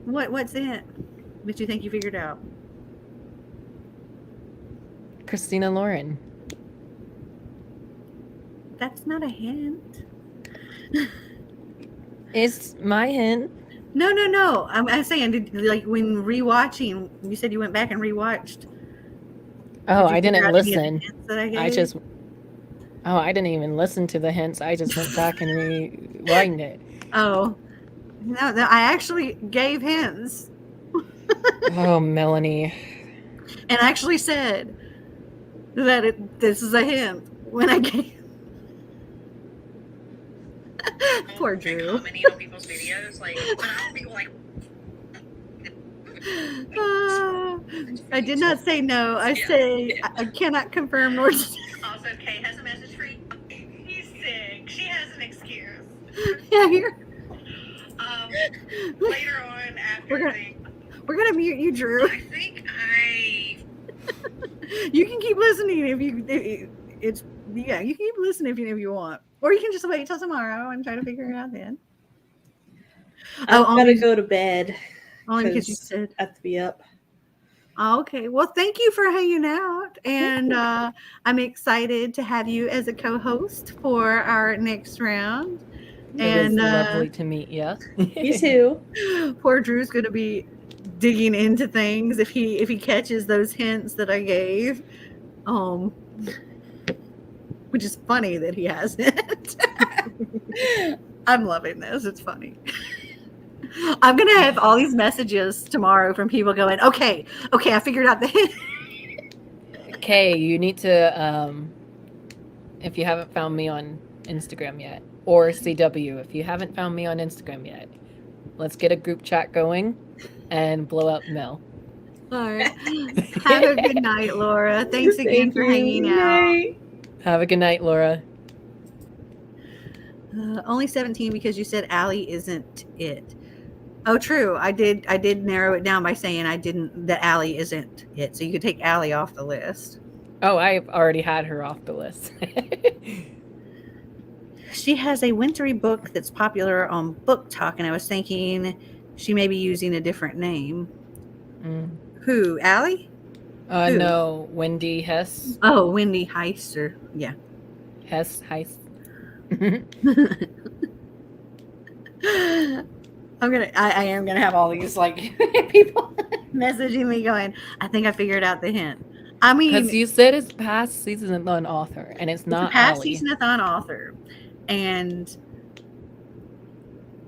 What's the hint that you think you figured out? Christina Lauren. That's not a hint. It's my hint. No. I'm saying, like when rewatching, you said you went back and rewatched. Oh, Did you I figure didn't out any of the listen. hints that I I gave? just. Oh, I didn't even listen to the hints. I just went back and rewind it. Oh, no, I actually gave hints Oh, Melanie. and actually said that this is a hint when I gave. Poor Drew. Commenting on people's videos, like, but I don't think like. I did not say no. I say I cannot confirm nor. Also, Kay has a message for you. He's sick. She has an excuse. Yeah, here. Later on, after We're gonna mute you, Drew. I think I. You can keep listening if you. You can keep listening if you want, or you can just wait till tomorrow and try to figure it out then. I'm gonna only- go to bed. Only because you said. I have to be up. Okay. Well, thank you for hanging out. And I'm excited to have you as a co-host for our next round. It was lovely to meet you. You too. Poor Drew's going to be digging into things if he catches those hints that I gave. Which is funny that he hasn't. I'm loving this. It's funny. I'm gonna have all these messages tomorrow from people going, okay, I figured out the hint. Okay, you need to, if you haven't found me on Instagram yet, or CW, if you haven't found me on Instagram yet, let's get a group chat going and blow up Mel. All right. Have a good night, Laura. Thanks again for hanging out. Have a good night, Laura. Only 17 because you said Allie isn't it. Oh, true. I did narrow it down by saying that Allie isn't it. So you could take Allie off the list. Oh, I've already had her off the list. She has a wintry book that's popular on Book Talk, and I was thinking she may be using a different name. Who? Allie? Who? No, Wendy Hess. Oh, Wendy Heister. Yeah. Hess. I am gonna have all these like people messaging me going, I think I figured out the hint. I Because mean, you said it's past Seasonathan author, and it's it's a not past Allie. SeasonAthon author, and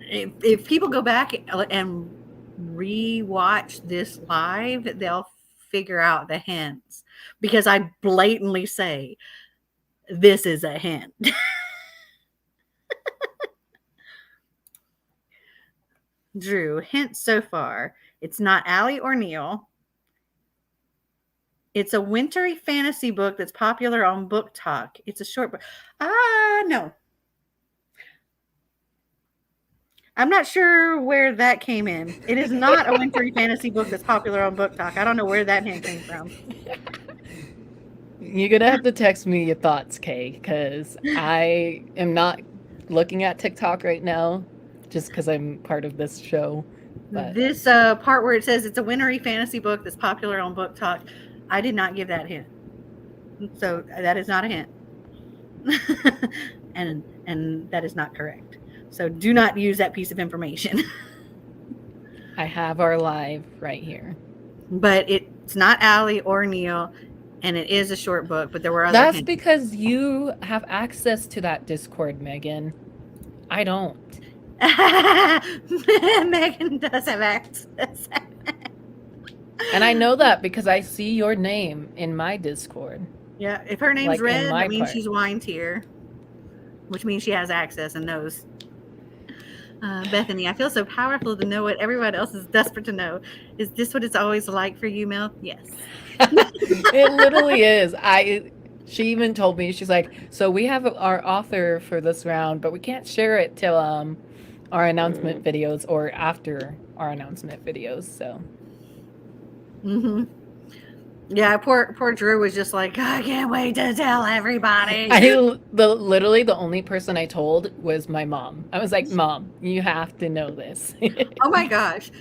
if people go back and rewatch this live, they'll figure out the hints because I blatantly say this is a hint. Drew, hints so far. It's not Allie or Neil. It's a wintry fantasy book that's popular on Book Talk. It's a short book. No. I'm not sure where that came in. It is not a wintry fantasy book that's popular on Book Talk. I don't know where that hint came from. You're gonna have to text me your thoughts, Kay, because I am not looking at TikTok right now, just because I'm part of this show. But This part where it says it's a wintry fantasy book that's popular on Book Talk, I did not give that hint. So that is not a hint. and that is not correct. So do not use that piece of information. I have our live right here. But it's not Allie or Neil, and it is a short book, but there were other That's hints. because you have access to that Discord, Megan. I don't. Megan does have access. And I know that because I see your name in my Discord. Yeah, if her name's Like in Red, my that means part. she's wine tier, which means she has access and knows. Bethany, I feel so powerful to know what everyone else is desperate to know. Is this what it's always like for you, Mel? Yes. It literally is. She even told me, she's like, so we have our author for this round, but we can't share it till our announcement videos or after our announcement videos. So Mm-hmm. Yeah, poor Drew was just like, I can't wait to tell everybody. literally the only person I told was my mom. I was like, Mom, you have to know this. Oh my gosh.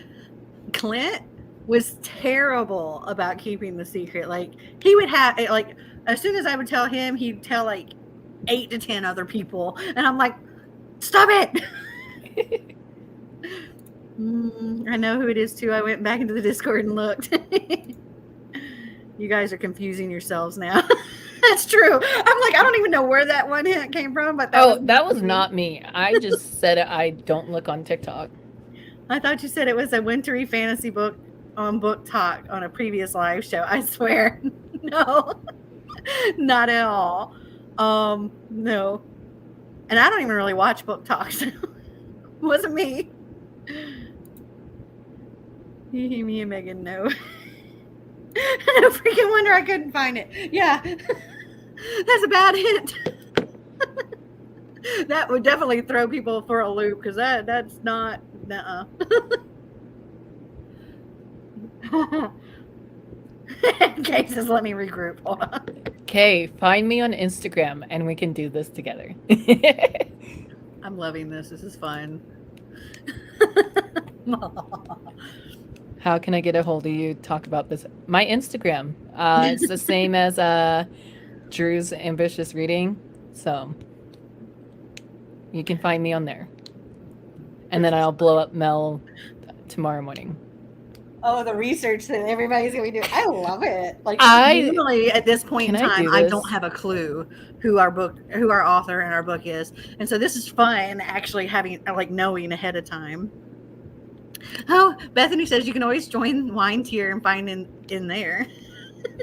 Clint was terrible about keeping the secret. Like he would have like as soon as I would tell him, he'd tell like 8 to 10 other people. And I'm like, stop it. I know who it is too. I went back into the Discord and looked. You guys are confusing yourselves now. That's true. I'm like, I don't even know where that one hint came from, but that was not me. I just said I don't look on TikTok. I thought you said it was a wintry fantasy book on Book Talk on a previous live show. I swear. No. Not at all. No. And I don't even really watch Book Talk, so it wasn't me. Me and Megan, no. No freaking wonder I couldn't find it. Yeah. That's a bad hint. That would definitely throw people for a loop because that's not Kay says, let me regroup. Hold on. Okay, find me on Instagram and we can do this together. I'm loving this. This is fun. How can I get a hold of you? Talk about this. My Instagram. It's the same as Drew's Ambitious Reading. So you can find me on there. And then I'll blow up Mel tomorrow morning. Oh, the research that everybody's going to be doing. I love it. Like, normally at this point in Can I time, do I this? don't have a clue who our author and our book is. And so this is fun actually having, like, knowing ahead of time. Oh, Bethany says you can always join Wine Tier and find in there.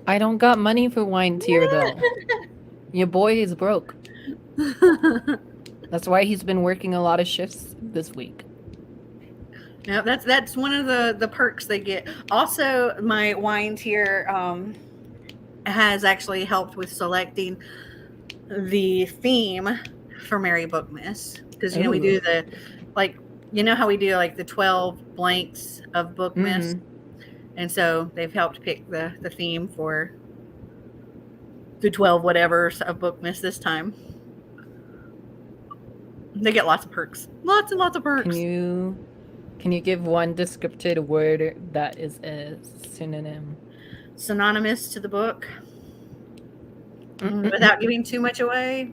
I don't got money for Wine Tier though. Your boy is broke. That's why he's been working a lot of shifts this week. No, that's one of the perks they get. Also, my Wine Tier has actually helped with selecting the theme for Merry Bookmas because we do the how we do like the 12 blanks of Bookmas, and so they've helped pick the theme for the 12 whatevers of Bookmas this time. They get lots of perks, lots and lots of perks. Can you give one descriptive word that is a synonym? Synonymous to the book, without giving too much away.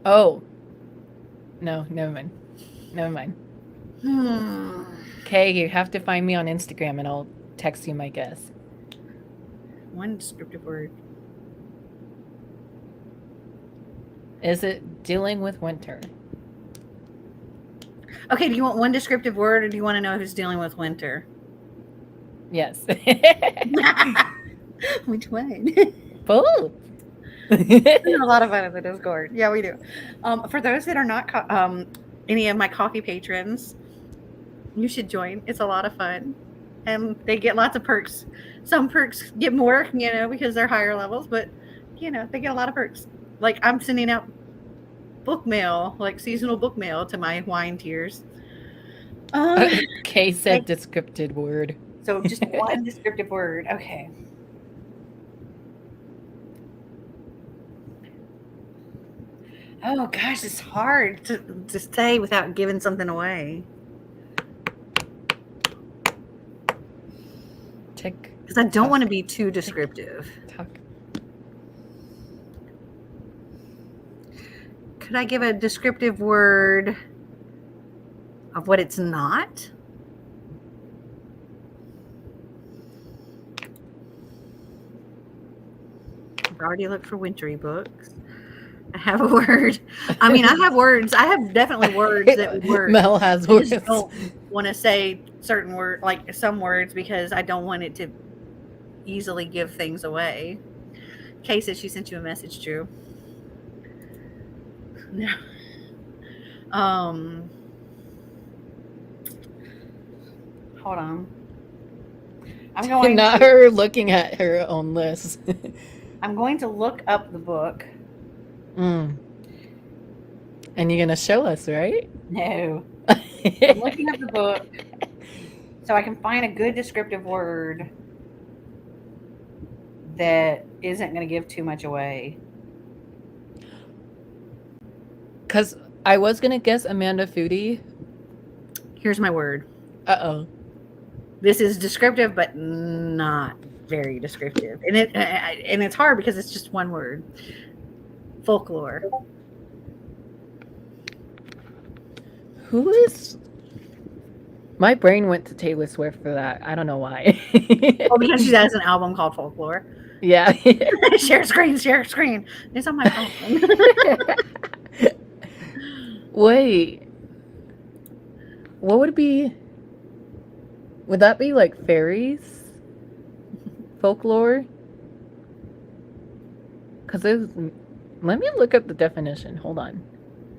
Oh, no, never mind. Okay, you have to find me on Instagram and I'll text you my guess. One descriptive word. Is it dealing with winter? Okay, do you want one descriptive word or do you want to know who's dealing with winter? Yes. Which one? Both. We have a lot of fun in the Discord. Yeah, we do. For those that are not any of my coffee patrons, you should join. It's a lot of fun. And they get lots of perks. Some perks get more, because they're higher levels, but, they get a lot of perks. Like, I'm sending out book mail, like seasonal book mail to my wine tiers. Kay said descriptive word. So just one descriptive word. Okay. Oh gosh, it's hard to say without giving something away. Tick. Because I don't want to be too descriptive. Tuck. Could I give a descriptive word of what it's not? I've already looked for wintry books. I have a word. I mean, I have words. I have definitely words that would work. Mel has I words. just don't want to say certain words, like some words, because I don't want it to easily give things away. Kay says she sent you a message, Drew. No. Hold on. I'm going Not her looking at her own list. I'm going to look up the book. And you're gonna show us, right? No. I'm looking up the book so I can find a good descriptive word that isn't going to give too much away. Because I was gonna guess Amanda Foodie. Here's my word. Uh-oh. This is descriptive, but not very descriptive. And it's hard because it's just one word. Folklore. Who is... My brain went to Taylor Swift for that. I don't know why. Oh, because she has an album called Folklore. Yeah. Share screen. It's on my phone. Wait. What would it be? Would that be like fairies? Folklore? Because let me look up the definition. Hold on.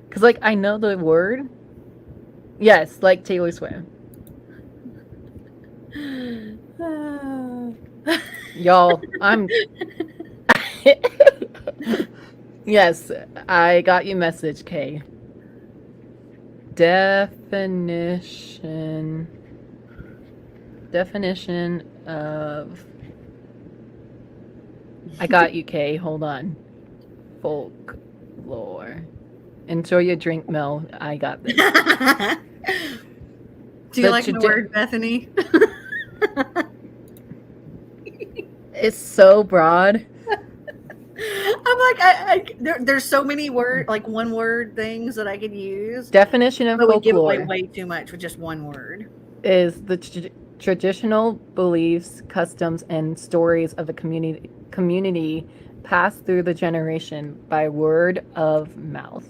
Because, like, I know the word. Yes, like Taylor Swift. Y'all, I'm... Yes, I got your message, Kay. Definition of... I got you, Kay. Hold on. Folklore. Enjoy your drink, Mel. I got this. Do you like the word, Bethany? It's so broad. I'm like, there's so many one word things that I could use. Definition of but would give folklore away way too much with just one word. is the traditional beliefs, customs, and stories of a community passed through the generation by word of mouth.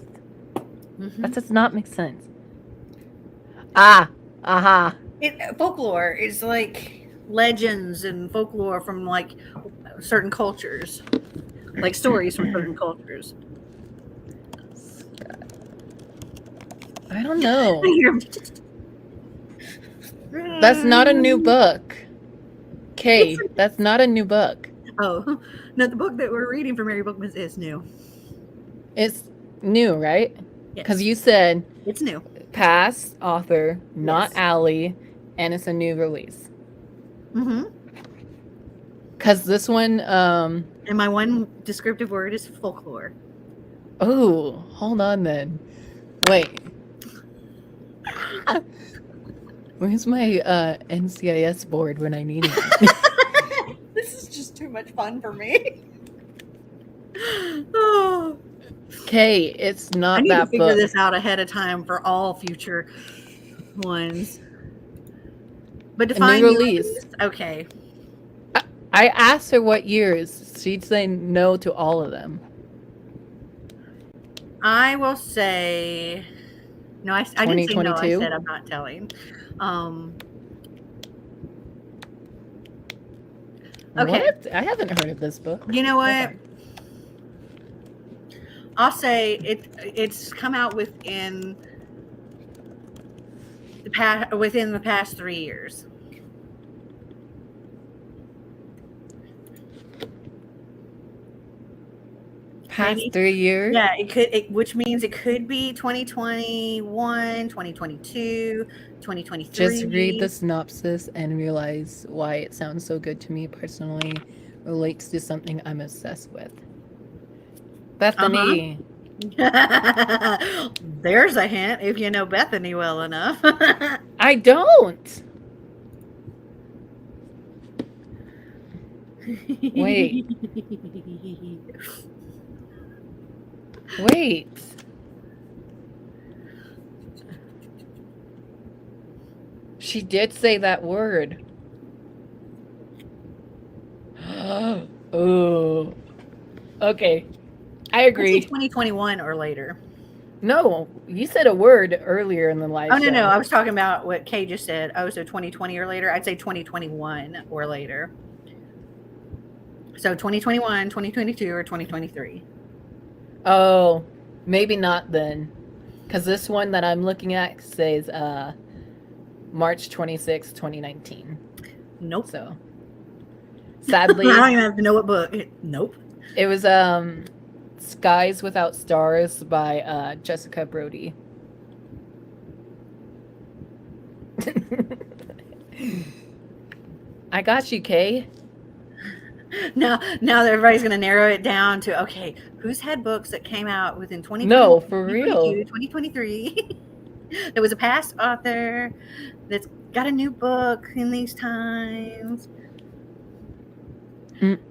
Mm-hmm. That does not make sense. Folklore is like legends and folklore from like certain cultures, like stories from certain cultures. I don't know. That's not a new book. Kay, that's not a new book. Oh, no, the book that we're reading for Mary Bookman is new. It's new, right? Yes. Because you said It's new. past author, not Yes. Allie, and it's a new release. Mm-hmm. Because this one, And my one descriptive word is folklore. oh, hold on then. Wait. Where's my NCIS board when I need it? This is just too much fun for me. Oh. Okay, it's I not need to that figure book. this out ahead of time for all future ones. But new define release. Okay. I asked her what years. She'd say no to all of them. I will say no. I didn't say no. I 2022? said I'm not telling. Okay. What? I haven't heard of this book. You know what? Okay. I'll say it's come out within the past 3 years. Past Maybe. 3 years? Yeah, which means it could be 2021, 2022, 2023. Just read the synopsis and realize why it sounds so good to me personally. Relates to something I'm obsessed with. Bethany. There's a hint if you know Bethany well enough. I don't. Wait. Wait. She did say that word. Oh. Okay. I agree. 2021 or later. No, you said a word earlier in the live show. No. I was talking about what Kay just said. Oh, so 2020 or later? I'd say 2021 or later. So 2021, 2022, or 2023. Oh, maybe not then. Because this one that I'm looking at says March 26, 2019. Nope. So, sadly, I don't even have to know what book. Nope. it was Skies Without Stars by Jessica Brody. I got you, Kay. Now everybody's going to narrow it down to, okay, who's had books that came out within 2020? No, for real. 2023. There was a past author that's got a new book in these times.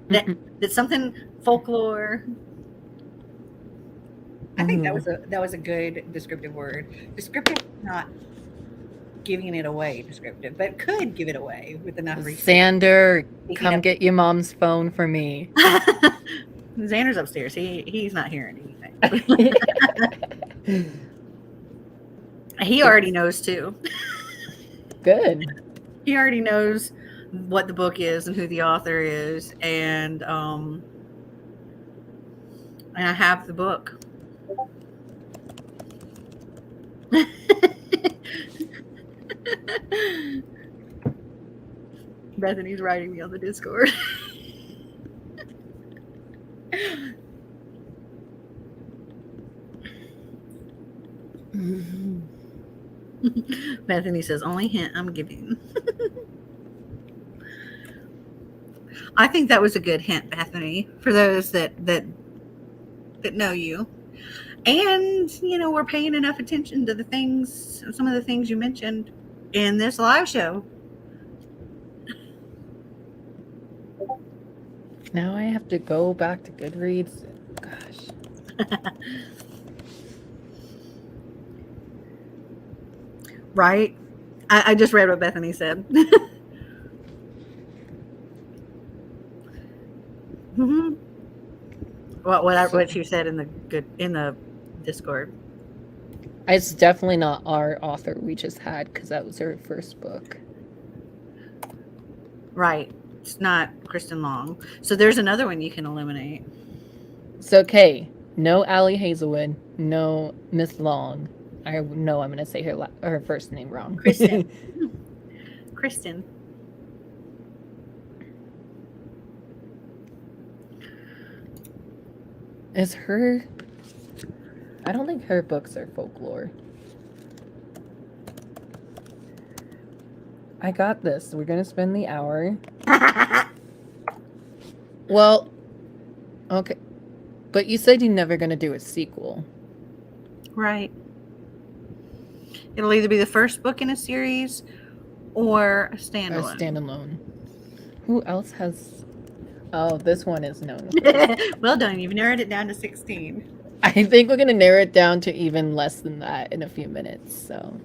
That's something folklore. I think that was a good descriptive word. Descriptive, not giving it away. Descriptive, but could give it away with enough research. Sander, come get your mom's phone for me. Xander's upstairs. He's not hearing anything. He already knows too. Good. He already knows what the book is and who the author is, and I have the book. Bethany's writing me on the Discord. Bethany says, only hint I'm giving. I think that was a good hint, Bethany, for those that know you. And, we're paying enough attention to some of the things you mentioned in this live show. Now I have to go back to Goodreads. Gosh. Right? I just read what Bethany said. Mm-hmm. What she said in the Discord. It's definitely not our author we just had, because that was her first book. Right. It's not Kristen Long. So there's another one you can eliminate. So, okay. No Allie Hazelwood. No Miss Long. I know I'm going to say her first name wrong. Kristen. Kristen. Is her... I don't think her books are folklore. I got this. We're going to spend the hour. Well, okay. But you said you're never going to do a sequel. Right. It'll either be the first book in a series or a standalone. A standalone. Who else has... Oh, this one is known. Well done. You've narrowed it down to 16. I think we're going to narrow it down to even less than that in a few minutes. So,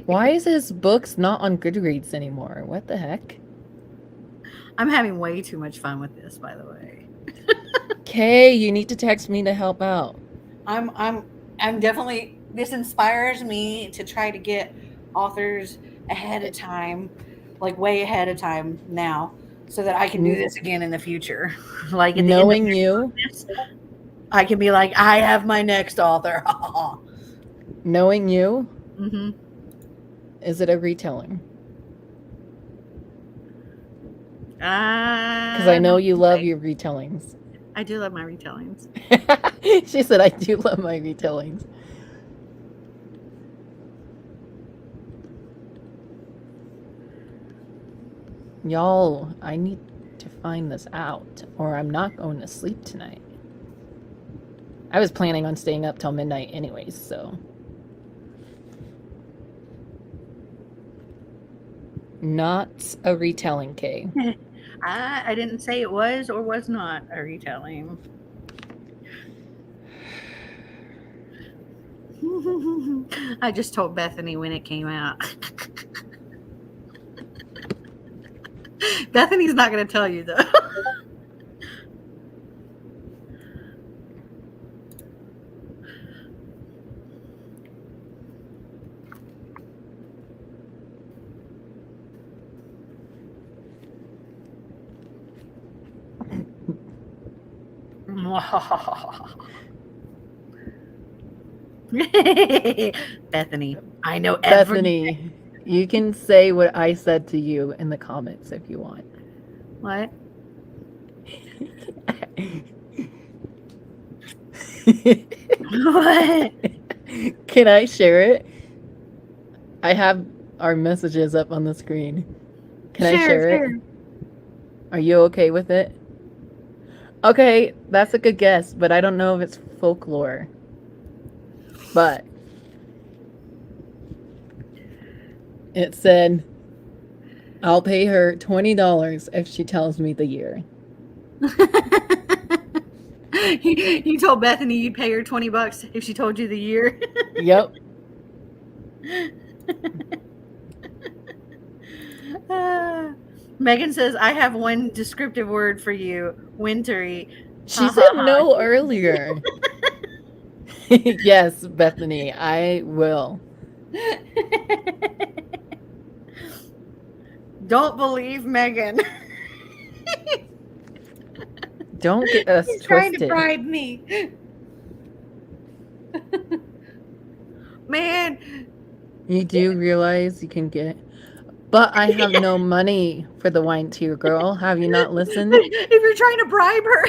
Why is his books not on Goodreads anymore? What the heck? I'm having way too much fun with this, by the way. Kay, you need to text me to help out. I'm definitely, this inspires me to try to get authors ahead of time, like way ahead of time now, so that I can do this again in the future. Like at the Knowing end of you, this, I can be like, I have my next author. knowing you, Mm-hmm. is it a retelling? Because Because I know you love your retellings. I do love my retellings. She said, I do love my retellings. Y'all, I need to find this out, or I'm not going to sleep tonight. I was planning on staying up till midnight anyways, so. Not a retelling, Kay. I didn't say it was or was not a retelling. I just told Bethany when it came out. Bethany's not going to tell you, though. Bethany, I know everything. Bethany, you can say what I said to you in the comments if you want. What? What? Can I share it? I have our messages up on the screen. Can I share it? Are you okay with it? Okay, that's a good guess, but I don't know if it's folklore. But it said, I'll pay her $20 if she tells me the year. You told Bethany you'd pay her $20 if she told you the year. Yep. Megan says, I have one descriptive word for you. Wintry. She said no earlier. Yes, Bethany, I will. Don't believe Megan. Don't get us She's twisted. trying to bribe me. Man. You do realize you can get... But I have no money for the wine tier, girl. Have you not listened? If you're trying to bribe her,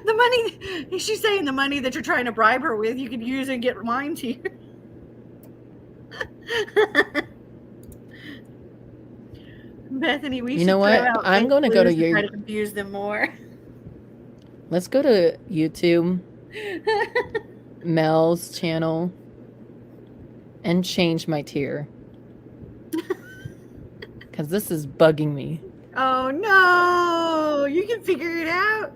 the money, she's saying the money that you're trying to bribe her with, you could use and get wine tier. Bethany, we You should know throw what? out I'm fake going to go to clues your... try to confuse them more. Let's go to YouTube, Mel's channel, and change my tier. Because this is bugging me. Oh no! You can figure it out.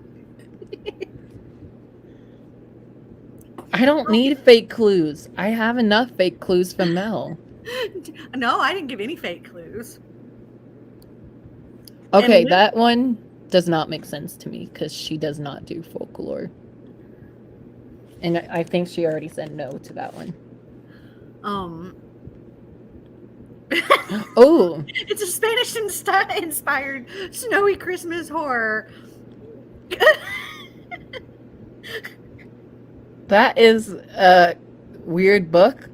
I don't need fake clues. I have enough fake clues from Mel. No, I didn't give any fake clues. Okay, And- that one does not make sense to me because she does not do folklore. And I think she already said no to that one. Oh, It's a Spanish inspired snowy Christmas horror. that is a weird book.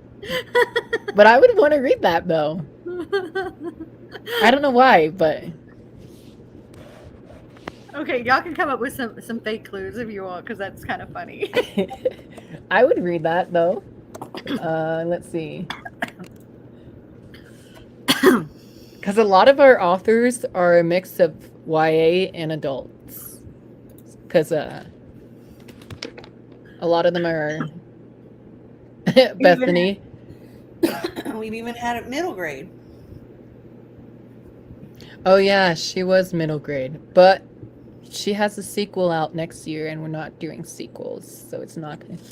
But I would want to read that though. I don't know why, but Okay, y'all can come up with some fake clues if you want, because that's kind of funny. I would read that though. Let's see. Because a lot of our authors are a mix of YA and adults. Because a lot of them are Bethany. We've even had it middle grade. Oh yeah, she was middle grade. But she has a sequel out next year and we're not doing sequels. So it's not going to...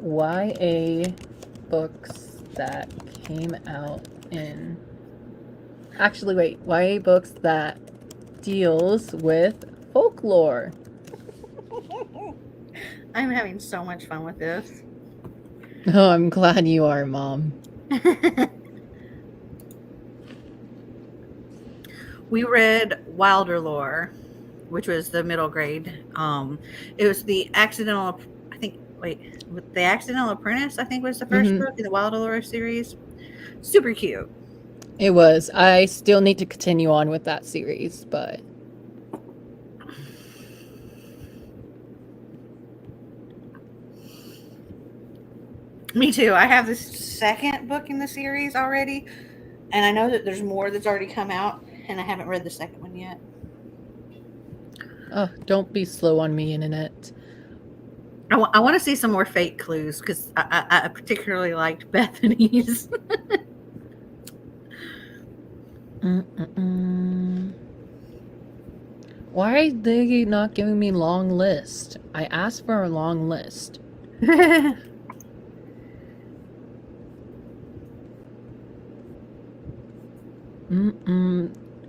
YA books that came out in. Actually, wait. YA books that deals with folklore. I'm having so much fun with this. Oh, I'm glad you are, Mom. We read Wilder Lore, which was the middle grade. It was the accidental. The Accidental Apprentice. I think was the 1st book in the Wilder Lore series. Super cute. It was. I still need to continue on with that series, but Me too. I have this second book in the series already, and I know that there's more that's already come out, and I haven't read the second one yet. oh, don't be slow on me, internet. I want to see some more fake clues because I particularly liked Bethany's. Why are they not giving me long list? I asked for a long list.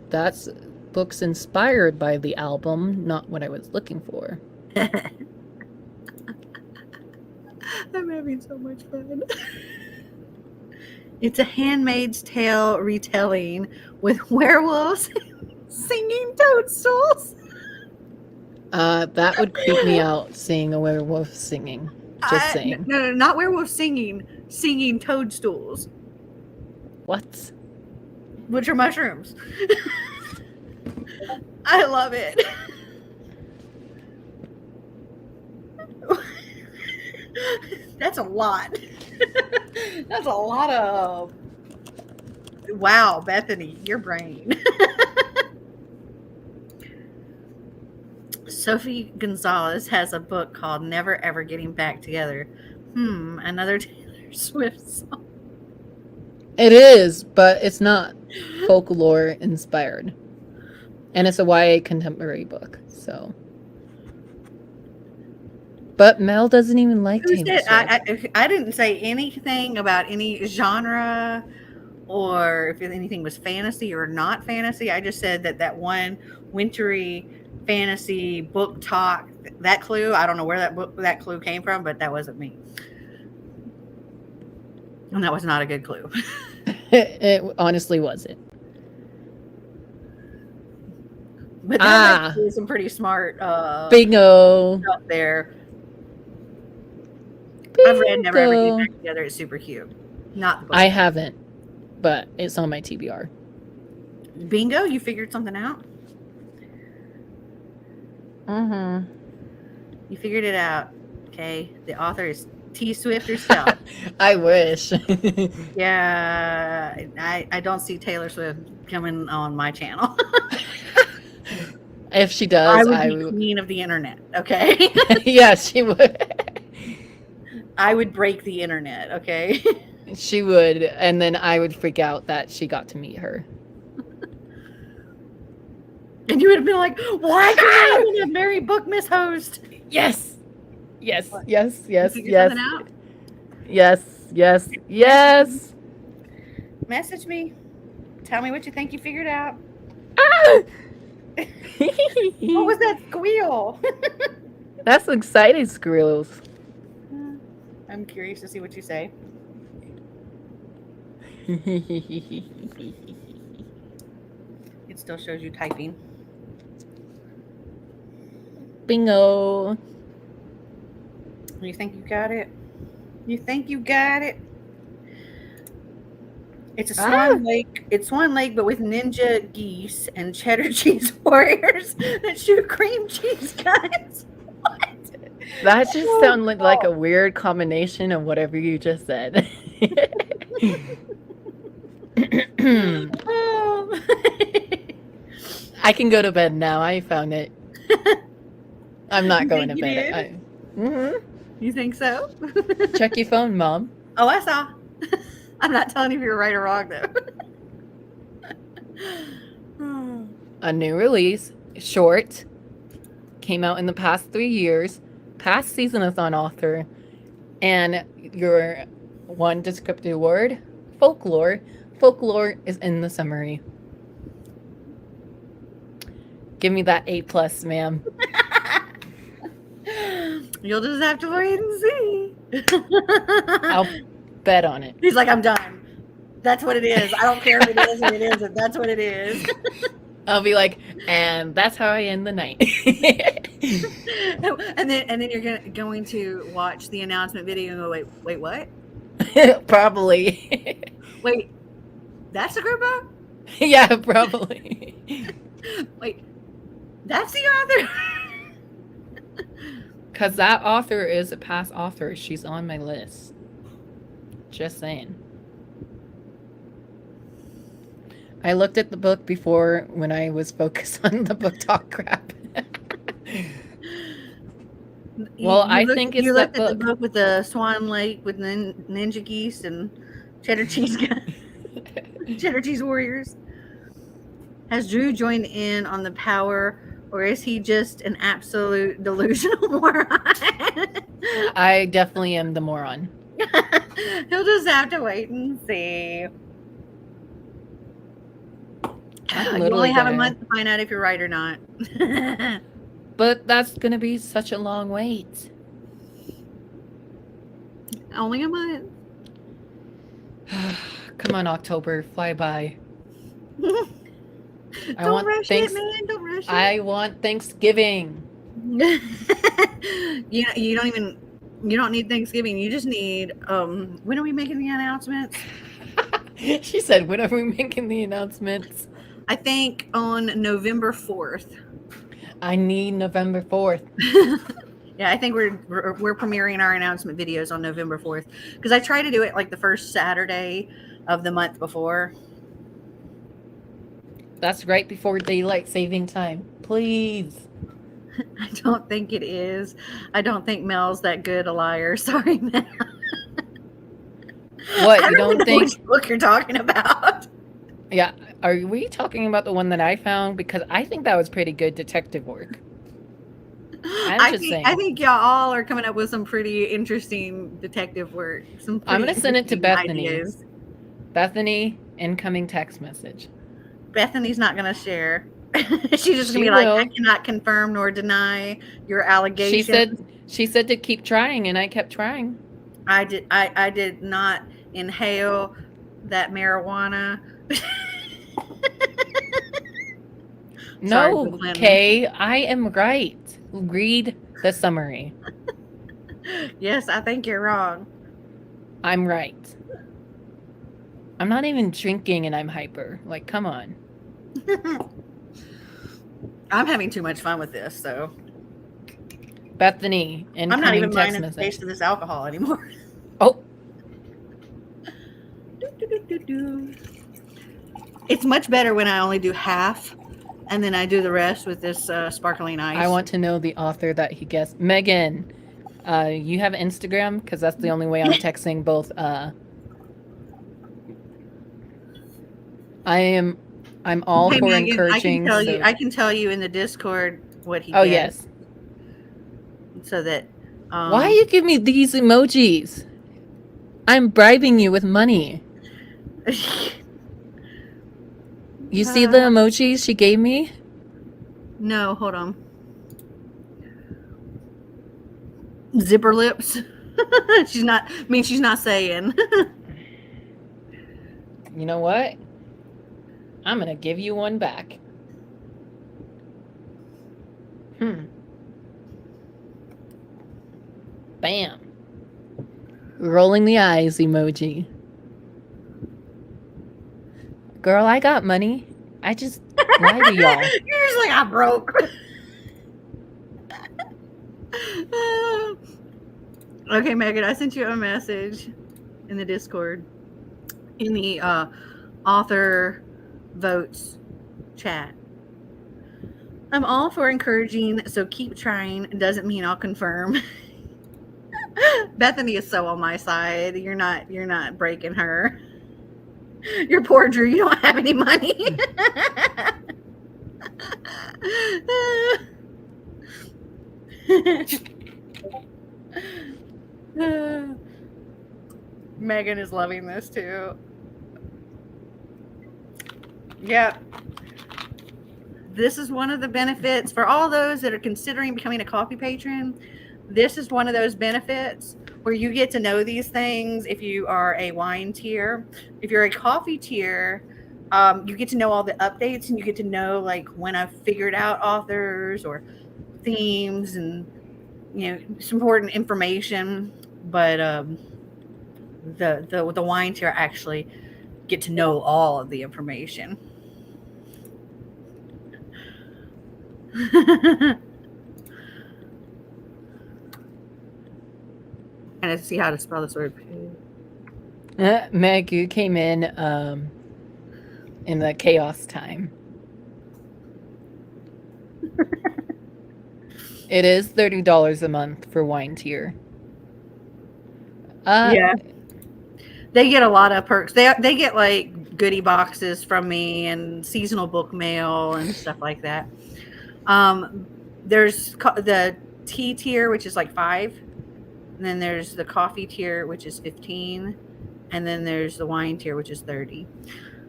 That's books inspired by the album, not what I was looking for. I'm having so much fun. It's a Handmaid's Tale retelling with werewolves singing toadstools. That would creep me out, seeing a werewolf singing. Just saying. No, not werewolves singing toadstools, What? which are mushrooms. I love it. That's a lot. That's a lot of. Wow, Bethany, your brain. Sophie Gonzalez has a book called Never Ever Getting Back Together. Another Taylor Swift song. It is, but it's not folklore inspired. And it's a YA contemporary book, so. But Mel doesn't even like Taylor Swift. I didn't say anything about any genre or if anything was fantasy or not fantasy. I just said that one wintry fantasy book talk, that clue, I don't know where that clue came from, but that wasn't me. And that was not a good clue. It honestly wasn't. But that was some pretty smart bingo stuff there. Bingo. I've read Never Ever Getting Back Together. It's super cute. Not the book. I haven't, but it's on my TBR. Bingo, you figured something out? You figured it out. Okay. The author is T. Swift herself. I wish. Yeah. I don't see Taylor Swift coming on my channel. If she does, I would be queen of the internet. Okay. Yeah, she would. I would break the internet. Okay. She would, and then I would freak out that she got to meet her. And you would have been like, why can you marry Book Miss Host? Yes. Yes. What? Yes. Yes. You figured Yes. something out? Yes. Yes. Yes. Message me. Tell me what you think you figured out. Ah! What was that squeal? That's exciting squeals. I'm curious to see what you say. It still shows you typing. Bingo. You think you got it? You think you got it? It's a Swan Lake. It's Swan Lake, but with ninja geese and cheddar cheese warriors that shoot cream cheese guns. What? That just sounded like a weird combination of whatever you just said. Oh. I can go to bed now. I found it. I'm not You going to think bed. you You think so? Check your phone, Mom. Oh, I saw. I'm not telling you if you're right or wrong, though. A new release, short, came out in the past 3 years, past Season-a-thon author, and your one descriptive word, folklore. Folklore is in the summary. Give me that A+, ma'am. You'll just have to wait and see. I'll bet on it. He's like, I'm done. That's what it is. I don't care if it is or it isn't. That's what it is. I'll be like, and that's how I end the night. and then you're going to watch the announcement video and go, wait, what? Probably. Wait, that's the group book? Yeah, probably. Wait, that's the author? Because that author is a past author. She's on my list. Just saying. I looked at the book before when I was focused on the book talk crap. Well, I think it's you that looked at the book. book with the Swan Lake with ninja geese and cheddar cheese cheddar cheese warriors. Has Drew joined in on the power, or is he just an absolute delusional moron? I definitely am the moron. He'll just have to wait and see. I'm You literally only have a there. month to find out if you're right or not. But that's going to be such a long wait. Only a month. Come on, October, fly by. Don't rush it, man. Don't rush it. I want Thanksgiving. You don't need Thanksgiving. You just need when are we making the announcements? She said, when are we making the announcements? I think on November 4th. I need November 4th. Yeah, I think we're premiering our announcement videos on November 4th because I try to do it like the first Saturday of the month before. That's right before daylight saving time. Please. I don't think it is. I don't think Mel's that good a liar. Sorry, Mel. What, I you don't know think? which book you're talking about? Yeah. Are we talking about the one that I found? Because I think that was pretty good detective work. I'm just saying. I think y'all all are coming up with some pretty interesting detective work. I'm going to send it to interesting Bethany. ideas. Bethany, incoming text message. Bethany's not going to share. She's just going to She be like, will. I cannot confirm nor deny your allegations. She said to keep trying, and I kept trying. I did not inhale that marijuana. Sorry, No, Glenn. Kay, I am right. Read the summary. Yes, I think you're wrong. I'm right. I'm not even drinking and I'm hyper. Like, come on. I'm having too much fun with this, so Bethany, I'm not incoming even text minding the message. taste of this alcohol anymore. Oh, It's much better when I only do half, and then I do the rest with this sparkling ice. I want to know the author that he guessed. Megan, you have Instagram? Because that's the only way I'm texting both. I'm all Hey, for Megan, encouraging. I can tell you in the Discord what he Oh, did. yes. So that Why you give me these emojis? I'm bribing you with money. You see the emojis she gave me? No, hold on. Zipper lips. She's not saying. You know what? I'm gonna give you one back. Bam. Rolling the eyes emoji. Girl, I got money. I just lie to y'all. You're just like, I'm broke. Okay, Megan, I sent you a message in the Discord, in the author votes chat. I'm all for encouraging, so keep trying. Doesn't mean I'll confirm. Bethany is so on my side. You're not breaking her. You're poor, Drew. You don't have any money. Megan is loving this too. Yep. This is one of the benefits for all those that are considering becoming a coffee patron. This is one of those benefits where you get to know these things if you are a wine tier. If you're a coffee tier, you get to know all the updates and you get to know like when I've figured out authors or themes and some important information. But the wine tier actually get to know all of the information. Trying to see how to spell this word. Meg, you came in the chaos time. It is $30 a month for wine tier. Yeah, they get a lot of perks. They get like goodie boxes from me and seasonal book mail and stuff like that. There's the tea tier, which is like $5. And then there's the coffee tier, which is $15. And then there's the wine tier, which is $30.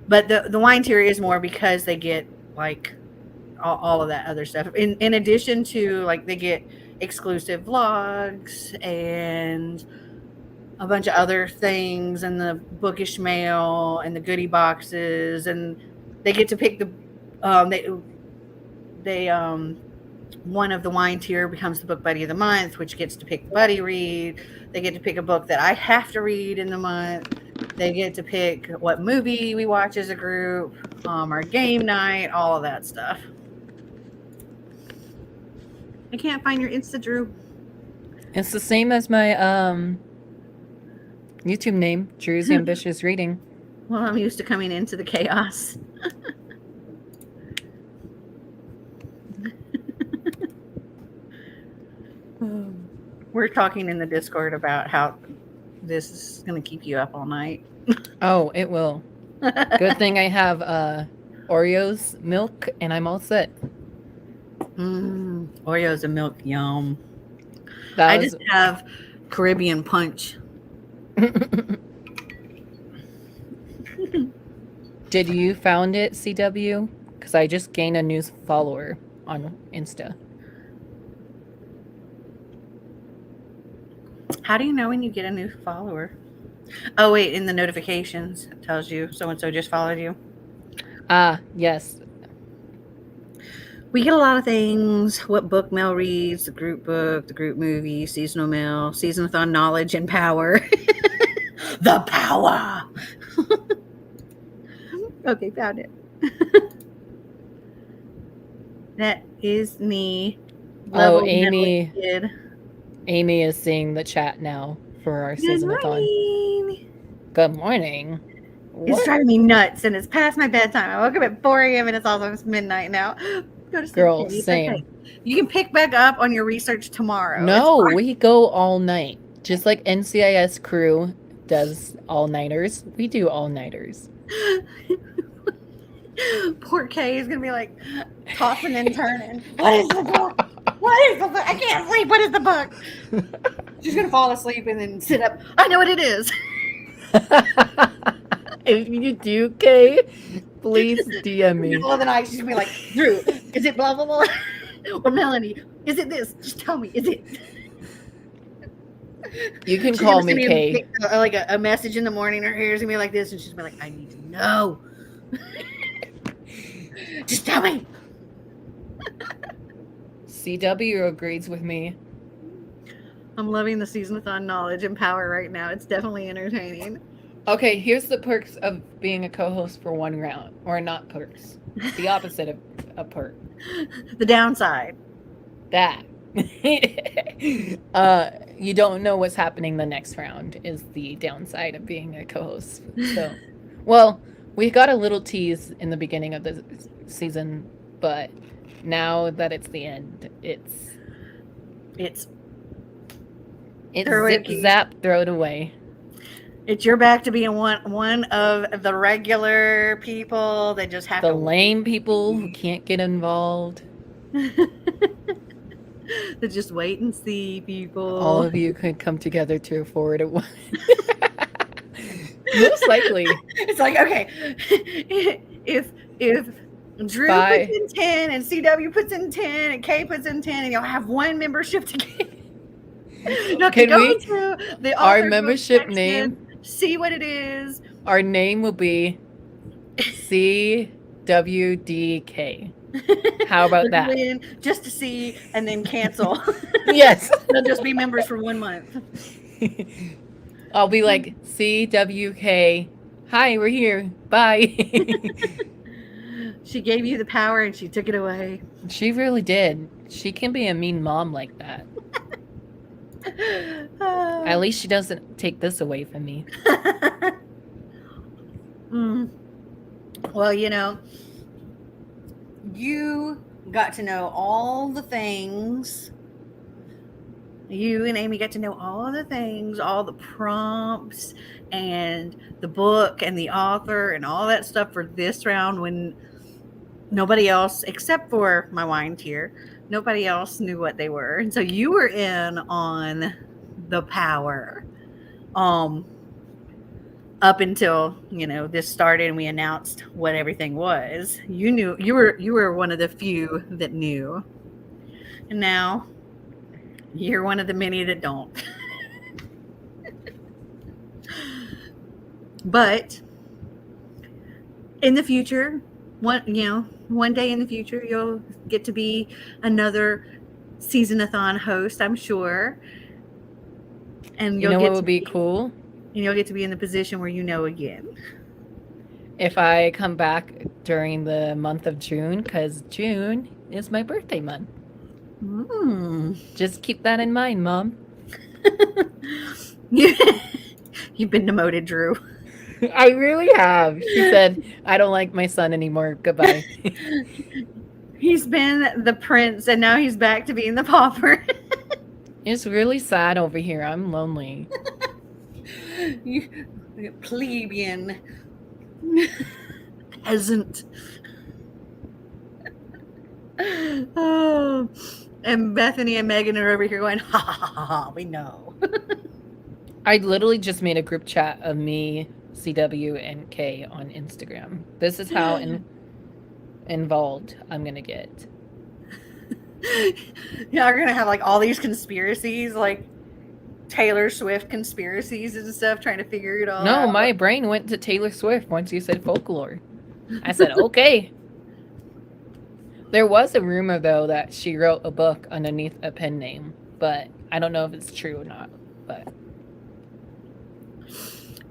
But the wine tier is more because they get like all of that other stuff. In addition to like they get exclusive vlogs and a bunch of other things and the bookish mail and the goodie boxes, and they get to pick the one of the wine tier becomes the book buddy of the month, which gets to pick the buddy read. They get to pick a book that I have to read in the month. They get to pick what movie we watch as a group, our game night, all of that stuff. I can't find your Insta, Drew. It's the same as my YouTube name, Drew's Ambitious Reading. Well, I'm used to coming into the chaos. We're talking in the Discord about how this is going to keep you up all night. Oh, it will. Good thing I have Oreos, milk, and I'm all set. Oreos and milk, yum. That I was... just have Caribbean punch. Did you found it, CW? Because I just gained a new follower on Insta. How do you know when you get a new follower? Oh, wait, in the notifications, it tells you so-and-so just followed you. Yes. We get a lot of things. What book Mel reads, the group book, the group movie, seasonal mail, SeasonAthon knowledge and power. The power. Okay, found it. That is me. Oh, Amy. Amy is seeing the chat now for our SeasonAthon. Good morning. It's driving me nuts, and it's past my bedtime. I woke up at 4 a.m. and it's almost midnight now. Go to sleep. Girl, Katie. same. Okay. You can pick back up on your research tomorrow. No, we go all night. Just like NCIS crew does all-nighters. We do all-nighters. Poor Kay is going to be like tossing and turning. What is the book? What is the book? I can't sleep. What is the book? She's going to fall asleep and then sit up. I know what it is. If you do, Kay, please DM me. In the middle of the night, she's going to be like, Drew, is it blah, blah, blah? Or Melanie, is it this? Just tell me, is it? You can call me Kay. Like a message in the morning, her hair's going to be like this, and she's going to be like, I need to know. Just tell me. CW agrees with me. I'm loving the SeasonAthon knowledge and power right now. It's definitely entertaining. Okay, here's the perks of being a co-host for one round. Or not perks. The opposite of a perk. The downside. That. You don't know what's happening the next round is the downside of being a co-host. So, well, we got a little tease in the beginning of the season, but now that it's the end, it's zip zap, throw it away. It's your back to being one of the regular people that just have the lame people who can't get involved. The just wait and see people. All of you could come together to afford it. Most likely. It's like, okay, if Drew Bye. puts in 10 and CW puts in 10 and Kay puts in 10 and you'll have one membership to get. Now, Can go we- to the our author book membership section, name? see what it is. Our name will be CWDK. How about that? Win just to see and then cancel. Yes. They'll just be members for 1 month. I'll be like, CWK. Hi, we're here. Bye. She gave you the power and she took it away. She really did. She can be a mean mom like that. At least she doesn't take this away from me. Well, you got to know all the things. You and Amy got to know all the things, all the prompts and the book and the author and all that stuff for this round when nobody else, except for my wine tier, nobody else knew what they were. And so you were in on the power. Up until, this started and we announced what everything was. You knew, you were one of the few that knew. And now you're one of the many that don't. But in the future, one day in the future, you'll get to be another SeasonAthon host, I'm sure. And you'll what would be cool? And you'll get to be in the position where again. If I come back during the month of June, because June is my birthday month. Just keep that in mind, Mom. You've been demoted, Drew. I really have. She said, I don't like my son anymore. Goodbye. He's been the prince, and now he's back to being the pauper. It's really sad over here. I'm lonely. You plebeian peasant. Oh, and Bethany and Megan are over here going, ha ha ha ha, we know. I literally just made a group chat of me, CW, and Kay on Instagram. This is how involved I'm gonna get. Yeah, we're gonna have like all these conspiracies, like Taylor Swift conspiracies and stuff, trying to figure it all out. No, my brain went to Taylor Swift once you said folklore. I said, okay. There was a rumor, though, that she wrote a book underneath a pen name, but I don't know if it's true or not. But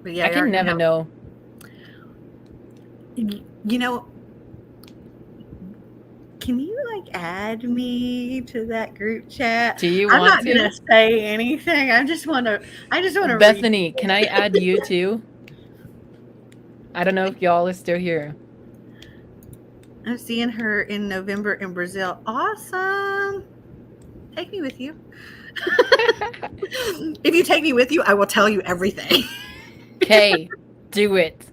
yeah, I can never know. Can you add me to that group chat? Do you I'm want not gonna say anything. I just want to Bethany, can I add you too? I don't know if y'all are still here. I'm seeing her in November in Brazil. Awesome. Take me with you. If you take me with you, I will tell you everything. Okay, do it.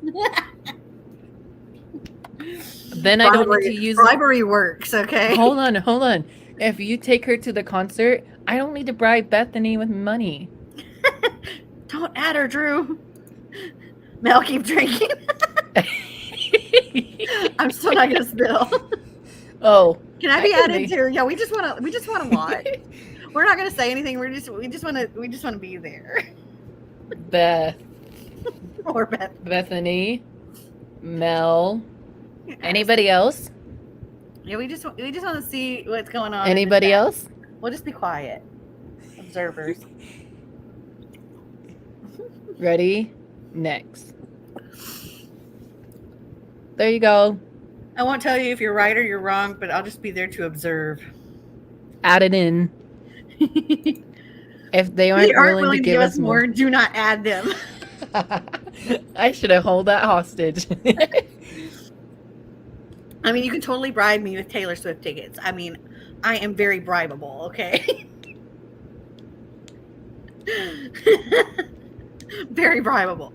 Then I don't need to use bribery works, okay? Hold on. If you take her to the concert, I don't need to bribe Bethany with money. Don't add her, Drew. Mel, keep drinking. I'm still not gonna spill. Oh, can I be added too? Yeah, we just want to watch. We're not gonna say anything. We just want to be there. Beth. Or Beth. Bethany. Mel. Yes. Anybody else? Yeah, we just want to see what's going on. Anybody else? We'll just be quiet. Observers. Ready? Next. There you go. I won't tell you if you're right or you're wrong, but I'll just be there to observe. Add it in. If they aren't willing to give us more, do not add them. I should have held that hostage. I mean, you can totally bribe me with Taylor Swift tickets. I mean, I am very bribable, okay? Very bribable.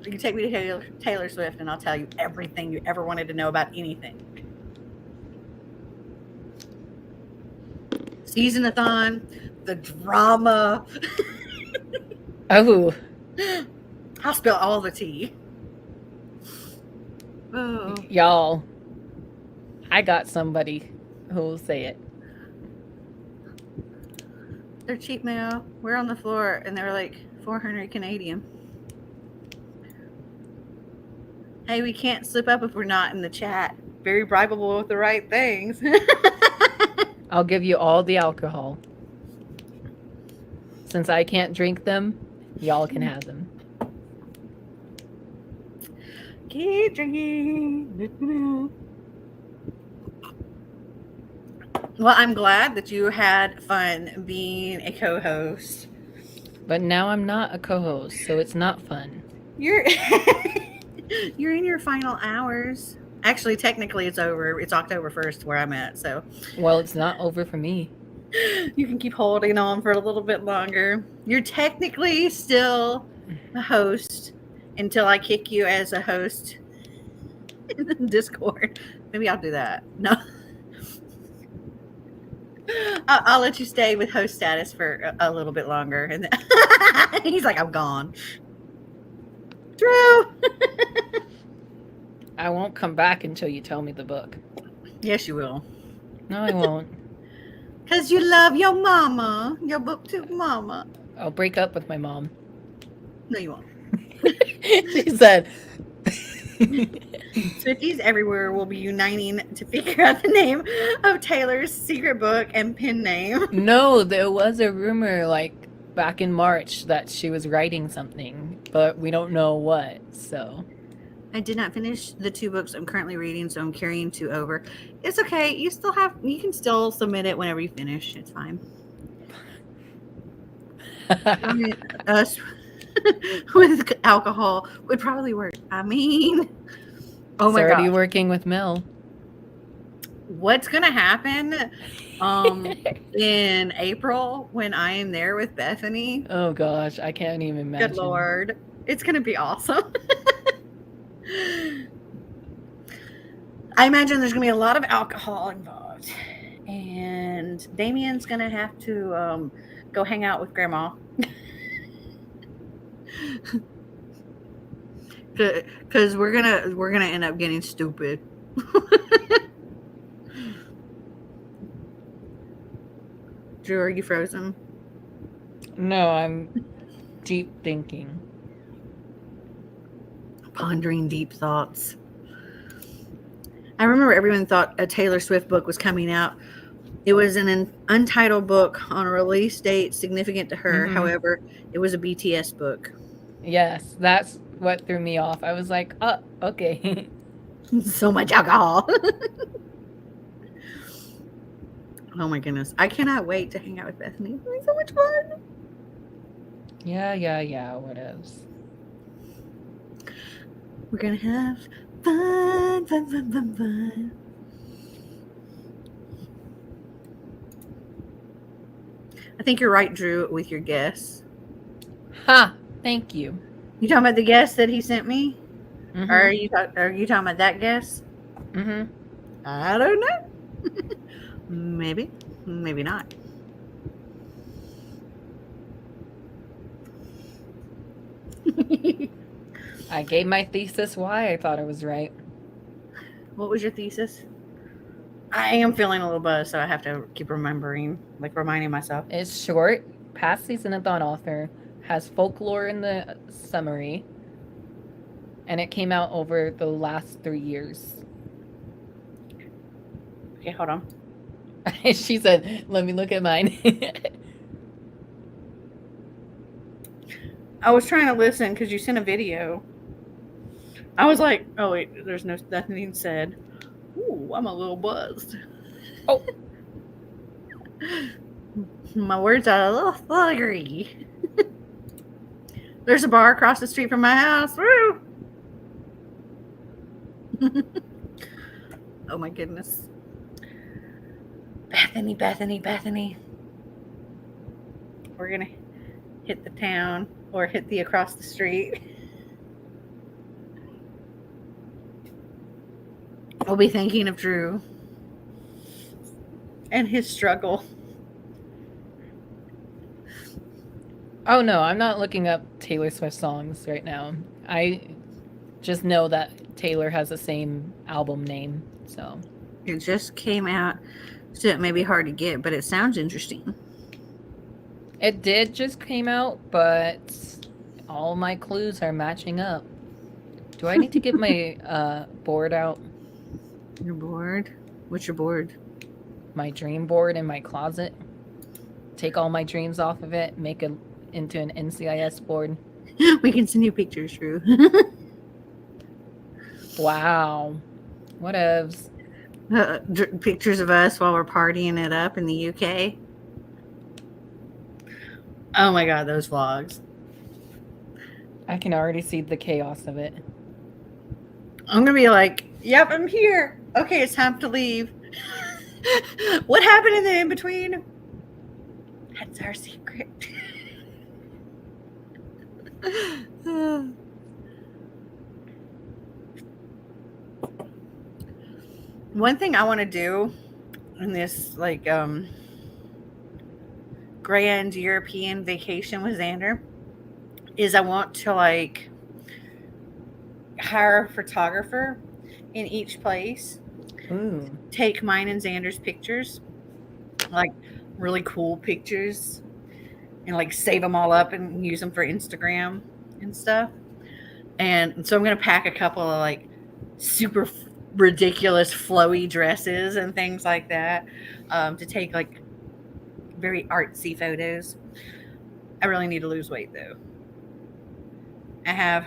You can take me to Taylor Swift and I'll tell you everything you ever wanted to know about anything. SeasonAthon, the drama. Oh, I'll spill all the tea. Oh. y'all. I got somebody who will say it. They're cheap now. We're on the floor and they were like 400 Canadian. Hey, we can't slip up if we're not in the chat. Very bribable with the right things. I'll give you all the alcohol. Since I can't drink them, y'all can have them. Keep drinking. Well, I'm glad that you had fun being a co-host. But now I'm not a co-host, so it's not fun. You're you're in your final hours. Actually, technically, it's over. It's October 1st where I'm at, so Well, it's not over for me. you can keep holding on for a little bit longer. You're technically still a host until I kick you as a host in Discord. Maybe I'll do that. No. I'll let you stay with host status for a little bit longer. And then he's like, I'm gone. True. I won't come back until you tell me the book. Yes, you will. No, I won't. Because you love your mama. Your booktube mama. I'll break up with my mom. No, you won't. She said. Swifties everywhere will be uniting to figure out the name of Taylor's secret book and pen name. No, there was a rumor like back in March that she was writing something, but we don't know what, so. I did not finish the 2 books I'm currently reading, so I'm carrying 2 over. It's okay. You can still submit it whenever you finish. It's fine. I mean, us with alcohol would probably work. I mean, oh my It's already god. working with Mel. What's going to happen in April when I am there with Bethany? Oh gosh, I can't even imagine. Good Lord. It's going to be awesome. I imagine there's going to be a lot of alcohol involved. And Damien's going to have to go hang out with Grandma. Because we're gonna end up getting stupid. Drew, are you frozen? No, I'm deep thinking. Pondering deep thoughts. I remember everyone thought a Taylor Swift book was coming out. It was an untitled book on a release date significant to her. Mhm. However, it was a BTS book. Yes, that's what threw me off. I was like, oh, okay. So much alcohol. Oh my goodness. I cannot wait to hang out with Bethany. It's gonna be so much fun. Yeah, what else? We're gonna have fun. I think you're right, Drew, with your guess. Ha! Thank you. You talking about the guess that he sent me? Mhm. Or are you talking about that guess? Mhm. I don't know. Maybe not. I gave my thesis why I thought I was right. What was your thesis? I am feeling a little buzzed, so I have to keep reminding myself. It's short, past SeasonAthon author, has folklore in the summary, and it came out over the last 3 years. Okay, hold on. She said, let me look at mine. I was trying to listen because you sent a video. I was like, oh wait, there's nothing said. Ooh, I'm a little buzzed. Oh. My words are a little fluggery. There's a bar across the street from my house. Woo! Oh my goodness. Bethany. We're gonna hit the town or hit the across the street. We'll be thinking of Drew and his struggle. Oh no, I'm not looking up Taylor Swift songs right now. I just know that Taylor has the same album name, so It just came out, so it may be hard to get, but it sounds interesting. it did just came out, but all my clues are matching up. Do I need to get my board out? Your board? What's your board? My dream board in my closet? Take all my dreams off of it, make it into an NCIS board. We can send you pictures, Drew. Wow. Whatevs. Pictures of us while we're partying it up in the UK. Oh my god, those vlogs. I can already see the chaos of it. I'm gonna be like, yep, I'm here. Okay, it's time to leave. What happened in the in between? That's our secret. One thing I want to do in this like grand European vacation with Xander is I want to like hire a photographer in each place, Ooh. take mine and Xander's pictures, like really cool pictures, and like save them all up and use them for Instagram and stuff. And so I'm gonna pack a couple of like super ridiculous flowy dresses and things like that to take like very artsy photos. I really need to lose weight though. I have,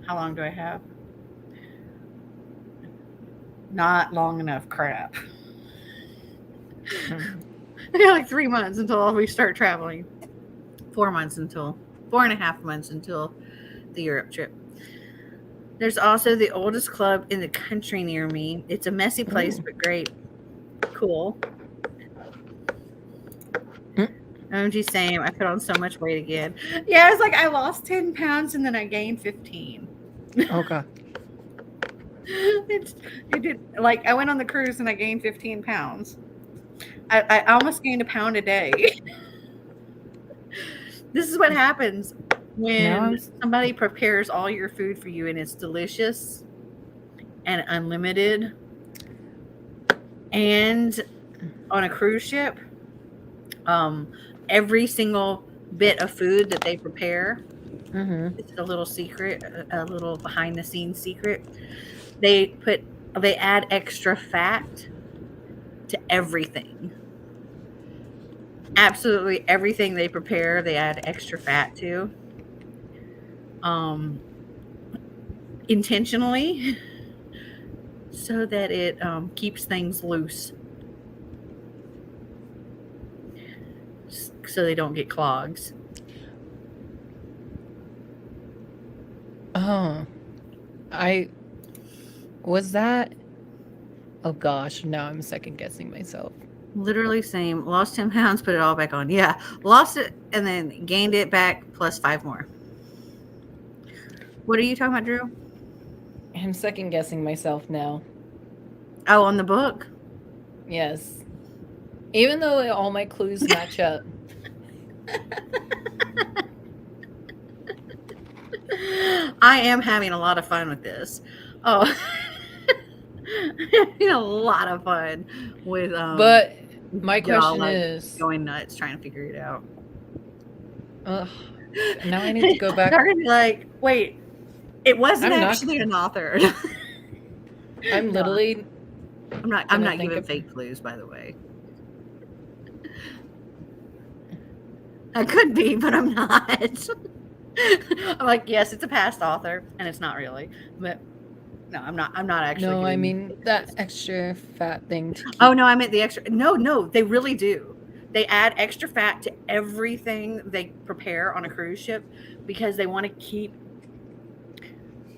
how long do I have? Not long enough, crap. I got like 3 months until we start traveling. 4 months until, 4.5 months until the Europe trip. There's also the oldest club in the country near me. It's a messy place, but great. Cool. OMG, same. I put on so much weight again. Yeah, it's like I lost 10 pounds and then I gained 15. Oh god. It did, like I went on the cruise and I gained 15 pounds. I almost gained a pound a day. This is what happens when somebody prepares all your food for you and it's delicious and unlimited. And on a cruise ship, every single bit of food that they prepare, it's a little secret, a little behind the scenes secret. They add extra fat to everything. Absolutely everything they prepare, they add extra fat to. Intentionally, so that it keeps things loose, so they don't get clogs. Oh, was that? Oh gosh, now I'm second guessing myself. Literally same. Lost 10 pounds, put it all back on. Yeah, lost it and then gained it back plus 5 more. What are you talking about, Drew? I'm second guessing myself now. Oh, on the book? Yes. Even though all my clues match up. I am having a lot of fun with this. Oh, having a lot of fun with. But my question is going nuts trying to figure it out. Ugh. Now I need to go back. They're gonna be like, wait, it wasn't actually an author. I'm literally. I'm not giving fake clues, by the way. I could be, but I'm not. I'm like, yes, it's a past author, and it's not really. But no, I'm not actually. No, I mean that extra fat thing. Oh no, I meant the extra. No, they really do. They add extra fat to everything they prepare on a cruise ship because they want to keep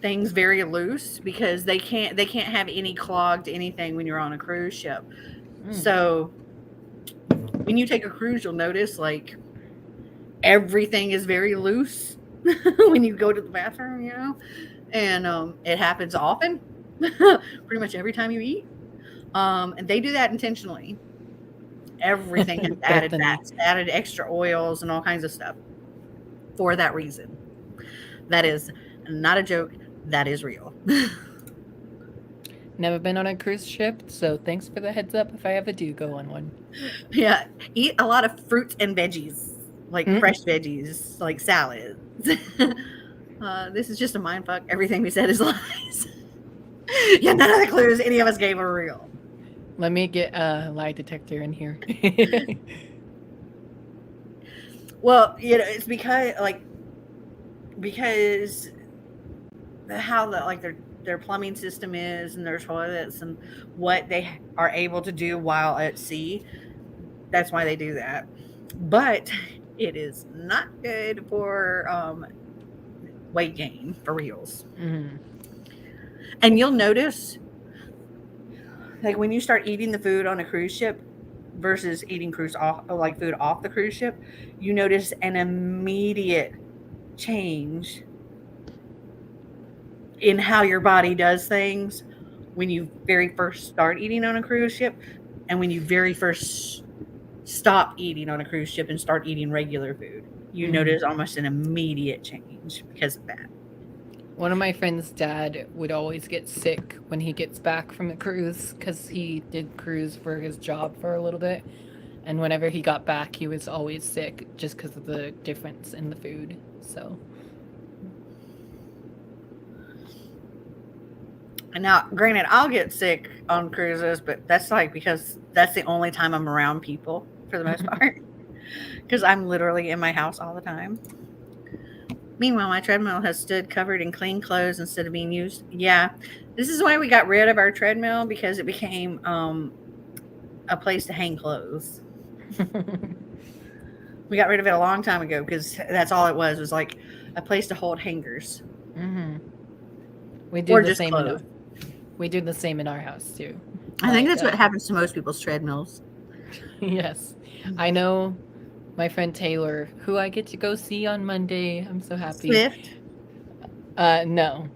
things very loose because they can't have any clogged anything when you're on a cruise ship. So when you take a cruise, you'll notice like everything is very loose when you go to the bathroom, you know, and it happens often, pretty much every time you eat. And they do that intentionally. everything has added Bethany. fats, added extra oils and all kinds of stuff for that reason. That is not a joke. That is real. Never been on a cruise ship, so thanks for the heads up if I ever do go on one. Yeah, eat a lot of fruits and veggies, like fresh veggies, like salads. This is just a mind fuck. Everything we said is lies. Yeah, none of the clues any of us gave were real. Let me get a lie detector in here. Well, it's because how their plumbing system is and their toilets and what they are able to do while at sea. That's why they do that. But it is not good for weight gain for reals. Mm-hmm. And you'll notice, like when you start eating the food on a cruise ship versus eating food off the cruise ship, you notice an immediate change in how your body does things when you very first start eating on a cruise ship and when you very first stop eating on a cruise ship and start eating regular food. You notice almost an immediate change because of that. One of my friend's dad would always get sick when he gets back from the cruise because he did cruise for his job for a little bit. And whenever he got back, he was always sick just because of the difference in the food. So... And now, granted, I'll get sick on cruises, but that's because that's the only time I'm around people for the most part. Because I'm literally in my house all the time. Meanwhile, my treadmill has stood covered in clean clothes instead of being used. Yeah, this is why we got rid of our treadmill, because it became a place to hang clothes. We got rid of it a long time ago because that's all it was like a place to hold hangers. Mm-hmm. We do the same. Clothes. We do the same in our house too. I think that's what happens to most people's treadmills. Yes, I know. My friend Taylor, who I get to go see on Monday. I'm so happy. Swift? No.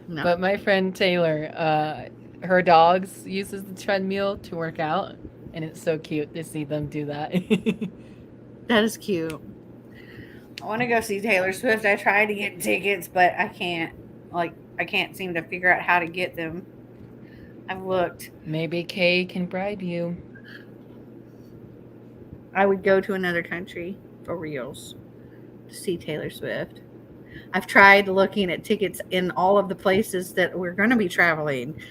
But my friend Taylor, her dogs uses the treadmill to work out, and it's so cute to see them do that. That is cute. I want to go see Taylor Swift. I tried to get tickets, but I can't. I can't seem to figure out how to get them. I've looked. Maybe Kay can bribe you. I would go to another country for reals to see Taylor Swift. I've tried looking at tickets in all of the places that we're going to be traveling,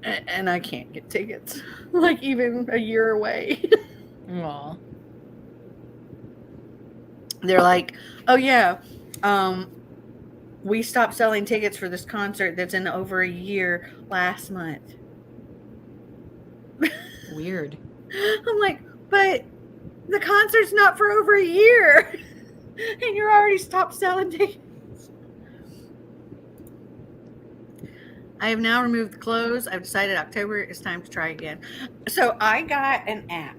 and I can't get tickets. Even a year away. Aw. They're like, oh yeah, we stopped selling tickets for this concert that's in over a year last month. Weird. I'm like, but the concert's not for over a year, and you're already stopped selling tickets. I have now removed the clothes. I've decided October is time to try again. So I got an app.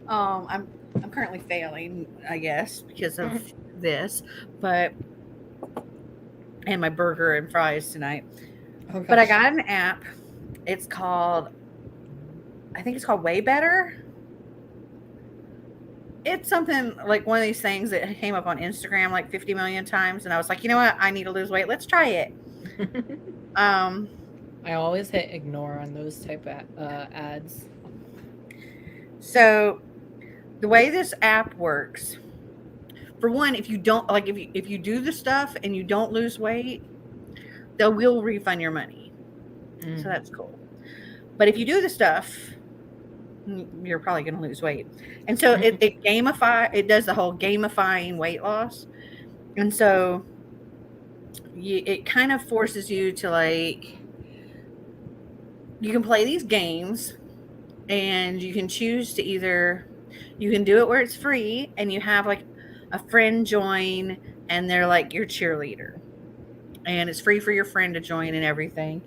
I'm currently failing, I guess, because of this, and my burger and fries tonight. Oh, but I got an app. It's called, I think it's called Way Better. It's something like one of these things that came up on Instagram like 50 million times, and I was like, you know what? I need to lose weight. Let's try it. I always hit ignore on those type of ads. So the way this app works, for one, if you don't if you do the stuff and you don't lose weight, they will refund your money. So that's cool. But if you do the stuff, you're probably going to lose weight. And so it does the whole gamifying weight loss. And so it kind of forces you to you can play these games, and you can choose to you can do it where it's free and you have a friend join, and they're your cheerleader, and it's free for your friend to join and everything.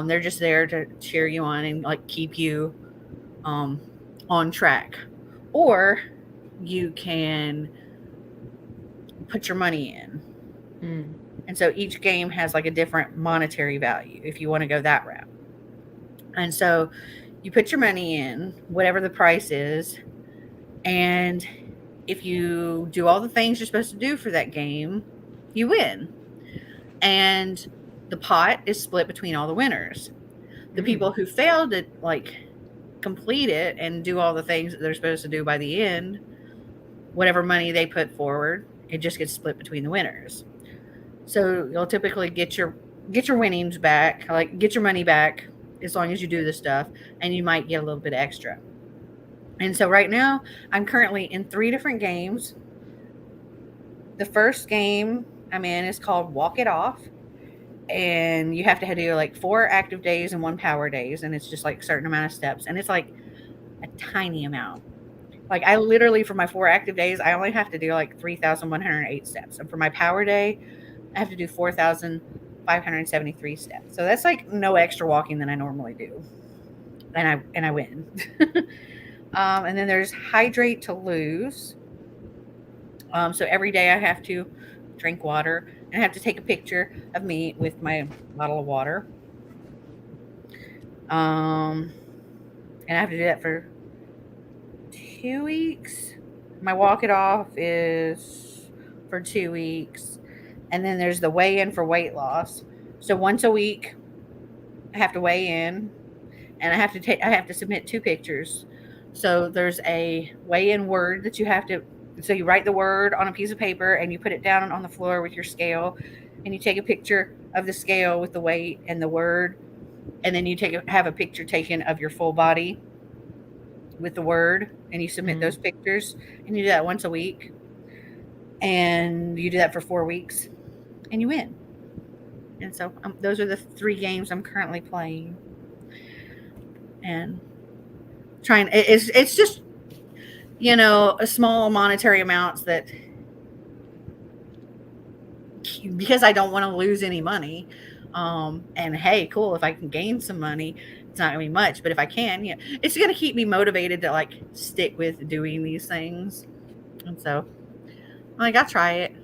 They're just there to cheer you on and keep you on track. Or you can put your money in. And so each game has a different monetary value if you want to go that route. And so you put your money in, whatever the price is, and if you do all the things you're supposed to do for that game, you win. And the pot is split between all the winners. The people who failed to like complete it and do all the things that they're supposed to do by the end, whatever money they put forward, it just gets split between the winners. So you'll typically get your winnings back, like get your money back as long as you do the stuff, and you might get a little bit extra. And so right now I'm currently in 3 different games. The first game I'm in is called Walk It Off, and you have to do like 4 active days and 1 power days, and it's just like a certain amount of steps, and it's like a tiny amount. Like I literally, for my 4 active days, I only have to do like 3,108 steps, and for my power day I have to do 4,573 steps. So that's like no extra walking than I normally do, and I win. And then there's Hydrate to Lose. So every day I have to drink water, and I have to take a picture of me with my bottle of water. And I have to do that for 2 weeks. My Walk It Off is for 2 weeks. And then there's the weigh in for weight loss. So once a week I have to weigh in, and I have to submit 2 pictures. So there's a weigh in word that you have to, so you write the word on a piece of paper and you put it down on the floor with your scale, and you take a picture of the scale with the weight and the word, and then you have a picture taken of your full body with the word, and you submit those pictures, and you do that once a week, and you do that for 4 weeks, and you win. And so those are the 3 games I'm currently playing, and trying. It's just, a small monetary amounts that, because I don't want to lose any money. And hey, cool, if I can gain some money, it's not gonna be much, but if I can, it's gonna keep me motivated to like stick with doing these things. And so like I'll try it.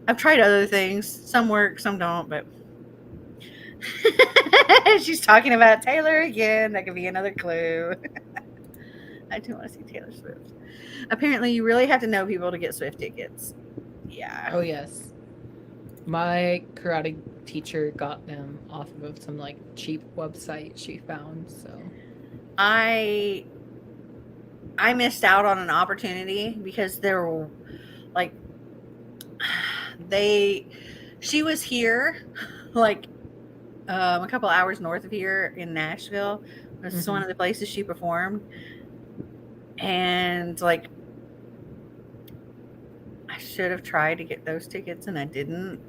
I've tried other things. Some work, some don't, but she's talking about Taylor again. That could be another clue. I do want to see Taylor Swift. Apparently you really have to know people to get Swift tickets. Yeah. Oh yes. My karate teacher got them off of some like cheap website she found, so I missed out on an opportunity because there were like she was here like a couple hours north of here in Nashville. This is one of the places she performed, and like I should have tried to get those tickets and I didn't.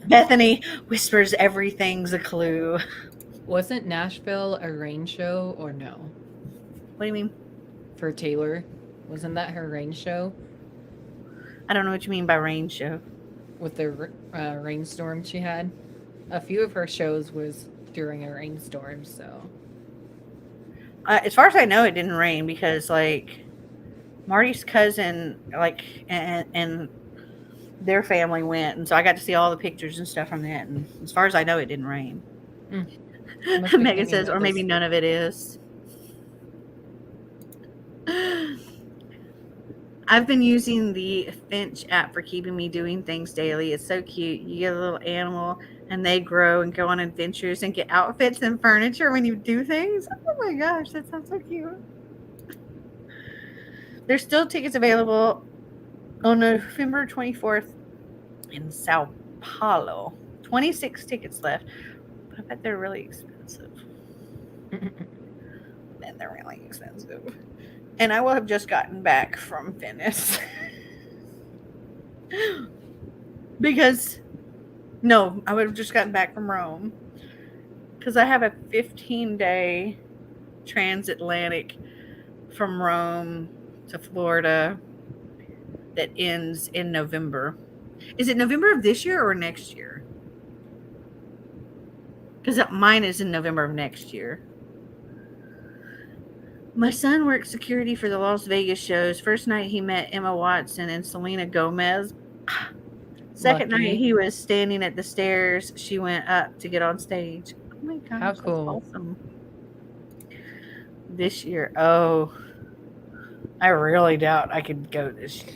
Bethany whispers everything's a clue. Wasn't Nashville a rain show or no? What do you mean? For Taylor, wasn't that her rain show? I don't know what you mean by rain show. With the rainstorm she had. A few of her shows was during a rainstorm, so. As far as I know, it didn't rain because like Marty's cousin, like, and their family went, and so I got to see all the pictures and stuff from that. And as far as I know, it didn't rain. Megan says, or maybe none of it is. I've been using the Finch app for keeping me doing things daily. It's so cute. You get a little animal and they grow and go on adventures and get outfits and furniture when you do things. Oh my gosh, that sounds so cute. There's still tickets available on November 24th in Sao Paulo. 26 tickets left. But I bet they're really expensive. Man, they're really expensive. And I will have just gotten back from Venice. Because, no, I would have just gotten back from Rome. Because I have a 15-day transatlantic from Rome to Florida that ends in November. Is it November of this year or next year? Because mine is in November of next year. My son works security for the Las Vegas shows. First night he met Emma Watson and Selena Gomez. Second Lucky. night he was standing at the stairs. She went up to get on stage. Oh my gosh, How cool. that's awesome. This year, oh, I really doubt I could go this year.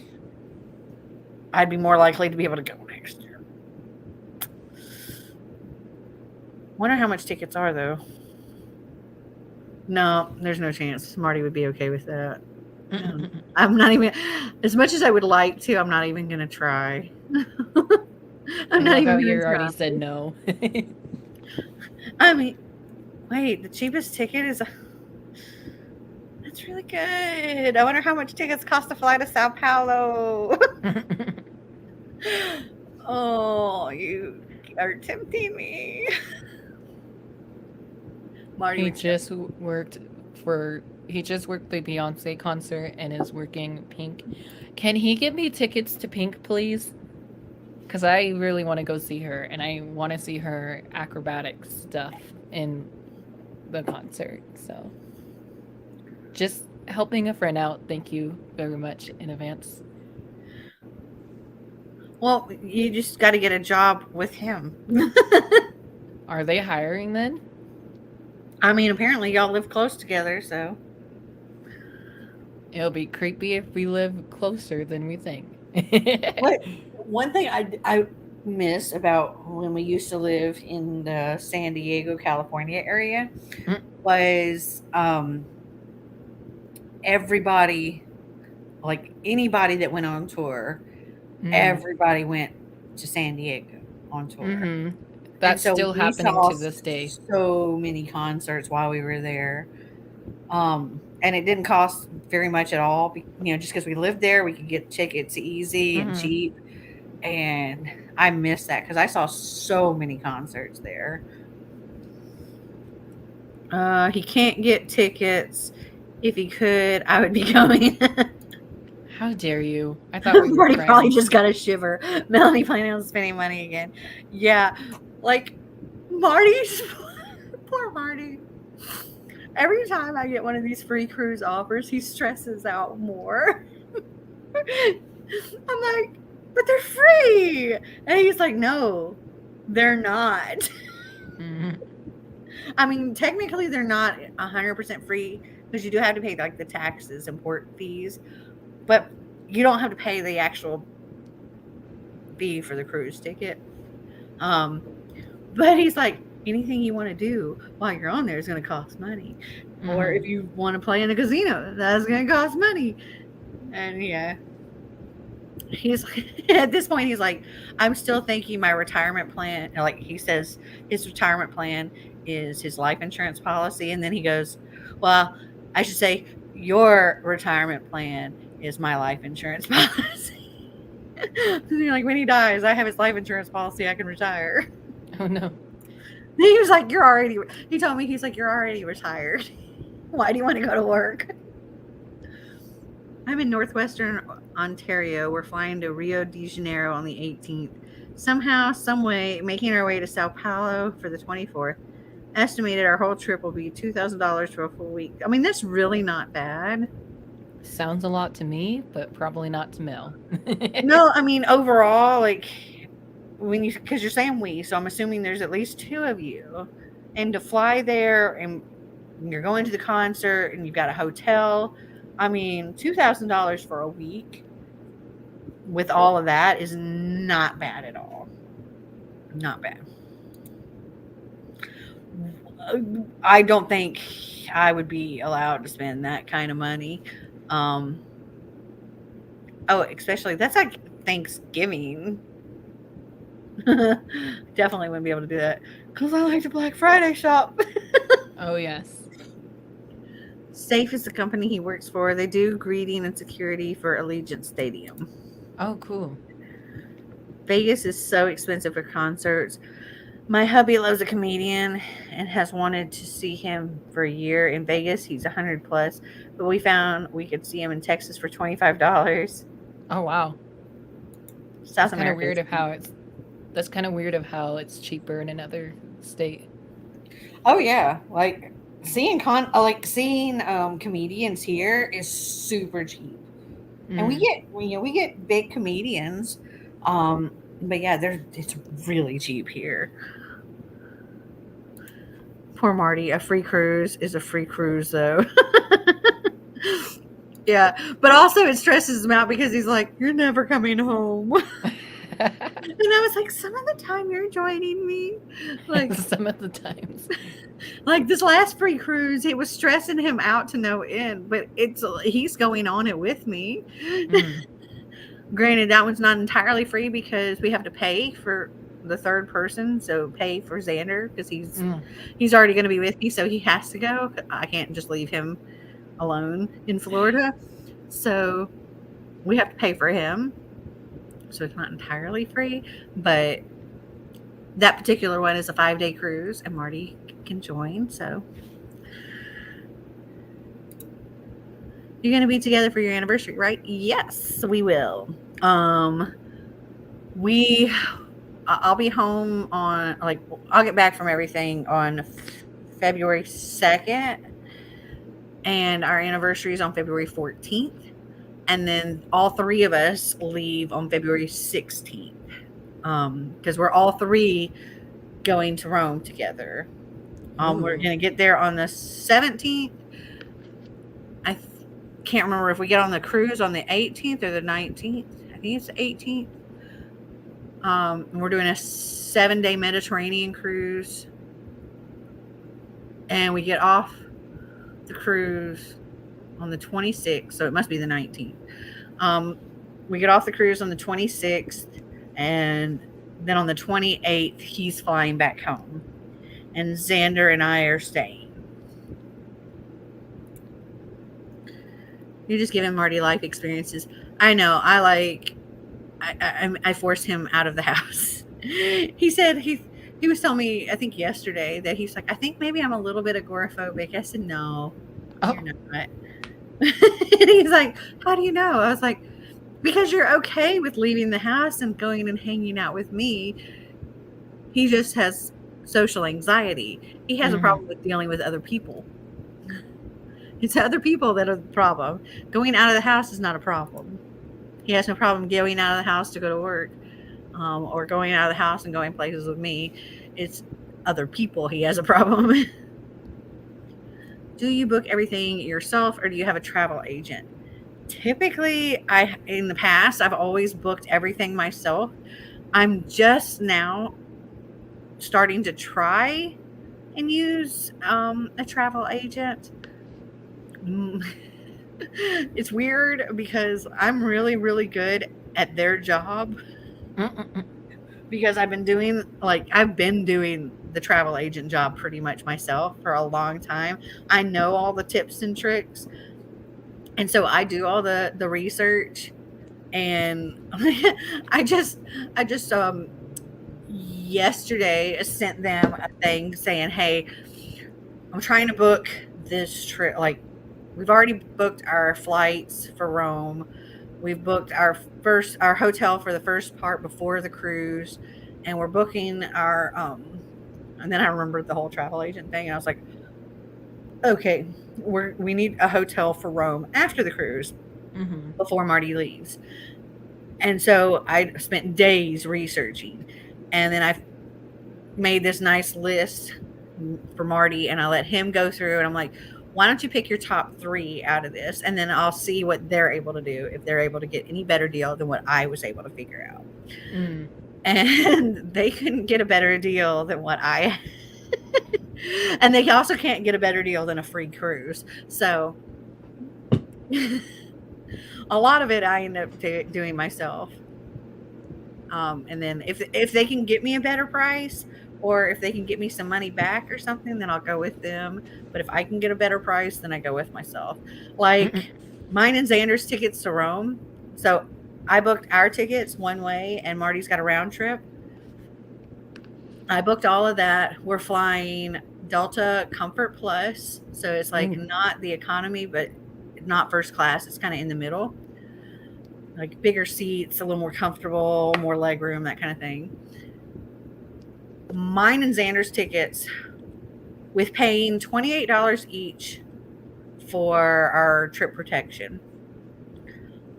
I'd be more likely to be able to go next year. Wonder how much tickets are though. No, there's no chance. Marty would be okay with that. I'm not even, as much as I would like to, I'm not even going to try. I'm not even you going to already try. said no. I mean, wait, the cheapest ticket is, that's really good. I wonder how much tickets cost to fly to Sao Paulo. Oh, you are tempting me. Marty He just worked the Beyonce concert and is working Pink. Can he give me tickets to Pink, please? Because I really want to go see her, and I want to see her acrobatic stuff in the concert. So, just helping a friend out. Thank you very much in advance. Well, you just got to get a job with him. Are they hiring then? I mean, apparently y'all live close together, so. It'll be creepy if we live closer than we think. What? One thing I miss about when we used to live in the San Diego, California area was everybody, like anybody that went on tour, everybody went to San Diego on tour. Mm-hmm. That's still happening to this day. So many concerts while we were there. And it didn't cost very much at all. Just because we lived there, we could get tickets easy and cheap. And I miss that because I saw so many concerts there. He can't get tickets. If he could, I would be going. How dare you? I thought we were Marty friends. probably just got a shiver. Melanie planning on spending money again. Yeah, like Marty's poor Marty. Every time I get one of these free cruise offers, he stresses out more. I'm like, but they're free. And he's like, no, they're not. I mean, technically they're not 100% free because you do have to pay like the taxes and port fees, but you don't have to pay the actual fee for the cruise ticket. But he's like, anything you want to do while you're on there is going to cost money. Or if you want to play in a casino, that's going to cost money. And yeah, he's at this point, he's like, I'm still thinking my retirement plan. Like he says, his retirement plan is his life insurance policy. And then he goes, well, I should say your retirement plan is my life insurance policy. Like when he dies, I have his life insurance policy. I can retire. Oh no. He was like, he told me, he's like, you're already retired. Why do you want to go to work? I'm in Northwestern Ontario. We're flying to Rio de Janeiro on the 18th. Somehow, some way, making our way to Sao Paulo for the 24th. Estimated our whole trip will be $2,000 for a full week. I mean, that's really not bad. Sounds a lot to me, but probably not to Mel. No, I mean, overall, like, because you're saying we, so I'm assuming there's at least two of you. And to fly there, and you're going to the concert, and you've got a hotel. I mean, $2,000 for a week with all of that is not bad at all. Not bad. I don't think I would be allowed to spend that kind of money. Especially that's like Thanksgiving. Definitely wouldn't be able to do that because I like to Black Friday shop. Oh yes. Safe is the company he works for. They do greeting and security for Allegiant Stadium. Oh, cool. Vegas is so expensive for concerts. My hubby loves a comedian and has wanted to see him for a year. In Vegas, he's 100 plus, but we found we could see him in Texas for $25. Oh wow. South That's kind of America. weird that's kind of weird of how it's cheaper in another state. Oh yeah, like seeing comedians here is super cheap, and we get big comedians. But yeah, it's really cheap here. Poor Marty. A free cruise is a free cruise, though. Yeah, but also it stresses him out because he's like, "You're never coming home." And I was like, "Some of the time you're joining me." Like some of the times. Like this last free cruise, it was stressing him out to no end, but he's going on it with me. Granted, that one's not entirely free because we have to pay for the third person, so pay for Xander because he's already going to be with me, so he has to go. I can't just leave him alone in Florida, so we have to pay for him. So it's not entirely free, but that particular one is a 5-day cruise, and Marty can join. So you're going to be together for your anniversary, right? Yes, we will. I'll be home on, like, I'll get back from everything on February 2nd, and our anniversary is on February 14th. And then all three of us leave on February 16th. Because we're all three going to Rome together. We're going to get there on the 17th. I can't remember if we get on the cruise on the 18th or the 19th. I think it's the 18th. We're doing a 7-day Mediterranean cruise. And we get off the cruise on the 26th. So it must be the 19th. We get off the cruise on the 26th. And then on the 28th, he's flying back home. And Xander and I are staying. You're just giving Marty life experiences. I know. I forced him out of the house. He said he was telling me, I think yesterday, that he's like, I think maybe I'm a little bit agoraphobic. I said, no, you're not. And he's like, how do you know? I was like, because you're okay with leaving the house and going and hanging out with me. He just has social anxiety. He has a problem with dealing with other people. It's other people that are the problem. Going out of the house is not a problem. He has no problem going out of the house to go to work, or going out of the house and going places with me. It's other people he has a problem. Do you book everything yourself, or do you have a travel agent? Typically, in the past, I've always booked everything myself. I'm just now starting to try and use a travel agent. It's weird because I'm really, really good at their job. Because I've been doing the travel agent job pretty much myself for a long time. I know all the tips and tricks. And so I do all the research, and I just yesterday sent them a thing saying, hey, I'm trying to book this trip. Like, we've already booked our flights for Rome. We've booked our hotel for the first part before the cruise, and we're booking our and then I remembered the whole travel agent thing, and I was like, okay, we need a hotel for Rome after the cruise, before Marty leaves. And so I spent days researching, and then I made this nice list for Marty, and I let him go through, and I'm like, why don't you pick your top 3 out of this, and then I'll see what they're able to do, if they're able to get any better deal than what I was able to figure out. And they couldn't get a better deal than what I and they also can't get a better deal than a free cruise. So a lot of it I end up doing myself. And then if they can get me a better price, or if they can get me some money back or something, then I'll go with them. But if I can get a better price, then I go with myself. Like mine and Xander's tickets to Rome. So I booked our tickets one way, and Marty's got a round trip. I booked all of that. We're flying Delta Comfort Plus. So it's like not the economy, but not first class. It's kind of in the middle. Like bigger seats, a little more comfortable, more leg room, that kind of thing. Mine and Xander's tickets, with paying $28 each for our trip protection.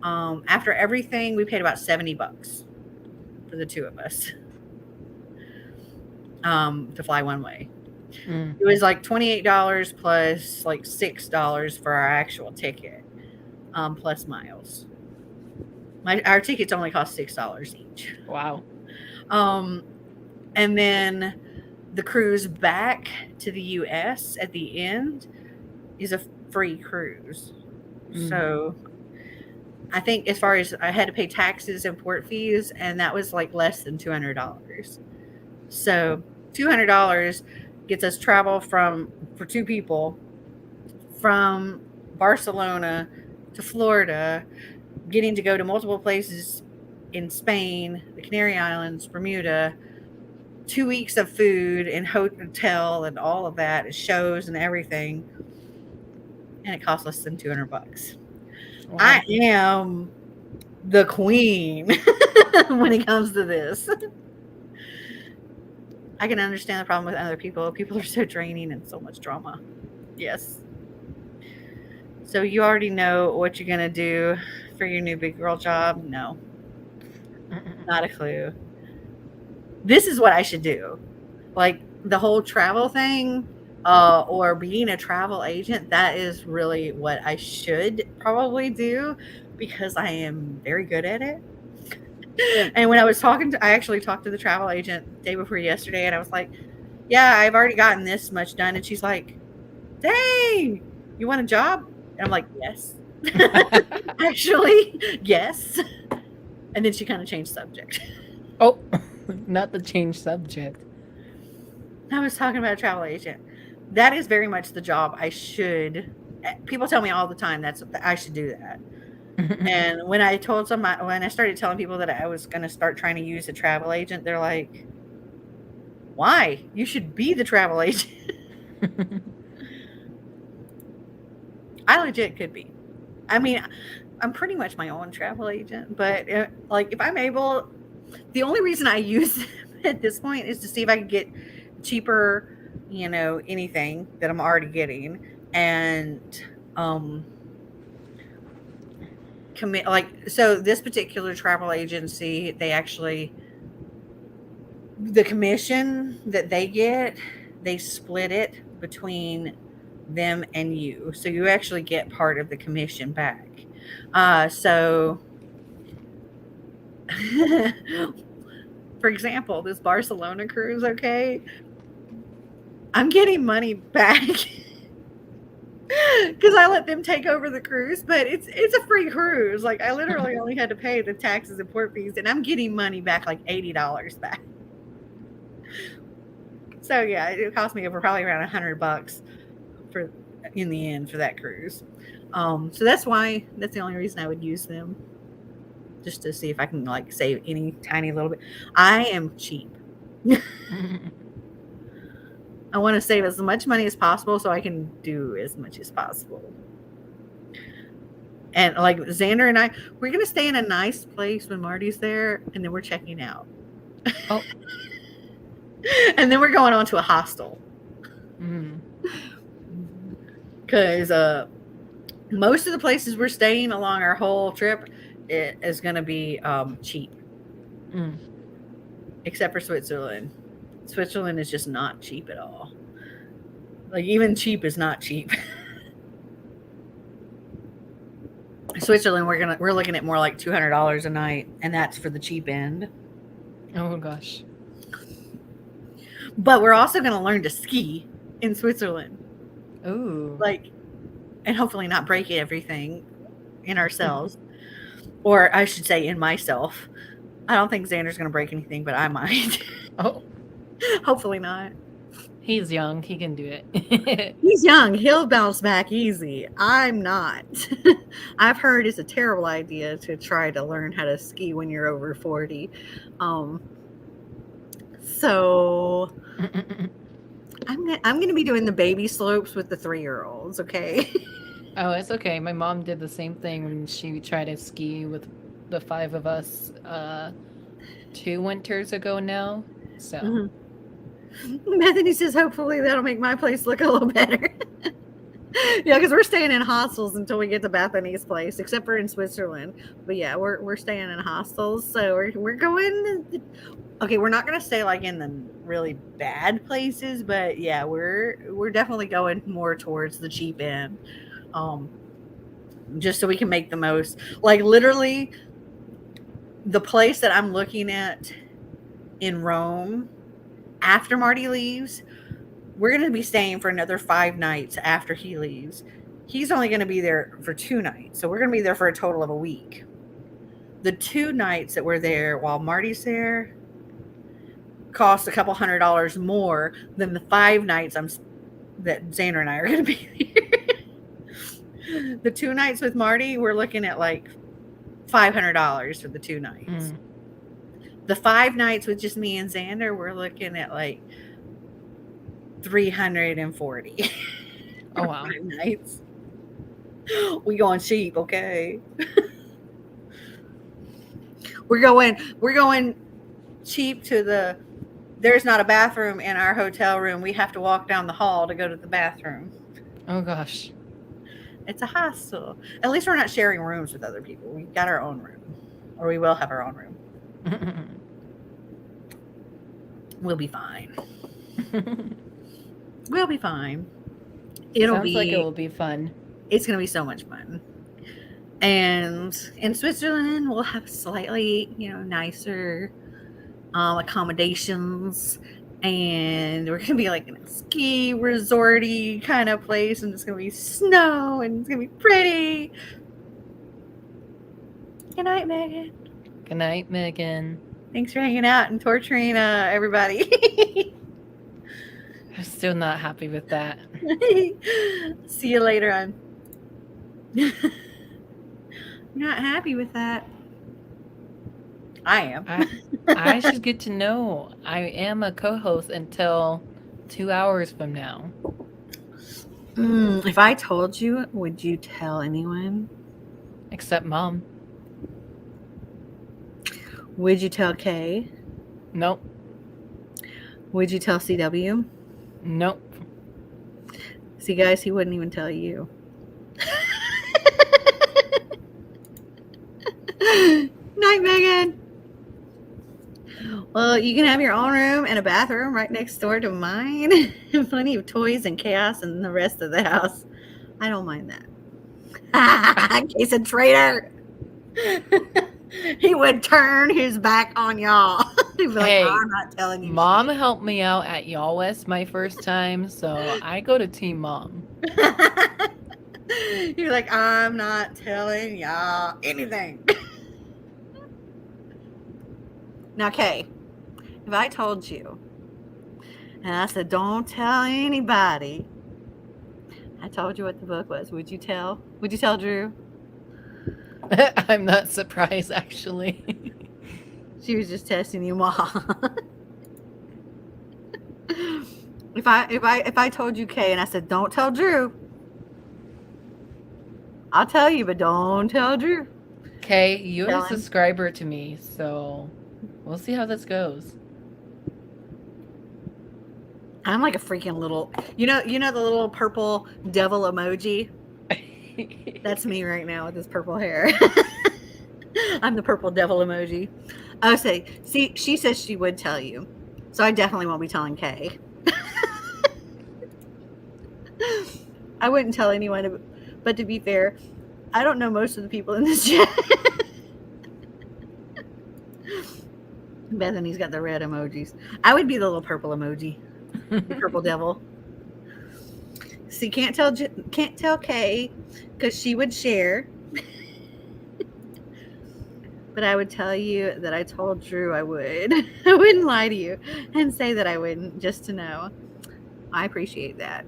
After everything, we paid about $70 for for the two of us to fly one way. Mm. It was like $28 plus like $6 for our actual ticket, plus miles. Our tickets only cost $6 each. Wow. And then the cruise back to the US at the end is a free cruise. So I think as far as I had to pay taxes and port fees, and that was like less than $200. So $200 gets us travel for two people from Barcelona to Florida, getting to go to multiple places in Spain, the Canary Islands, Bermuda, 2 weeks of food and hotel and all of that, shows and everything. And it costs less than $200. Wow. I am the queen when it comes to this. I can understand the problem with other people. People are so draining and so much drama. Yes. So you already know what you're going to do for your new big girl job? No. Not a clue. This is what I should do. Like the whole travel thing, or being a travel agent, that is really what I should probably do because I am very good at it. And when I actually talked to the travel agent day before yesterday, and I was like, yeah, I've already gotten this much done. And she's like, dang, you want a job? And I'm like, yes. Actually, yes. And then she kind of changed subject. Oh, not the change subject. I was talking about a travel agent. That is very much the job I should. People tell me all the time I should do that. And when I started telling people that I was going to start trying to use a travel agent, they're like, why? You should be the travel agent. I legit could be. I mean, I'm pretty much my own travel agent, but like if I'm able, the only reason I use them at this point is to see if I can get cheaper, anything that I'm already getting, and commit. So this particular travel agency, the commission that they get, they split it between them and you, so you actually get part of the commission back. So for example, this Barcelona cruise, okay, I'm getting money back because I let them take over the cruise, but it's a free cruise. Like I literally only had to pay the taxes and port fees, and I'm getting money back, like $80 back. So yeah, it cost me probably around $100 in the end for that cruise. So that's the only reason I would use them, just to see if I can like save any tiny little bit. I am cheap. I want to save as much money as possible so I can do as much as possible. And like Xander and I, we're going to stay in a nice place when Marty's there, and then we're checking out. Oh. And then we're going on to a hostel. Because most of the places we're staying along our whole trip is going to be cheap. Except for Switzerland. Switzerland is just not cheap at all. Like even cheap is not cheap. Switzerland, we're looking at more like $200 a night, and that's for the cheap end. Oh gosh. But we're also going to learn to ski in Switzerland. Ooh. And hopefully not break everything in ourselves. Or I should say in myself. I don't think Xander's going to break anything, but I might. Oh. Hopefully not. He's young. He can do it. He's young. He'll bounce back easy. I'm not. I've heard it's a terrible idea to try to learn how to ski when you're over 40. So I'm going to be doing the baby slopes with the 3-year-olds, okay? Oh, it's okay. My mom did the same thing when she tried to ski with the 5 of us 2 winters ago now. So Bethany says hopefully that'll make my place look a little better. Yeah, because we're staying in hostels until we get to Bethany's place, except for in Switzerland. But yeah, we're staying in hostels, so we're going. Okay, we're not gonna stay like in the really bad places, but yeah, we're definitely going more towards the cheap end, just so we can make the most. Like literally, the place that I'm looking at in Rome after Marty leaves, we're going to be staying for another 5 nights after he leaves. He's only going to be there for 2 nights. So we're going to be there for a total of a week. The 2 nights that we're there while Marty's there cost a couple $100 more than the 5 nights that Xander and I are going to be there. The 2 nights with Marty, we're looking at like $500 for the 2 nights. The 5 nights with just me and Xander, we're looking at like $340. Oh wow. 5 nights. We going cheap, okay? We're going cheap to there's not a bathroom in our hotel room. We have to walk down the hall to go to the bathroom. Oh gosh. It's a hostel. At least we're not sharing rooms with other people. We've got our own room. Or we will have our own room. We'll be fine. We'll be fine. Sounds like it will be fun. It's going to be so much fun. And in Switzerland, we'll have slightly, nicer accommodations. And we're going to be like in a ski resorty kind of place. And it's going to be snow and it's going to be pretty. Good night, Megan. Good night, Megan. Thanks for hanging out and torturing everybody. I'm still not happy with that. See you later on. Not happy with that. I am. I should get to know. I am a co-host until 2 hours from now. If I told you, would you tell anyone? Except Mom. Would you tell Kay? Nope. Would you tell CW? Nope. See, guys, he wouldn't even tell you. Night, Megan. Well, you can have your own room and a bathroom right next door to mine. And plenty of toys and chaos in the rest of the house. I don't mind that. He's a traitor. He would turn his back on y'all. He'd be like, Hey, I'm not telling you. Mom helped me out at Y'all West my first time, so I go to Team Mom. You're like, I'm not telling y'all anything. Now, Kay, if I told you, and I said, don't tell anybody, I told you what the book was, would you tell? Would you tell Drew? I'm not surprised, actually. She was just testing you, Mom. If I told you, Kay, and I said, don't tell Drew, I'll tell you, but don't tell Drew. Okay, you're Tell a him. subscriber to me, so we'll see how this goes. I'm like a freaking little, you know the little purple devil emoji? That's me right now with this purple hair. I'm the purple devil emoji. Oh, see, she says she would tell you. So I definitely won't be telling Kay. I wouldn't tell anyone, but to be fair, I don't know most of the people in this chat. Bethany's got the red emojis. I would be the little purple emoji. The purple devil. See, can't tell Kay because she would share. But I would tell you that I told Drew I would. I wouldn't lie to you and say that I wouldn't, just to know. I appreciate that.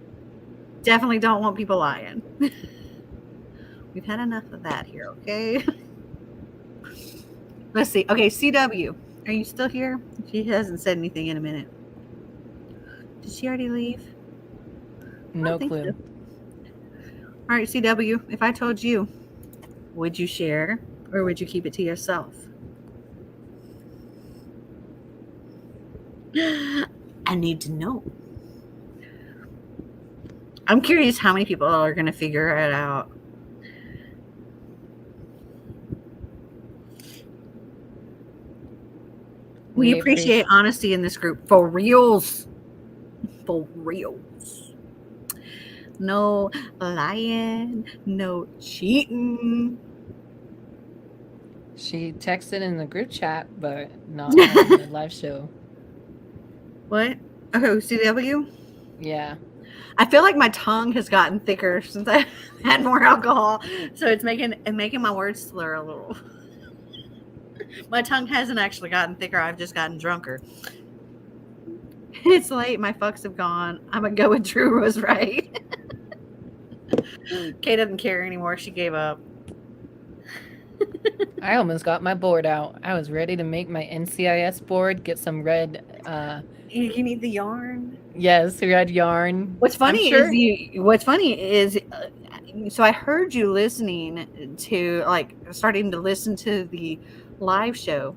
Definitely don't want people lying. We've had enough of that here, okay? Let's see. Okay, CW. Are you still here? She hasn't said anything in a minute. Did she already leave? No clue. So. All right, CW, if I told you, would you share or would you keep it to yourself? I need to know. I'm curious how many people are going to figure it out. We appreciate honesty in this group. For reals. For reals. No lying. No cheating. She texted in the group chat, but not on the live show. What? Oh, CW? Yeah. I feel like my tongue has gotten thicker since I had more alcohol, so it's making my words slur a little. My tongue hasn't actually gotten thicker. I've just gotten drunker. It's late. My fucks have gone. I'm gonna go with Drew was right. Kay doesn't care anymore. She gave up. I almost got my board out. I was ready to make my NCIS board, get some red. You need the yarn. Yes, red yarn. What's funny is so I heard you listening to, like, starting to listen to the live show,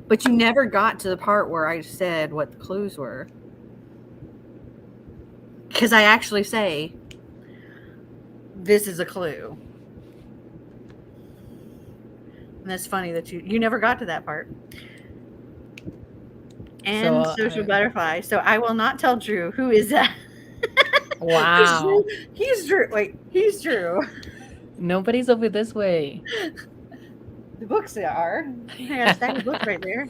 but you never got to the part where I said what the clues were, because I actually say this is a clue. And that's funny that you never got to that part. And social butterfly. So I will not tell Drew. Who is that? Wow. He's Drew. Wait, he's Drew. Nobody's over this way. The books are. I got a stack of books right there.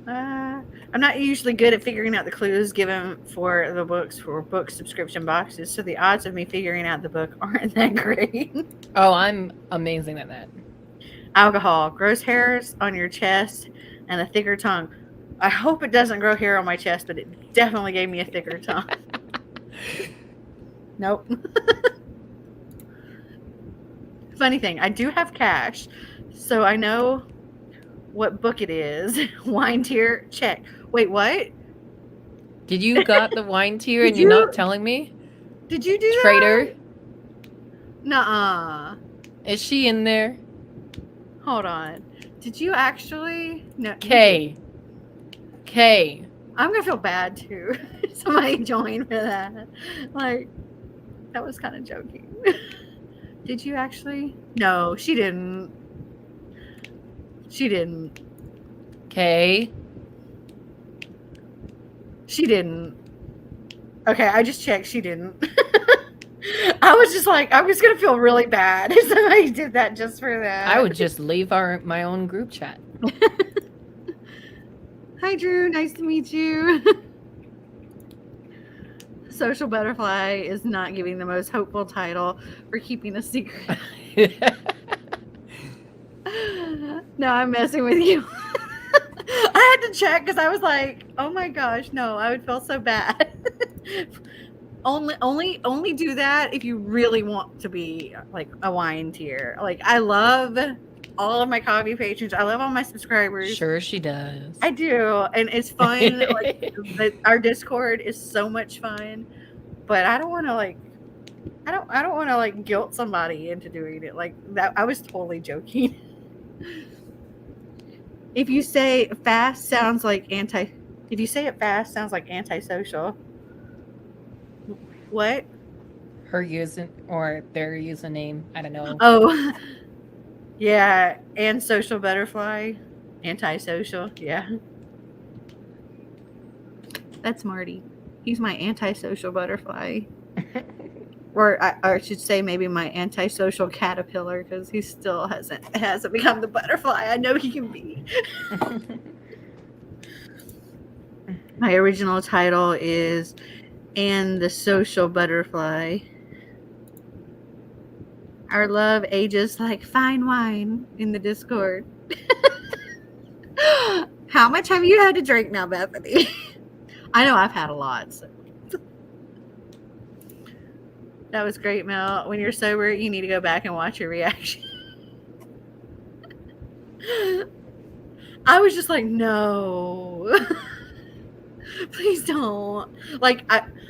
I'm not usually good at figuring out the clues given for the books for book subscription boxes, so the odds of me figuring out the book aren't that great. Oh, I'm amazing at that. Alcohol, grows hairs on your chest, and a thicker tongue. I hope it doesn't grow hair on my chest, but it definitely gave me a thicker tongue. Nope. Funny thing, I do have cash, so I know what book it is. Wine tier, check. Wait, what? Did you got the wine tier and you're not telling me? Did you do Traitor? that? Nuh-uh. Is she in there? Hold on. Did you actually? No. Kay. I'm gonna feel bad too. Somebody joined for that. Like, that was kind of joking. Did you actually? No, she didn't. She didn't. Kay. She didn't. Okay, I just checked. She didn't. I was just like, I was gonna feel really bad if somebody did that just for that. I would just leave my own group chat. Hi, Drew. Nice to meet you. Social Butterfly is not giving the most hopeful title for keeping a secret. No, I'm messing with you. I had to check because I was like, oh my gosh, no, I would feel so bad. Only do that if you really want to be like a wine tier. Like, I love all of my coffee patrons. I love all my subscribers. Sure she does. I do, and it's fun. Like, our Discord is so much fun, but I don't want to like guilt somebody into doing it like that. I was totally joking. If you say fast sounds like if you say it fast sounds like antisocial. What? Her using or their username, I don't know. Oh, yeah, and social butterfly, antisocial. Yeah, that's Marty. He's my antisocial butterfly, or I should say maybe my antisocial caterpillar because he still hasn't become the butterfly I know he can be. My original title is "And the Social Butterfly." Our love ages like fine wine in the Discord. How much have you had to drink now, Bethany? I know I've had a lot. So. That was great, Mel. When you're sober, you need to go back and watch your reaction. I was just like, no. Please don't. Like,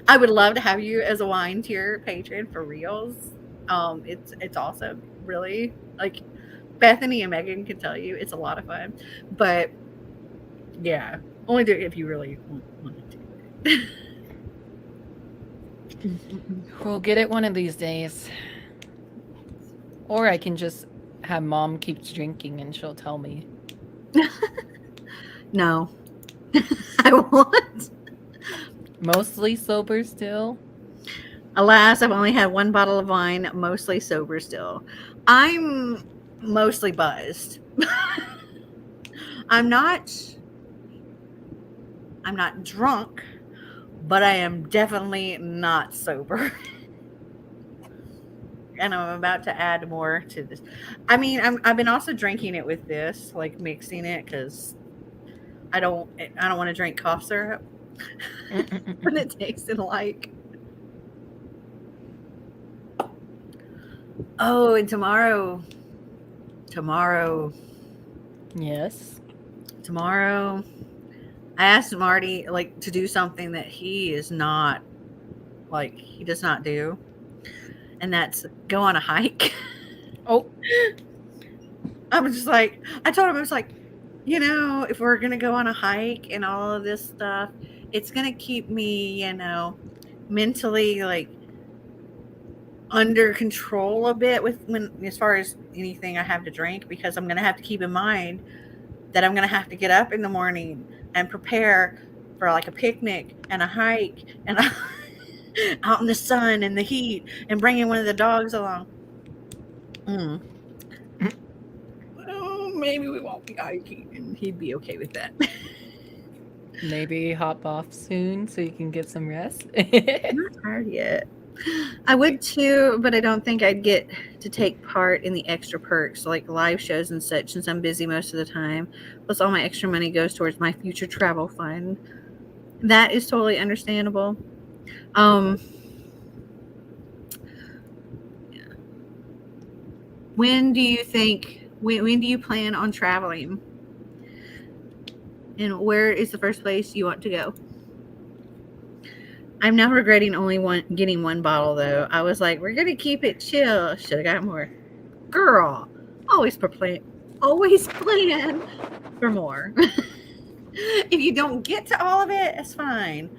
I would love to have you as a wine tier patron for reals. It's awesome, really. Like, Bethany and Megan can tell you it's a lot of fun. But yeah, only do it if you really want to. We'll get it one of these days. Or I can just have mom keeps drinking and she'll tell me. No. I won't. Mostly sober still. Alas, I've only had one bottle of wine, mostly sober still. I'm mostly buzzed. I'm not drunk, but I am definitely not sober. And I'm about to add more to this. I mean, I've been also drinking it with this, like mixing it, because I don't want to drink cough syrup when it tasted like. Oh, and tomorrow. Yes. Tomorrow, I asked Marty like to do something that he is not like he does not do, and that's go on a hike. Oh. I was just like, I told him, I was like, you know, if we're gonna go on a hike and all of this stuff, it's gonna keep me, you know, mentally like under control a bit with when as far as anything I have to drink, because I'm gonna have to keep in mind that I'm gonna have to get up in the morning and prepare for like a picnic and a hike and out in the sun and the heat and bringing one of the dogs along. Well, maybe we won't be hiking, and he'd be okay with that. Maybe hop off soon so you can get some rest. I'm not tired yet. I would too, but I don't think I'd get to take part in the extra perks like live shows and such, since I'm busy most of the time. Plus, all my extra money goes towards my future travel fund. That is totally understandable. When do you think? When do you plan on traveling? And where is the first place you want to go? I'm now regretting only getting one bottle, though. I was like, we're going to keep it chill. Should have got more. Girl, always plan for more. If you don't get to all of it, it's fine.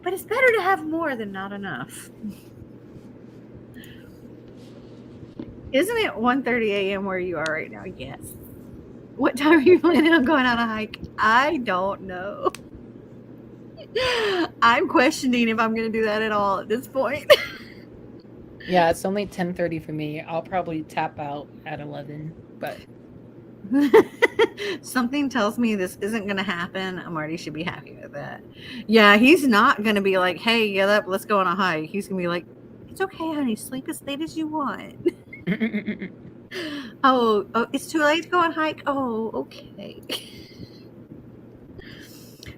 But it's better to have more than not enough. Isn't it 1:30 a.m. where you are right now? Yes. What time are you planning on going on a hike? I don't know. I'm questioning if I'm going to do that at all at this point. Yeah, it's only 10:30 for me. I'll probably tap out at 11, but something tells me this isn't going to happen. Marty should be happy with that. Yeah, he's not going to be like, hey, get up, let's go on a hike. He's going to be like, it's okay, honey, sleep as late as you want. Oh, it's too late to go on hike? Oh, okay.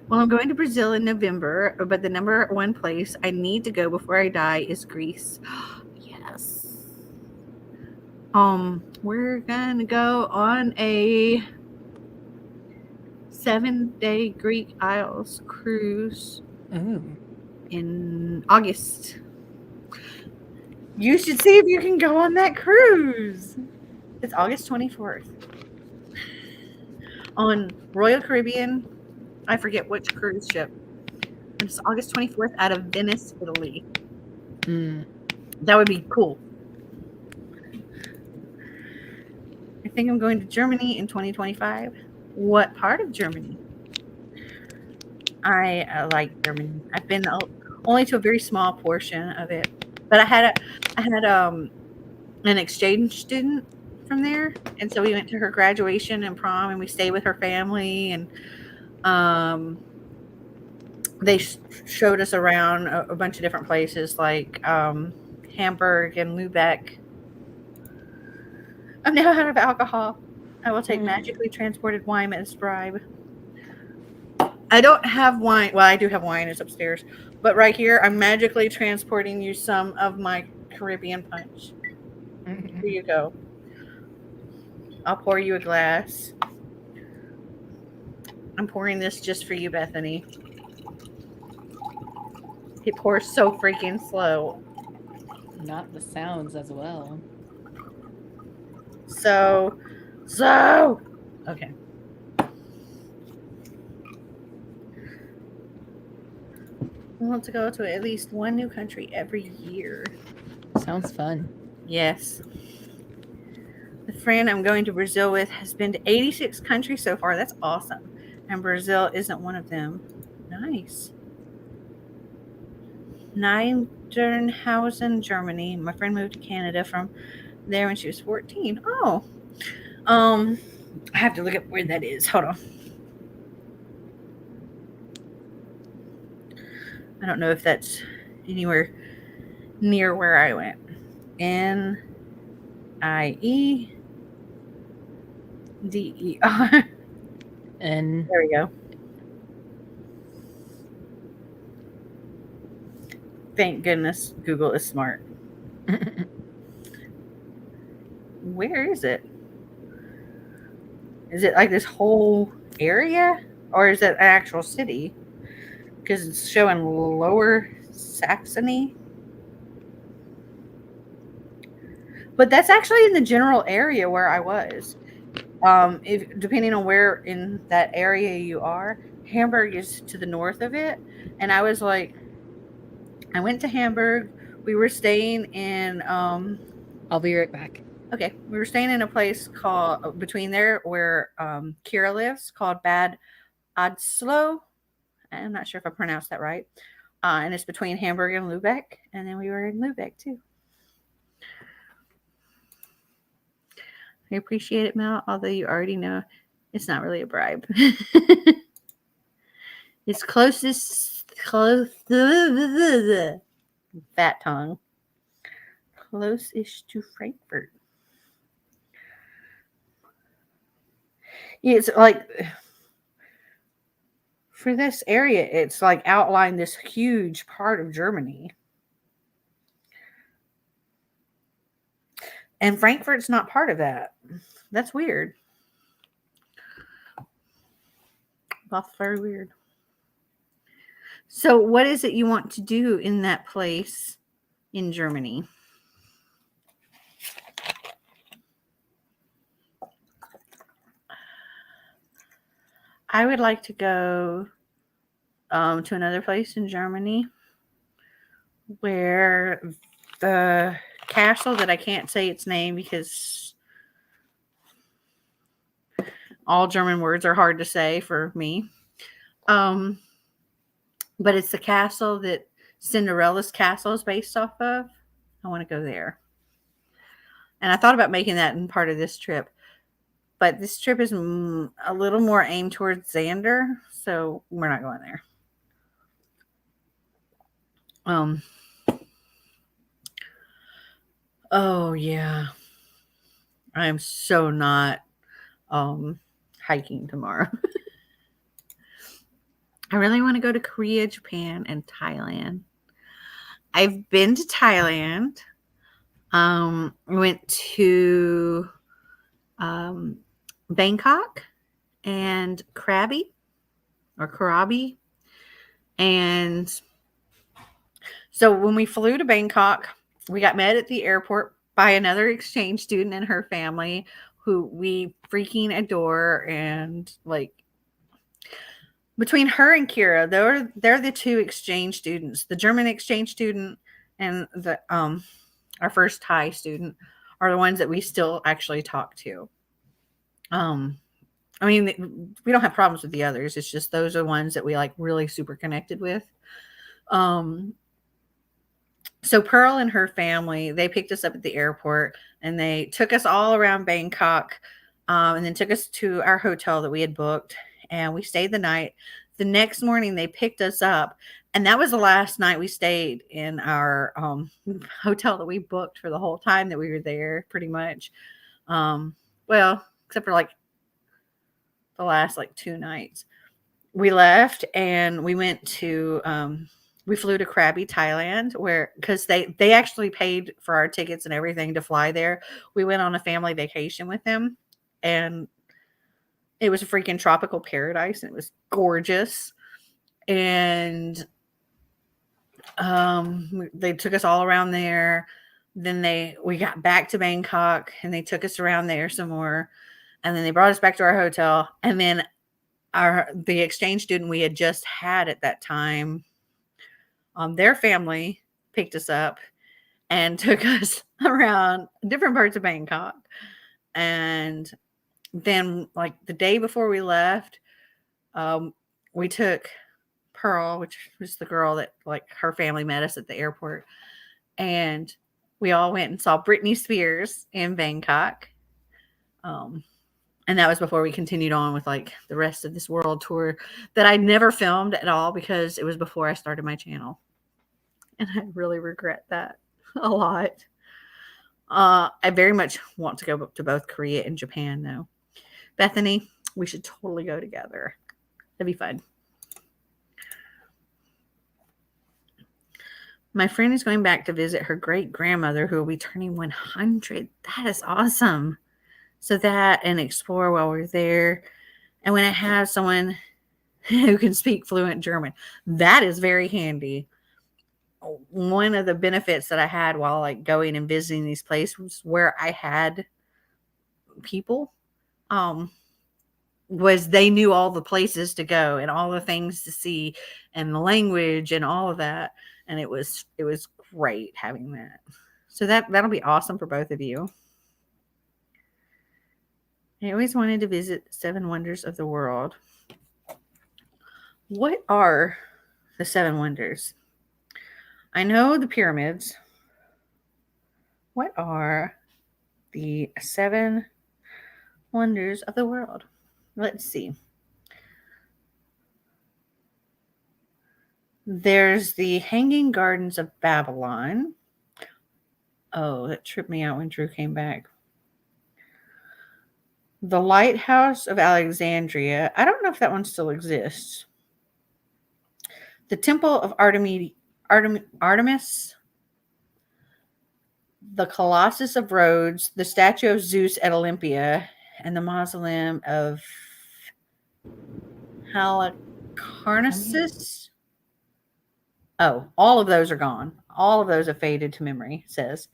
Well, I'm going to Brazil in November, but the number one place I need to go before I die is Greece. Yes. We're gonna go on a 7-day Greek Isles cruise in August. You should see if you can go on that cruise. It's August 24th on Royal Caribbean. I forget which cruise ship. It's August 24th out of Venice, Italy. That would be cool. I think I'm going to Germany in 2025. What part of Germany? I like Germany. I've been only to a very small portion of it, but I had an exchange student from there, and so we went to her graduation and prom, and we stayed with her family, and they showed us around a bunch of different places like Hamburg and Lübeck. I'm now out of alcohol. I will take magically transported wine as bribe. I don't have wine. Well, I do have wine. It's upstairs. But right here, I'm magically transporting you some of my Caribbean punch. Here you go. I'll pour you a glass. I'm pouring this just for you, Bethany. It pours so freaking slow. Not the sounds as well. So. Okay. want to go to at least one new country every year. Sounds fun. Yes. The friend I'm going to Brazil with has been to 86 countries so far. That's awesome. And Brazil isn't one of them. Nice. Niedernhausen, Germany. My friend moved to Canada from there when she was 14. Oh. I have to look up where that is. Hold on. I don't know if that's anywhere near where I went. Nieder. And There we go. Thank goodness Google is smart. Where is it? Is it like this whole area? Or is it an actual city? Because it's showing Lower Saxony. But that's actually in the general area where I was. If depending on where in that area you are, Hamburg is to the north of it. And I was like, I went to Hamburg. We were staying in I'll be right back. okay, we were staying in a place called between there where Kira lives, called Bad Adslow. I'm not sure if I pronounced that right. And it's between Hamburg and Lubeck. And then we were in Lubeck too. I appreciate it, Mel, although you already know it's not really a bribe. It's close, fat tongue. Close-ish to Frankfurt. Yeah, it's like for this area, it's like outlined this huge part of Germany. And Frankfurt's not part of that. That's weird. That's very weird. So what is it you want to do in that place in Germany? I would like to go to another place in Germany where the castle that I can't say its name because all German words are hard to say for me. But it's the castle that Cinderella's castle is based off of. I want to go there. And I thought about making that in part of this trip. But this trip is a little more aimed towards Xander, so we're not going there. Oh yeah. I am so not hiking tomorrow. I really want to go to Korea, Japan, and Thailand. I've been to Thailand. I went to Bangkok and Krabi. And so when we flew to Bangkok, we got met at the airport by another exchange student and her family who we freaking adore. And like between her and Kira, they're the two exchange students. The German exchange student and the our first Thai student are the ones that we still actually talk to. I mean, we don't have problems with the others. It's just those are the ones that we like really super connected with. So Pearl and her family, they picked us up at the airport and they took us all around Bangkok and then took us to our hotel that we had booked and we stayed the night. The next morning they picked us up and that was the last night we stayed in our hotel that we booked for the whole time that we were there pretty much. Well, except for like the last like 2 nights. We left and we went to we flew to Krabi, Thailand, where because they actually paid for our tickets and everything to fly there. We went on a family vacation with them, and it was a freaking tropical paradise, and it was gorgeous. And they took us all around there. Then we got back to Bangkok, and they took us around there some more, and then they brought us back to our hotel, and then the exchange student we had just had at that time Their family picked us up and took us around different parts of Bangkok. And then, like the day before we left, we took Pearl, which was the girl that like her family met us at the airport, and we all went and saw Britney Spears in Bangkok. And that was before we continued on with like the rest of this world tour that I never filmed at all because it was before I started my channel. And I really regret that a lot. I very much want to go to both Korea and Japan though. Bethany, we should totally go together. That'd be fun. My friend is going back to visit her great grandmother who will be turning 100. That is awesome. So that and explore while we're there. And when I have someone who can speak fluent German, that is very handy. One of the benefits that I had while like going and visiting these places where I had people, was they knew all the places to go and all the things to see and the language and all of that. And it was great having that. So that'll be awesome for both of you. I always wanted to visit the 7 wonders of the world. What are the 7 wonders? I know the pyramids. What are the 7 wonders of the world? Let's see. There's the Hanging Gardens of Babylon. Oh, that tripped me out when Drew came back. The Lighthouse of Alexandria. I don't know if that one still exists. The Temple of Artemis. The Colossus of Rhodes. The statue of Zeus at Olympia. And the mausoleum of Halicarnassus. Oh, all of those are gone. All of those have faded to memory, it says.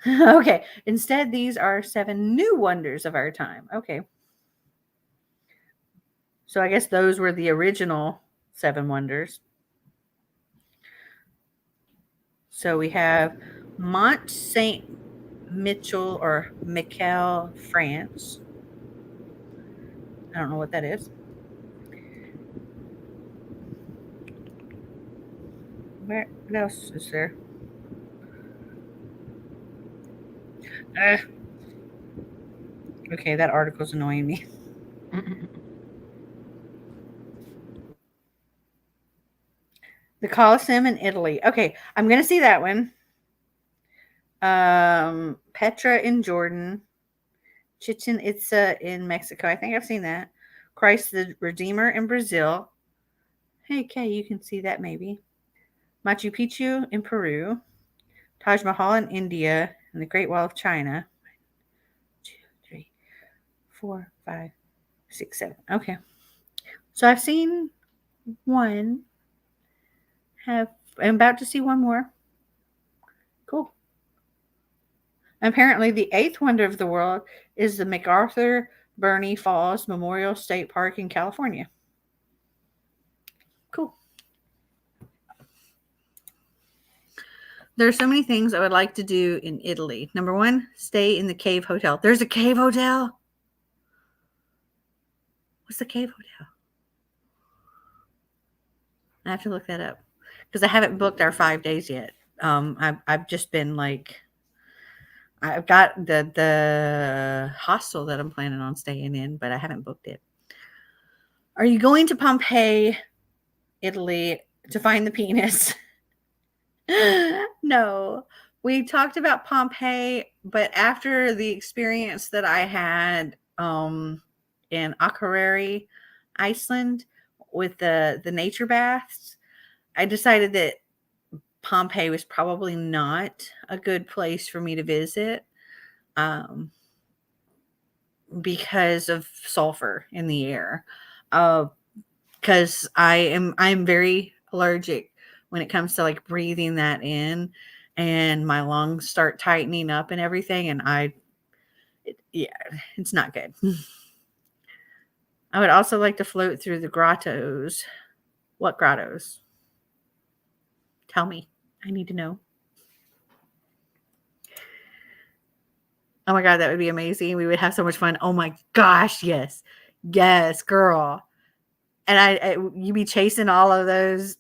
Okay. Instead, these are 7 new wonders of our time. Okay. So I guess those were the original 7 wonders. So we have Mont Saint Michel or Michel, France. I don't know what that is. What else is there? Okay, that article's annoying me. The Colosseum in Italy. Okay, I'm going to see that one. Petra in Jordan. Chichen Itza in Mexico. I think I've seen that. Christ the Redeemer in Brazil. Hey, Kay, you can see that maybe. Machu Picchu in Peru. Taj Mahal in India. And the Great Wall of China. 1, 2, 3, 4, 5, 6, 7. Okay. So I've seen one. I'm about to see one more. Cool. Apparently, the 8th wonder of the world is the MacArthur Burney Falls Memorial State Park in California. Cool. There are so many things I would like to do in Italy. Number 1, stay in the Cave Hotel. There's a Cave Hotel? What's the Cave Hotel? I have to look that up because I haven't booked our 5 days yet. I've just been like, I've got the hostel that I'm planning on staying in, but I haven't booked it. Are you going to Pompeii, Italy, to find the penis? No. We talked about Pompeii, but after the experience that I had in Akureyri, Iceland, with the nature baths, I decided that Pompeii was probably not a good place for me to visit because of sulfur in the air. Because I'm very allergic when it comes to like breathing that in, and my lungs start tightening up and everything, and it's not good. I would also like to float through the grottos. What grottos? Tell me. I need to know. Oh my God, that would be amazing. We would have so much fun. Oh my gosh, yes. Yes, girl. And you'd be chasing all of those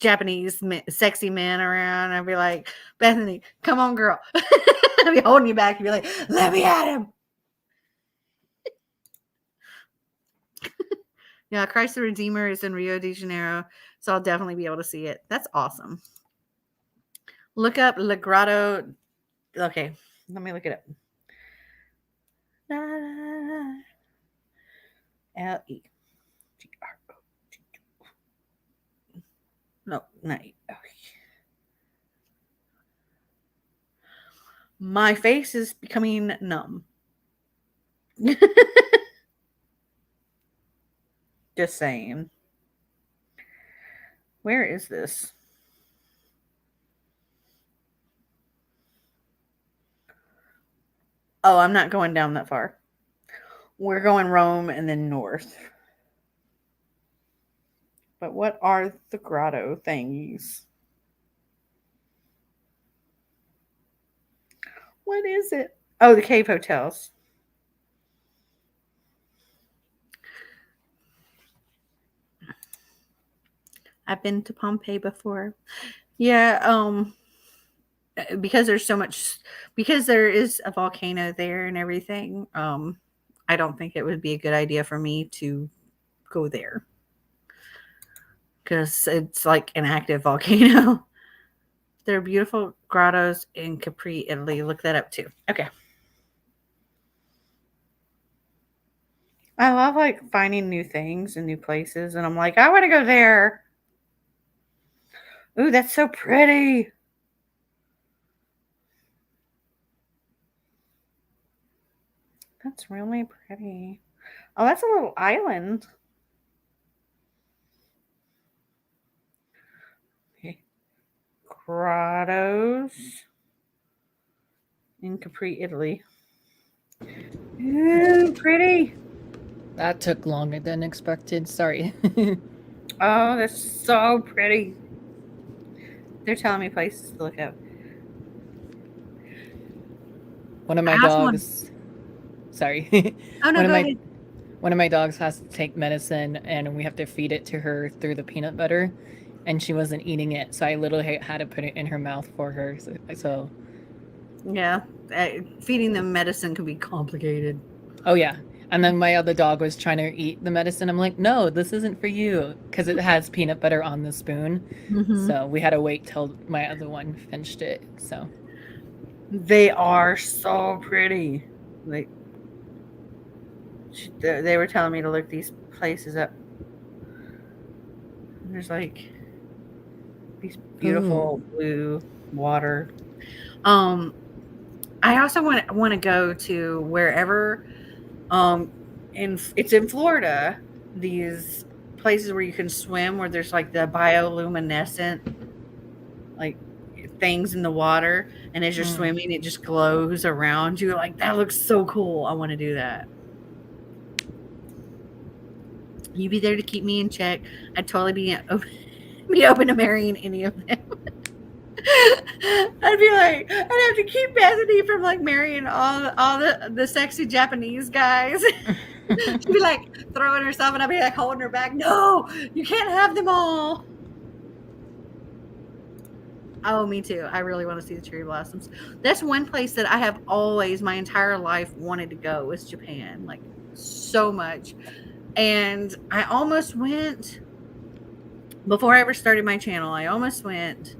Japanese sexy men around. I'd be like, Bethany, come on, girl. I'd be holding you back and be like, let me at him. Yeah, Christ the Redeemer is in Rio de Janeiro, so I'll definitely be able to see it. That's awesome. Look up Le Grotto. Okay, let me look it up. Legro. No, not E. Okay. My face is becoming numb. Just saying. Where is this? Oh, I'm not going down that far. We're going Rome and then north. But what are the grotto thingies? What is it? Oh, the cave hotels. I've been to Pompeii before. Yeah, because there's so much, because there is a volcano there and everything, I don't think it would be a good idea for me to go there. Because it's like an active volcano. There are beautiful grottos in Capri, Italy. Look that up too. Okay. I love like finding new things and new places, and I'm like, I want to go there. Ooh, that's so pretty. That's really pretty. Oh, that's a little island. Okay. Grottos in Capri, Italy. Ooh, pretty. That took longer than expected. Sorry. Oh, that's so pretty. They're telling me places to look up. One of my I also dogs. Sorry. Oh, no, go ahead. One of my dogs has to take medicine, and we have to feed it to her through the peanut butter, and she wasn't eating it, so I literally had to put it in her mouth for her. So Yeah, feeding them medicine can be complicated. Oh yeah. And then my other dog was trying to eat the medicine. I'm like, no, this isn't for you, because it has peanut butter on the spoon. Mhm. So we had to wait till my other one finished it. So They are so pretty. They were telling me to look these places up. There's like these beautiful blue water. I also want to go to wherever. It's in Florida. These places where you can swim, where there's like the bioluminescent, like things in the water, and as you're swimming, it just glows around you. Like that looks so cool. I want to do that. You be there to keep me in check. I'd totally be open to marrying any of them. I'd be like, I'd have to keep Bethany from like marrying all the sexy Japanese guys. She'd be like throwing herself, and I'd be like holding her back. No, you can't have them all. Oh, me too. I really want to see the cherry blossoms. That's one place that I have always, my entire life, wanted to go is Japan. Like so much. And I almost went before I ever started my channel. I almost went,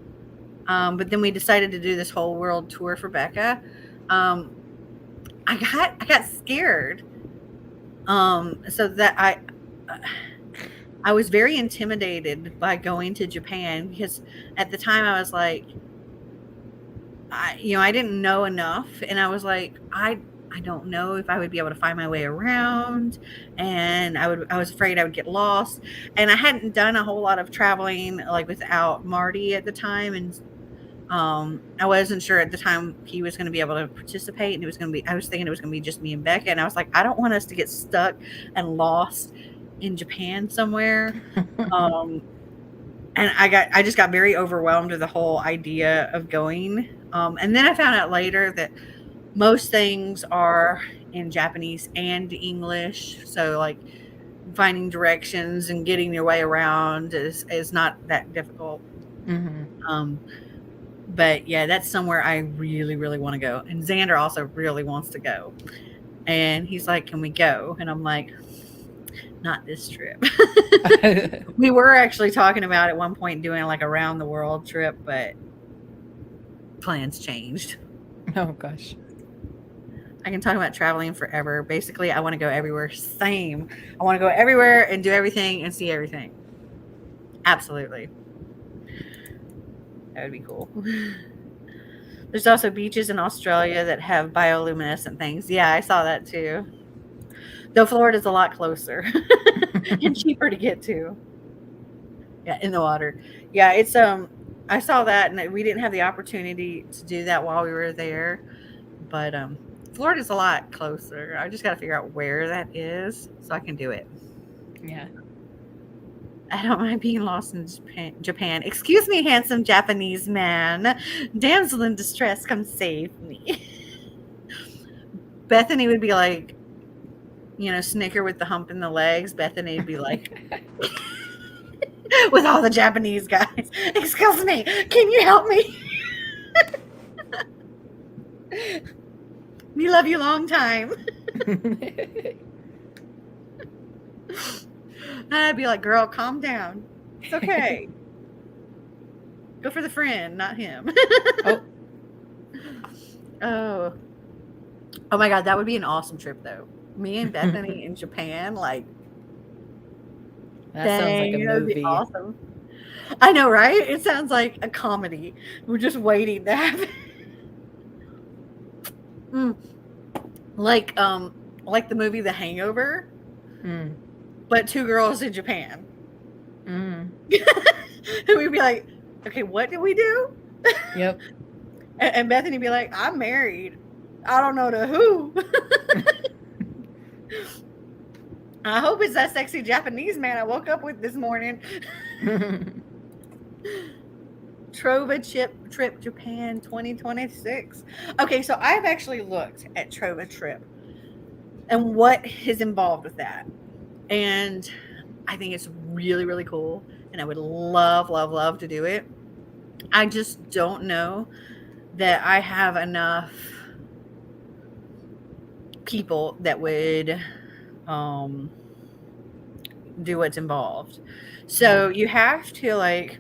but then we decided to do this whole world tour for Becca. I got scared, so that I was very intimidated by going to Japan, because at the time I was like, I didn't know enough, and I was like, I don't know if I would be able to find my way around, and I was afraid I would get lost, and I hadn't done a whole lot of traveling like without Marty at the time, and I wasn't sure at the time he was going to be able to participate, and I was thinking it was going to be just me and Becca, and I was like, I don't want us to get stuck and lost in Japan somewhere. and I just got very overwhelmed with the whole idea of going. And then I found out later that most things are in Japanese and English. So like finding directions and getting your way around is not that difficult. But yeah, that's somewhere I really, really want to go. And Xander also really wants to go. And he's like, can we go? And I'm like, not this trip. We were actually talking about at one point doing like a round the world trip, but plans changed. Oh gosh. I can talk about traveling forever. Basically, I want to go everywhere. Same. I want to go everywhere and do everything and see everything. Absolutely. That would be cool. There's also beaches in Australia that have bioluminescent things. Yeah, I saw that too. Though Florida's a lot closer and cheaper to get to. Yeah, in the water. Yeah, it's I saw that and we didn't have the opportunity to do that while we were there. But Florida's a lot closer. I just got to figure out where that is so I can do it. Yeah. I don't mind being lost in Japan. Excuse me, handsome Japanese man. Damsel in distress, come save me. Bethany would be like, Snicker with the hump in the legs. Bethany would be like, with all the Japanese guys. Excuse me, can you help me? We love you long time. I'd be like, girl, calm down. It's okay. Go for the friend, not him. Oh my God, that would be an awesome trip though. Me and Bethany in Japan, like that sounds like a movie. Awesome. I know, right? It sounds like a comedy. We're just waiting to happen. Like the movie The Hangover. But 2 girls in Japan. And we'd be like, okay, what did we do? Yep. And Bethany would be like, I'm married. I don't know to who. I hope it's that sexy Japanese man I woke up with this morning. Trova Trip Japan 2026. Okay, so I've actually looked at Trova Trip and what is involved with that. And I think it's really, really cool. And I would love, love, love to do it. I just don't know that I have enough people that would do what's involved. So you have to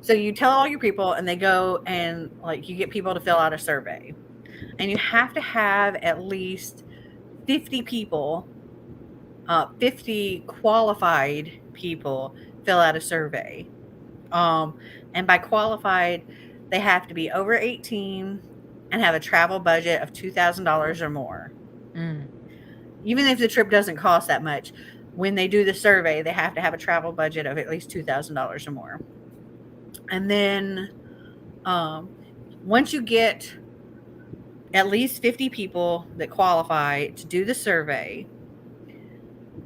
so you tell all your people and they go and you get people to fill out a survey. And you have to have at least 50 people 50 qualified people fill out a survey. And by qualified, they have to be over 18 and have a travel budget of $2,000 or more. Even if the trip doesn't cost that much, when they do the survey, they have to have a travel budget of at least $2,000 or more. And then once you get at least 50 people that qualify to do the survey,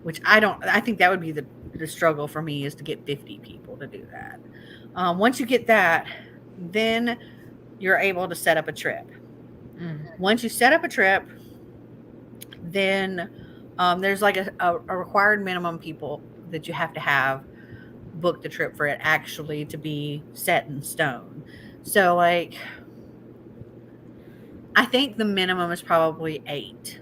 which I think that would be the struggle for me, is to get 50 people to do that. Once you get that, then you're able to set up a trip. Once you set up a trip, then there's like a required minimum people that you have to have book the trip for it actually to be set in stone. So I think the minimum is probably 8.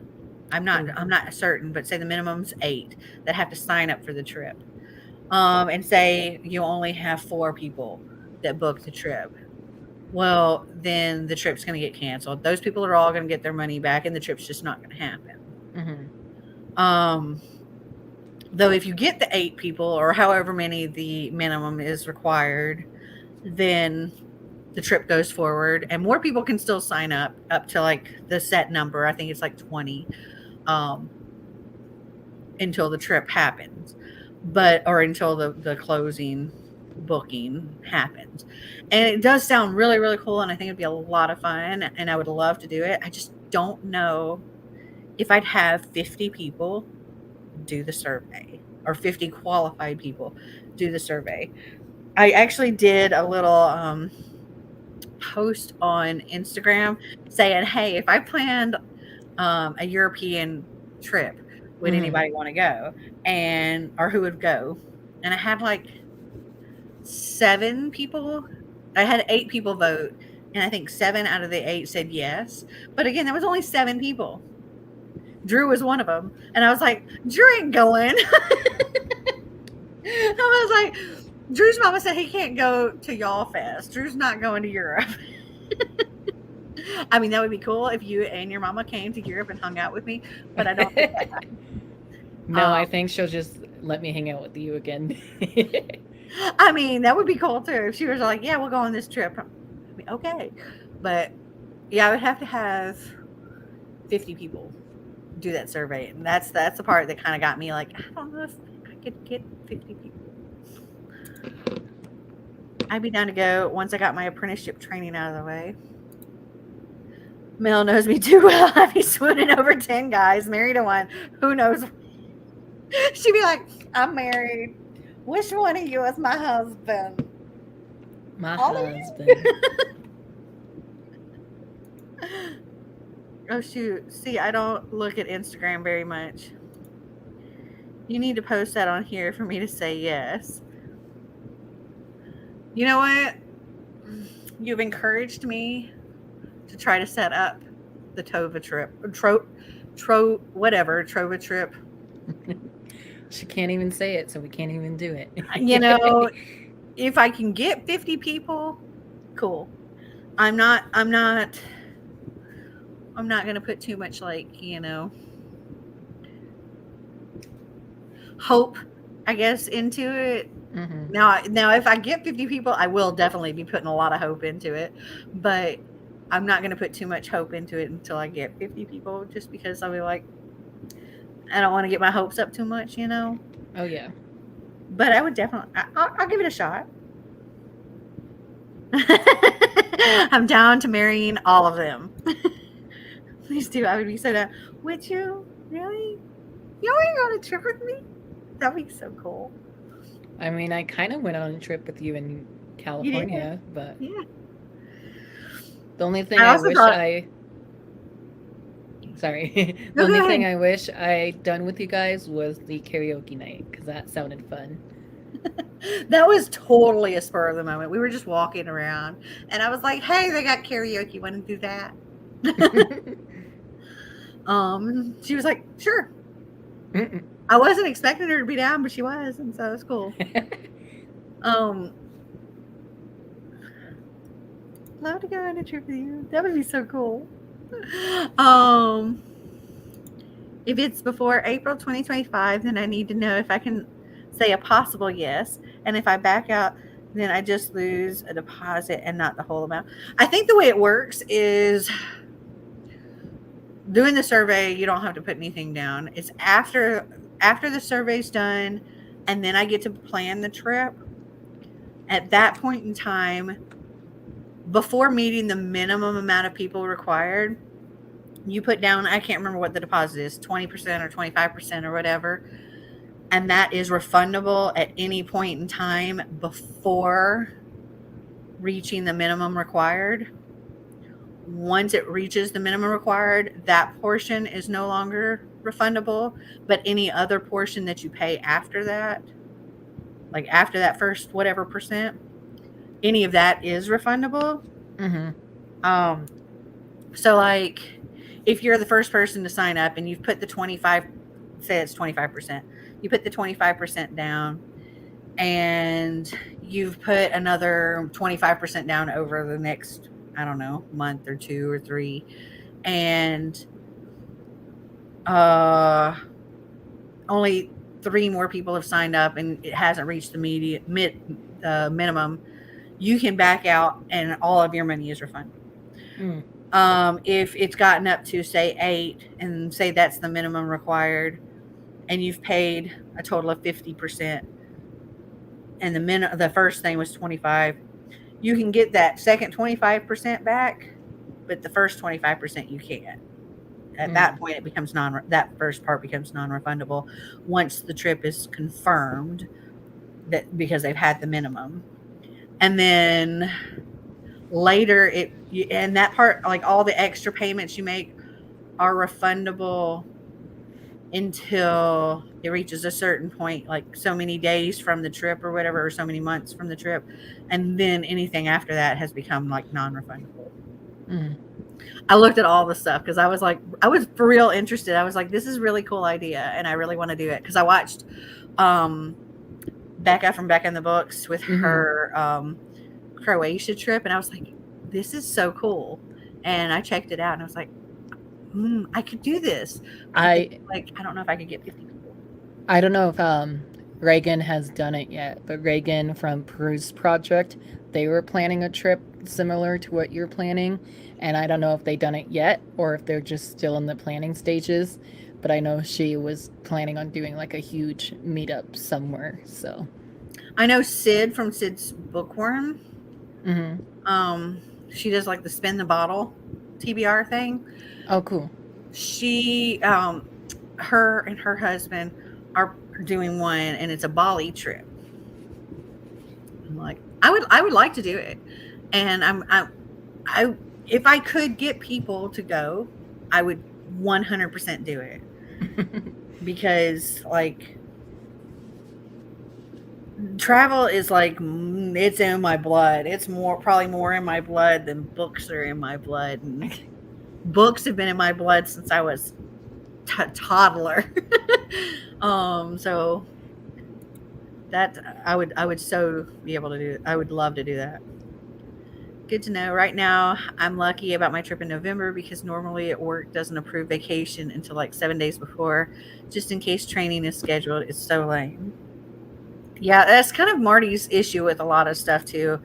I'm not certain, but say the minimum's 8 that have to sign up for the trip. And say you only have 4 people that book the trip. Well, then the trip's going to get canceled. Those people are all going to get their money back, and the trip's just not going to happen. Though if you get the 8 people or however many the minimum is required, then the trip goes forward and more people can still sign up to the set number. I think it's 20 until the trip happens, or until the closing booking happens. And it does sound really, really cool. And I think it'd be a lot of fun and I would love to do it. I just don't know if I'd have 50 people do the survey or 50 qualified people do the survey. I actually did a little post on Instagram saying, hey, if I planned a European trip, would anybody want to go? And or who would go? And I had like 7 people. I had 8 people vote, and I think 7 out of the 8 said yes. But again, there was only 7 people. Drew was one of them, and I was like, Drew ain't going. I was like, Drew's mama said he can't go to Y'all Fest. Drew's not going to Europe. I mean, that would be cool if you and your mama came to Europe and hung out with me, but I don't think that. No, I think she'll just let me hang out with you again. I mean, that would be cool too. If she was like, yeah, we'll go on this trip. I mean, okay. But yeah, I would have to have 50 people do that survey. And that's the part that kind of got me like, I don't know if I could get 50 people. I'd be down to go once I got my apprenticeship training out of the way. Mel knows me too well. I'd be swooning over 10 guys, married to one. Who knows? She'd be like, I'm married. Which one of you is my husband? My All of husband. Oh, shoot. See, I don't look at Instagram very much. You need to post that on here for me to say yes. You know what? You've encouraged me to try to set up the Tova trip. Trova trip. She can't even say it, so we can't even do it. You know, if I can get 50 people, cool. I'm not going to put too much, like, you know, hope, I guess, into it. Mm-hmm. Now, if I get 50 people, I will definitely be putting a lot of hope into it, but I'm not going to put too much hope into it until I get 50 people, just because I'll be like, I don't want to get my hopes up too much, you know? Oh, yeah. But I would definitely, I'll give it a shot. I'm down to marrying all of them. Please do. I would be so down. Would you? Really? You want to go on a trip with me? That would be so cool. I mean, I kind of went on a trip with you in California, but yeah. The only thing Sorry. The only thing I wish I'd done with you guys was the karaoke night, because that sounded fun. That was totally a spur of the moment. We were just walking around, and I was like, hey, they got karaoke. Want to do that? She was like, sure. Mm-mm. I wasn't expecting her to be down, but she was, and so it was cool. Love to go on a trip with you. That would be so cool. If it's before April 2025, then I need to know if I can say a possible yes. And if I back out, then I just lose a deposit and not the whole amount. I think the way it works is doing the survey, you don't have to put anything down. It's after the survey's done, and then I get to plan the trip. At that point in time, before meeting the minimum amount of people required, you put down, I can't remember what the deposit is, 20% or 25% or whatever. And that is refundable at any point in time before reaching the minimum required. Once it reaches the minimum required, that portion is no longer refundable, but any other portion that you pay after that, like after that first whatever percent, any of that is refundable. Mm-hmm. So like if you're the first person to sign up and you've put the 25, say it's 25%, you put the 25% down and you've put another 25% down over the next, I don't know, month or 2 or 3, and only 3 more people have signed up and it hasn't reached the minimum, you can back out and all of your money is refunded. If it's gotten up to say 8 and say that's the minimum required and you've paid a total of 50% and the first thing was 25, you can get that second 25% back, but the first 25% you can't. At that point, it becomes that first part becomes non-refundable once the trip is confirmed, that because they've had the minimum. and then later and that part, like all the extra payments you make are refundable until it reaches a certain point, like so many days from the trip or whatever, or so many months from the trip, and then anything after that has become like non-refundable. I looked at all the stuff because I was for real interested. I was like, this is a really cool idea, and I really want to do it because I watched Becca from Becca in the Books with her Croatia trip, and I was like, this is so cool. And I checked it out, and I was like, I could do this. I don't know if I could get 50 people. I don't know if Reagan has done it yet, but Reagan from Peru's Project, they were planning a trip similar to what you're planning, and I don't know if they've done it yet or if they're just still in the planning stages, but I know she was planning on doing like a huge meetup somewhere. So I know Sid from Sid's Bookworm. She does like the spin the bottle TBR thing. Oh, cool. She, her and her husband are doing one, and it's a Bali trip. I'm like, I would like to do it, and I if I could get people to go, I would 100% do it because like travel is like it's in my blood. It's probably more in my blood than books are in my blood, and books have been in my blood since I was toddler. So that I would so be able to do. I would love to do that. Good to know. Right now, I'm lucky about my trip in November because normally at work doesn't approve vacation until like 7 days before, just in case training is scheduled. It's so lame. Yeah, that's kind of Marty's issue with a lot of stuff too.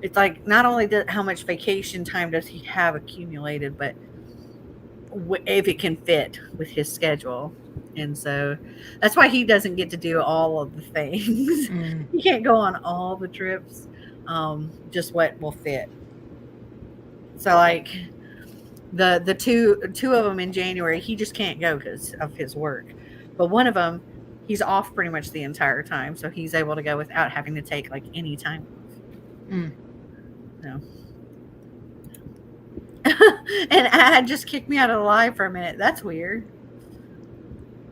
It's like not only how much vacation time does he have accumulated, but if it can fit with his schedule. And so that's why he doesn't get to do all of the things. He can't go on all the trips, just what will fit. So like the two of them in January, he just can't go because of his work. But one of them, he's off pretty much the entire time, so he's able to go without having to take like any time off. No. And ad just kicked me out of the live for a minute. That's weird.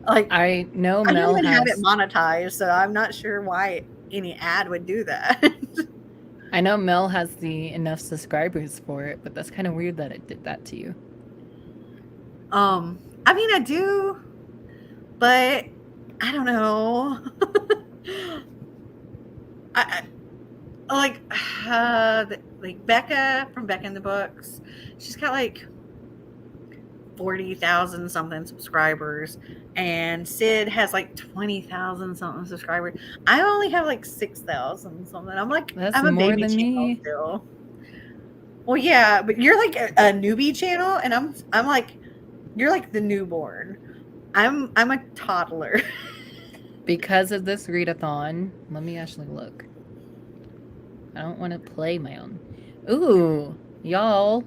Like I know I Mel don't even has have it monetized, so I'm not sure why any ad would do that. I know Mel has enough subscribers for it, but that's kind of weird that it did that to you. I mean I do, but I don't know. I like Becca from Becca in the Books. She's got like 40,000 something subscribers, and Sid has like 20,000 something subscribers. I only have like 6,000 something. I'm like, That's I'm a more baby than channel me. still. Well, yeah, but you're like a newbie channel, and I'm like, you're like the newborn. I'm a toddler. Because of this readathon, let me actually look. I don't want to play my own. Ooh, y'all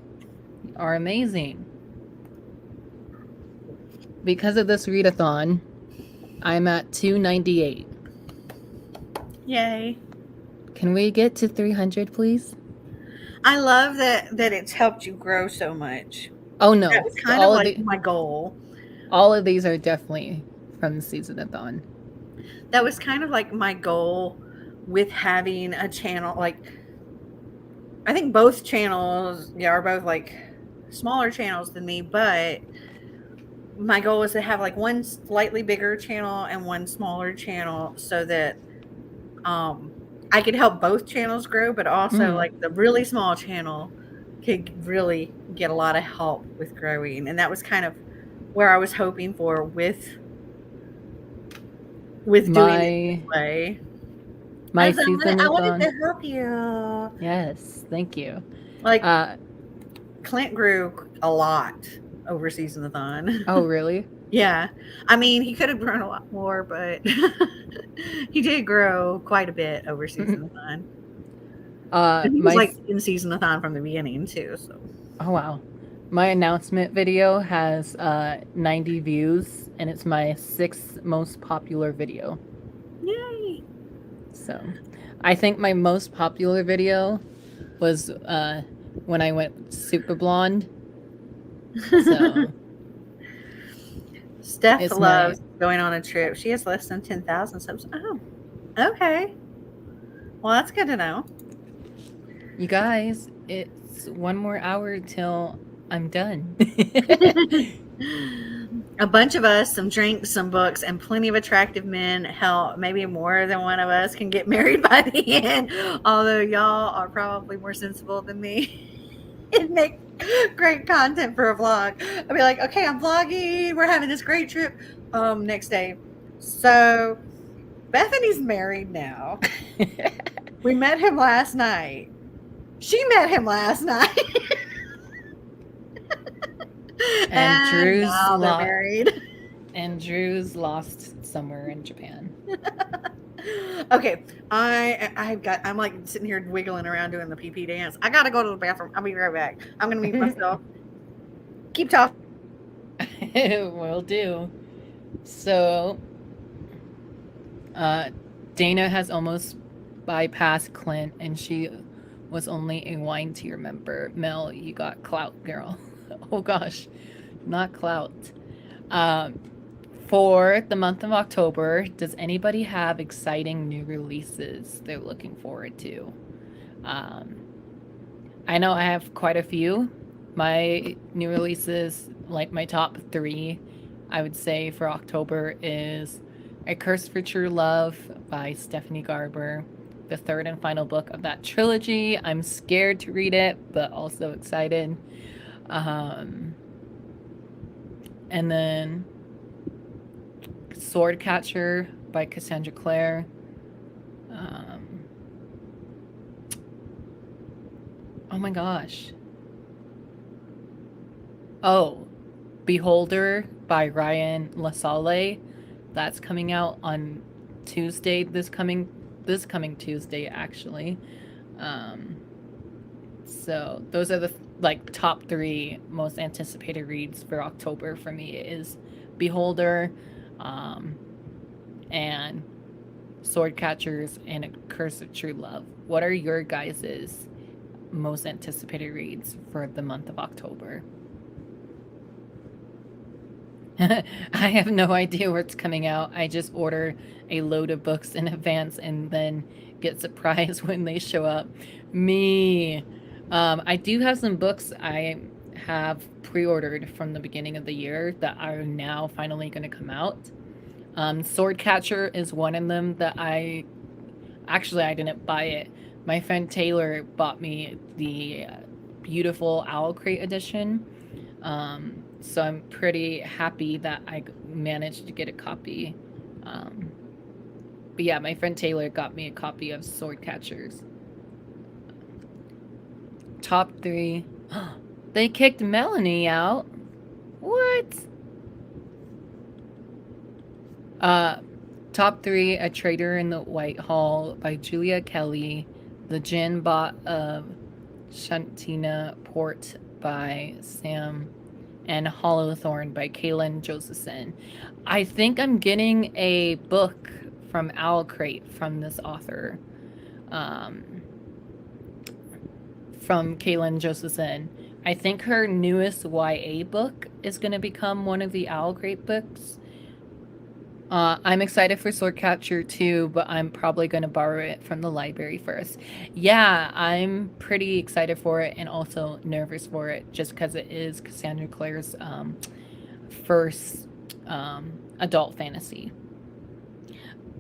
are amazing. Because of this readathon, I'm at 298. Yay. Can we get to 300, please? I love that it's helped you grow so much. Oh, no. That was kind of like my goal. All of these are definitely from the SeasonAthon. That was kind of like my goal with having a channel. Like, I think both channels are both like smaller channels than me, but my goal was to have like one slightly bigger channel and one smaller channel so that I could help both channels grow, but also like the really small channel could really get a lot of help with growing. And that was kind of where I was hoping for with doing it this way. My SeasonAthon. I wanted to help you. Yes, thank you. Like Clint grew a lot over SeasonAthon. Oh, really? Yeah. I mean, he could have grown a lot more, but he did grow quite a bit over SeasonAthon. He was like in SeasonAthon from the beginning too. So. Oh wow. My announcement video has 90 views, and it's my 6th most popular video. Yay! So, I think my most popular video was when I went super blonde. So Steph it's loves going on a trip. She has less than 10,000 subs. Oh, okay. Well, that's good to know. you guys, it's 1 more hour till I'm done. A bunch of us, some drinks, some books, and plenty of attractive men. Hell, maybe more than one of us can get married by the end. Although y'all are probably more sensible than me. It makes great content for a vlog. I'd be like, okay, I'm vlogging. We're having this great trip. Next day. So Bethany's married now. We met him last night. She met him last night. And Drew's now they're married. And Drew's lost somewhere in Japan. Okay, I'm like sitting here wiggling around doing the pee dance. I gotta go to the bathroom. I'll be right back. I'm gonna mute myself. Keep talking. Will do. So, Dana has almost bypassed Clint, and she was only a wine tier member. Mel, you got clout, girl. Oh gosh, not clout. For the month of October, does anybody have exciting new releases they're looking forward to? I know I have quite a few. My new releases, like my top 3, I would say for October is A Curse for True Love by Stephanie Garber, the 3rd and final book of that trilogy. I'm scared to read it, but also excited. And then Swordcatcher by Cassandra Clare. Oh my gosh. Oh, Beholder by Ryan LaSalle. That's coming out on Tuesday. This coming Tuesday, actually. So those are the top 3 most anticipated reads for October for me is Beholder, and Swordcatchers, and A Curse of True Love. What are your guys's most anticipated reads for the month of October? I have no idea what's coming out. I just order a load of books in advance and then get surprised when they show up. Me. I do have some books I have pre-ordered from the beginning of the year that are now finally going to come out. Swordcatcher is one of them that I didn't buy it. My friend Taylor bought me the beautiful Owl Crate edition. So I'm pretty happy that I managed to get a copy. But yeah, my friend Taylor got me a copy of Swordcatchers. Top 3. They kicked Melanie out. What? Top 3, A Traitor in the White Hall by Julia Kelly. The Gin Bot of Shantina Port by Sam. And Hollowthorn by Kaylin Josephson. I think I'm getting a book from Owl Crate from this author. From Kaylin Josephson. I think her newest YA book is going to become one of the Owl Crate books. I'm excited for Swordcatcher too, but I'm probably going to borrow it from the library first. Yeah, I'm pretty excited for it and also nervous for it just because it is Cassandra Clare's first adult fantasy.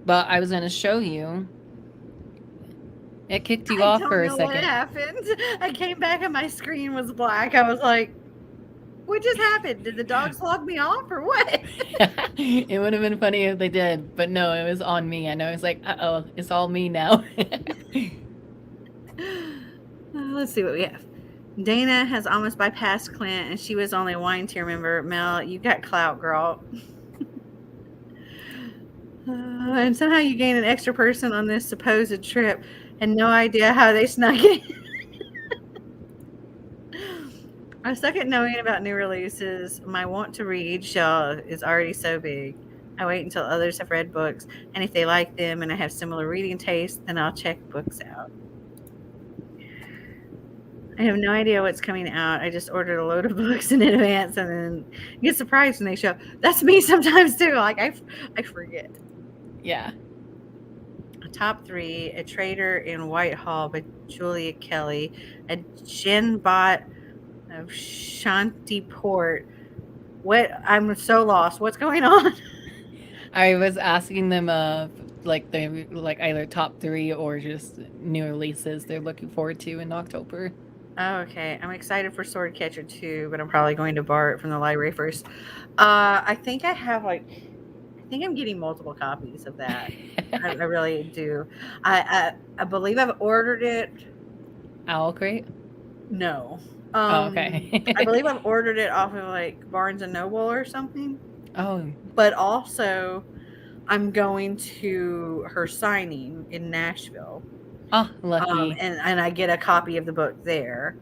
But I was going to show you. It kicked you off for a second. What happened? I came back and my screen was black. I was like, what just happened? Did the dogs log me off or what? It would have been funny if they did, but no, it was on me. And I was like, uh-oh, it's all me now. Let's see what we have. Dana has almost bypassed Clint, and she was only a wine tier member. Mel, you got clout, girl. And somehow you gain an extra person on this supposed trip, and no idea how they snuck it. I suck at knowing about new releases. My want to read shelf is already so big. I wait until others have read books, and if they like them and I have similar reading tastes, then I'll check books out. I have no idea what's coming out. I just ordered a load of books in advance and then get surprised when they show up. That's me sometimes too. Like I forget. Yeah. Top 3: A Trader in Whitehall by Julia Kelly, a gin bot of Shantiport. What? I'm so lost. What's going on? I was asking them like they like either top 3 or just new releases they're looking forward to in October. Oh, okay. I'm excited for Swordcatcher 2, but I'm probably going to borrow it from the library first. I think I have I think I'm getting multiple copies of that. I really do. I believe I've ordered it. Owl Crate? No. Oh, okay. I believe I've ordered it off of like Barnes and Noble or something. Oh, But also, I'm going to her signing in Nashville. oh, lucky. And I get a copy of the book there,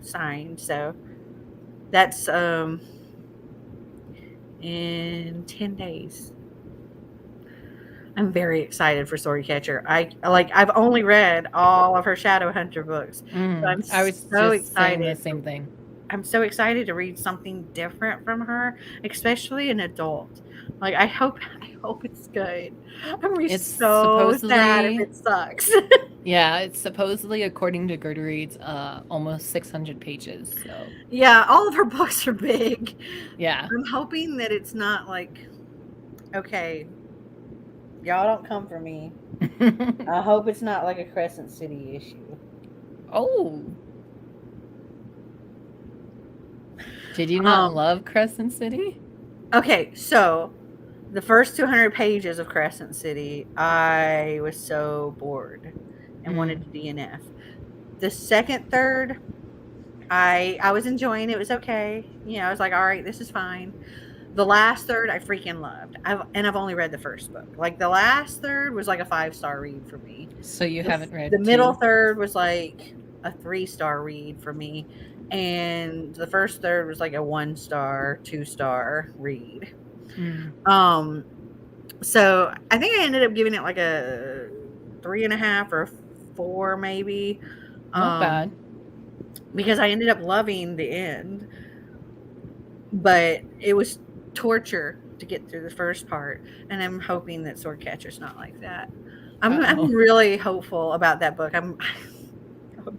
signed. So that's in 10 days. I'm very excited for Swordcatcher. I've only read all of her Shadowhunter books. So I'm I was so just saying the excited. same thing. I'm so excited to read something different from her, especially an adult. Like I hope it's good. I'm It's so sad if supposedly- it sucks. Yeah, it's supposedly, according to Goodreads, almost 600 pages. So Yeah, all of her books are big. yeah. I'm hoping that it's not like, okay, y'all don't come for me. I hope it's not like a Crescent City issue. Oh. Did you not love Crescent City? Okay, so the first 200 pages of Crescent City, I was so bored and wanted to DNF. The second third, I was enjoying it. It was okay. You know, I was like, all right, this is fine. The last third, I freaking loved. I've only read the first book. Like the last third was like a 5-star read for me. So you haven't read The middle 2? third was like a 3-star read for me, and the first third was like a 1-star, 2-star read. So I think I ended up giving it like a 3.5 or 4 maybe. Not bad. Because I ended up loving the end, but it was torture to get through the first part, and I'm hoping that Swordcatcher's not like that. I'm really hopeful about that book.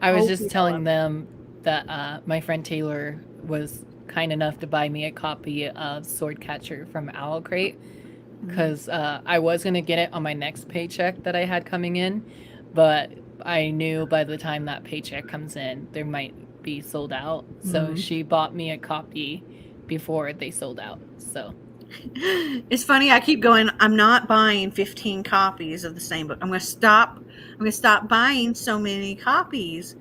I was just telling them that my friend Taylor was kind enough to buy me a copy of Swordcatcher from Owl Crate because I was going to get it on my next paycheck that I had coming in, but I knew by the time that paycheck comes in, there might be sold out. So she bought me a copy before they sold out. So it's funny. I keep going. I'm not buying 15 copies of the same book. I'm going to stop buying so many copies.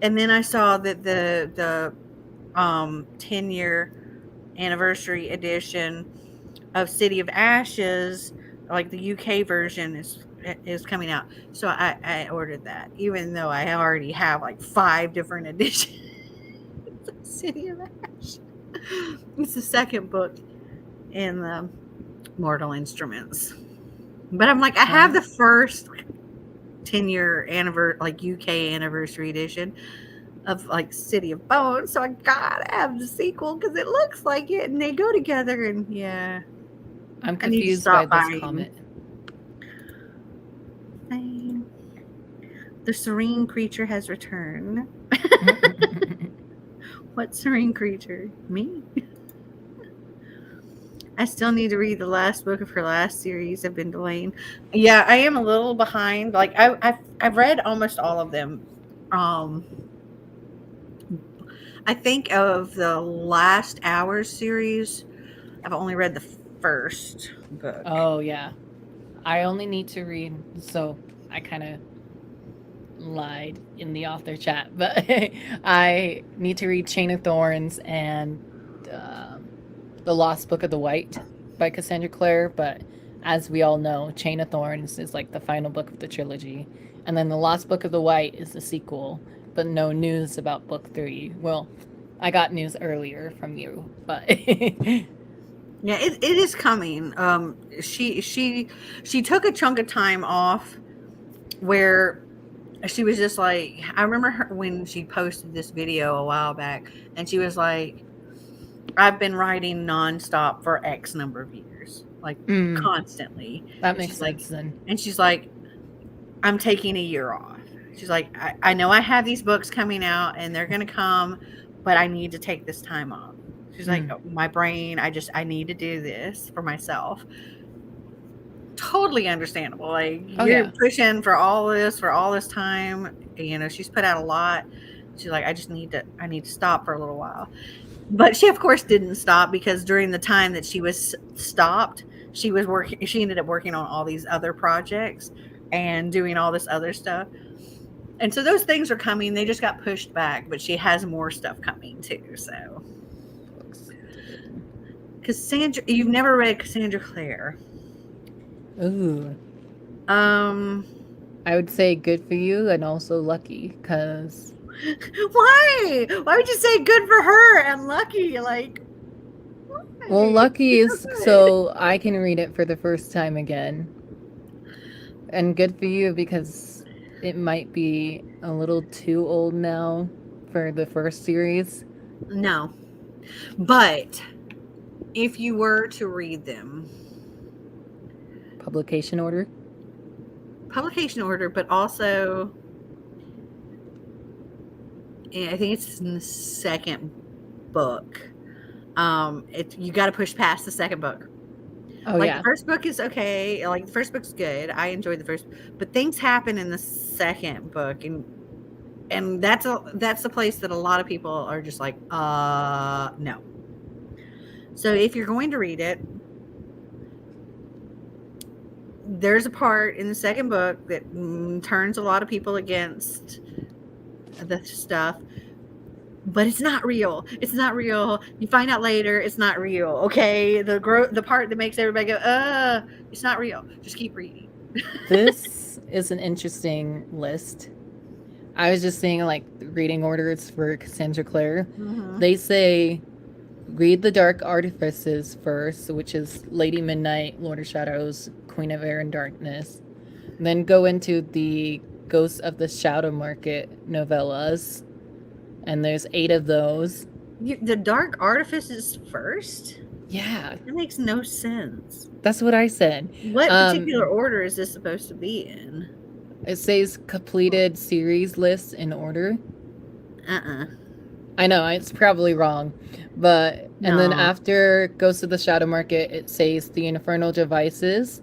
And then I saw that the 10-year anniversary edition of City of Ashes, like the UK version, is coming out. So I ordered that, even though I already have like 5 different editions of City of Ashes. It's the second book in the Mortal Instruments. But I'm like, I have the first 10-year like UK anniversary edition of like City of Bones, so I gotta have the sequel because it looks like it and they go together. And yeah, I'm confused by this comment. The serene creature has returned. What serene creature? Me? I still need to read the last book of her last series. I've been delaying. Yeah, I am a little behind. Like I've read almost all of them. I think of the Last Hours series, I've only read the first book. Oh yeah, I only need to read. So I kind of lied in the author chat, but I need to read Chain of Thorns and The Lost Book of the White by Cassandra Clare. But as we all know, Chain of Thorns is like the final book of the trilogy, and then The Lost Book of the White is the sequel. But no news about book 3. Well, I got news earlier from you, but Yeah, it is coming. She took a chunk of time off where she was just like, I remember her when she posted this video a while back, and she was like, I've been writing nonstop for X number of years, like constantly. That And makes she's like, sense then. and she's like, I'm taking a year off. She's like, I know I have these books coming out and they're gonna come, but I need to take this time off. She's like, my brain, I need to do this for myself. Totally understandable. Like you're pushing for all this time. You know, she's put out a lot. She's like, I need to stop for a little while. But she, of course, didn't stop because during the time that she was stopped, she ended up working on all these other projects and doing all this other stuff. And so those things are coming. They just got pushed back, but she has more stuff coming too. So, Cassandra, you've never read Cassandra Clare. Ooh. I would say good for you and also lucky, because why would you say good for her and lucky? Like, why? Well, lucky is so I can read it for the first time again, and good for you because it might be a little too old now for the first series. No, but if you were to read them, publication order, but also I think it's in the second book. You got to push past the second book. Oh, like yeah. The first book is okay. Like the first book's good. I enjoyed the first, but things happen in the second book, and that's the place that a lot of people are just like, no. So if you're going to read it, there's a part in the second book that turns a lot of people against the stuff, but it's not real. It's not real. You find out later it's not real. Okay, the part that makes everybody go, it's not real. Just keep reading. This is an interesting list. I was just saying, like, reading orders for Cassandra Clare. Mm-hmm. They say read The Dark Artifices first, which is Lady Midnight, Lord of Shadows, Queen of Air and Darkness. Then go into the Ghosts of the Shadow Market novellas. And there's 8 of those. The Dark Artifices first? Yeah. That makes no sense. That's what I said. What particular order is this supposed to be in? It says completed series list in order. I know, it's probably wrong. But, and then after Ghosts of the Shadow Market, it says The Infernal Devices.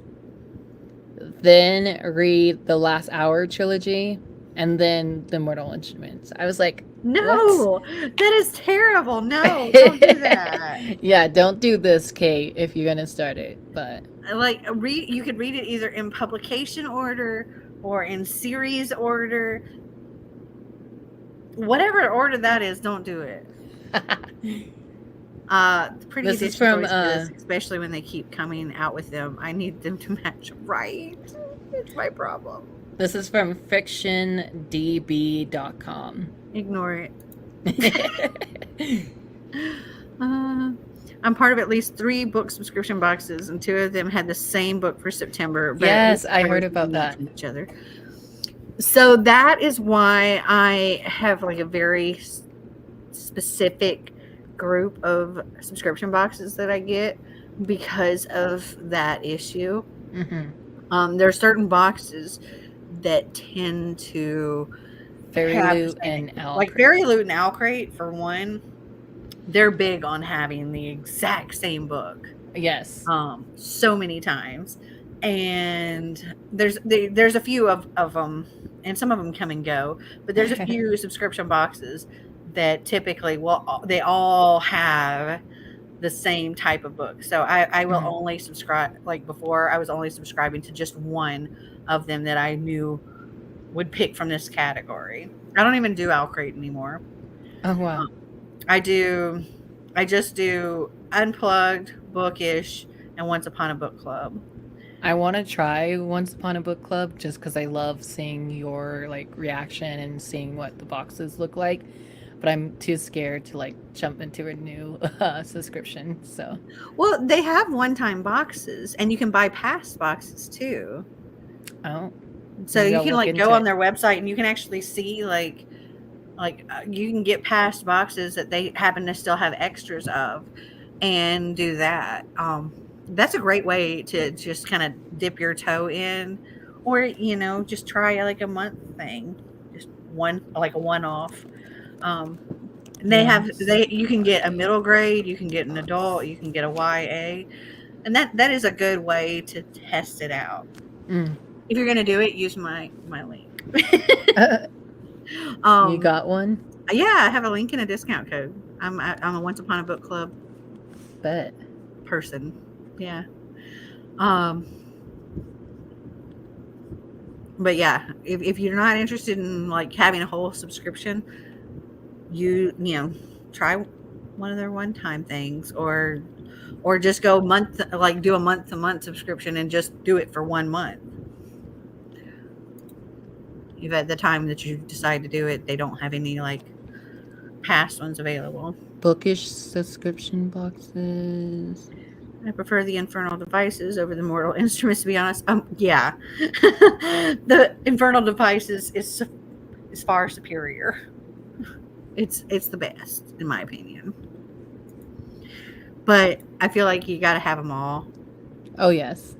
Then read the Last Hour trilogy. And then The Mortal Instruments. I was like, no, what? That is terrible. No, don't do that. Yeah, don't do this, Kate, if you're going to start it. But like, you could read it either in publication order or in series order. Whatever order that is, don't do it. Pretty this is from especially when they keep coming out with them. I need them to match right. It's my problem. This is from fictiondb.com. Ignore it. I'm part of at least 3 book subscription boxes, and 2 of them had the same book for September. Yes, I heard about that. Each other. So that is why I have like a very specific group of subscription boxes that I get because of that issue. Mm-hmm. There are certain boxes that tend to Fairy Loot and Owl like Fairy Loot and Owl Crate, for one, they're big on having the exact same book. Yes. So many times. And there's a few of them, and some of them come and go, but there's a few subscription boxes that typically they all have the same type of book. So I will only subscribe, like before I was only subscribing to just one of them that I knew would pick from this category. I don't even do Owl Crate anymore. Oh, wow. I just do Unplugged, Bookish, and Once Upon a Book Club. I want to try Once Upon a Book Club just because I love seeing your like reaction and seeing what the boxes look like. but I'm too scared to like jump into a new subscription. So, Well, they have one-time boxes, and you can buy past boxes too. oh, So maybe you I'll can look like into go on it. their website, and you can actually see you can get past boxes that they happen to still have extras of, and do that. That's a great way to just kind of dip your toe in, or just try like a month thing, just like a one-off. And you can get a middle grade, you can get an adult, you can get a YA, and that is a good way to test it out. Mm. If you're gonna do it, use my link. You got one? Yeah, I have a link and a discount code. I'm a Once Upon a Book Club Bet. person. Yeah. But yeah, if you're not interested in like having a whole subscription, you try one of their one-time things, or just go do a month-to-month subscription and just do it for 1 month. If at the time that you decide to do it, they don't have any like past ones available. Bookish subscription boxes. I prefer the Infernal Devices over the Mortal Instruments, to be honest. Yeah. The Infernal Devices is far superior. It's the best, in my opinion. But I feel like you got to have them all. Oh, yes.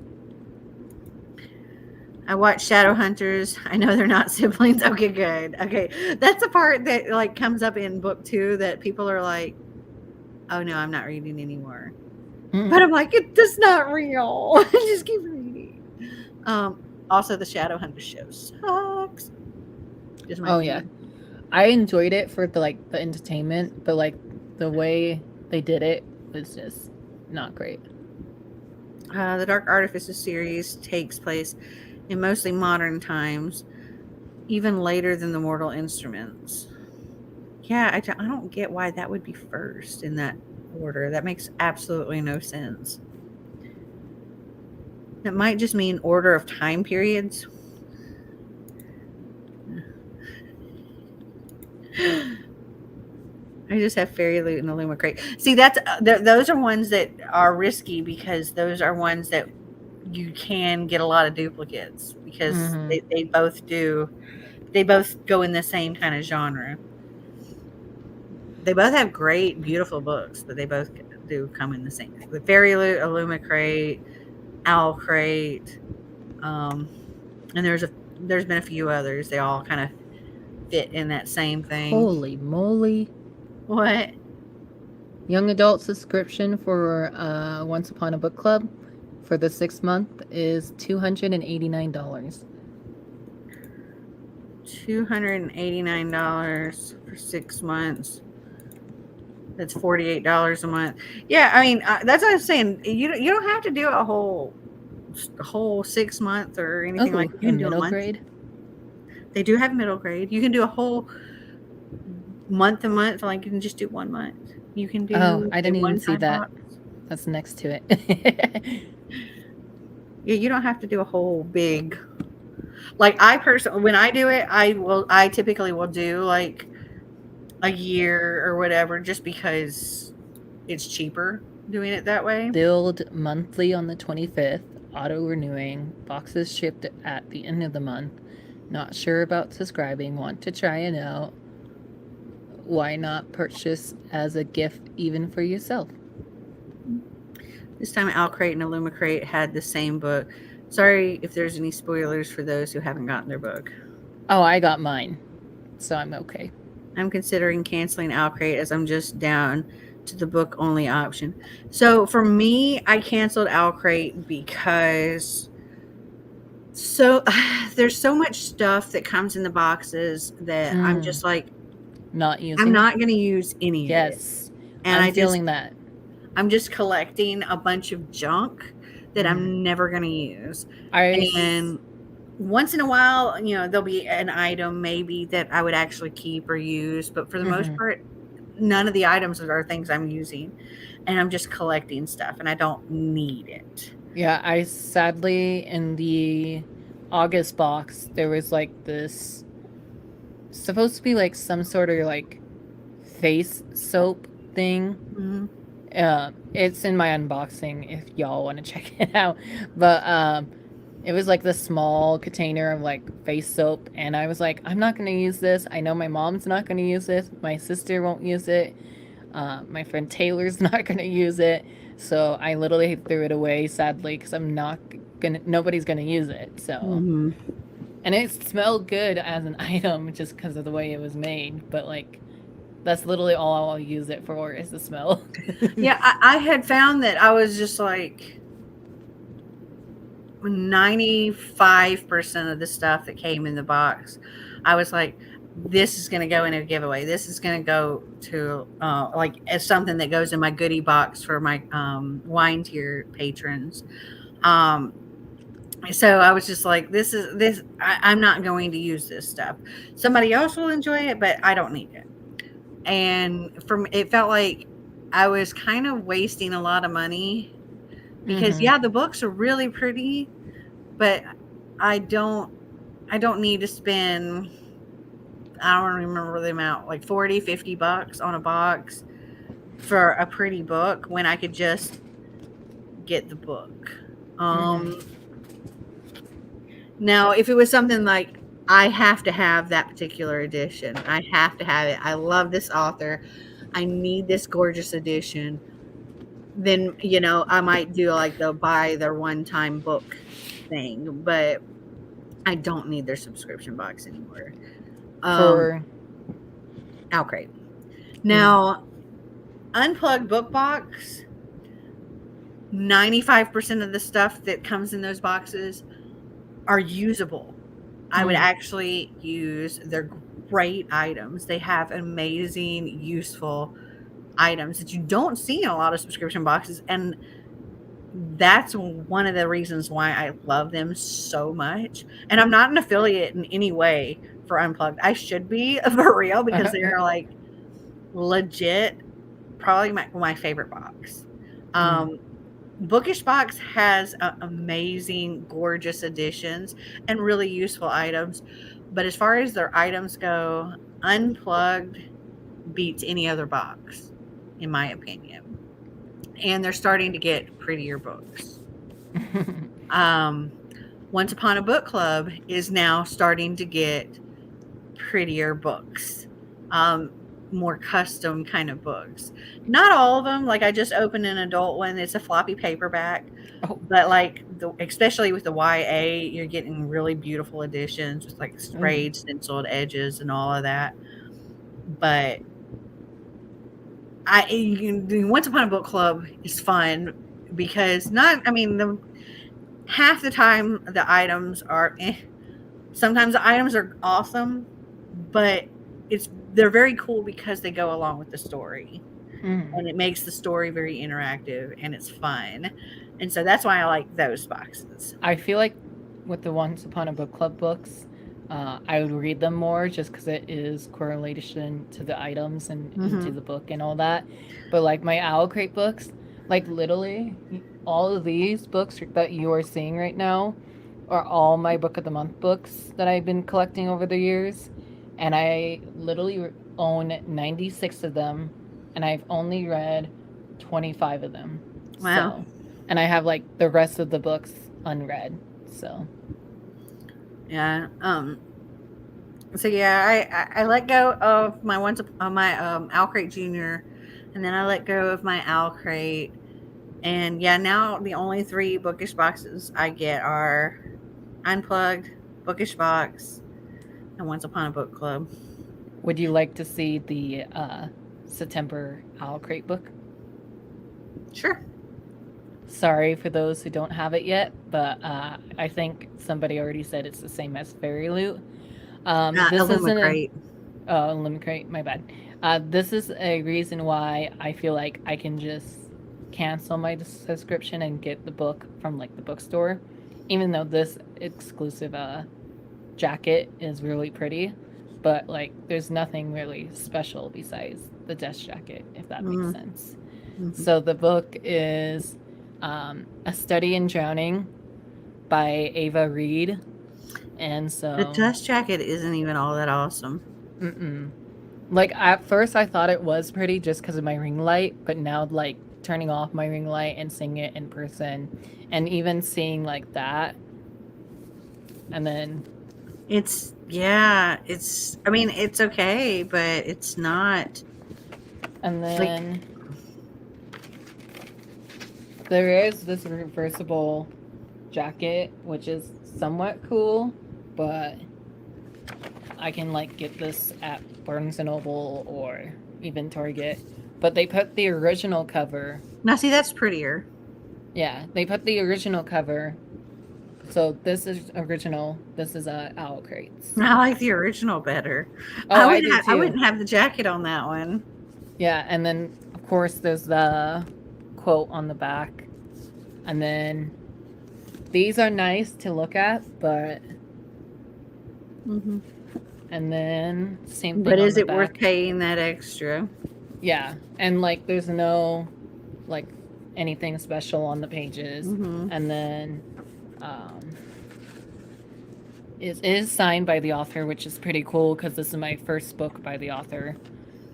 I watched Shadowhunters. I know they're not siblings. Okay, good. Okay. That's the part that like comes up in book 2 that people are like, oh no, I'm not reading anymore. But I'm like, it's not real. Just keep reading. Also, the Shadowhunters show sucks. Oh yeah, I enjoyed it for the entertainment, but like the way they did it was just not great. The Dark Artifices series takes place in mostly modern times, even later than the Mortal Instruments. Yeah, I don't get why that would be first in that order. That makes absolutely no sense. It might just mean order of time periods. I just have Fairy Loot and Illumicrate. See, those are ones that are risky, because those are ones that you can get a lot of duplicates, because they both go in the same kind of genre. They both have great, beautiful books, but they both do come in the same thing. The Fairy Loot, Illumicrate, Owlcrate, and there's been a few others. They all kind of fit in that same thing. Holy moly! What? Young adult subscription for Once Upon a Book Club for the 6th month is $289. $289 for 6 months. That's $48 a month. Yeah, I mean, that's what I'm saying. You don't have to do a whole 6 month or anything like that. You can do middle a month. grade. They do have middle grade. You can do a whole month to month. Like you can just do 1 month. You can do. Oh, I didn't even see that. Box. That's next to it. Yeah, you don't have to do a whole big. Like I personally, when I do it, I typically will do like a year or whatever, just because it's cheaper doing it that way. Billed monthly on the 25th, auto renewing, boxes shipped at the end of the month. Not sure about subscribing, want to try it out. Why not purchase as a gift even for yourself? This time Owlcrate and Illumicrate had the same book. Sorry if there's any spoilers for those who haven't gotten their book. Oh, I got mine, so I'm okay. I'm considering canceling Owlcrate, as I'm just down to the book only option. So for me, I canceled Owlcrate because there's so much stuff that comes in the boxes that I'm just like not using. I'm not going to use any of it. Yes, and I'm feeling that. I'm just collecting a bunch of junk that I'm never going to use. And once in a while, there'll be an item maybe that I would actually keep or use. But for the most part, none of the items are things I'm using. And I'm just collecting stuff, and I don't need it. Yeah, I sadly, in the August box, there was like this, supposed to be like some sort of like face soap thing. Mhm. It's in my unboxing if y'all want to check it out. But it was like the small container of like face soap, and I was like, I'm not gonna use this. I know my mom's not gonna use this. My sister won't use it. My friend Taylor's not gonna use it. So I literally threw it away, sadly, because nobody's gonna use it. So, Mhm. and it smelled good as an item just because of the way it was made. But like, that's literally all I'll use it for is the smell. Yeah, I had found that I was just like 95% of the stuff that came in the box. I was like, this is going to go in a giveaway. This is going to go to like as something that goes in my goodie box for my wine tier patrons. So I was just like, I'm not going to use this stuff. Somebody else will enjoy it, but I don't need it. And it felt like I was kind of wasting a lot of money because yeah, the books are really pretty, but I don't need to spend, I don't remember the amount, like $40-$50 on a box for a pretty book when I could just get the book. Now, if it was something like I have to have that particular edition, I have to have it, I love this author, I need this gorgeous edition, then, you know, I might do like the buy their one-time book thing, but I don't need their subscription box anymore. For Owlcrate. Now, Unplugged Book Box, 95% of the stuff that comes in those boxes are usable. I would actually use their great items. They have amazing, useful items that you don't see in a lot of subscription boxes. And that's one of the reasons why I love them so much. And I'm not an affiliate in any way for Unplugged. I should be for real because they're like legit, probably my favorite box. Bookish Box has amazing, gorgeous editions and really useful items. But as far as their items go, Unplugged beats any other box, in my opinion. And they're starting to get prettier books. Once Upon a Book Club is now starting to get prettier books. More custom kind of books. Not all of them. Like I just opened an adult one. It's a floppy paperback. But like especially with the YA, you're getting really beautiful editions with like sprayed stenciled edges and all of that. But Once Upon a Book Club is fun because half the time the items are sometimes the items are awesome, but they're very cool because they go along with the story. And it makes the story very interactive and it's fun. And so that's why I like those boxes. I feel like with the Once Upon a Book Club books, I would read them more just because it is correlation to the items and to the book and all that. But like my Owlcrate books, like literally all of these books that you are seeing right now are all my Book of the Month books that I've been collecting over the years. And I literally own 96 of them, and I've only read 25 of them. Wow. So, and I have like the rest of the books unread. So yeah. So yeah, I let go of my Owlcrate Junior, and then I let go of my Owlcrate, and yeah, now the only 3 bookish boxes I get are Unplugged, Bookish Box, and Once Upon a Book Club. Would you like to see the September Owlcrate book? Sure. Sorry for those who don't have it yet, but I think somebody already said it's the same as Fairy Loot. This isn't Illumicrate, my bad. This is a reason why I feel like I can just cancel my subscription and get the book from like the bookstore, even though this exclusive jacket is really pretty, but like there's nothing really special besides the desk jacket, if that makes sense. So the book is A Study in Drowning by Ava Reed. And so the dust jacket isn't even all that awesome. Like at first I thought it was pretty just because of my ring light, but now like turning off my ring light and seeing it in person and even seeing like that and then It's I mean, it's okay, but it's not. and Like- then there is this reversible jacket which is somewhat cool, but I can like get this at Barnes and Noble or even Target. But they put the original cover. Now, see, that's prettier. Yeah, they put the original cover. So this is original. This is Owl Crates. I like the original better. Oh, I do I too. wouldn't have the jacket on that one. Yeah, and then of course there's the quote on the back. And then these are nice to look at, but Mm-hmm. and then same thing. But on is the it worth back. paying that extra? Yeah, and like there's no like anything special on the pages, Mhm. and then it is signed by the author, which is pretty cool because this is my first book by the author,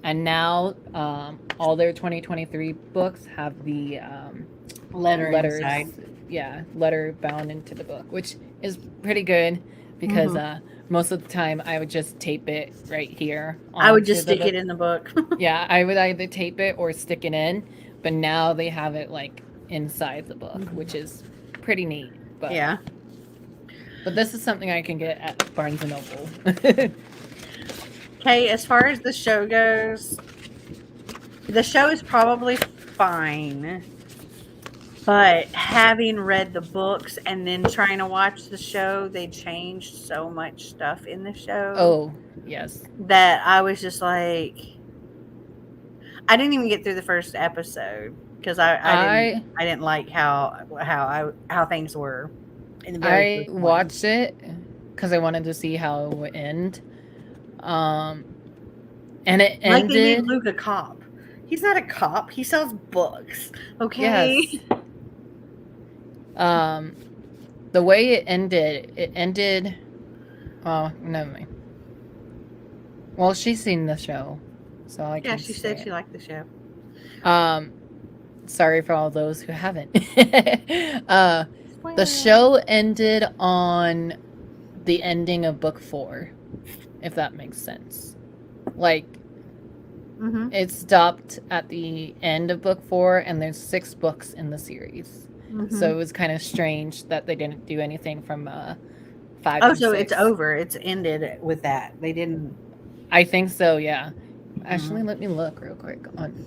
and now all their 2023 books have the letters, inside. yeah, letter bound into the book, which is pretty good because most of the time I would just tape it right here. I would onto just the stick it in the book. Yeah, I would either tape it or stick it in, but now they have it like inside the book, which is pretty neat. But Yeah. but this is something I can get at Barnes and Noble. Okay, as far as the show goes, the show is probably fine. But having read the books and then trying to watch the show, they changed so much stuff in the show. Oh, yes. That I was just like, I didn't even get through the first episode because I didn't like how things were. In the very I first one. watched it because I wanted to see how it would end. And it Like they made ended. Luke a cop. He's not a cop. He sells books. Okay. Yes. The way it ended. Oh, never mind. Well, she's seen the show, so I can. Yeah, she said say she it. liked the show. Sorry for all those who haven't. The show ended on the ending of book 4, if that makes sense. Like, Mm-hmm. it stopped at the end of book 4, and there's 6 books in the series. Mm-hmm. So it was kind of strange that they didn't do anything from 5 Oh, and so 6. it's over. It's ended with that. They didn't. I think so, yeah. Actually, let me look real quick on.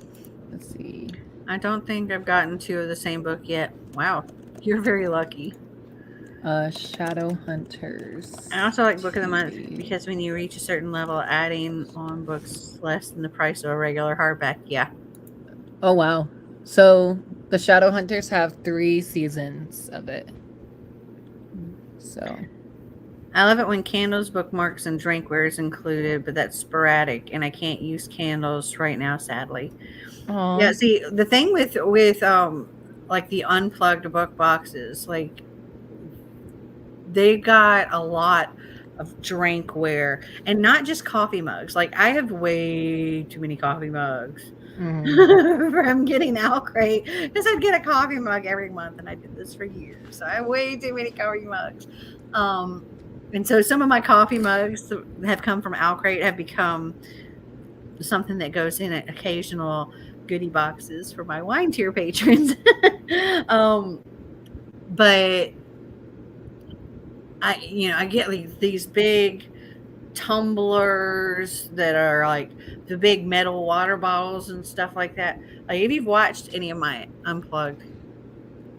Let's see. I don't think I've gotten 2 of the same book yet. Wow, you're very lucky. Shadow Hunters. I also like Book of the Month because when you reach a certain level, adding on books less than the price of a regular hardback. Yeah. Oh wow! So the Shadow Hunters have 3 seasons of it. So I love it when candles, bookmarks, and drinkware is included, but that's sporadic, and I can't use candles right now, sadly. Aw. Yeah, see, the thing with like the unplugged book boxes, like they got a lot of drinkware, and not just coffee mugs. Like I have way too many coffee mugs from getting Owl Crate because I'd get a coffee mug every month, and I did this for years. So I have way too many coffee mugs. And so some of my coffee mugs that have come from Owl Crate have become something that goes in occasional goodie boxes for my wine tier patrons. But I get like these big tumblers that are like the big metal water bottles and stuff like that. Like if you've watched any of my unplugged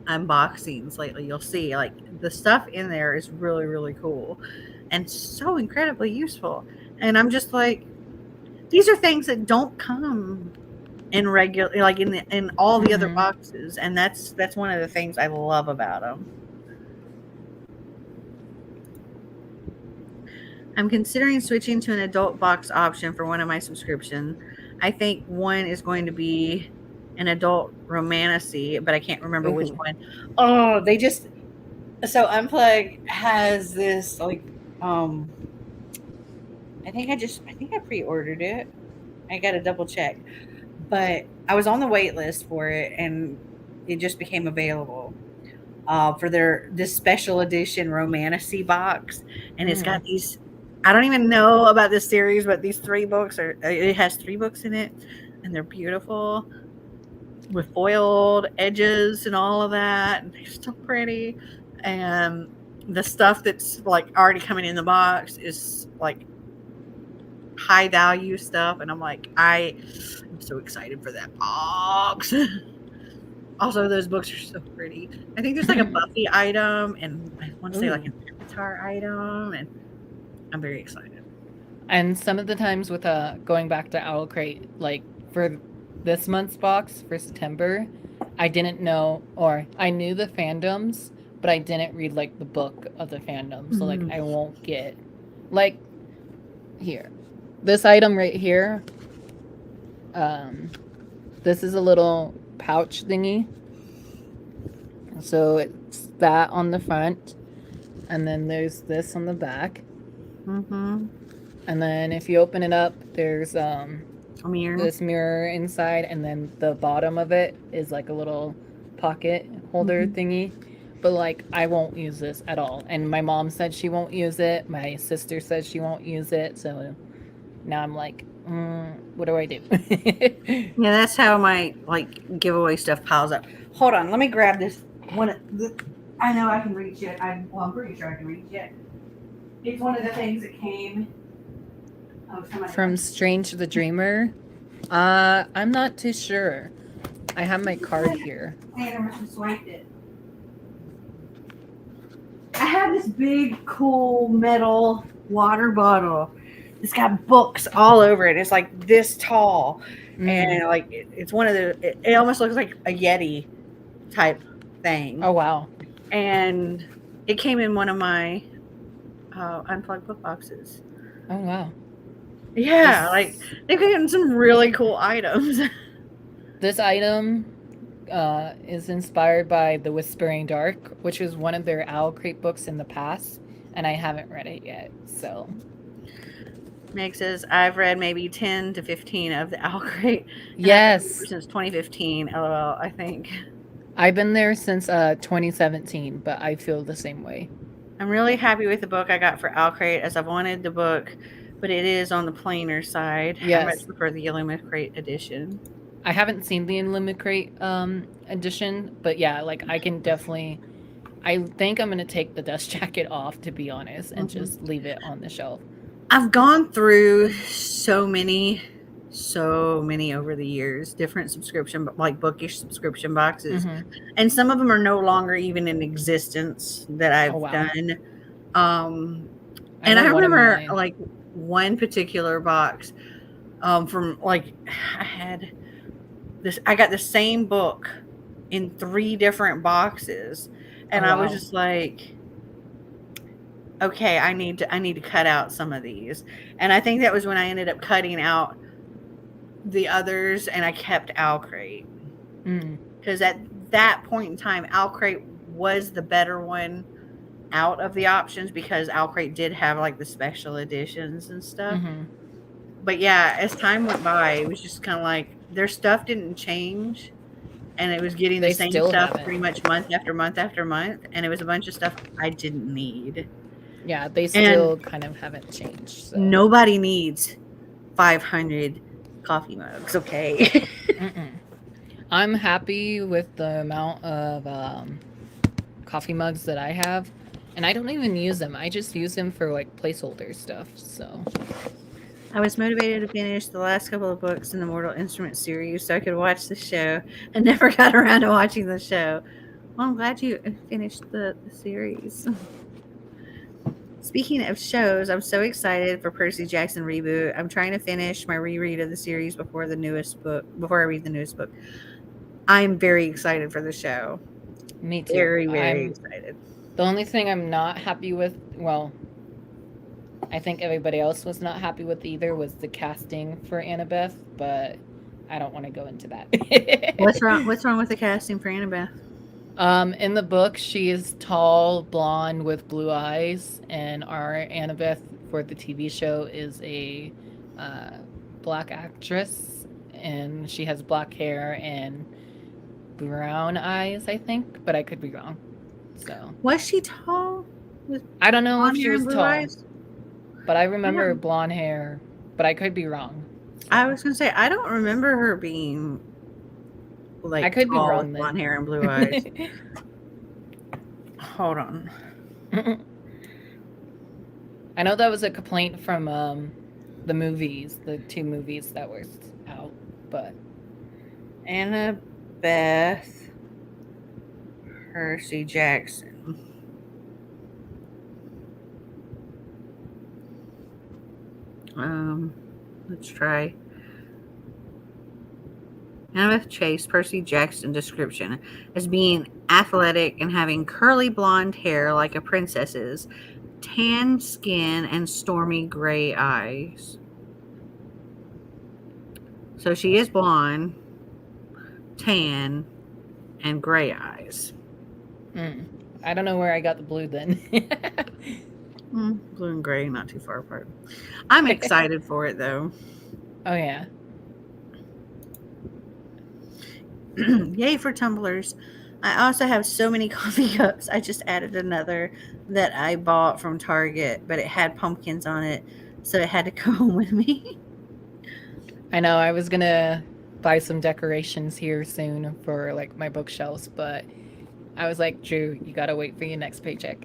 unboxings lately, you'll see like the stuff in there is really, really cool and so incredibly useful. And I'm just like, these are things that don't come in regular, like in all the other boxes, and that's one of the things I love about them. I'm considering switching to an adult box option for one of my subscriptions. I think one is going to be an adult romantasy, but I can't remember which one. Oh, so Unplug has this like I think I pre-ordered it. I got to double check. But I was on the wait list for it, and it just became available for this special edition Romantasy box, and it's got these. I don't even know about this series, but these 3 books are. It has 3 books in it, and they're beautiful with foiled edges and all of that. And they're so pretty, and the stuff that's like already coming in the box is like high value stuff, and I'm like, I'm so excited for that box. Also, those books are so pretty. I think there's like a Buffy item, and I want to say like an Avatar item, and I'm very excited. And some of the times with going back to Owl Crate, like for this month's box for September, I didn't know, or I knew the fandoms, but I didn't read like the book of the fandom. So like I won't get like here. This item right here. This is a little pouch thingy. So it's that on the front, and then there's this on the back. Mm-hmm. And then if you open it up, there's A mirror. this mirror inside, and then the bottom of it is like a little pocket holder thingy. But like I won't use this at all. And my mom said she won't use it. My sister says she won't use it. So now I'm like, what do I do? Yeah, that's how my like giveaway stuff piles up. Hold on, let me grab this one. I know I can reach it. I'm pretty sure I can reach it. It's one of the things that came From Strange the Dreamer. I'm not too sure. I have my card here. I must have swiped it. I have this big, cool metal water bottle. It's got books all over it. It's like this tall, and like it's one of the. It almost looks like a Yeti type thing. Oh wow! And it came in one of my unplugged book boxes. Oh wow! Yeah, like they've gotten some really cool items. This item is inspired by The Whispering Dark, which was one of their Owl Crate books in the past, and I haven't read it yet. So, Meg says I've read maybe 10 to 15 of the Owl Crate. Yes, since 2015. LOL. I think I've been there since 2017, but I feel the same way. I'm really happy with the book I got for Owl Crate, as I've wanted the book, but it is on the plainer side. Yes. I much prefer the Illumicrate edition. I haven't seen the Illumicrate edition, but yeah, like I can definitely. I think I'm gonna take the dust jacket off, to be honest, and just leave it on the shelf. I've gone through so many over the years, different subscription, like bookish subscription boxes, and some of them are no longer even in existence that I've done. And I remember like one particular box from like I got the same book in 3 different boxes, and I was just like, okay, I need to cut out some of these. And I think that was when I ended up cutting out the others, and I kept Owl Crate. Because at that point in time, Owl Crate was the better one out of the options, because Owl Crate did have like the special editions and stuff. But yeah, as time went by, it was just kind of like their stuff didn't change, and it was getting the same stuff pretty much month after month after month, and it was a bunch of stuff I didn't need. Yeah, they still kind of haven't changed. So. Nobody needs 500 coffee mugs, okay? I'm happy with the amount of coffee mugs that I have, and I don't even use them. I just use them for like placeholder stuff. So I was motivated to finish the last couple of books in the Mortal Instruments series so I could watch the show, and never got around to watching the show. Well, I'm glad you finished the series. Speaking of shows, I'm so excited for Percy Jackson reboot. I'm trying to finish my reread of the series before I read the newest book. I'm very excited for the show. Me too. Very, very excited. The only thing I'm not happy with, well, I think everybody else was not happy with either, was the casting for Annabeth, but I don't want to go into that. What's wrong with the casting for Annabeth? In the book, she is tall, blonde with blue eyes, and our Annabeth for the TV show is a black actress, and she has black hair and brown eyes, I think, but I could be wrong. So Was she tall? With I don't know if blonde she hair was and blue tall, eyes? but I remember Yeah. blonde hair, but I could be wrong. So, I was gonna say I don't remember her being like I could be tall wrong with then. blonde hair and blue eyes. Hold on. I know that was a complaint from the movies, the 2 movies that were out, but Annabeth Percy Jackson. Let's try. Annabeth Chase Percy Jackson description as being athletic and having curly blonde hair like a princess's, tan skin, and stormy gray eyes. So she is blonde, tan, and gray eyes. I don't know where I got the blue then. Blue and gray, not too far apart. I'm excited for it though. Oh yeah. Yay for tumblers. I also have so many coffee cups. I just added another that I bought from Target, but it had pumpkins on it, so it had to go home with me. I know I was gonna buy some decorations here soon for like my bookshelves, but I was like, Drew, you gotta wait for your next paycheck.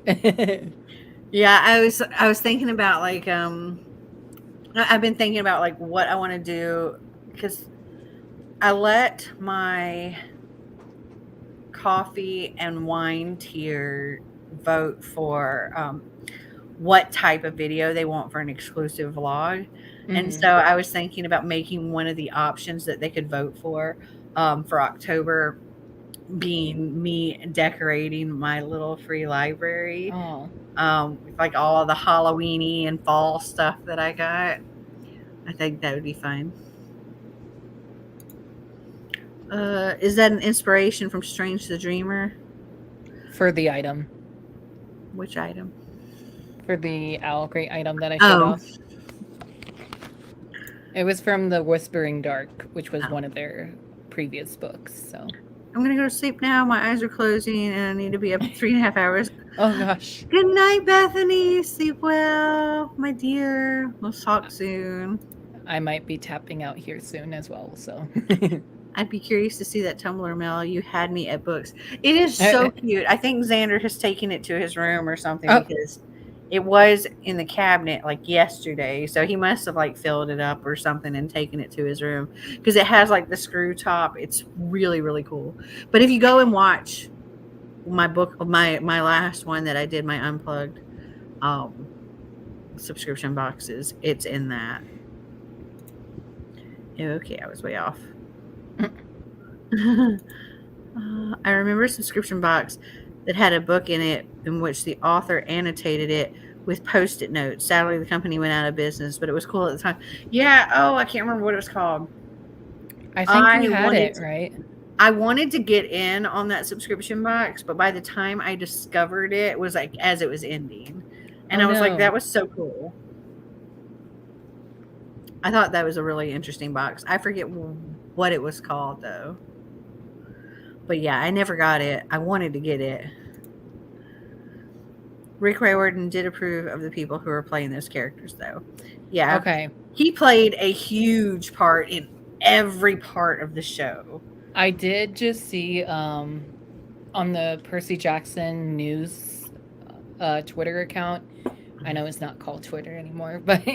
Yeah, I was thinking about like I've been thinking about like what I want to do because I let my coffee and wine tier vote for what type of video they want for an exclusive vlog. And so I was thinking about making one of the options that they could vote for October being me decorating my little free library. Oh. With like all the Halloweeny and fall stuff that I got. I think that would be fun. Is that an inspiration from Strange the Dreamer? For the item. Which item? For the Owl Crate item that I showed off. It was from the Whispering Dark, which was one of their previous books. So I'm gonna go to sleep now. My eyes are closing, and I need to be up 3.5 hours. Oh gosh. Good night, Bethany. Sleep well, my dear. We'll talk soon. I might be tapping out here soon as well. So I'd be curious to see that Tumblr, Mel. You had me at books. It is so cute. I think Xander has taken it to his room or something because it was in the cabinet like yesterday. So he must have like filled it up or something and taken it to his room because it has like the screw top. It's really, really cool. But if you go and watch my book, my last one that I did, my unplugged subscription boxes, it's in that. Okay, I was way off. I remember a subscription box that had a book in it in which the author annotated it with post-it notes. Sadly, the company went out of business, but it was cool at the time. Yeah. Oh, I can't remember what it was called. I think you had it, right? I wanted to get in on that subscription box, but by the time I discovered it, it was like as it was ending. And I was like, that was so cool. I thought that was a really interesting box. I forget what it was called, though. But yeah, I never got it. I wanted to get it. Rick Riordan did approve of the people who were playing those characters, though. Yeah. Okay. He played a huge part in every part of the show. I did just see on the Percy Jackson News Twitter account. I know it's not called Twitter anymore, but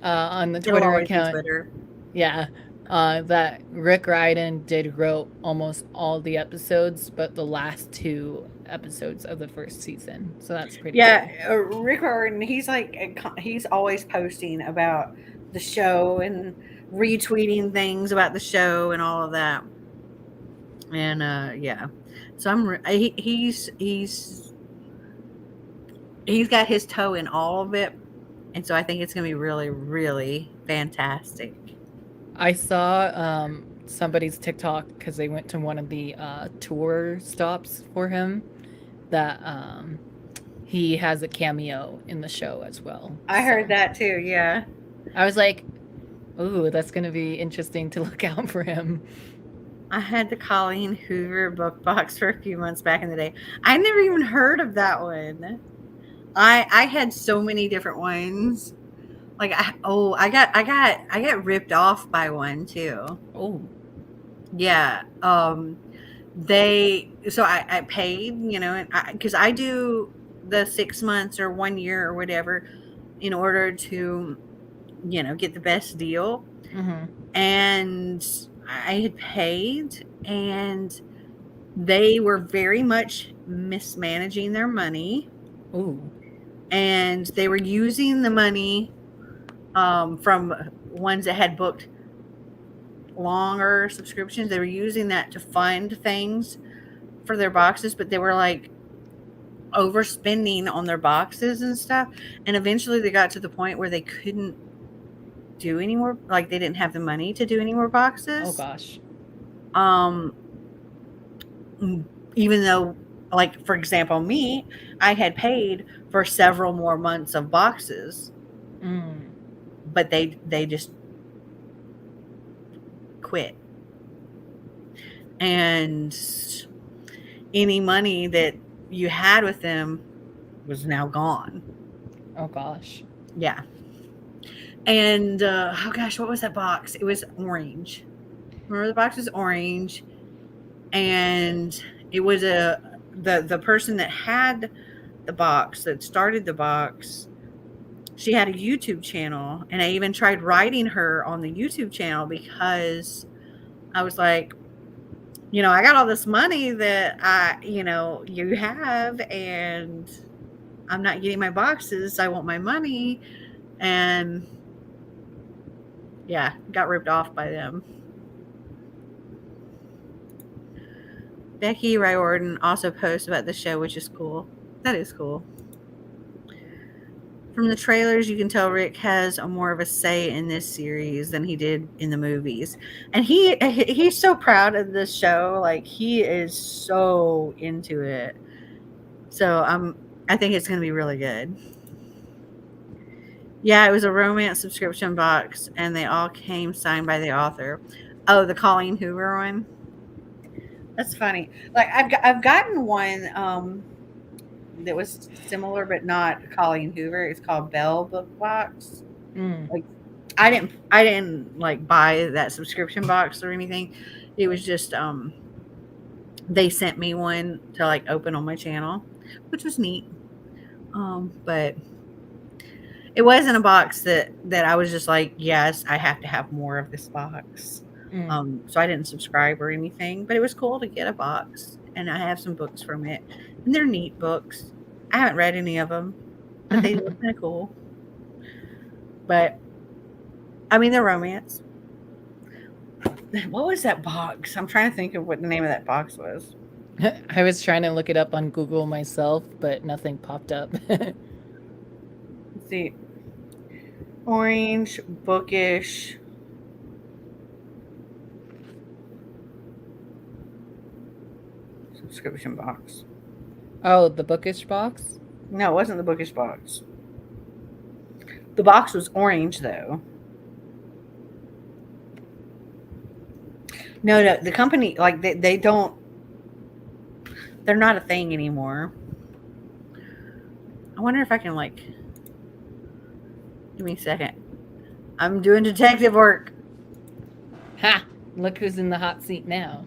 on the Twitter account, Twitter. Yeah, that Rick Riordan did wrote almost all the episodes, but the last 2 episodes of the first season. So that's pretty. Yeah, cool. Rick Riordan, he's always posting about the show and retweeting things about the show and all of that. And yeah, so he's got his toe in all of it, and so I think it's gonna be really, really fantastic. I saw somebody's TikTok because they went to one of the tour stops for him that he has a cameo in the show as well. I heard that too. Yeah, I was like, Ooh, that's gonna be interesting to look out for him. I had the Colleen Hoover book box for a few months back in the day. I never even heard of that one. I had so many different ones. Like I got ripped off by one too. Oh. Yeah. I paid, and because I do the 6 months or 1 year or whatever in order to, get the best deal. Mm-hmm. And I had paid, and they were very much mismanaging their money, Ooh. and they were using the money from ones that had booked longer subscriptions. They were using that to fund things for their boxes, but they were like overspending on their boxes and stuff. And eventually they got to the point where they couldn't do any more, like they didn't have the money to do any more boxes. Oh gosh. Even though, like, for example, me, I had paid for several more months of boxes, but they just quit. And any money that you had with them was now gone. Oh gosh. Yeah. And oh gosh, what was that box? It was orange. Remember, the box was orange, and it was the person that had the box, that started the box. She had a YouTube channel, and I even tried writing her on the YouTube channel because I was like, I got all this money that you have, and I'm not getting my boxes. I want my money. And yeah, got ripped off by them. Becky Riordan also posts about the show, which is cool. That is cool. From the trailers, you can tell Rick has more of a say in this series than he did in the movies. And he's so proud of this show. Like, he is so into it. So I think it's going to be really good. Yeah, it was a romance subscription box, and they all came signed by the author. Oh, the Colleen Hoover one? That's funny. Like, I've gotten one that was similar but not Colleen Hoover. It's called Bell Book Box. Like, I didn't like buy that subscription box or anything. It was just they sent me one to like open on my channel, which was neat. But it wasn't a box that I was just like, yes, I have to have more of this box. So I didn't subscribe or anything, but it was cool to get a box, and I have some books from it, and they're neat books. I haven't read any of them, but they look kind of cool. But I mean, they're romance. What was that box? I'm trying to think of what the name of that box was. I was trying to look it up on Google myself, but nothing popped up. Let's see. Orange, bookish. Subscription box. Oh, the bookish box? No, it wasn't the bookish box. The box was orange, though. No, the company, like, they don't, they're not a thing anymore. I wonder if I can, like, give me a second. I'm doing detective work. Ha! Look who's in the hot seat now.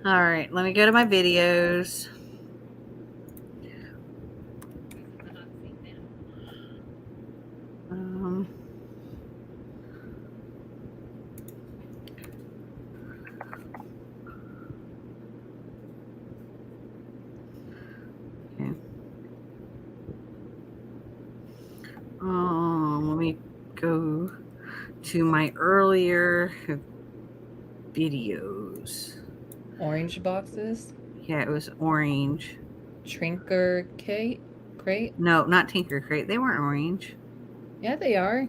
All right, let me go to my videos. Let me go to my earlier videos. Orange boxes? Yeah, it was orange. Trinker crate? No, not Tinker Crate. They weren't orange. Yeah, they are.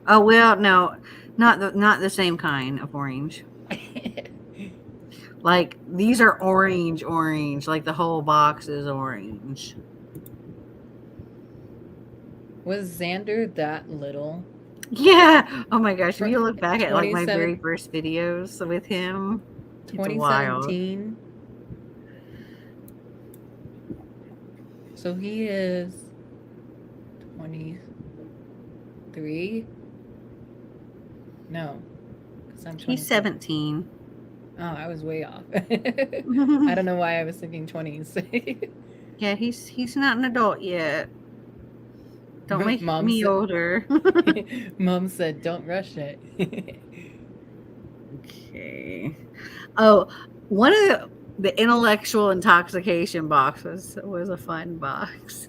Oh well, no, not the same kind of orange. Like, these are orange. Like, the whole box is orange. Was Xander that little? Yeah. Oh my gosh. If From you look back at like my 27 very first videos with him, it's wild. 2017. So he is 23. No, because I'm 27. He's 17. Oh, I was way off. I don't know why I was thinking 20s. Yeah, he's not an adult yet. Don't make Mom me said- older. Mom said, "Don't rush it." Okay. Oh, one of the intellectual intoxication box was a fun box.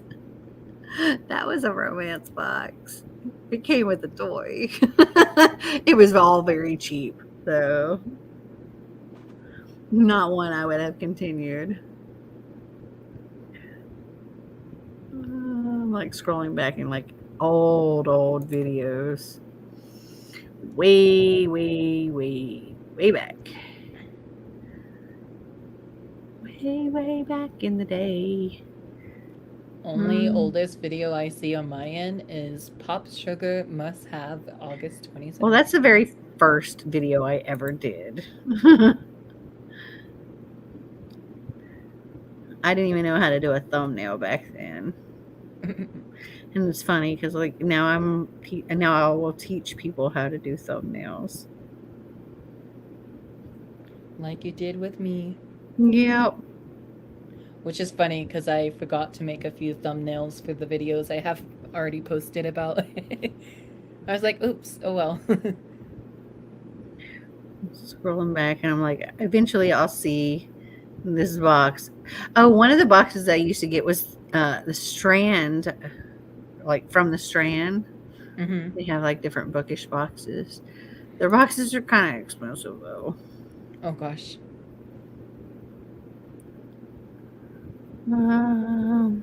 That was a romance box. It came with a toy. It was all very cheap, though. Not one I would have continued. I'm like scrolling back in like old videos. Way back. Way back in the day. Only oldest video I see on my end is Pop Sugar Must Have August 27th. Well, that's the very first video I ever did. I didn't even know how to do a thumbnail back then. And it's funny because like now I will teach people how to do thumbnails. Like you did with me. Yep. Which is funny because I forgot to make a few thumbnails for the videos I have already posted about. I was like, oops, oh well. Scrolling back and I'm like, eventually I'll see this box. Oh, one of the boxes I used to get was the Strand, like from the Strand. Mm-hmm. They have like different bookish boxes. Their boxes are kind of expensive though. Oh gosh. The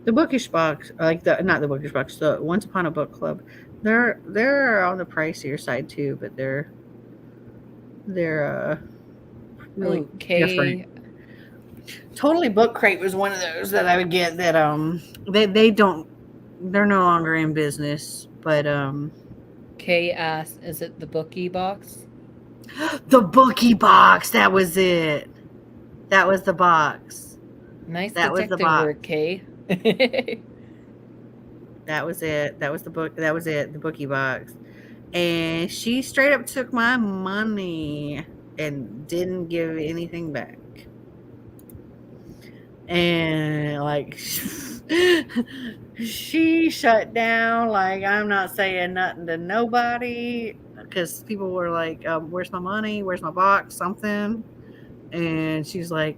bookish box, like not the bookish box, the Once Upon a Book Club, they're on the pricier side too, but they're really different. Totally Book Crate was one of those that I would get that they're no longer in business, but Kay asked, is it the bookie box? the bookie box, that was it. That was the box. Nice That was the detective box. work, Kay. That was it. That was the book. That was it. The bookie box. And she straight up took my money and didn't give anything back. And like she shut down. Like, I'm not saying nothing to nobody because people were like, "Where's my money? Where's my box? Something." And she's like,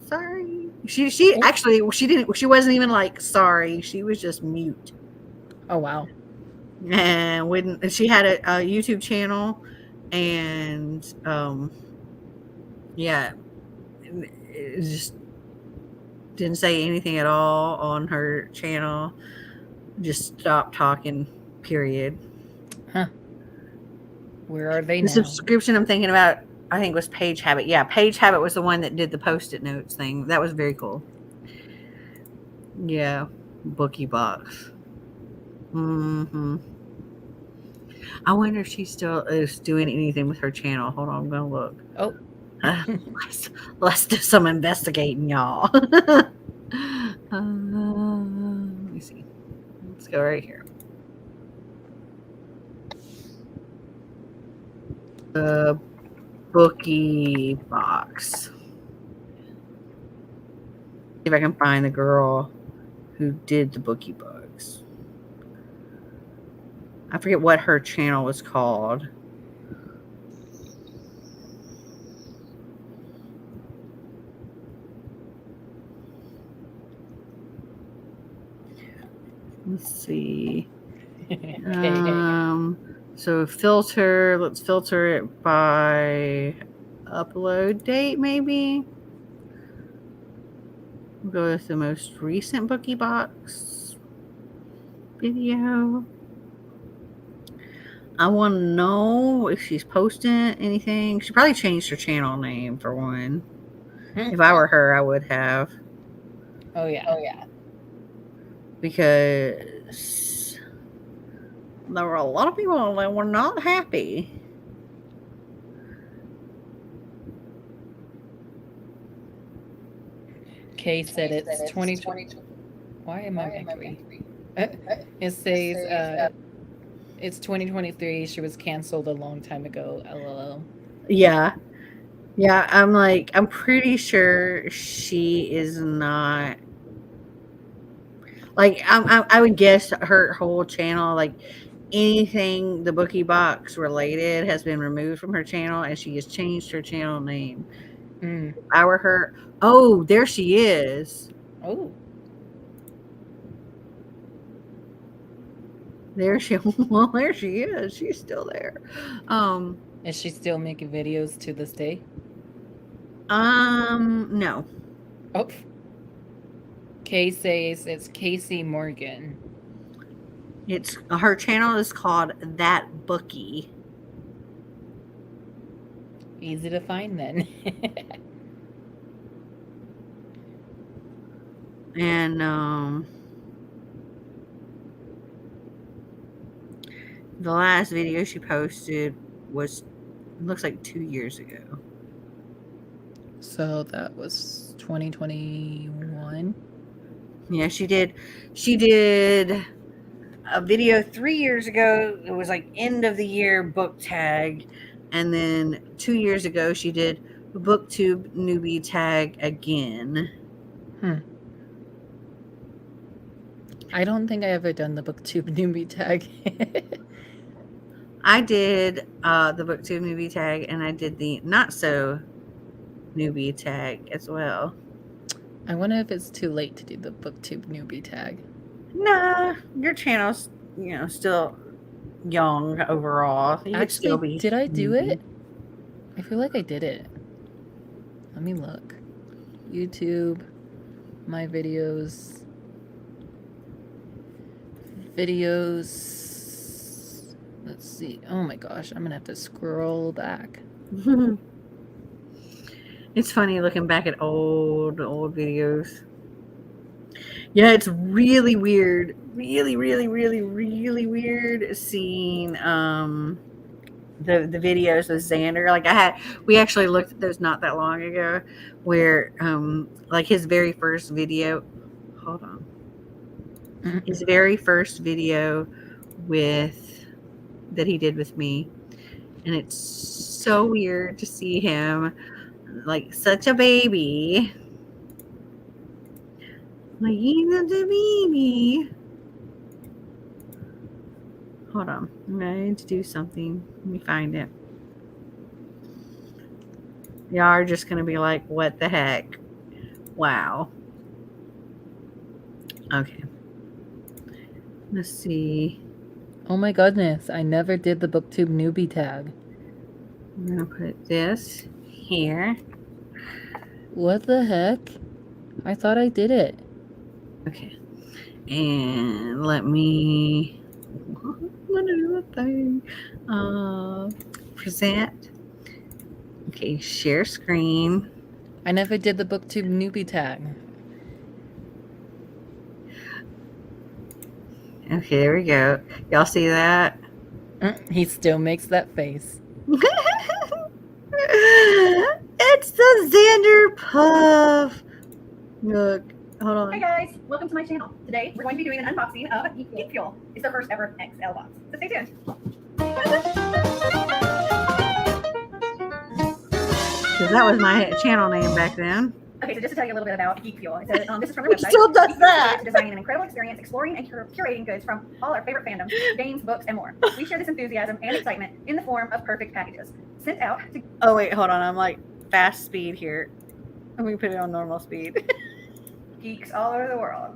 "Sorry." She didn't. She wasn't even like sorry. She was just mute. Oh wow. And she had a YouTube channel, and yeah, it just didn't say anything at all on her channel. Just stopped talking. Period. Huh. Where are they The now? subscription I'm thinking about, I think, was Page Habit. Yeah, Page Habit was the one that did the Post-it notes thing. That was very cool. Yeah, bookie box. Mm-hmm. I wonder if she still is doing anything with her channel. Hold on, I'm gonna look. Oh. Let's do some investigating, y'all. Let me see. Let's go right here. The bookie box. See if I can find the girl who did the bookie bugs. I forget what her channel was called. Let's see. Okay. So filter, let's filter it by upload date, maybe. We'll go with the most recent bookie box video. I want to know if she's posting anything. She probably changed her channel name for one. If I were her, I would have. Oh yeah. Because There were a lot of people that were not happy. Kay said it's 2020. Why am I angry? It says it's 2023. She was canceled a long time ago. LOL. Yeah. Yeah, I'm pretty sure she is not. Like, I would guess her whole channel, like, anything the Bookie Box related has been removed from her channel, and she has changed her channel name. Mm. If I were her, oh, there she is. Oh, There she, well, there she is. She's still there. is she still making videos to this day? No. Oh. Kay says it's Casey Morgan. It's her channel is called That Bookie. Easy to find then. And the last video she posted was, looks like 2 years ago. So that was 2021. Yeah, she did a video 3 years ago. It was like end of the year book tag, and then 2 years ago she did a booktube newbie tag again. I don't think I ever done the booktube newbie tag. I did the booktube newbie tag, and I did the not so newbie tag as well. I wonder if it's too late to do the booktube newbie tag. Nah, your channel's still young overall. You could still Actually, be did I do newbie. it? I feel like I did it. Let me look. YouTube, my videos. Let's see. Oh my gosh, I'm gonna have to scroll back. It's funny looking back at old videos. Yeah, it's really weird. Really weird seeing the videos with Xander. Like we actually looked at those not that long ago, where like his very first video. Hold on. His very first video that he did with me, and it's so weird to see him like such a baby. Like he's such a baby. Hold on. I need to do something. Let me find it. Y'all are just going to be like, what the heck? Wow. Okay. Let's see. Oh my goodness, I never did the booktube newbie tag. I'm going to put this here. What the heck? I thought I did it. Okay. And let me do a thing. Present. Okay, share screen. I never did the booktube newbie tag. Okay, there we go. Y'all see that? He still makes that face. It's the Xander Puff. Look, hold on. Hey guys, welcome to my channel. Today we're going to be doing an unboxing of Geek Fuel. It's the first ever XL box. So stay tuned. Because that was my channel name back then. Okay, so just to tell you a little bit about Geek Fuel, this is from their website. Still does Geek Fuel is that. dedicated to designing an incredible experience, exploring and curating goods from all our favorite fandoms, games, books, and more. We share this enthusiasm and excitement in the form of perfect packages sent out to Oh wait, hold on. I'm like fast speed here. Let me put it on normal speed. geeks all over the world.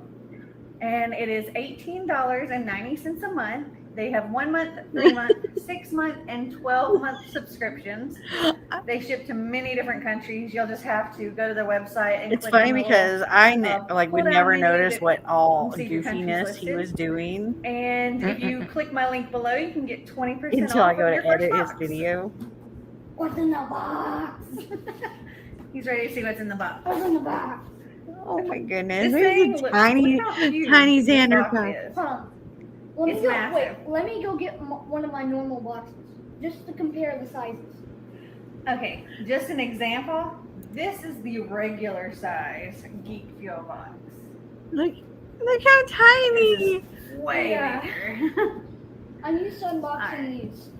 And it is $18.90 a month. They have 1 month, 3 month, 6 month, and 12-month subscriptions. They ship to many different countries. You'll just have to go to their website and It's click funny on the because we pull-down never menu noticed that- what all see your countries goofiness he listed. was doing And if you click my link below, you can get 20% until off I go of your to first edit his box. video. What's in the box? He's ready to see what's in the box. What's in the box? Oh my goodness. This thing There's a looks tiny look how huge tiny this Xander box Puff. is. It's massive. Let me go get one of my normal boxes just to compare the sizes. Okay, just an example. This is the regular size Geek Fuel box. Look how This tiny. is way Yeah. bigger. I'm used to unboxing Alright. these.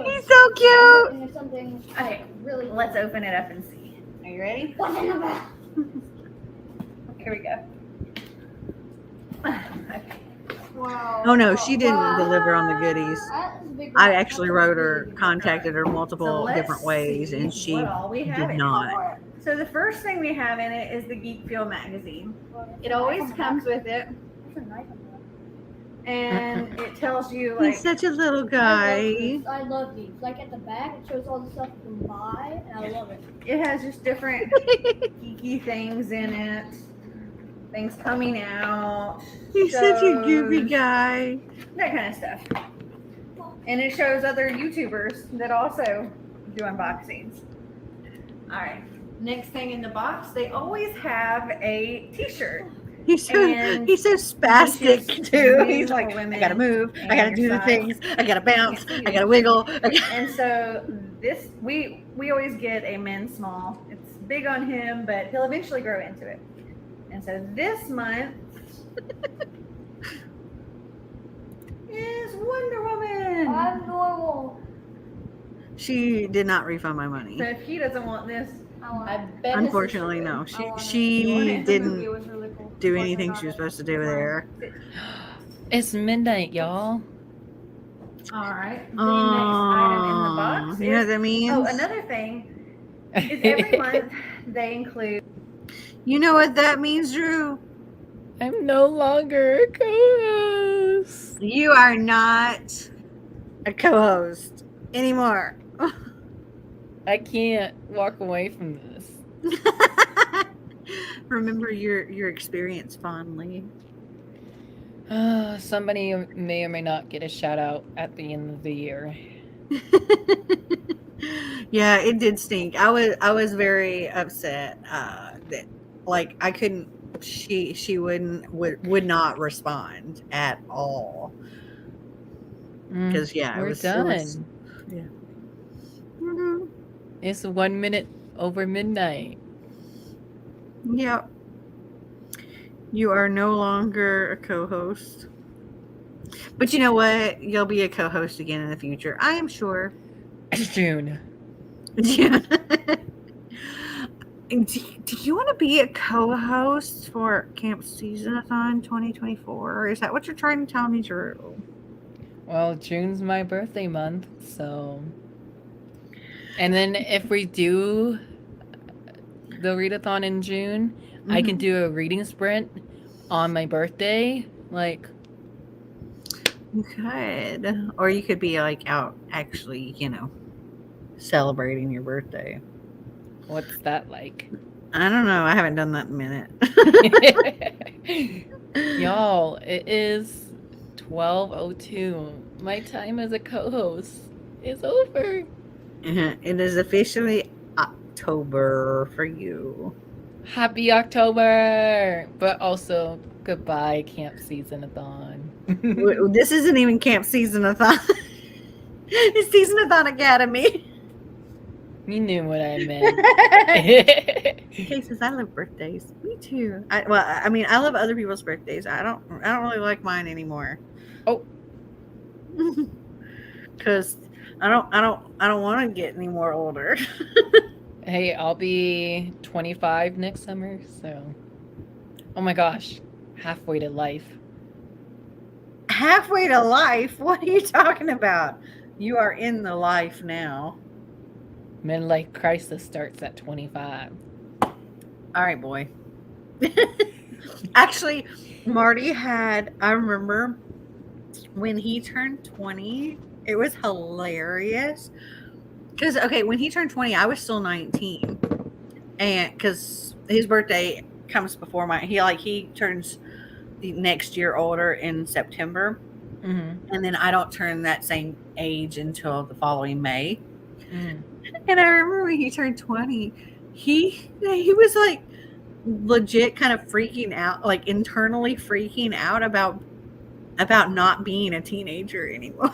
He's so cute. And there's something Okay, really let's open it up and see. Are you ready? What's in the back? Here we go. Okay. Wow. Oh no, she didn't deliver on the goodies. That is a big I box. actually That's a wrote really her, big box. contacted her So multiple let's different ways, see and she what all we have did in it. not. So the first thing we have in it is the Geek Fuel magazine. It always comes with it, There's a knife on the back. and it tells you like He's such a little I love guy. these. I love these. Like at the back, it shows all the stuff you can buy, and I love it. it has just different geeky things in it, things coming out, He's such a goofy shows, guy. that kind of stuff. And it shows other YouTubers that also do unboxings. All right. Next thing in the box, they always have a T-shirt. He's so And spastic teaches too. men He's or like, I women gotta move, I gotta and do your the size. things, I gotta bounce, Can't see I you. gotta wiggle. And so this, we always get a men's small. It's big on him, but he'll eventually grow into it. And so this month is Wonder Woman. I'm normal. She did not refund my money. So if he doesn't want this, I bet this is Unfortunately, true. I want it. You want She it? didn't It was really cool. do Unfortunately anything not she was it. supposed to do there. It's midnight, y'all. all right. The next item in the box You know what is, that means? oh, another thing is every month they include You know what that means, Drew? I'm no longer a co-host. You are not a co-host anymore. I can't walk away from this. Remember your experience fondly. Somebody may or may not get a shout out at the end of the year. Yeah, it did stink. I was very upset that like I couldn't. She would not respond at all because We're it done. was- yeah. Mhm. It's 1 minute over midnight. Yep. You are no longer a co-host. But you know what? You'll be a co-host again in the future. I am sure. June. Yeah. Do you want to be a co-host for Camp SeasonAthon 2024? Or is that what you're trying to tell me, Drew? Well, June's my birthday month, so. And then if we do the readathon in June, I can do a reading sprint on my birthday. Like, You could. Or you could be like out actually, celebrating your birthday. what's that like? I don't know. I haven't done that in a minute. Y'all, it is 12:02. My time as a co-host is over. It is officially October for you. Happy October! But also, goodbye, Camp SeasonAthon. This isn't even Camp SeasonAthon. It's SeasonAthon Academy. You knew what I meant. Kay says, I love birthdays. Me too. I love other people's birthdays. I don't really like mine anymore. Oh. Because I don't want to get any more older. Hey, I'll be 25 next summer, so. Oh my gosh, halfway to life. Halfway to life? What are you talking about? You are in the life now. Midlife crisis starts at 25. All right, boy. Actually, Marty I remember when he turned 20, it was hilarious. Because, when he turned 20, I was still 19. And because his birthday comes before mine. He turns the next year older in September. Mm-hmm. And then I don't turn that same age until the following May. Mm. And I remember when he turned 20, he was like legit kind of freaking out, like internally freaking out about about not being a teenager anymore.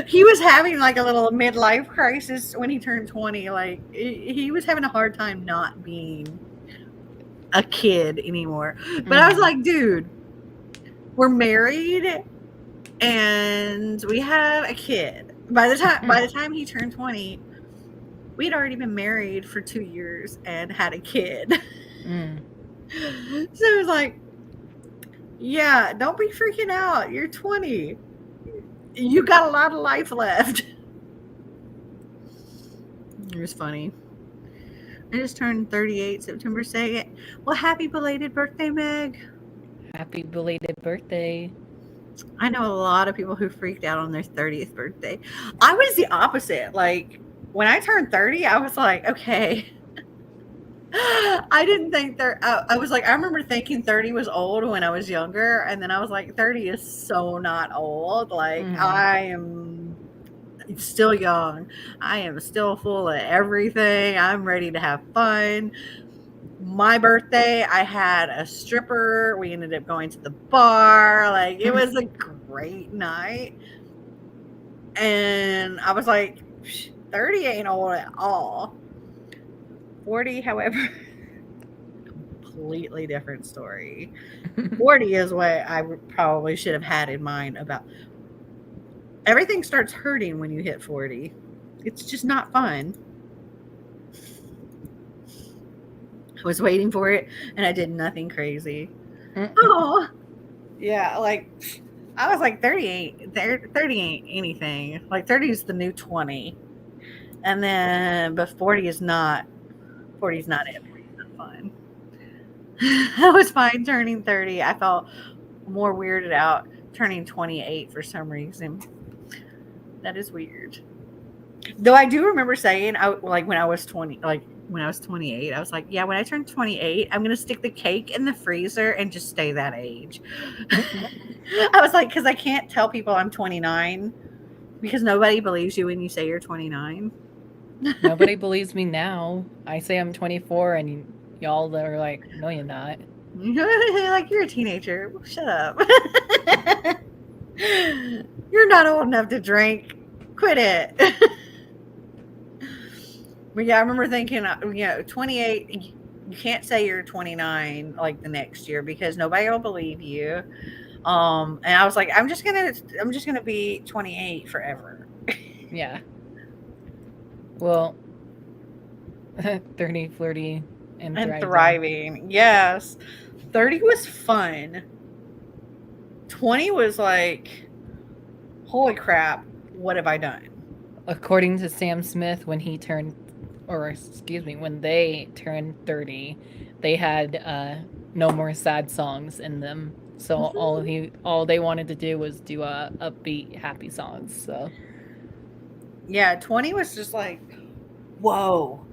He was having like a little midlife crisis when he turned 20. Like he was having a hard time not being a kid anymore. But I was like, dude, we're married and we have a kid. By the time he turned 20, we'd already been married for 2 years and had a kid. So it was like, yeah, don't be freaking out. You're 20. You got a lot of life left. It was funny. I just turned 38 September 2nd. Well, happy belated birthday, Meg. Happy belated birthday. I know a lot of people who freaked out on their 30th birthday. I was the opposite. Like, when I turned 30, I was like, okay. I didn't think I was like, I remember thinking 30 was old when I was younger. And then I was like, 30 is so not old. Like, I am still young. I am still full of everything. I'm ready to have fun. My birthday, I had a stripper. We ended up going to the bar. Like, it was a great night. And I was like, 30 ain't old at all. 40, however, completely different story. 40 is what I probably should have had in mind about. Everything starts hurting when you hit 40. It's just not fun. I was waiting for it, and I did nothing crazy. Oh, yeah, like, I was like, 30 ain't anything. Like, 30 is the new 20. And then, but 40 is not. 40 is not it. 40 is not fun. I was fine turning 30. I felt more weirded out turning 28 for some reason. That is weird. Though I do remember saying, like when I was 20, like when I was 28, I was like, yeah, when I turn 28, I'm going to stick the cake in the freezer and just stay that age. I was like, because I can't tell people I'm 29 because nobody believes you when you say you're 29. Nobody believes me now. I say I'm 24 and y'all are like, no, you're not. Like, you're a teenager. Well, shut up. You're not old enough to drink. Quit it. But yeah, I remember thinking, 28, you can't say you're 29 like the next year because nobody will believe you. And I was like, I'm just gonna be 28 forever. Yeah. Well, 30, flirty, and thriving. Yes. 30 was fun. 20 was like, holy crap, what have I done? According to Sam Smith, when they turned 30, they had no more sad songs in them. So all they wanted to do was do upbeat, happy songs. So yeah, 20 was just like, whoa,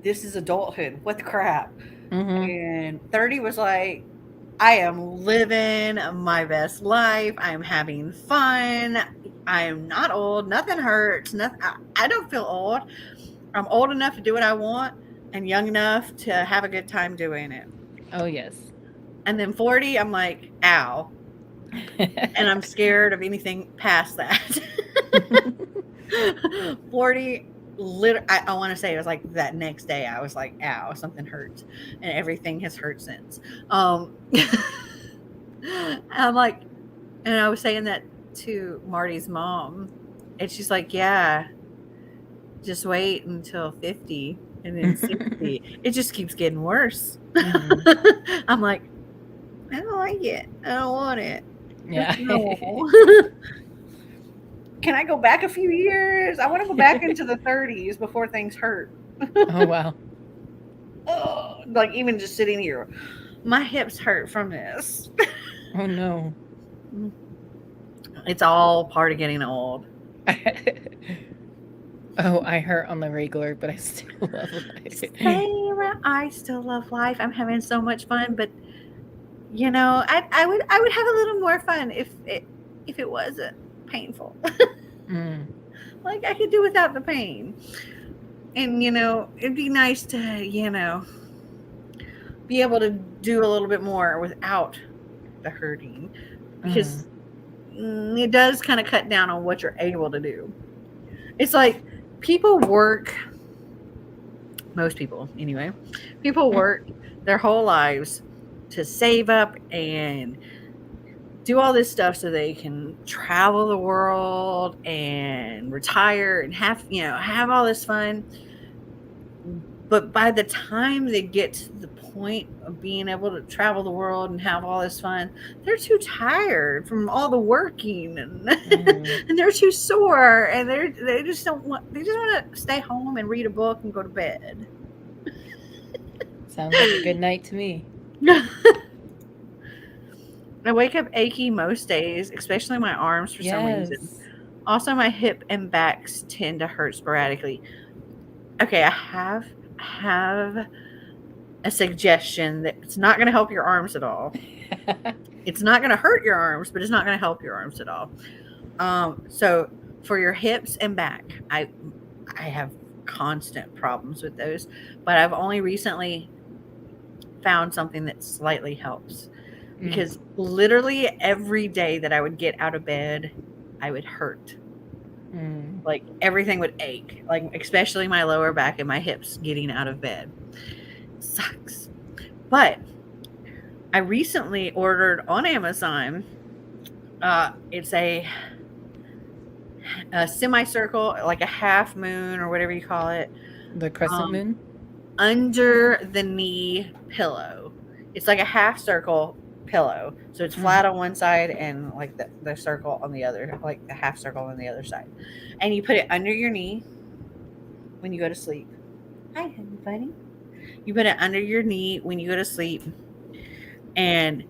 this is adulthood. What the crap? And 30 was like, I am living my best life. I'm having fun. I am not old. Nothing hurts. I don't feel old. I'm old enough to do what I want and young enough to have a good time doing it. Oh, yes. And then 40, I'm like, ow. And I'm scared of anything past that. 40, I want to say it was like that next day I was like, ow, something hurts, and everything has hurt since. I'm like, and I was saying that to Marty's mom, and she's like, yeah, just wait until 50 and then 60. It just keeps getting worse. I'm like, I don't like it. I don't want it. Yeah. No. Can I go back a few years? I want to go back into the 30s before things hurt. Oh, wow. Oh, like even just sitting here, my hips hurt from this. Oh, no. It's all part of getting old. Oh, I hurt on the regular, but I still love life. Sarah, I still love life. I'm having so much fun, but I would have a little more fun if it wasn't painful. Like I could do without the pain. And it'd be nice to, be able to do a little bit more without the hurting because it does kind of cut down on what you're able to do. It's like people work, most people anyway, people work their whole lives to save up and do all this stuff so they can travel the world and retire and have all this fun. But by the time they get to the point of being able to travel the world and have all this fun, they're too tired from all the working and and they're too sore and they just want to stay home and read a book and go to bed. Sounds like a good night to me. I wake up achy most days, especially my arms for some reason. Also, my hip and backs tend to hurt sporadically. Okay, I have a suggestion that it's not going to help your arms at all. It's not going to hurt your arms, but it's not going to help your arms at all. So for your hips and back, I have constant problems with those, but I've only recently found something that slightly helps. Because literally every day that I would get out of bed, I would hurt. Like everything would ache, like especially my lower back and my hips getting out of bed. Sucks. But I recently ordered on Amazon. It's a semicircle, like a half moon or whatever you call it. The crescent moon? Under the knee pillow. It's like a half circle pillow, so it's flat on one side and like the circle on the other, like the half circle on the other side, and you put it under your knee when you go to sleep. Hi, everybody. You put it under your knee when you go to sleep, and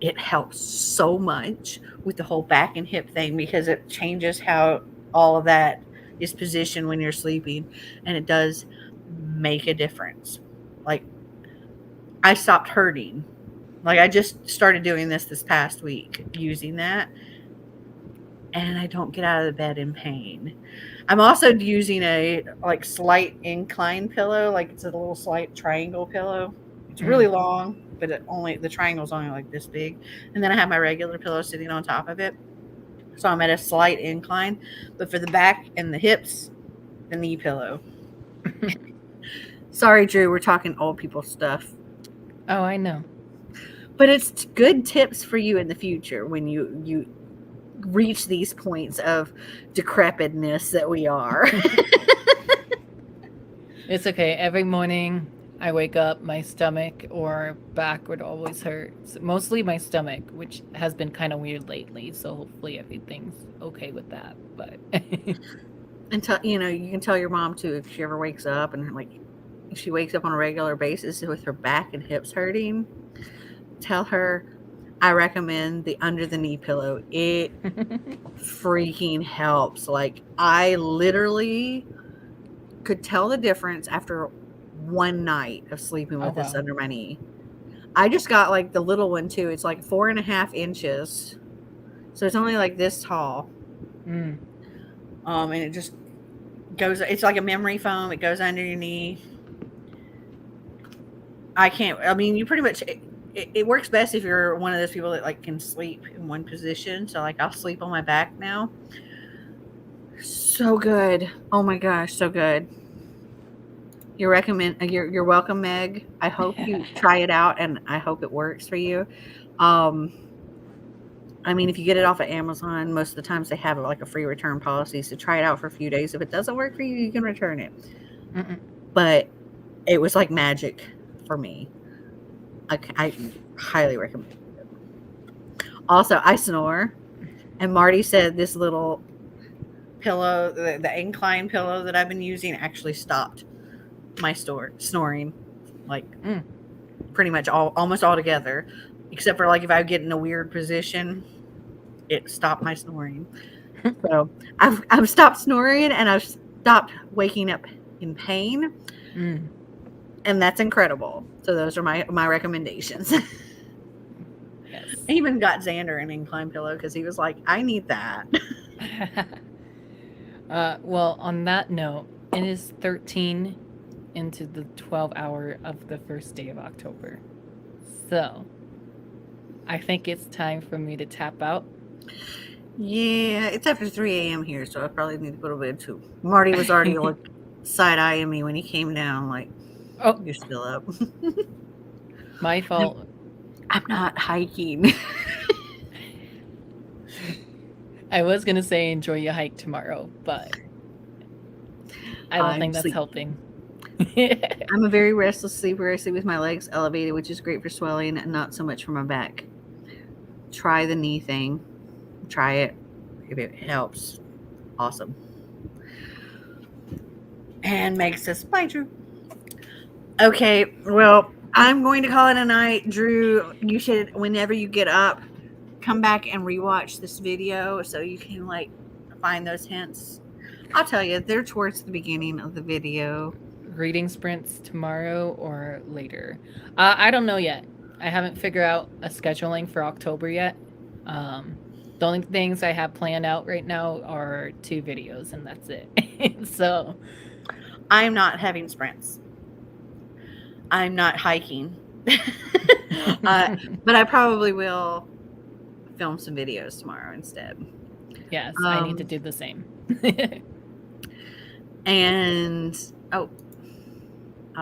it helps so much with the whole back and hip thing because it changes how all of that is positioned when you're sleeping, and it does make a difference. Like, I stopped hurting. Like, I just started doing this past week, using that, and I don't get out of the bed in pain. I'm also using a slight incline pillow, like it's a little slight triangle pillow. It's really long, but the triangle's only like this big, and then I have my regular pillow sitting on top of it, so I'm at a slight incline. But for the back and the hips, the knee pillow. Sorry, Drew, we're talking old people stuff. Oh, I know. But it's good tips for you in the future when you reach these points of decrepitness that we are. It's okay. Every morning I wake up, my stomach or back would always hurt. Mostly my stomach, which has been kind of weird lately. So hopefully everything's okay with that. But you can tell your mom too if she ever wakes up and if she wakes up on a regular basis with her back and hips hurting, tell her I recommend the under the knee pillow. It freaking helps. Like, I literally could tell the difference after one night of sleeping with this under my knee. I just got like the little one too. It's like 4.5 inches. So it's only like this tall. And it just goes, it's like a memory foam. It goes under your knee. You pretty much, it works best if you're one of those people that can sleep in one position. So I'll sleep on my back now. So good. Oh my gosh, so good. You're welcome, Meg. I hope you try it out and I hope it works for you. If you get it off of Amazon, most of the times they have a free return policy. So try it out for a few days. If it doesn't work for you, you can return it. But it was like magic for me. I highly recommend it. Also, I snore. And Marty said this little pillow, the incline pillow that I've been using, actually stopped my snoring. Pretty much almost altogether. Except for if I get in a weird position, it stopped my snoring. So I've stopped snoring and I've stopped waking up in pain. And that's incredible. So those are my recommendations. Yes. I even got Xander an incline pillow because he was like, I need that. Well, on that note, it is 13 into the 12 hour of the first day of October. So I think it's time for me to tap out. Yeah, it's after 3 a.m. here, so I probably need to go to bed too. Marty was already like side-eyeing me when he came down, like, Oh, you're still up. my fault. I'm not hiking. I was gonna say enjoy your hike tomorrow, but I don't I'm think that's sleepy. helping. I'm a very restless sleeper. I sleep with my legs elevated, which is great for swelling and not so much for my back. Try the knee thing. Try it. If it helps, awesome. And Meg says, bye, Drew. Okay, well, I'm going to call it a night. Drew, you should, whenever you get up, come back and rewatch this video so you can, like, find those hints. I'll tell you, they're towards the beginning of the video. Reading sprints tomorrow or later. I don't know yet. I haven't figured out a scheduling for October yet. The only things I have planned out right now are 2 videos, and that's it. So I'm not having sprints. I'm not hiking. But I probably will film some videos tomorrow instead. yes, I need to do the same. And I'll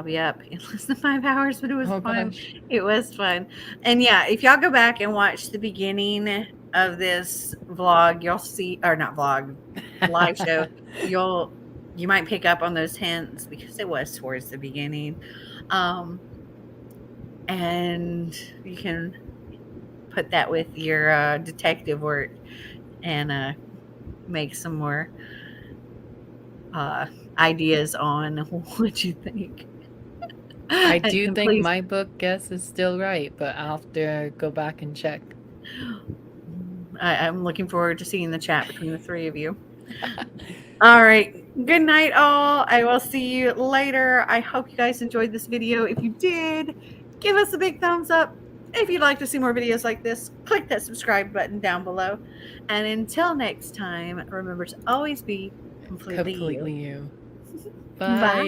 be up in less than 5 hours, but it was fun. Gosh. It was fun. And yeah, if y'all go back and watch the beginning of this vlog, you'll see, or not vlog, live show, you might pick up on those hints because it was towards the beginning. And you can put that with your detective work and make some more ideas on what you think. I do And think please, my book guess is still right, but I'll have to go back and check. I'm looking forward to seeing the chat between the 3 of you. All right. Good night, all. I will see you later. I hope you guys enjoyed this video. If you did, give us a big thumbs up. If you'd like to see more videos like this, click that subscribe button down below. And until next time, remember to always be completely you. You. Bye. Bye.